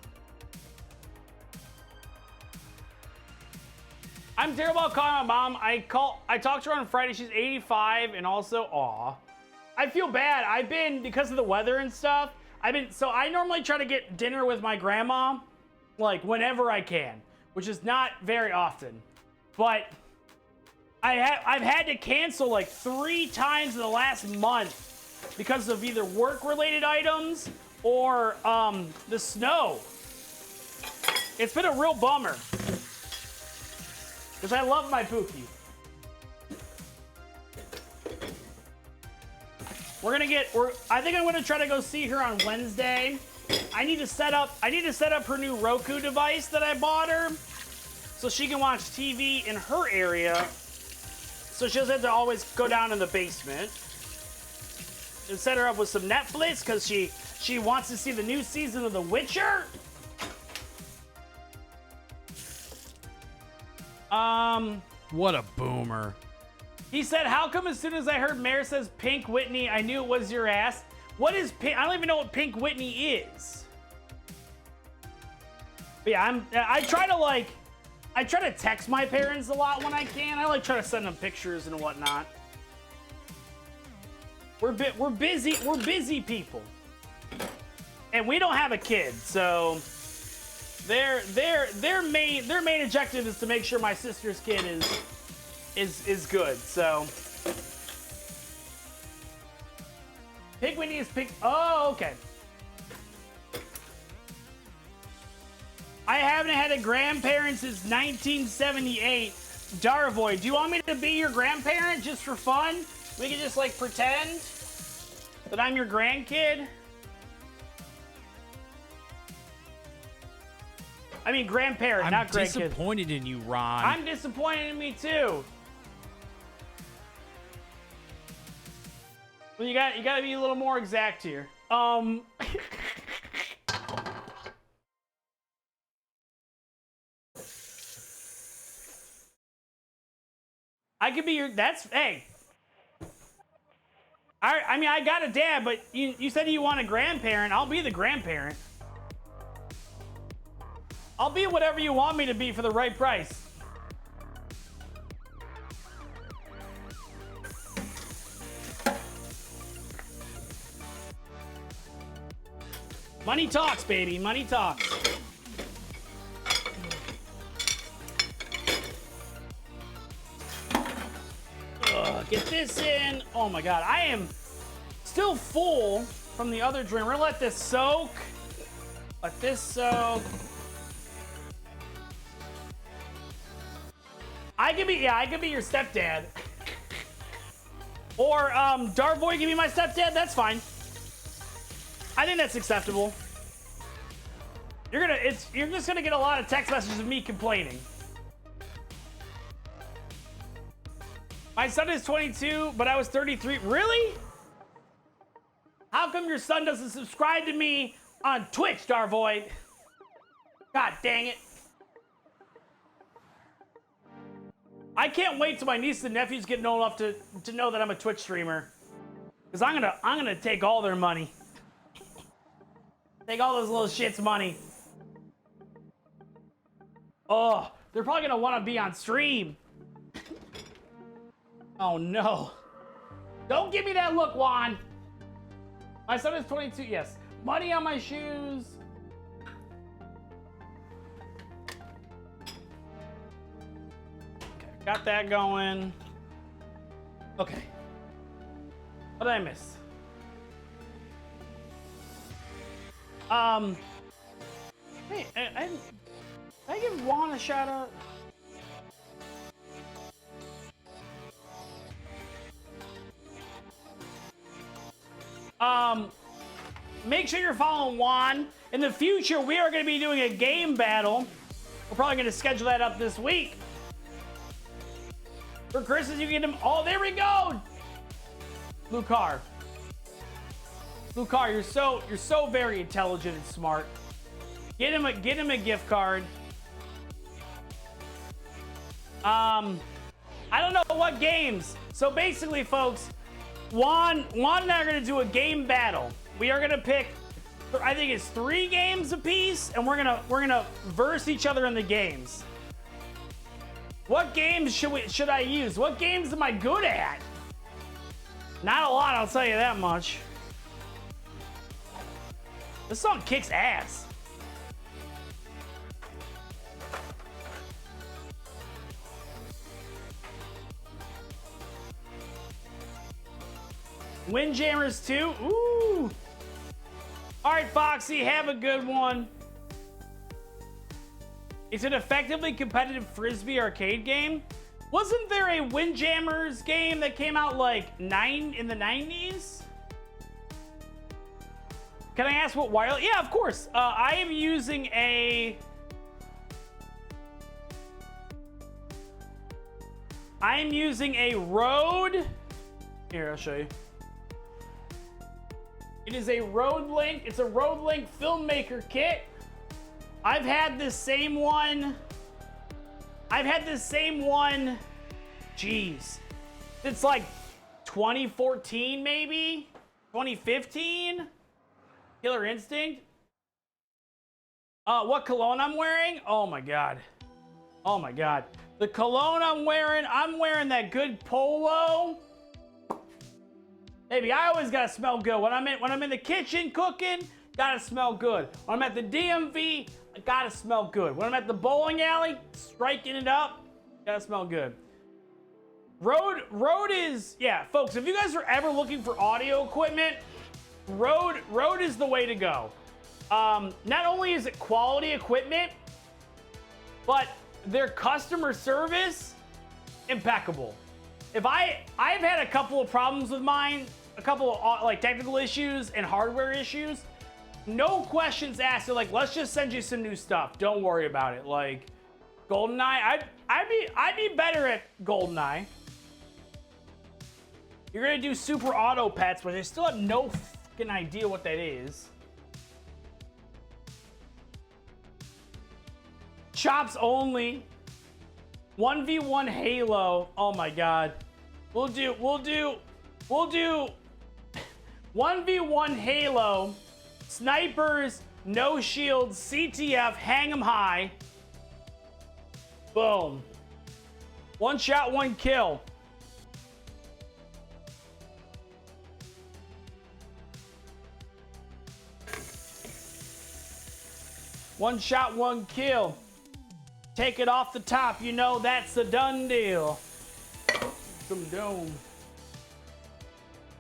I'm terrible at calling my mom. I talked to her on Friday. She's 85, and also, aw. I feel bad. Because of the weather and stuff, so I normally try to get dinner with my grandma, like, whenever I can, which is not very often. But I've had to cancel, like, 3 times in the last month because of either work-related items or, the snow. It's been a real bummer. Because I love my Pookie. I think I'm gonna try to go see her on Wednesday. I need to set up her new Roku device that I bought her, so she can watch TV in her area. So she doesn't have to always go down in the basement. And set her up with some Netflix because she wants to see the new season of The Witcher. What a boomer. He said, "How come as soon as I heard Mayor says Pink Whitney, I knew it was your ass?" What is Pink? I don't even know what Pink Whitney is. But yeah, I try to text my parents a lot when I can. I like try to send them pictures and whatnot. We're busy people. And we don't have a kid, so their main objective is to make sure my sister's kid is good. So Pink Whitney is pink. Oh, okay. I haven't had a grandparent since 1978. Darvoid, do you want me to be your grandparent just for fun? We can just like pretend that I'm your grandkid. I mean grandparent, not grandkid. I'm disappointed in you, Ron. I'm disappointed in me too. Well, you got to be a little more exact here. I could be your. That's hey. I mean, I got a dad, but you said you want a grandparent. I'll be the grandparent. I'll be whatever you want me to be for the right price. Money talks, baby. Money talks. Get this in. Oh my God, I am still full from the other drink. We're gonna let this soak. Let this soak. I could be your stepdad. Or Darvoy can be my stepdad. That's fine. I think that's acceptable. You're just gonna get a lot of text messages of me complaining. My son is 22, but I was 33. Really? How come your son doesn't subscribe to me on Twitch, Darvoid? God dang it. I can't wait till my nieces and nephews get old enough to know that I'm a Twitch streamer. Because I'm gonna take all their money. Take all those little shits' money. Oh, they're probably gonna want to be on stream. Oh no. Don't give me that look, Juan. My son is 22, yes. Money on my shoes. Okay, got that going. Okay. What did I miss? Hey, I give Juan a shout out. Make sure you're following Juan. In the future, we are going to be doing a game battle. We're probably going to schedule that up this week. For Christmas, you can get him. Oh, there we go. Lucar, you're so very intelligent and smart. Get him a gift card. I don't know what games. So basically, folks, Juan and I are gonna do a game battle. We are gonna pick, I think it's 3 games apiece, and we're gonna verse each other in the games. What games should I use? What games am I good at? Not a lot, I'll tell you that much. This song kicks ass. Windjammers 2? Ooh. All right, Foxy, have a good one. It's an effectively competitive Frisbee arcade game. Wasn't there a Windjammers game that came out like in the 90s? Can I ask what wireless? Yeah, of course. I am using a... Rode... Here, I'll show you. It is a Rode Link. It's a Rode Link Filmmaker Kit. I've had this same one. Jeez. It's like 2014, maybe? 2015? Killer Instinct. What cologne I'm wearing? Oh my God. Oh my God. The cologne I'm wearing that good Polo. Baby, I always gotta smell good. When I'm in the kitchen cooking, gotta smell good. When I'm at the DMV, I gotta smell good. When I'm at the bowling alley, striking it up, gotta smell good. Rode is, yeah, folks, if you guys are ever looking for audio equipment, Rode is the way to go. Not only is it quality equipment, but their customer service, impeccable. I've had a couple of problems with mine, a couple of like technical issues and hardware issues. No questions asked. They're like, let's just send you some new stuff. Don't worry about it. Like GoldenEye, I'd be better at GoldenEye. You're gonna do Super Auto Pets, but I still have no fucking idea what that is. Chops only. 1v1 Halo. Oh my god. We'll do 1v1 Halo. Snipers, no shields, CTF, hang 'em high. Boom. One shot, one kill. One shot, one kill. Take it off the top, you know that's a done deal. Some dome.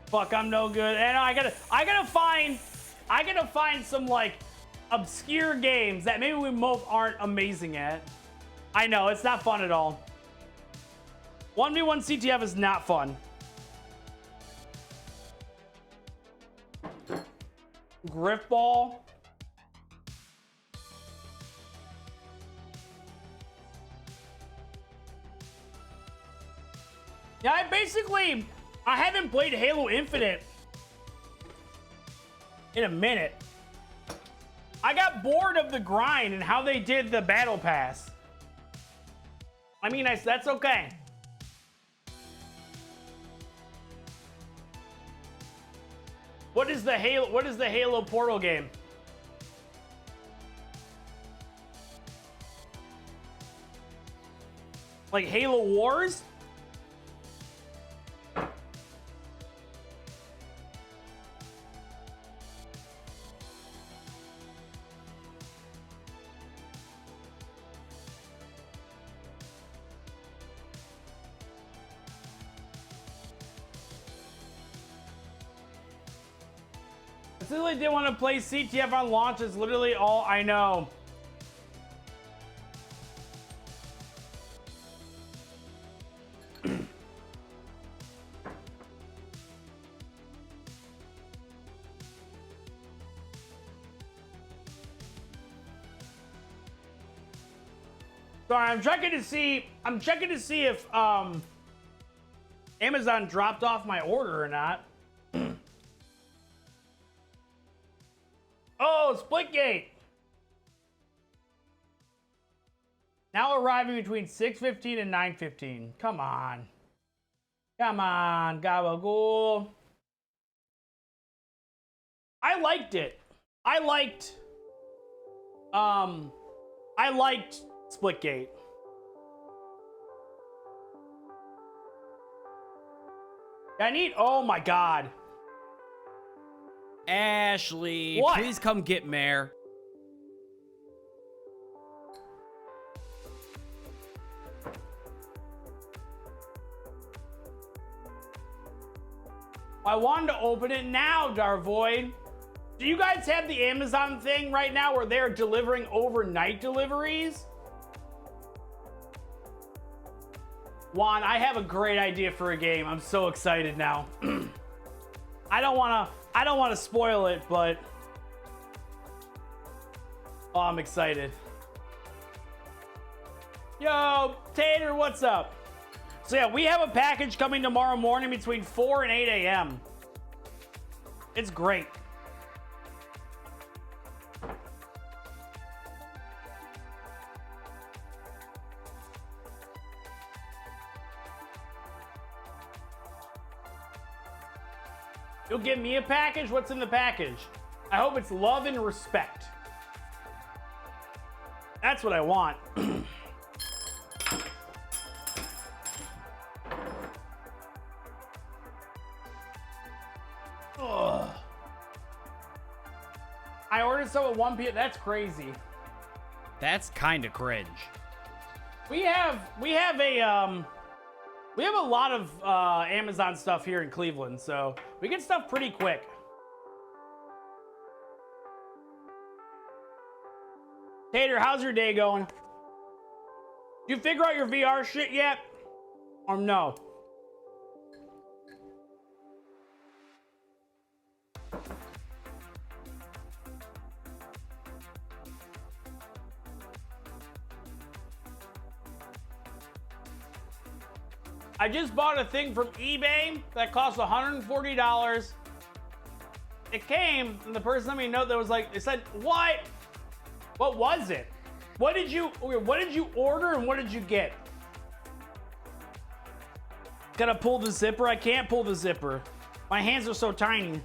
Fuck, I'm no good. And I gotta find some like obscure games that maybe we both aren't amazing at. I know, it's not fun at all. 1v1 CTF is not fun. Griffball. Yeah, I haven't played Halo Infinite in a minute. I got bored of the grind and how they did the battle pass. I mean, that's okay. What is the Halo Portal game? Like Halo Wars? I really didn't want to play CTF on launch. Is literally all I know. Sorry, I'm checking to see if Amazon dropped off my order or not. Oh, Splitgate! Now arriving between 6:15 and 9:15. Come on. Come on, Gabagool. I liked it. I liked Splitgate. Oh my god. Ashley, What? please come get Mare. I wanted to open it now, Darvoid. Do you guys have the Amazon thing right now where they're delivering overnight deliveries? Juan, I have a great idea for a game. I'm so excited now. I don't want to spoil it, but oh, I'm excited. Yo, Tater, what's up? So yeah, we have a package coming tomorrow morning between 4 and 8 a.m. It's great. You'll give me a package? What's in the package? I hope it's love and respect. That's what I want. Ugh. I ordered some at 1 p.m. That's crazy. That's kind of cringe. We have a lot of Amazon stuff here in Cleveland, so we get stuff pretty quick. Tater, how's your day going? You figure out your VR shit yet? Or no? I just bought a thing from eBay that cost $140. It came, and the person sent me a note that was like, it said, what? What was it? What did you order and what did you get? Gotta pull the zipper. I can't pull the zipper. My hands are so tiny.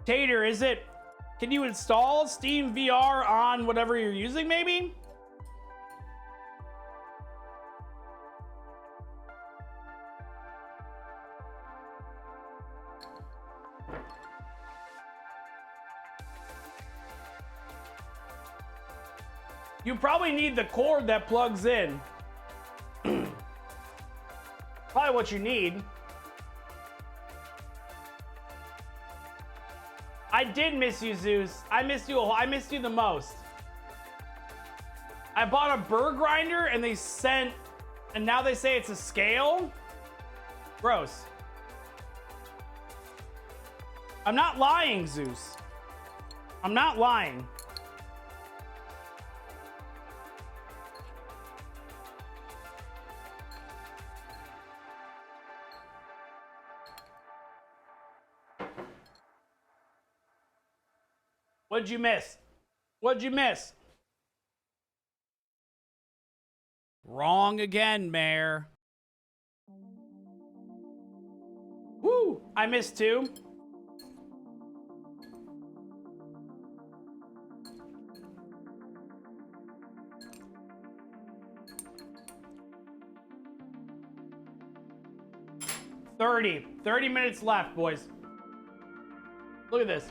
Tater, can you install Steam VR on whatever you're using, maybe? You probably need the cord that plugs in. Probably what you need. I did miss you, Zeus. I missed you the most. I bought a burr grinder and now they say it's a scale? Gross. I'm not lying, Zeus. I'm not lying. What'd you miss? What'd you miss? Wrong again, Mayor. Woo! I missed 2. $30 minutes left, boys. Look at this.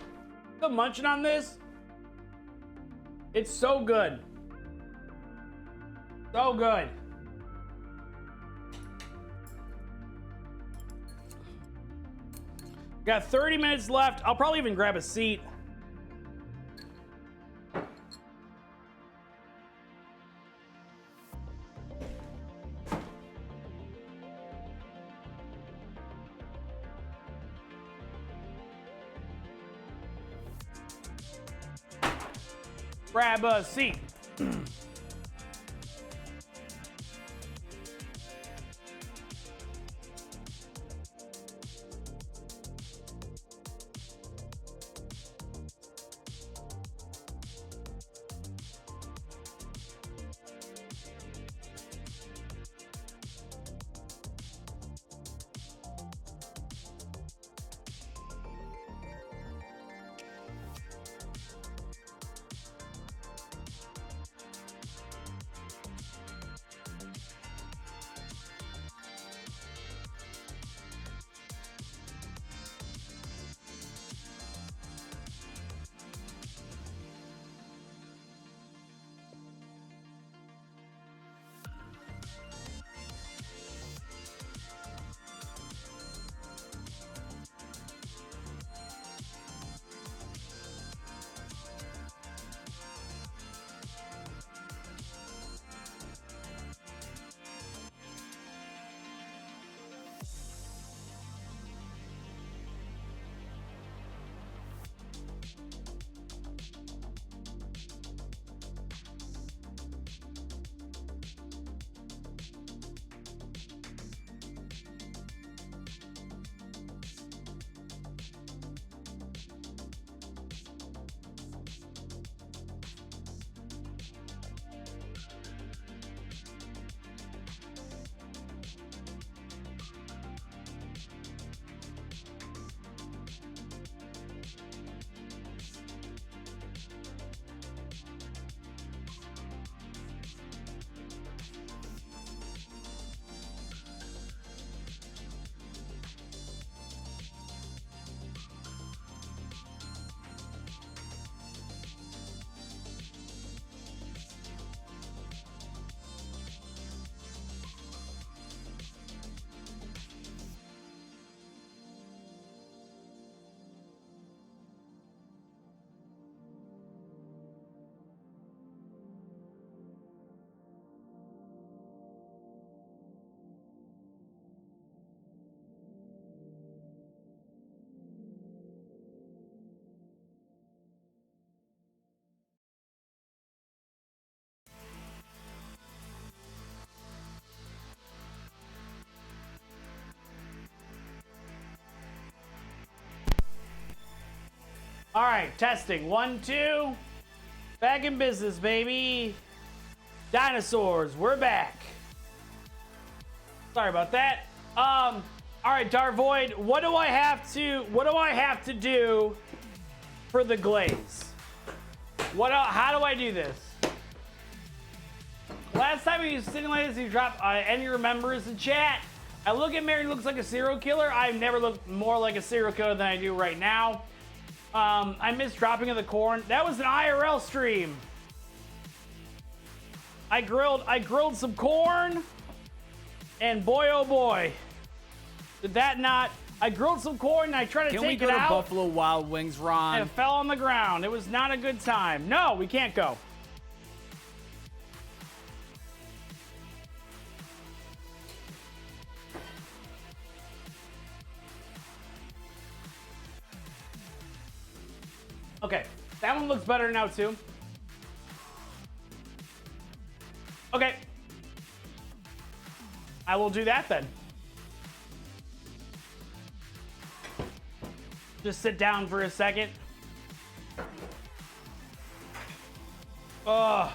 Still munching on this. It's so good. So good. Got 30 minutes left. I'll probably even grab a seat. Grab a seat. All right, testing. 1, 2. Back in business, baby. Dinosaurs, we're back. Sorry about that. All right, Darvoid, what do I have to do for the glaze? How do I do this? Last time he was sitting like this, he dropped any remembers in chat. I look at Mary, looks like a serial killer. I've never looked more like a serial killer than I do right now. I missed dropping of the corn. That was an IRL stream. I grilled some corn, and boy oh boy, did that not. I grilled some corn and I tried to Can we take go it to out. Buffalo Wild Wings, Ron? And it fell on the ground. It was not a good time. No, we can't go. Okay, that one looks better now too. Okay. I will do that then. Just sit down for a second. Oh,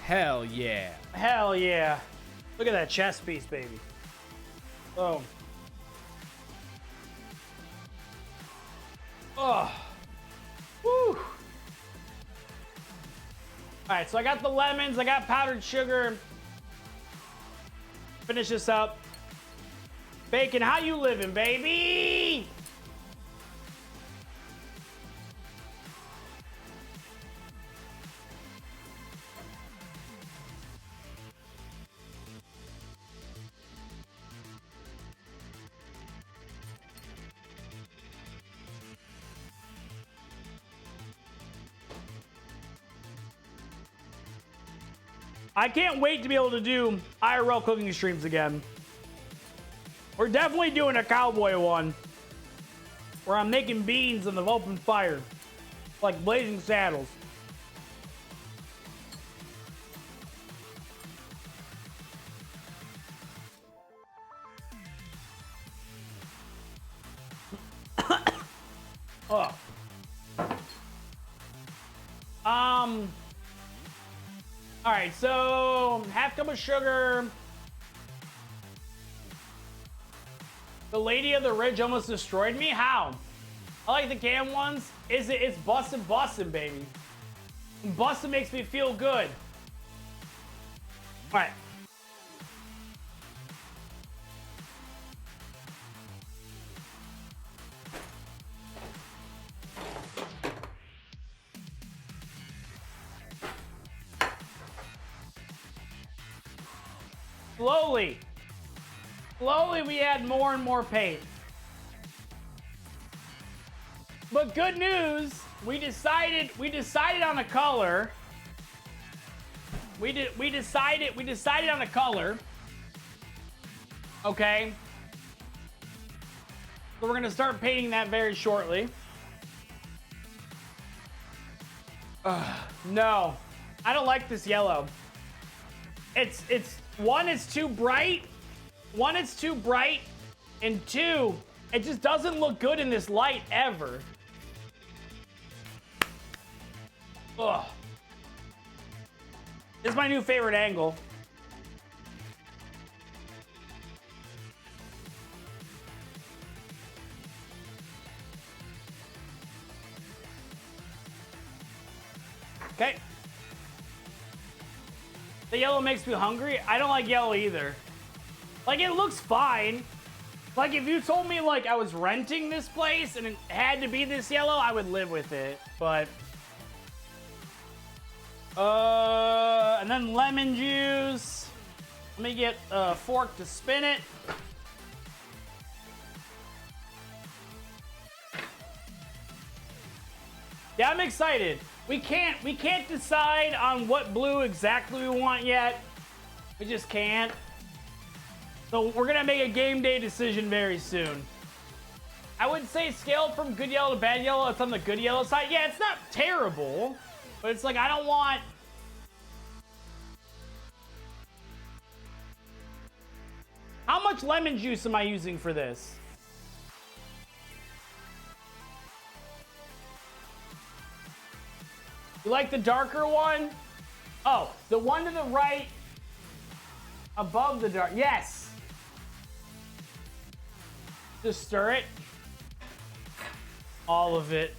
Hell yeah. hell yeah. Look at that chess piece, baby. Oh. Oh. Woo. All right, so I got the lemons, I got powdered sugar. Finish this up. Bacon, how you living, baby? I can't wait to be able to do IRL cooking streams again. We're definitely doing a cowboy one where I'm making beans in the open fire, like Blazing Saddles. Oh. All right, so half cup of sugar. The Lady of the Ridge almost destroyed me. How? I like the canned ones. It's bussin', baby. Bussin' makes me feel good. All right. Slowly we add more and more paint. But good news, we decided on a color. We decided on a color. Okay. So we're gonna start painting that very shortly. No, I don't like this yellow. It's one, it's too bright. One, it's too bright. And two, it just doesn't look good in this light ever. Ugh. This is my new favorite angle. Okay. The yellow makes me hungry. I don't like yellow either. Like, it looks fine. Like, if you told me, like, I was renting this place and it had to be this yellow, I would live with it. But, and then lemon juice. Let me get a fork to spin it. Yeah, I'm excited. We can't decide on what blue exactly we want yet. We just can't. So we're gonna make a game day decision very soon. I would say scale from good yellow to bad yellow. It's on the good yellow side. Yeah, it's not terrible, but it's like I don't want. How much lemon juice am I using for this? You like the darker one? Oh, the one to the right above the dark. Yes. Just stir it. All of it.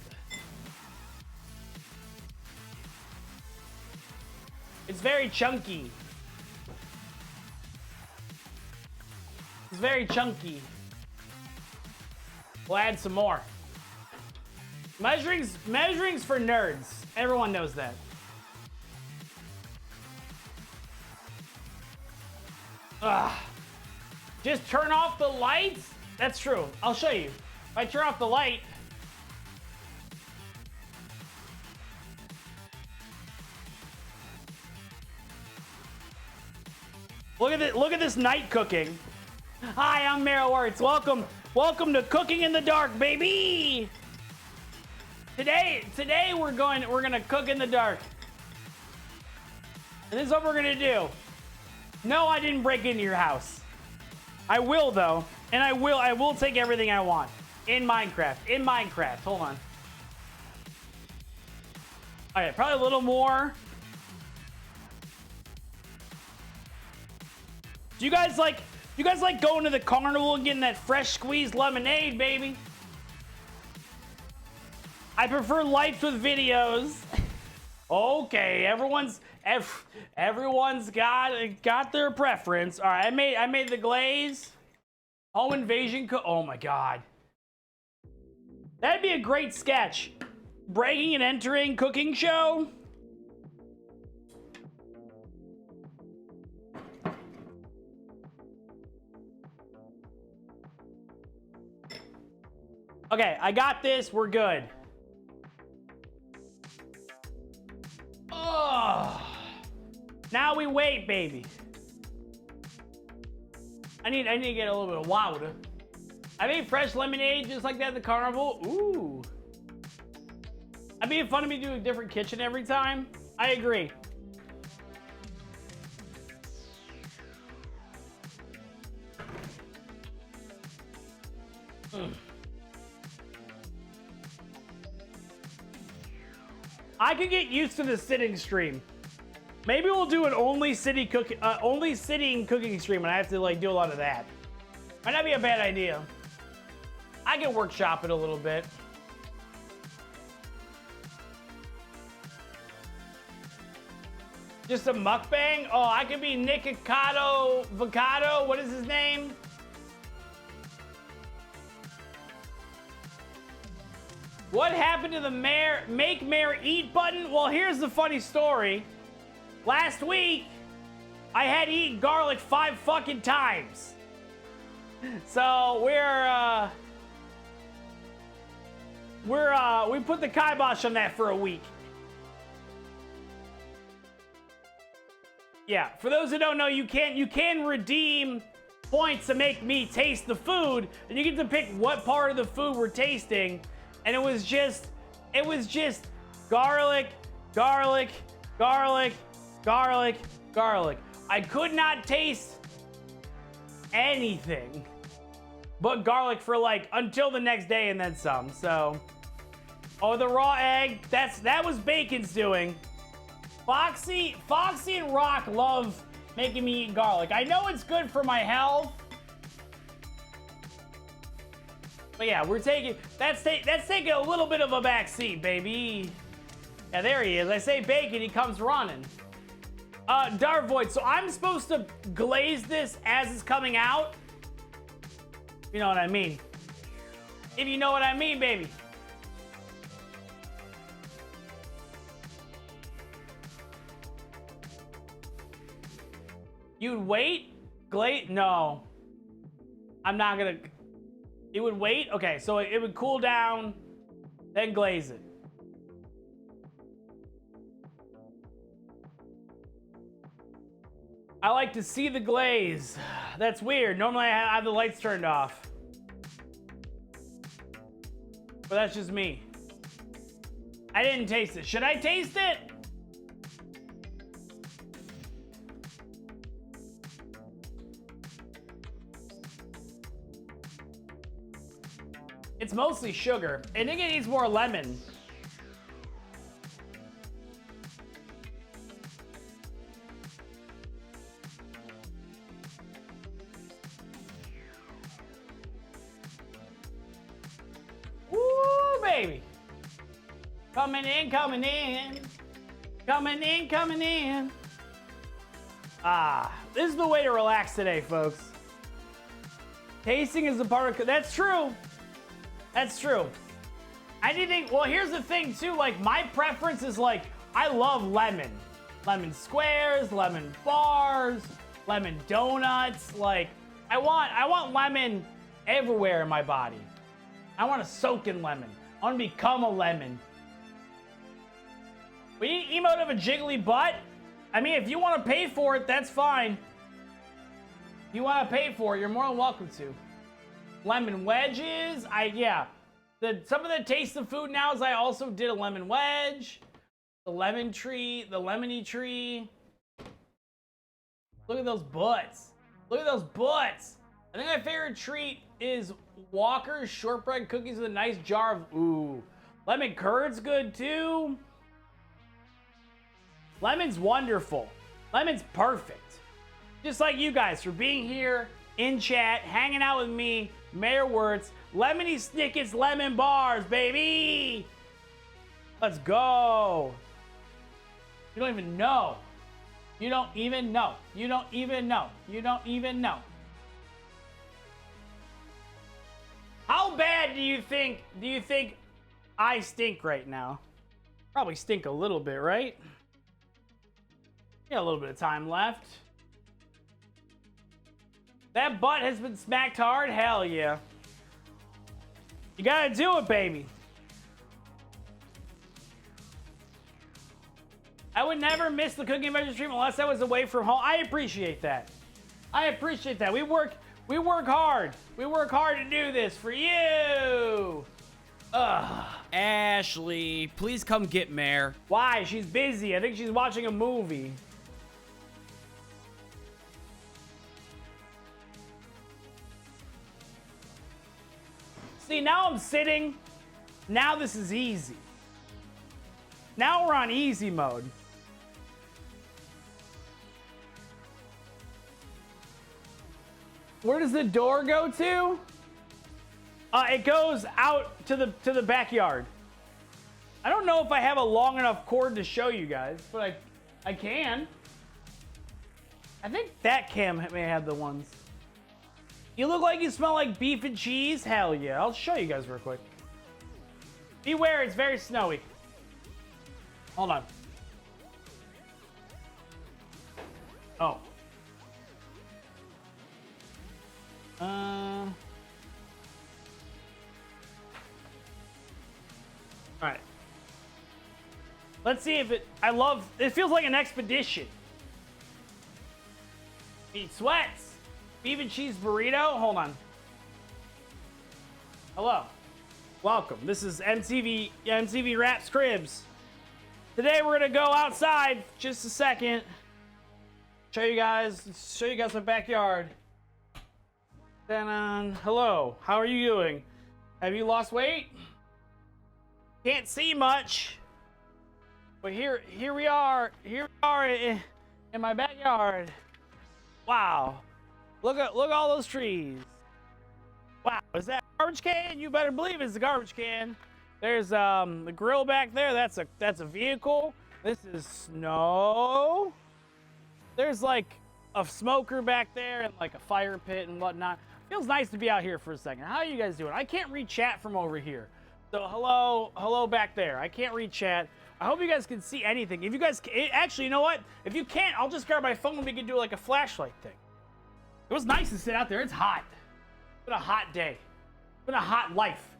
It's very chunky. It's very chunky. We'll add some more. Measuring's for nerds. Everyone knows that. Ugh. Just turn off the lights? That's true. I'll show you. If I turn off the light. Look at this night cooking. Hi, I'm Wertz. Welcome to Cooking in the Dark, baby. Today we're gonna cook in the dark. And this is what we're gonna do. No, I didn't break into your house. I will though, and I will take everything I want in Minecraft. Hold on. All right, probably a little more. Do you guys like going to the carnival and getting that fresh squeezed lemonade, baby? I prefer lights with videos. Okay, everyone's got their preference. All right, I made the glaze. Home invasion. Oh my god, that'd be a great sketch. Breaking and entering cooking show. Okay, I got this. We're good. Oh. Now we wait, baby. I need to get a little bit of water. I made fresh lemonade just like that at the carnival. Ooh. It'd be fun to be doing a different kitchen every time. I agree. I could get used to the sitting stream. Maybe we'll do an only sitting cooking stream, and I have to like do a lot of that. Might not be a bad idea. I can workshop it a little bit. Just a mukbang? Oh, I could be Nick Avocado. What is his name? What happened to the make mayor eat button? Well, here's the funny story. Last week, I had to eat garlic 5 fucking times. So we put the kibosh on that for a week. Yeah, for those who don't know, you can redeem points to make me taste the food, and you get to pick what part of the food we're tasting. And it was just garlic, garlic, garlic, garlic, garlic. I could not taste anything but garlic for like until the next day and then some. So, oh, the raw egg, that was Bacon's doing. Foxy and Rock love making me eat garlic. I know it's good for my health. But yeah, that's taking a little bit of a back seat, baby. Yeah, there he is. I say Bacon, he comes running. Darvoid, so I'm supposed to glaze this as it's coming out? You know what I mean. If you know what I mean, baby. You'd wait? Glaze? No. I'm not gonna... It would wait? Okay, so it would cool down, then glaze it. I like to see the glaze. That's weird. Normally I have the lights turned off. But that's just me. I didn't taste it. Should I taste it? It's mostly sugar. I think it needs more lemon. baby. Coming in, coming in. Coming in, coming in. This is the way to relax today, folks. Tasting is a part of, that's true. That's true. Anything, well, here's the thing too, like my preference is like, I love lemon. Lemon squares, lemon bars, lemon donuts. Like, I want lemon everywhere in my body. I want to soak in lemon. I want to become a lemon. We need emote of a jiggly butt. I mean, if you want to pay for it, that's fine. If you want to pay for it, you're more than welcome to. Lemon wedges. Some of the taste of food now is I also did a lemon wedge. The lemon tree, the lemony tree. Look at those butts. Look at those butts. I think my favorite treat is Walker's shortbread cookies with a nice jar of, ooh. Lemon curd's good too. Lemon's wonderful. Lemon's perfect. Just like you guys for being here in chat, hanging out with me, Mayor Wertz. Lemony Snickets lemon bars, baby. Let's go. You don't even know. You don't even know. You don't even know. You don't even know. How bad do you think I stink right now? Probably stink a little bit, right? Got a little bit of time left. That butt has been smacked hard? Hell yeah. You gotta do it, baby. I would never miss the cooking and vegetable treatment unless I was away from home. I appreciate that. I appreciate that. We work hard. We work hard to do this for you. Ugh. Ashley, please come get Mare. Why? She's busy. I think she's watching a movie. See, now I'm sitting. Now this is easy. Now we're on easy mode. Where does the door go to? It goes out to the backyard. I don't know if I have a long enough cord to show you guys, but I can. I think that cam may have the ones. You look like you smell like beef and cheese? Hell yeah. I'll show you guys real quick. Beware, it's very snowy. Hold on. Oh. All right. Let's see if it feels like an expedition. Eat sweats. Beef and cheese burrito. Hold on. Hello. Welcome. This is MTV Raps Cribs. Today we're gonna go outside just a second. Show you guys my backyard. Then hello. How are you doing? Have you lost weight? Can't see much. But here we are. Here we are in my backyard. Wow. Look at all those trees. Wow, is that a garbage can? You better believe it's a garbage can. There's the grill back there. That's a vehicle. This is snow. There's like a smoker back there and like a fire pit and whatnot. Feels nice to be out here for a second. How are you guys doing? I can't read chat from over here. So hello back there. I can't read chat. I hope you guys can see anything. If you guys, actually, you know what? If you can't, I'll just grab my phone and we can do like a flashlight thing. It was nice to sit out there. It's hot. It's been a hot day. It's been a hot life.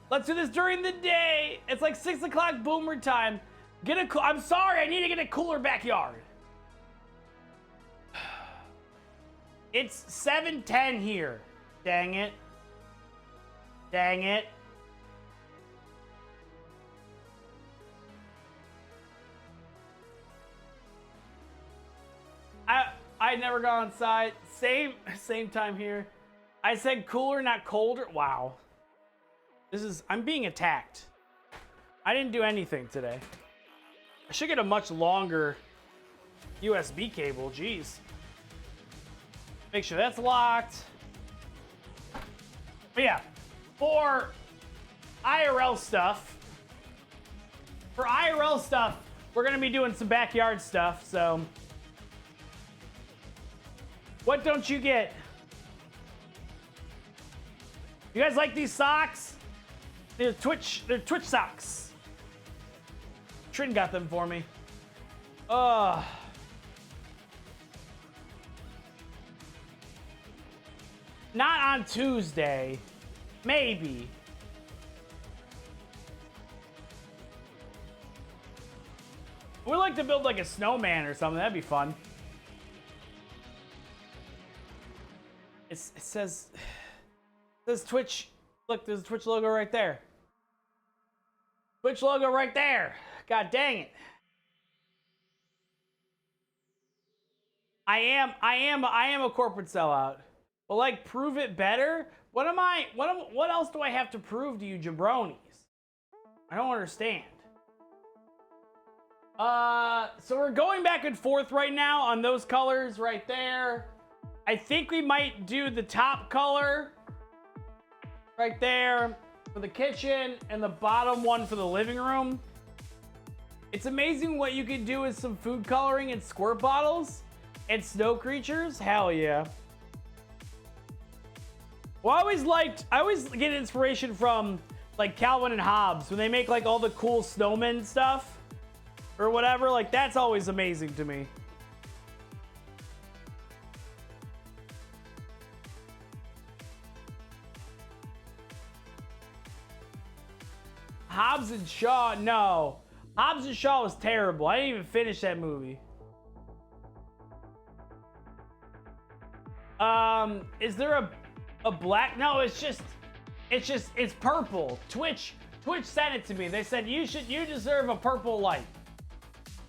Let's do this during the day. It's like 6 o'clock boomer time. I'm sorry, I need to get a cooler backyard. It's 7:10 here. Dang it. Dang it. I never got outside. Same time here. I said cooler, not colder. Wow. I'm being attacked. I didn't do anything today. I should get a much longer USB cable. Jeez. Make sure that's locked. But yeah, for IRL stuff, we're gonna be doing some backyard stuff. So, what don't you get? You guys like these socks? They're Twitch socks. Trin got them for me. Not on Tuesday. Maybe. We'd like to build like a snowman or something. That'd be fun. It says Twitch. Look, there's a Twitch logo right there. Twitch logo right there. God dang it. I am a corporate sellout. But like, prove it better? What else do I have to prove to you jabronis? I don't understand. So we're going back and forth right now on those colors right there. I think we might do the top color right there for the kitchen and the bottom one for the living room. It's amazing what you can do with some food coloring and squirt bottles and snow creatures. Hell yeah. Well, I always get inspiration from like Calvin and Hobbes when they make like all the cool snowmen stuff or whatever. Like, that's always amazing to me. Hobbs and Shaw, no. Hobbs and Shaw was terrible. I didn't even finish that movie. Is there a black? No, it's purple. Twitch sent it to me. They said you deserve a purple light.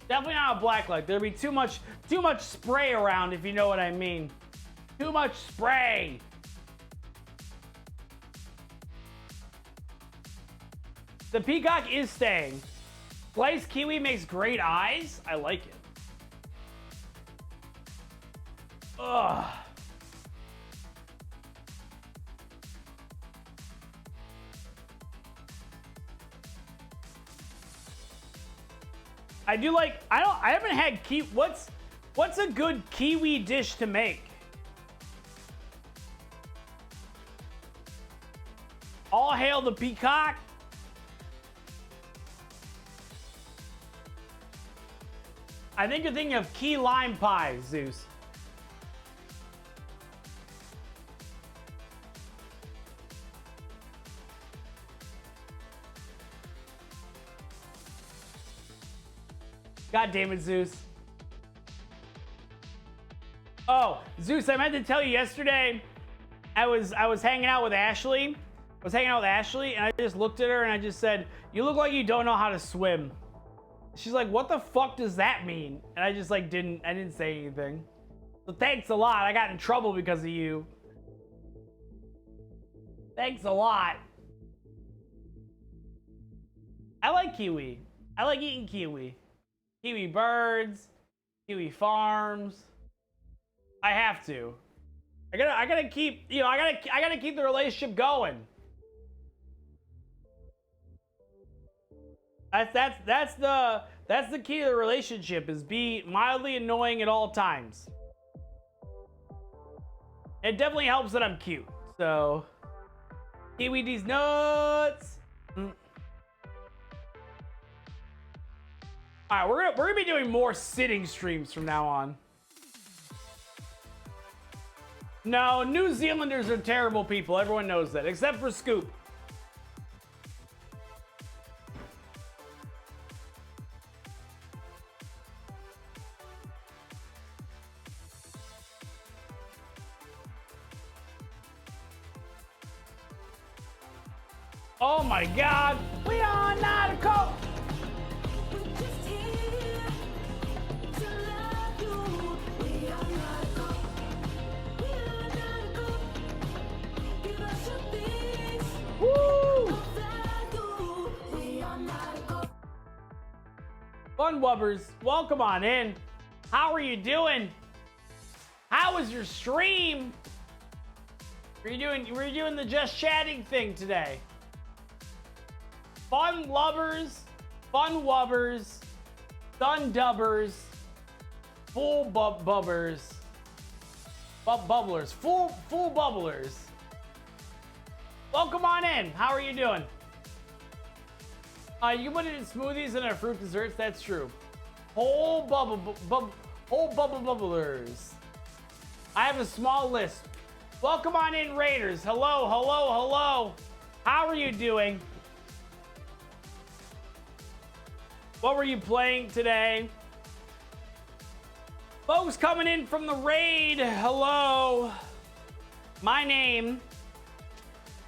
Definitely not a black light. There'd be too much spray around, if you know what I mean. Too much spray. The peacock is staying. Sliced kiwi makes great eyes. I like it. Ugh. I do like, I haven't had what's a good kiwi dish to make? All hail the peacock. I think you're thinking of key lime pie, Zeus. God damn it, Zeus. Oh, Zeus, I meant to tell you yesterday, I was hanging out with Ashley. And I just looked at her and I just said, "You look like you don't know how to swim." She's like, "What the fuck does that mean?" And I just like didn't say anything. So thanks a lot. I got in trouble because of you. Thanks a lot. I like kiwi. I like eating kiwi. Kiwi birds, kiwi farms. I have to. I gotta keep, I gotta keep the relationship going. That's the key to the relationship, is be mildly annoying at all times. It definitely helps that I'm cute. So, kiwi these nuts. All right, we're gonna be doing more sitting streams from now on. No, New Zealanders are terrible people. Everyone knows that, except for Scoop. Oh my God, we are not a cult. Woo! Fun Wubbers, welcome on in. How are you doing? How was your stream? Were you doing the just chatting thing today? Fun lovers, fun wubbers, dun dubbers, full bubbers, bubblers, full bubblers. Welcome on in. How are you doing? You can put it in smoothies and our fruit desserts. That's true. Whole bubblers. I have a small list. Welcome on in, Raiders. Hello, hello, hello. How are you doing? What were you playing today? Folks coming in from the raid. Hello. My name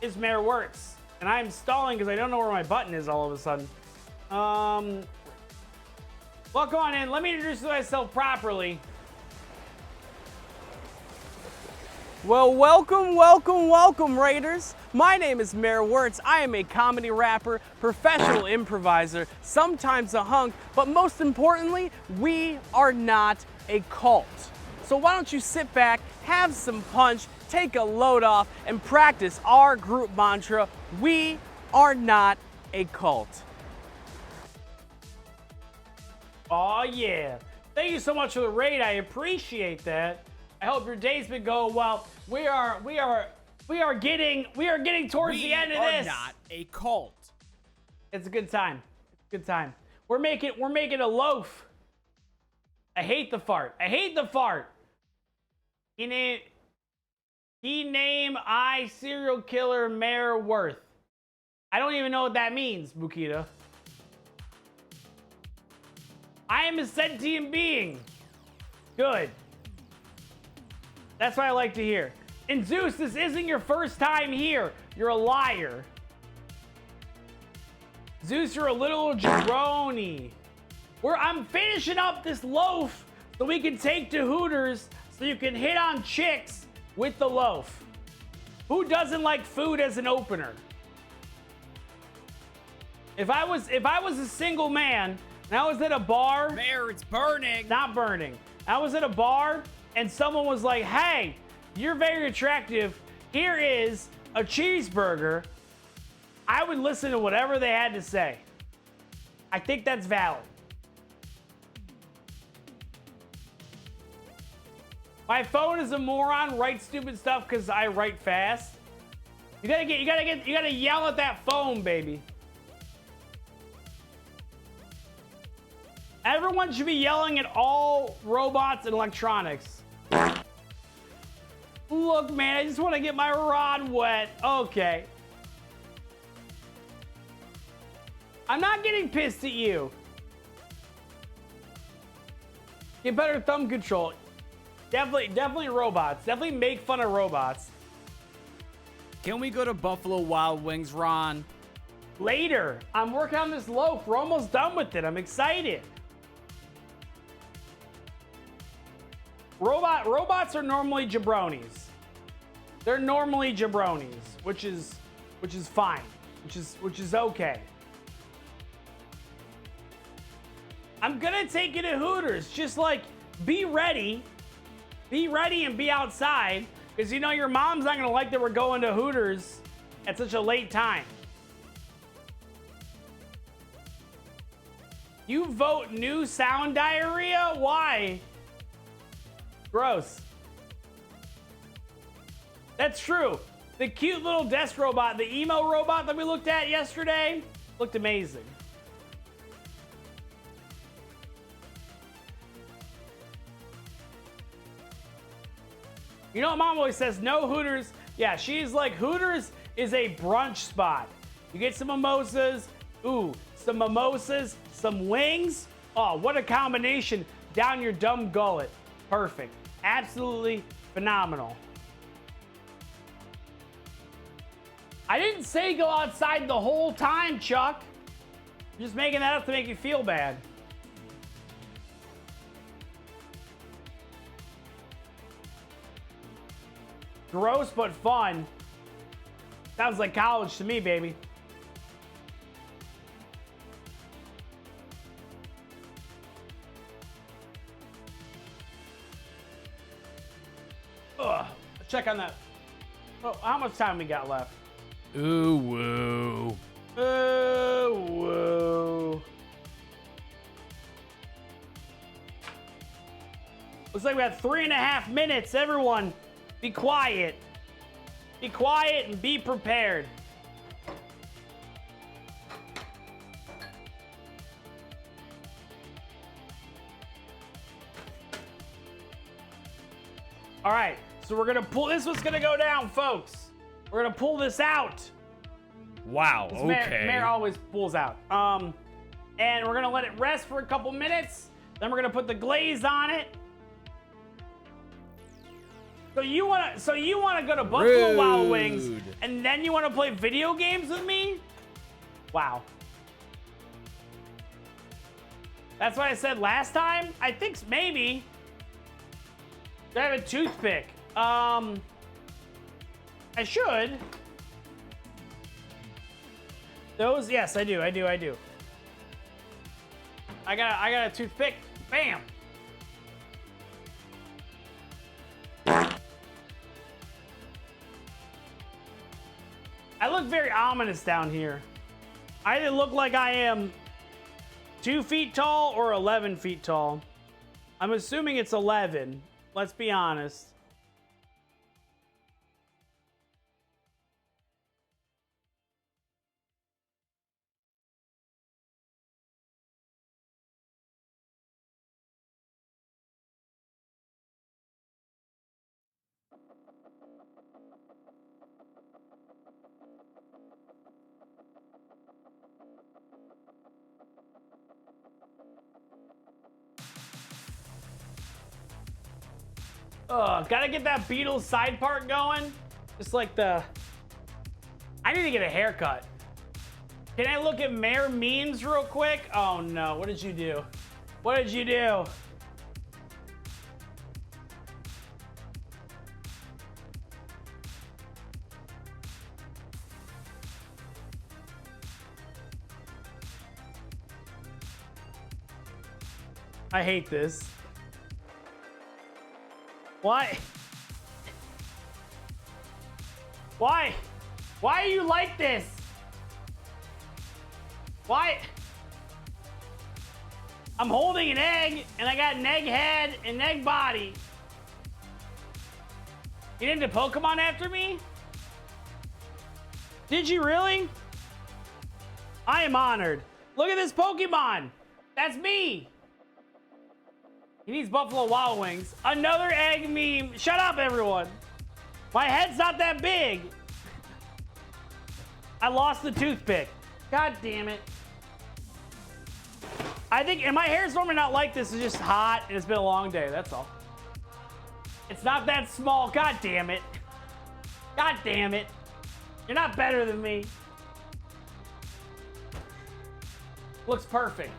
is Mayor Wertz, and I'm stalling because I don't know where my button is all of a sudden. Welcome on in. Let me introduce myself properly. Well, welcome, Raiders. My name is Mayor Wertz. I am a comedy rapper, professional improviser, sometimes a hunk, but most importantly, we are not a cult. So why don't you sit back, have some punch, take a load off, and practice our group mantra, we are not a cult. Oh yeah. Thank you so much for the raid. I appreciate that. I hope your day's been going well. We are getting towards the end of this. We are not a cult. It's a good time. It's a good time. We're making a loaf. I hate the fart. I hate the fart. He name I serial killer Mayor Worth. I don't even know what that means, Bukita. I am a sentient being. Good. That's what I like to hear. And Zeus, this isn't your first time here. You're a liar. Zeus, you're a little jabroni. I'm finishing up this loaf so we can take to Hooters so you can hit on chicks with the loaf. Who doesn't like food as an opener? If I was a single man and I was at a bar, Mayor, it's burning. not burning. I was at a bar and someone was like, "Hey, you're very attractive. Here is a cheeseburger." I would listen to whatever they had to say. I think that's valid. My phone is a moron. Write stupid stuff because I write fast. You gotta yell at that phone, baby. Everyone should be yelling at all robots and electronics. Look, man, I just want to get my rod wet. Okay. I'm not getting pissed at you. Get better thumb control. Definitely robots. Definitely make fun of robots. Can we go to Buffalo Wild Wings, Ron? Later. I'm working on this loaf. We're almost done with it. I'm excited. Robots are normally jabronis. They're normally jabronis, which is fine, which is okay. I'm gonna take you to Hooters. Just like be ready and be outside, because you know your mom's not gonna like that we're going to Hooters at such a late time. You vote new sound diarrhea? Why? Gross. That's true. The cute little desk robot, the emo robot that we looked at yesterday, looked amazing. You know what Mom always says? No Hooters. Yeah, she's like, Hooters is a brunch spot. You get some mimosas. Ooh, some mimosas, some wings. Oh, what a combination down your dumb gullet. Perfect. Absolutely phenomenal. I didn't say go outside the whole time, Chuck. I'm just making that up to make you feel bad. Gross but fun. Sounds like college to me, baby. Ugh. Check on that. Oh, how much time we got left? Ooh, woo. Ooh, woo. Looks like we have 3.5 minutes. Everyone, be quiet. Be quiet and be prepared. All right, so we're gonna pull, this was gonna go down, folks. We're gonna pull this out. Wow, This okay. Mare always pulls out. And we're gonna let it rest for a couple minutes. Then we're gonna put the glaze on it. So you wanna go to Buffalo Wild Wings Rude. and then you wanna play video games with me? Wow. That's what I said last time? I think maybe. I have a toothpick. I should. Those, yes, I do. I got a toothpick. Bam. I look very ominous down here. I either look like I am 2 feet tall or 11 feet tall. I'm assuming it's 11. Let's be honest. Gotta get that Beatles side part going. Just like the... I need to get a haircut. Can I look at Mare memes real quick? Oh no, what did you do? What did you do? I hate this. Why? Why? Why are you like this? Why? I'm holding an egg, and I got an egg head and an egg body. You named a Pokemon after me? Did you really? I am honored. Look at this Pokemon. That's me. He needs Buffalo Wild Wings. Another egg meme. Shut up, everyone. My head's not that big. I lost the toothpick. God damn it. I think, and my hair's normally not like this. It's just hot, and it's been a long day. That's all. It's not that small. God damn it. God damn it. You're not better than me. Looks perfect.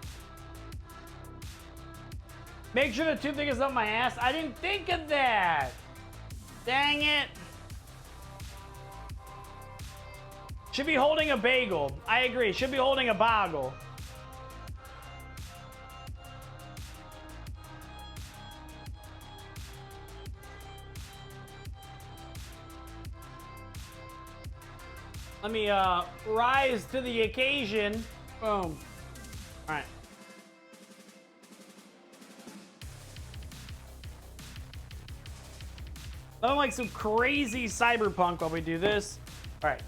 Make sure the toothpick is up my ass. I didn't think of that. Dang it. Should be holding a bagel. I agree. Should be holding a boggle. Let me rise to the occasion. Boom. All right. Nothing like some crazy cyberpunk while we do this. All right,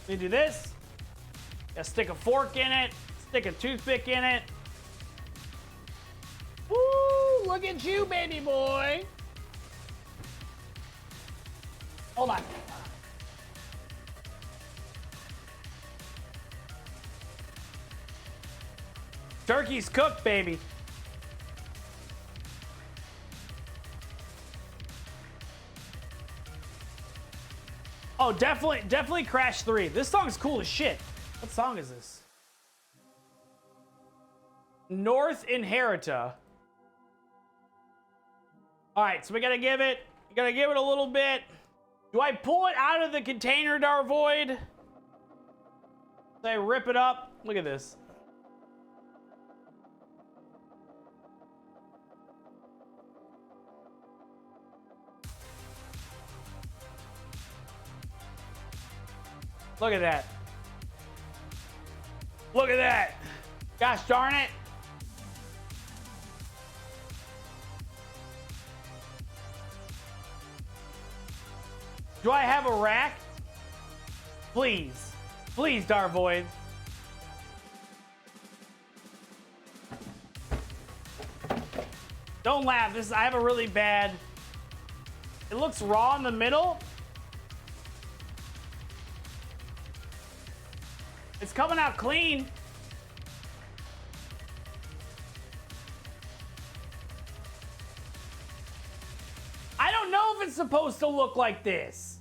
let me do this. Gotta stick a fork in it, stick a toothpick in it. Woo, look at you, baby boy. Hold on. Turkey's cooked, baby. Oh, definitely Crash 3. This song's cool as shit. What song is this? North Inherita. All right, so we gotta give it a little bit. Do I pull it out of the container, Darvoid? Do I rip it up? Look at this. Look at that. Look at that. Gosh darn it. Do I have a rack? Please. Please, Darvoid. Don't laugh. I have a really bad. It looks raw in the middle. It's coming out clean. I don't know if it's supposed to look like this.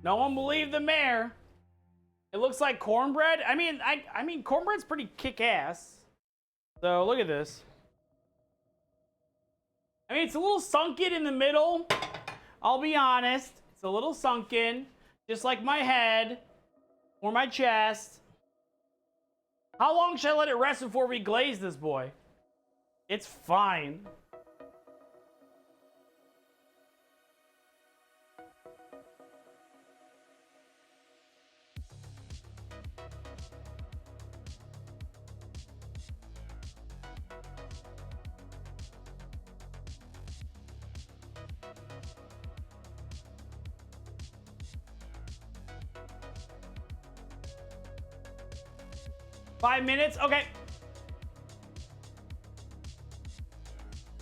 No one believed the mayor. It looks like cornbread. I mean, cornbread's pretty kick-ass. So look at this. I mean, it's a little sunken in the middle. I'll be honest. It's a little sunken, just like my head or my chest. How long should I let it rest before we glaze this boy? It's fine. Five minutes? Okay.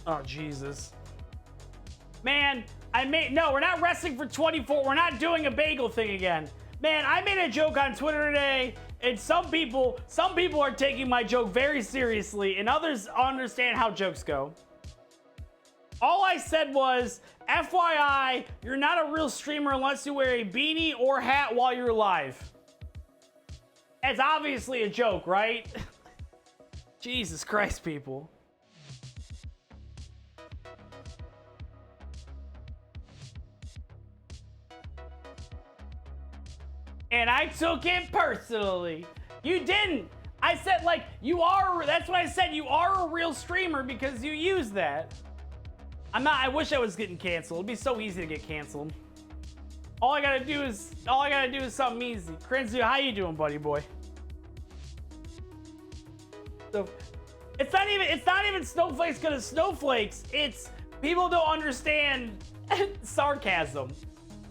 Oh, Jesus. Man, no, we're not resting for 24. We're not doing a bagel thing again. Man, I made a joke on Twitter today, and some people are taking my joke very seriously, and others understand how jokes go. All I said was, FYI, you're not a real streamer unless you wear a beanie or hat while you're live. It's obviously a joke, right? Jesus Christ, people. And I took it personally. You didn't. I said, like, that's what I said. You are a real streamer because you use that. I wish I was getting canceled. It'd be so easy to get canceled. All I gotta do is something easy. Crinzy, how you doing, buddy boy? So, it's not even snowflakes because of snowflakes. It's people don't understand sarcasm.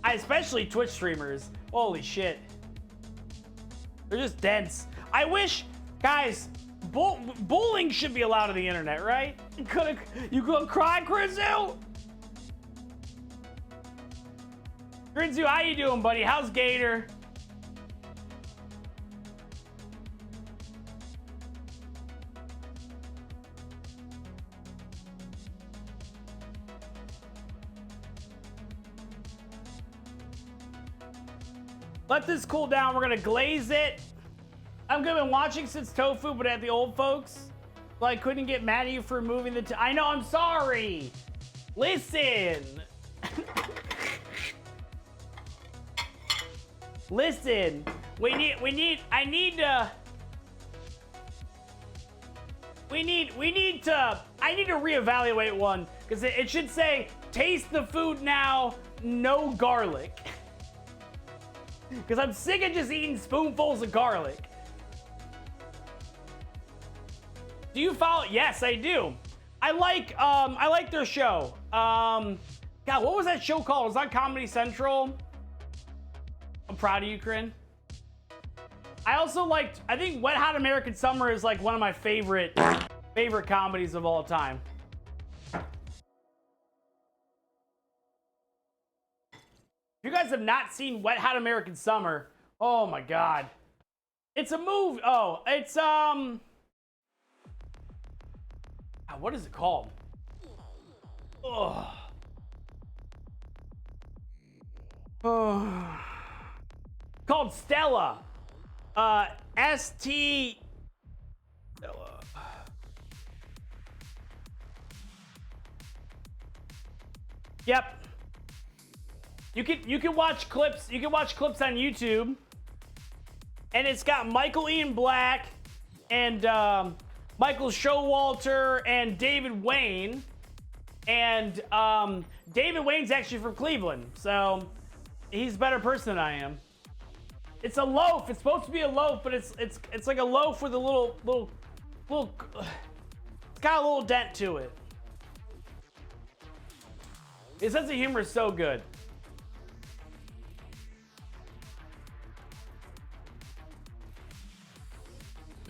Especially Twitch streamers. Holy shit. They're just dense. I wish, guys, bullying should be allowed on the internet, right? You gonna cry, Crinzy? Grinzu, how you doing, buddy? How's Gator? Let this cool down. We're gonna glaze it. I've been watching since Tofu, but at the old folks. So I couldn't get mad at you for moving the I know, I'm sorry. Listen. Listen, I need to reevaluate one because it should say taste the food now, no garlic. Because I'm sick of just eating spoonfuls of garlic. Do you follow? Yes, I do. I like their show. God, what was that show called? Was that Comedy Central? I'm proud of you, Corinne. I also liked, I think Wet Hot American Summer is like one of my favorite comedies of all time. If you guys have not seen Wet Hot American Summer, oh my God. It's a movie. Oh, it's, what is it called? Oh. Oh. Called Stella. S-T... Stella. Yep. You can watch clips. You can watch clips on YouTube, and it's got Michael Ian Black and Michael Showalter and David Wayne, and David Wayne's actually from Cleveland, so he's a better person than I am. It's a loaf. It's supposed to be a loaf, but it's like a loaf with a little. It's got a little dent to it. His sense of humor is so good.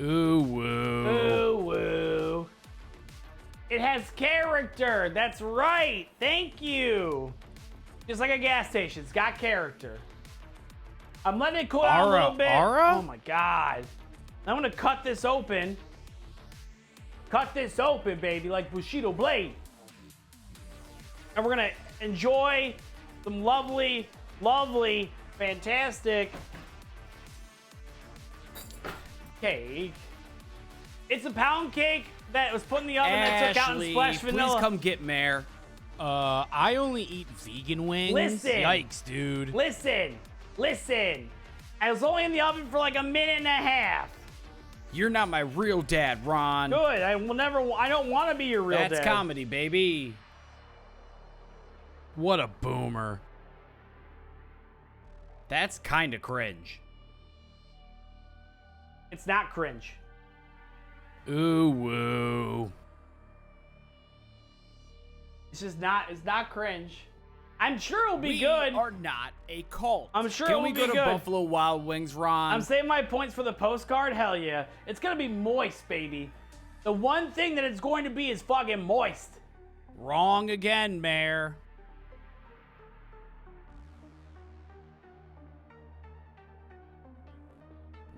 Ooh woo. Ooh woo. It has character. That's right. Thank you. Just like a gas station. It's got character. I'm letting it cool down a little bit. Aura? Oh my god. I'm gonna cut this open. Cut this open, baby, like Bushido Blade. And we're gonna enjoy some lovely, lovely, fantastic cake. It's a pound cake that was put in the oven that took out and splashed vanilla. Please come get Mare. I only eat vegan wings. Listen. Yikes, dude. Listen. I was only in the oven for like a minute and a half. You're not my real dad, Ron. Good. I don't want to be your real dad. That's comedy, baby. What a boomer. That's kind of cringe. It's not cringe. Ooh woo. It's not cringe. I'm sure it'll be We good. are not a cult. I'm sure Can it will we be go to good. Buffalo Wild Wings, Ron? I'm saving my points for the postcard. Hell yeah. It's going to be moist, baby. The one thing that it's going to be is fucking moist. Wrong again, Mayor.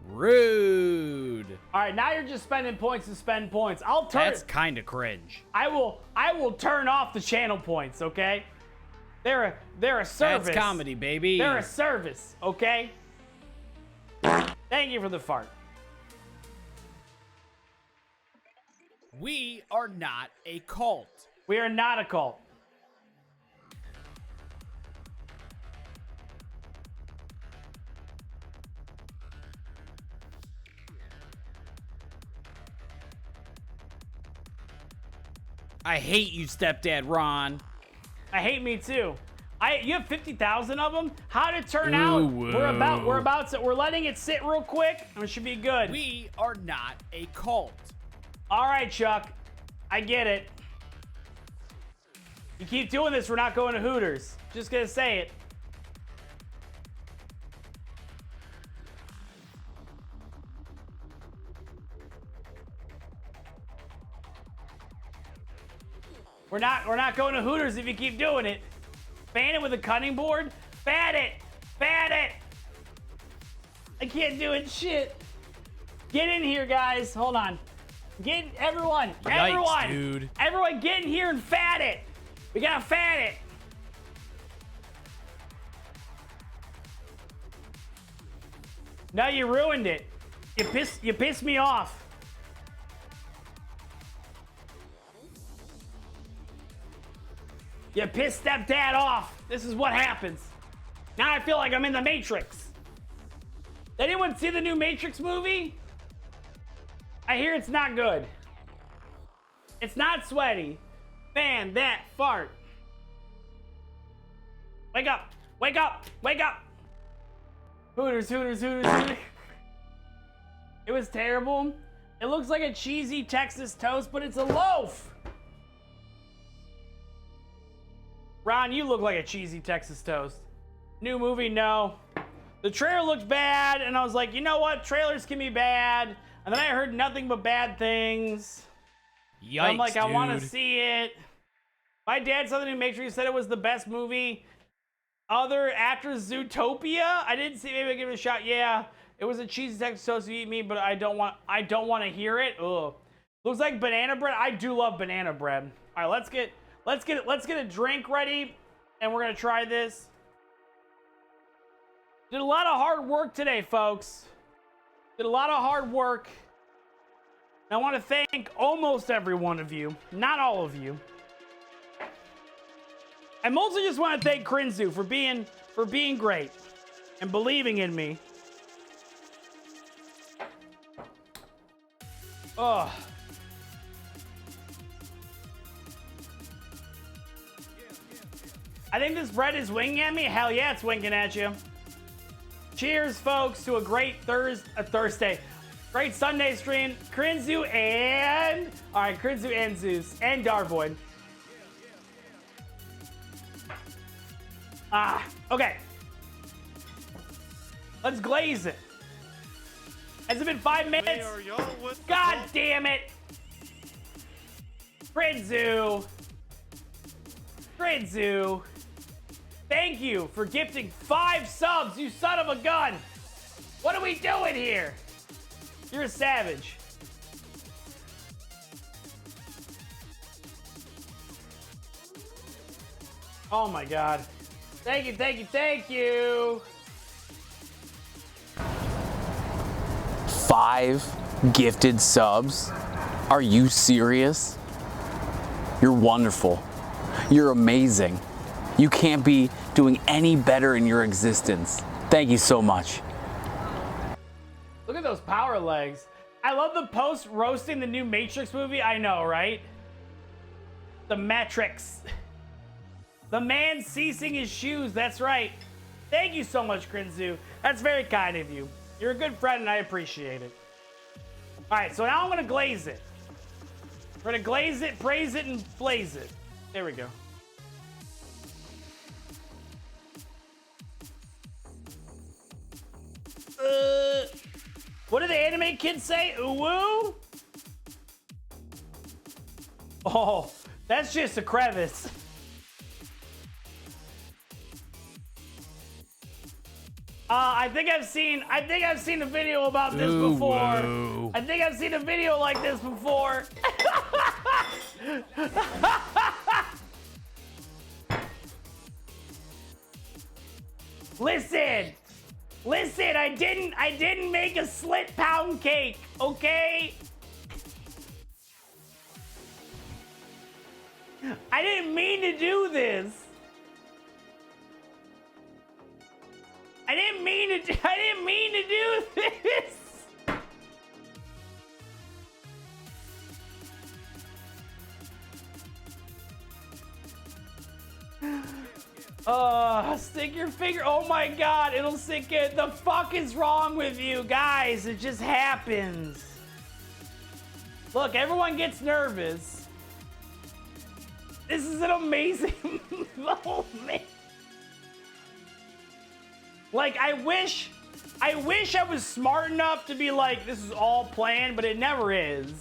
Rude. All right, now you're just spending points to spend points. I'll turn. That's kind of cringe. I will turn off the channel points, okay? They're a service. That's comedy, baby. They're a service, okay? Thank you for the fart. We are not a cult. We are not a cult. I hate you, stepdad Ron. I hate me too. You have 50,000 of them. How'd it turn Ooh, out? whoa. We're letting it sit real quick, and it should be good. We are not a cult. All right, Chuck. I get it. You keep doing this, we're not going to Hooters. Just gonna say it. We're not going to Hooters if you keep doing it. Fan it with a cutting board. Fan it. I can't do it. Shit. Get in here, guys. Hold on. Get everyone. Yikes, dude. Everyone, get in here and fat it. We gotta fat it. No, you ruined it. You pissed me off. You pissed stepdad off. This is what happens. Now I feel like I'm in the Matrix. Did anyone see the new Matrix movie? I hear it's not good. It's not sweaty. Man, that fart. Wake up. Wake up. Wake up. Hooters, Hooters, Hooters, Hooters. It was terrible. It looks like a cheesy Texas toast, but it's a loaf. Ron, you look like a cheesy Texas toast. New movie, no. The trailer looked bad, and I was like, you know what? Trailers can be bad. And then I heard nothing but bad things. Yikes, I'm like, I want to dude. see it. My dad saw the new Matrix. He said it was the best movie. Other after Zootopia, I didn't see. Maybe I give it a shot. Yeah, it was a cheesy Texas toast to eat me, but I don't want to hear it. Ugh. Looks like banana bread. I do love banana bread. All right, let's get a drink ready, and we're gonna try this. Did a lot of hard work today, folks. Did a lot of hard work. And I want to thank almost every one of you, not all of you. I mostly just want to thank Krinzu for being great and believing in me. Oh. I think this bread is winking at me. Hell yeah, it's winking at you. Cheers, folks, to a great Thursday. Great Sunday stream. Krinzu and... All right, Krinzu and Zeus and Darvoid. Okay. Let's glaze it. Has it been 5 minutes? God damn it. Krinzu. Krinzu. Thank you for gifting 5 subs, you son of a gun. What are we doing here? You're a savage. Oh my God. Thank you, thank you, thank you. 5 gifted subs? Are you serious? You're wonderful. You're amazing. You can't be doing any better in your existence. Thank you so much. Look at those power legs. I love the post roasting the new Matrix movie. I know, right? The Matrix. The man ceasing his shoes. That's right. Thank you so much, Krinzu. That's very kind of you. You're a good friend and I appreciate it. All right, so now I'm gonna glaze it. We're gonna glaze it, praise it, and blaze it. There we go. What do the anime kids say? Ooh-woo? Oh, that's just a crevice. I think I've seen a video about this before. Whoa. I think I've seen a video like this before. Listen, I didn't make a slit pound cake, okay? I didn't mean to do this. I didn't mean to do this. Stick your finger. Oh my God, it'll sink in. The fuck is wrong with you guys? It just happens. Look, everyone gets nervous. This is an amazing moment. Like, I wish I was smart enough to be like, this is all planned, but it never is.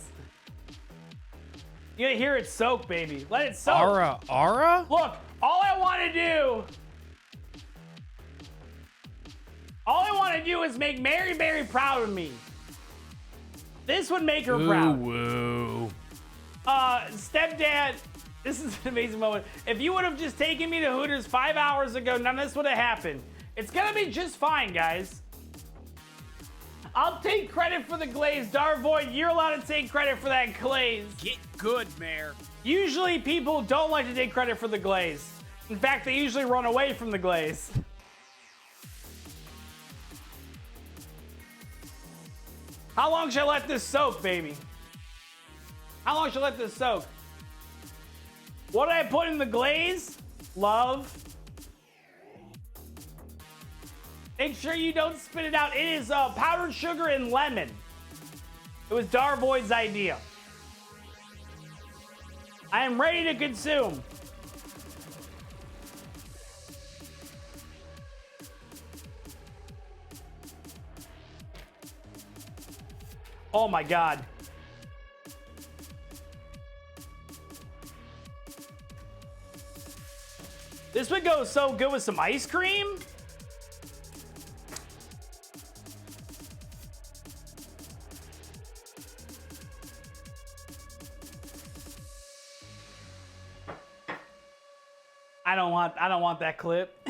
You gotta hear it soak, baby. Let it soak. Aura? Look, all I want to do is make Mary Berry proud of me. This would make her proud. Woo. Stepdad, this is an amazing moment. If you would have just taken me to Hooters 5 hours ago, none of this would have happened. It's gonna be just fine, guys. I'll take credit for the glaze. Darvoid, you're allowed to take credit for that glaze. Get good, Mayor. Usually people don't like to take credit for the glaze. In fact, they usually run away from the glaze. How long should I let this soak, baby? How long should I let this soak? What did I put in the glaze? Love. Make sure you don't spit it out. It is powdered sugar and lemon. It was Darvoid's idea. I am ready to consume. Oh my God. This would go so good with some ice cream. I don't want that clip.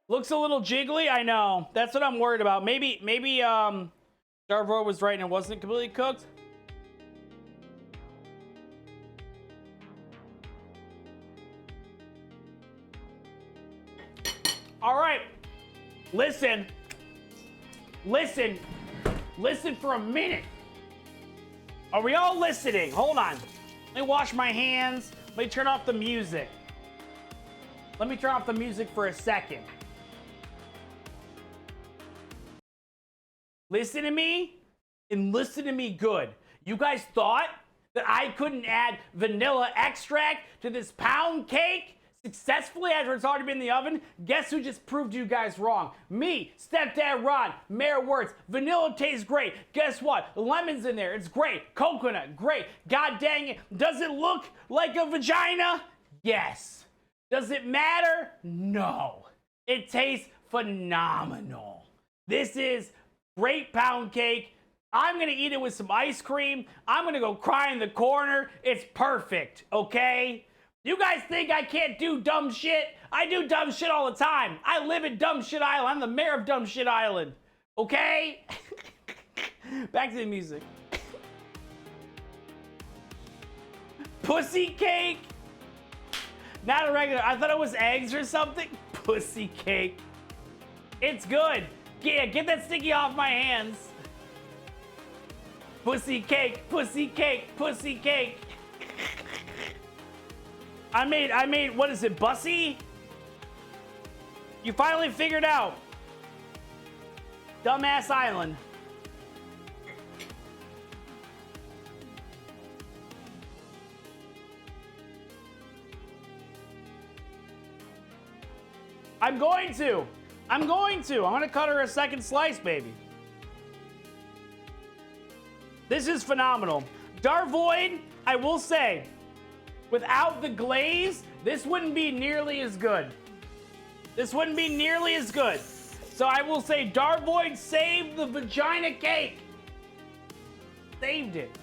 Looks a little jiggly, I know. That's what I'm worried about. Maybe Darvoid was right and it wasn't completely cooked. All right. Listen. Listen. Listen for a minute. Are we all listening? Hold on. Let me wash my hands. Let me turn off the music. Let me turn off the music for a second. Listen to me and listen to me good. You guys thought that I couldn't add vanilla extract to this pound cake successfully after it's already been in the oven? Guess who just proved you guys wrong? Me, Stepdad Ron, Mayor Wertz. Vanilla tastes great. Guess what? Lemon's in there. It's great. Coconut, great. God dang it. Does it look like a vagina? Yes. Does it matter? No. It tastes phenomenal. This is great pound cake. I'm gonna eat it with some ice cream. I'm gonna go cry in the corner. It's perfect, okay? You guys think I can't do dumb shit? I do dumb shit all the time. I live in Dumb Shit Island. I'm the mayor of Dumb Shit Island, okay? Back to the music. Pussy cake. Not a regular, I thought it was eggs or something. Pussy cake. It's good. Yeah, get that sticky off my hands. Pussy cake, pussy cake, pussy cake. I made, what is it, Bussy? You finally figured out. Dumbass Island. I'm going to cut her a second slice, baby. This is phenomenal. Darvoid, I will say, without the glaze, this wouldn't be nearly as good. This wouldn't be nearly as good. So I will say Darvoid saved the vagina cake. Saved it.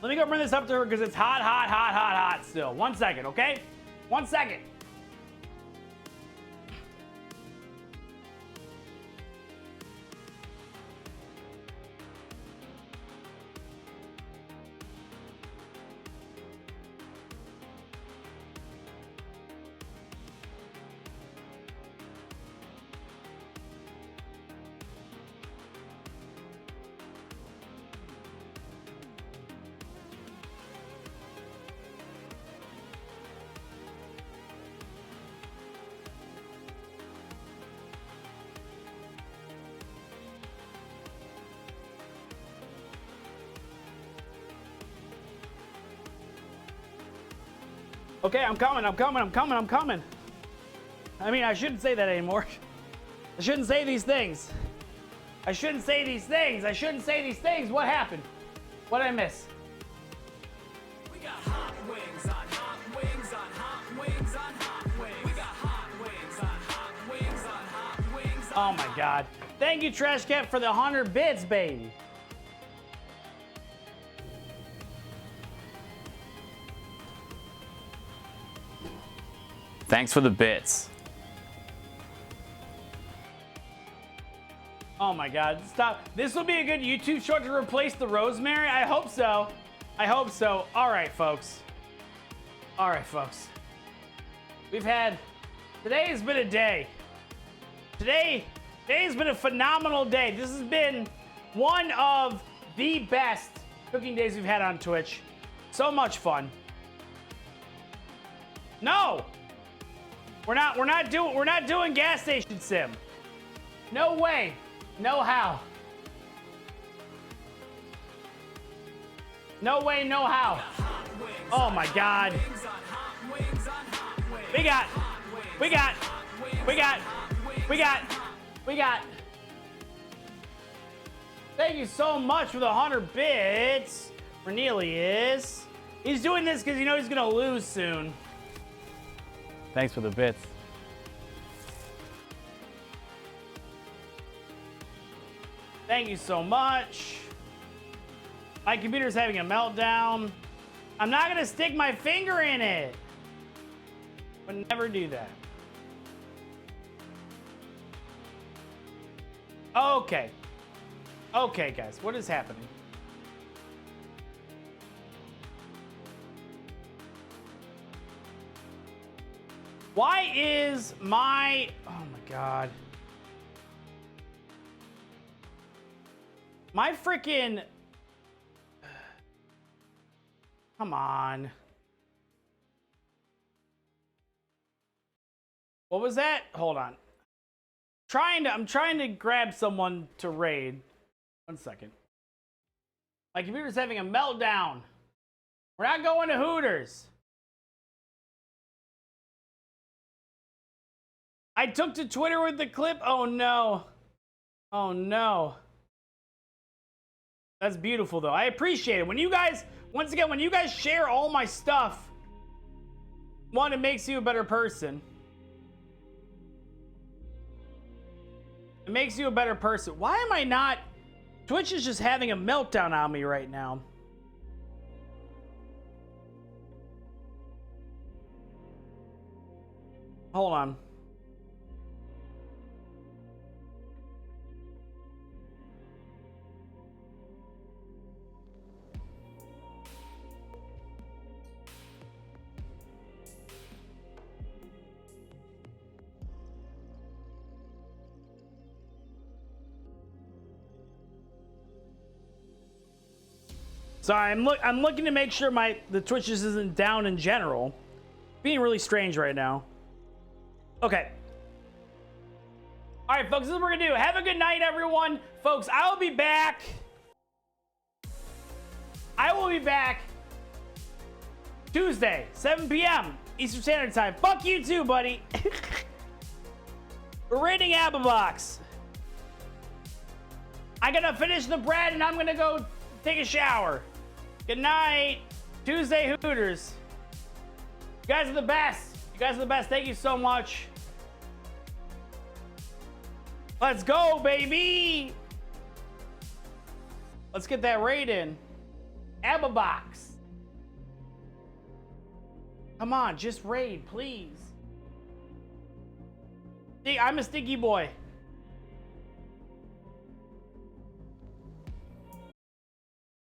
Let me go bring this up to her because it's hot, hot, hot, hot, hot still. 1 second, okay? 1 second. Okay, I'm coming. I mean, I shouldn't say that anymore. I shouldn't say these things. What happened? What did I miss? We got hot wings on hot wings on hot wings on hot wings. We got hot wings on hot wings on hot wings on. Oh my God. Thank you, Trash Cat, for the 100 bits, baby. Thanks for the bits. Oh my God, stop. This will be a good YouTube short to replace the rosemary. I hope so. All right, folks. Today has been a day. Today has been a phenomenal day. This has been one of the best cooking days we've had on Twitch. So much fun. No! We're not doing gas station sim. No way. No how. No way, no how. Oh my God. We got. Thank you so much for the 100 bits. Cornelius. He's doing this because you know he's gonna lose soon. Thanks for the bits. Thank you so much. My computer's having a meltdown. I'm not gonna stick my finger in it. Would never do that. Okay. Okay, guys, what is happening? Why is my... Oh my God. My freaking... Come on. What was that? Hold on. I'm trying to grab someone to raid. 1 second. My computer's having a meltdown. We're not going to Hooters. I took to Twitter with the clip. Oh no. Oh no. That's beautiful though. I appreciate it. When you guys, once again, when you guys share all my stuff, one, it makes you a better person. It makes you a better person. Why am I not? Twitch is just having a meltdown on me right now. Hold on. Sorry, I'm looking to make sure the Twitch just isn't down in general. Being really strange right now. Okay. All right, folks, this is what we're gonna do. Have a good night, everyone. Folks, I will be back. Tuesday, 7 p.m. Eastern Standard Time. Fuck you too, buddy. We're raiding Applebox. I gotta finish the bread and I'm gonna go take a shower. Good night. Tuesday Hooters. You guys are the best. You guys are the best. Thank you so much. Let's go, baby. Let's get that raid in. Applebox. Come on, just raid, please. See, I'm a stinky boy.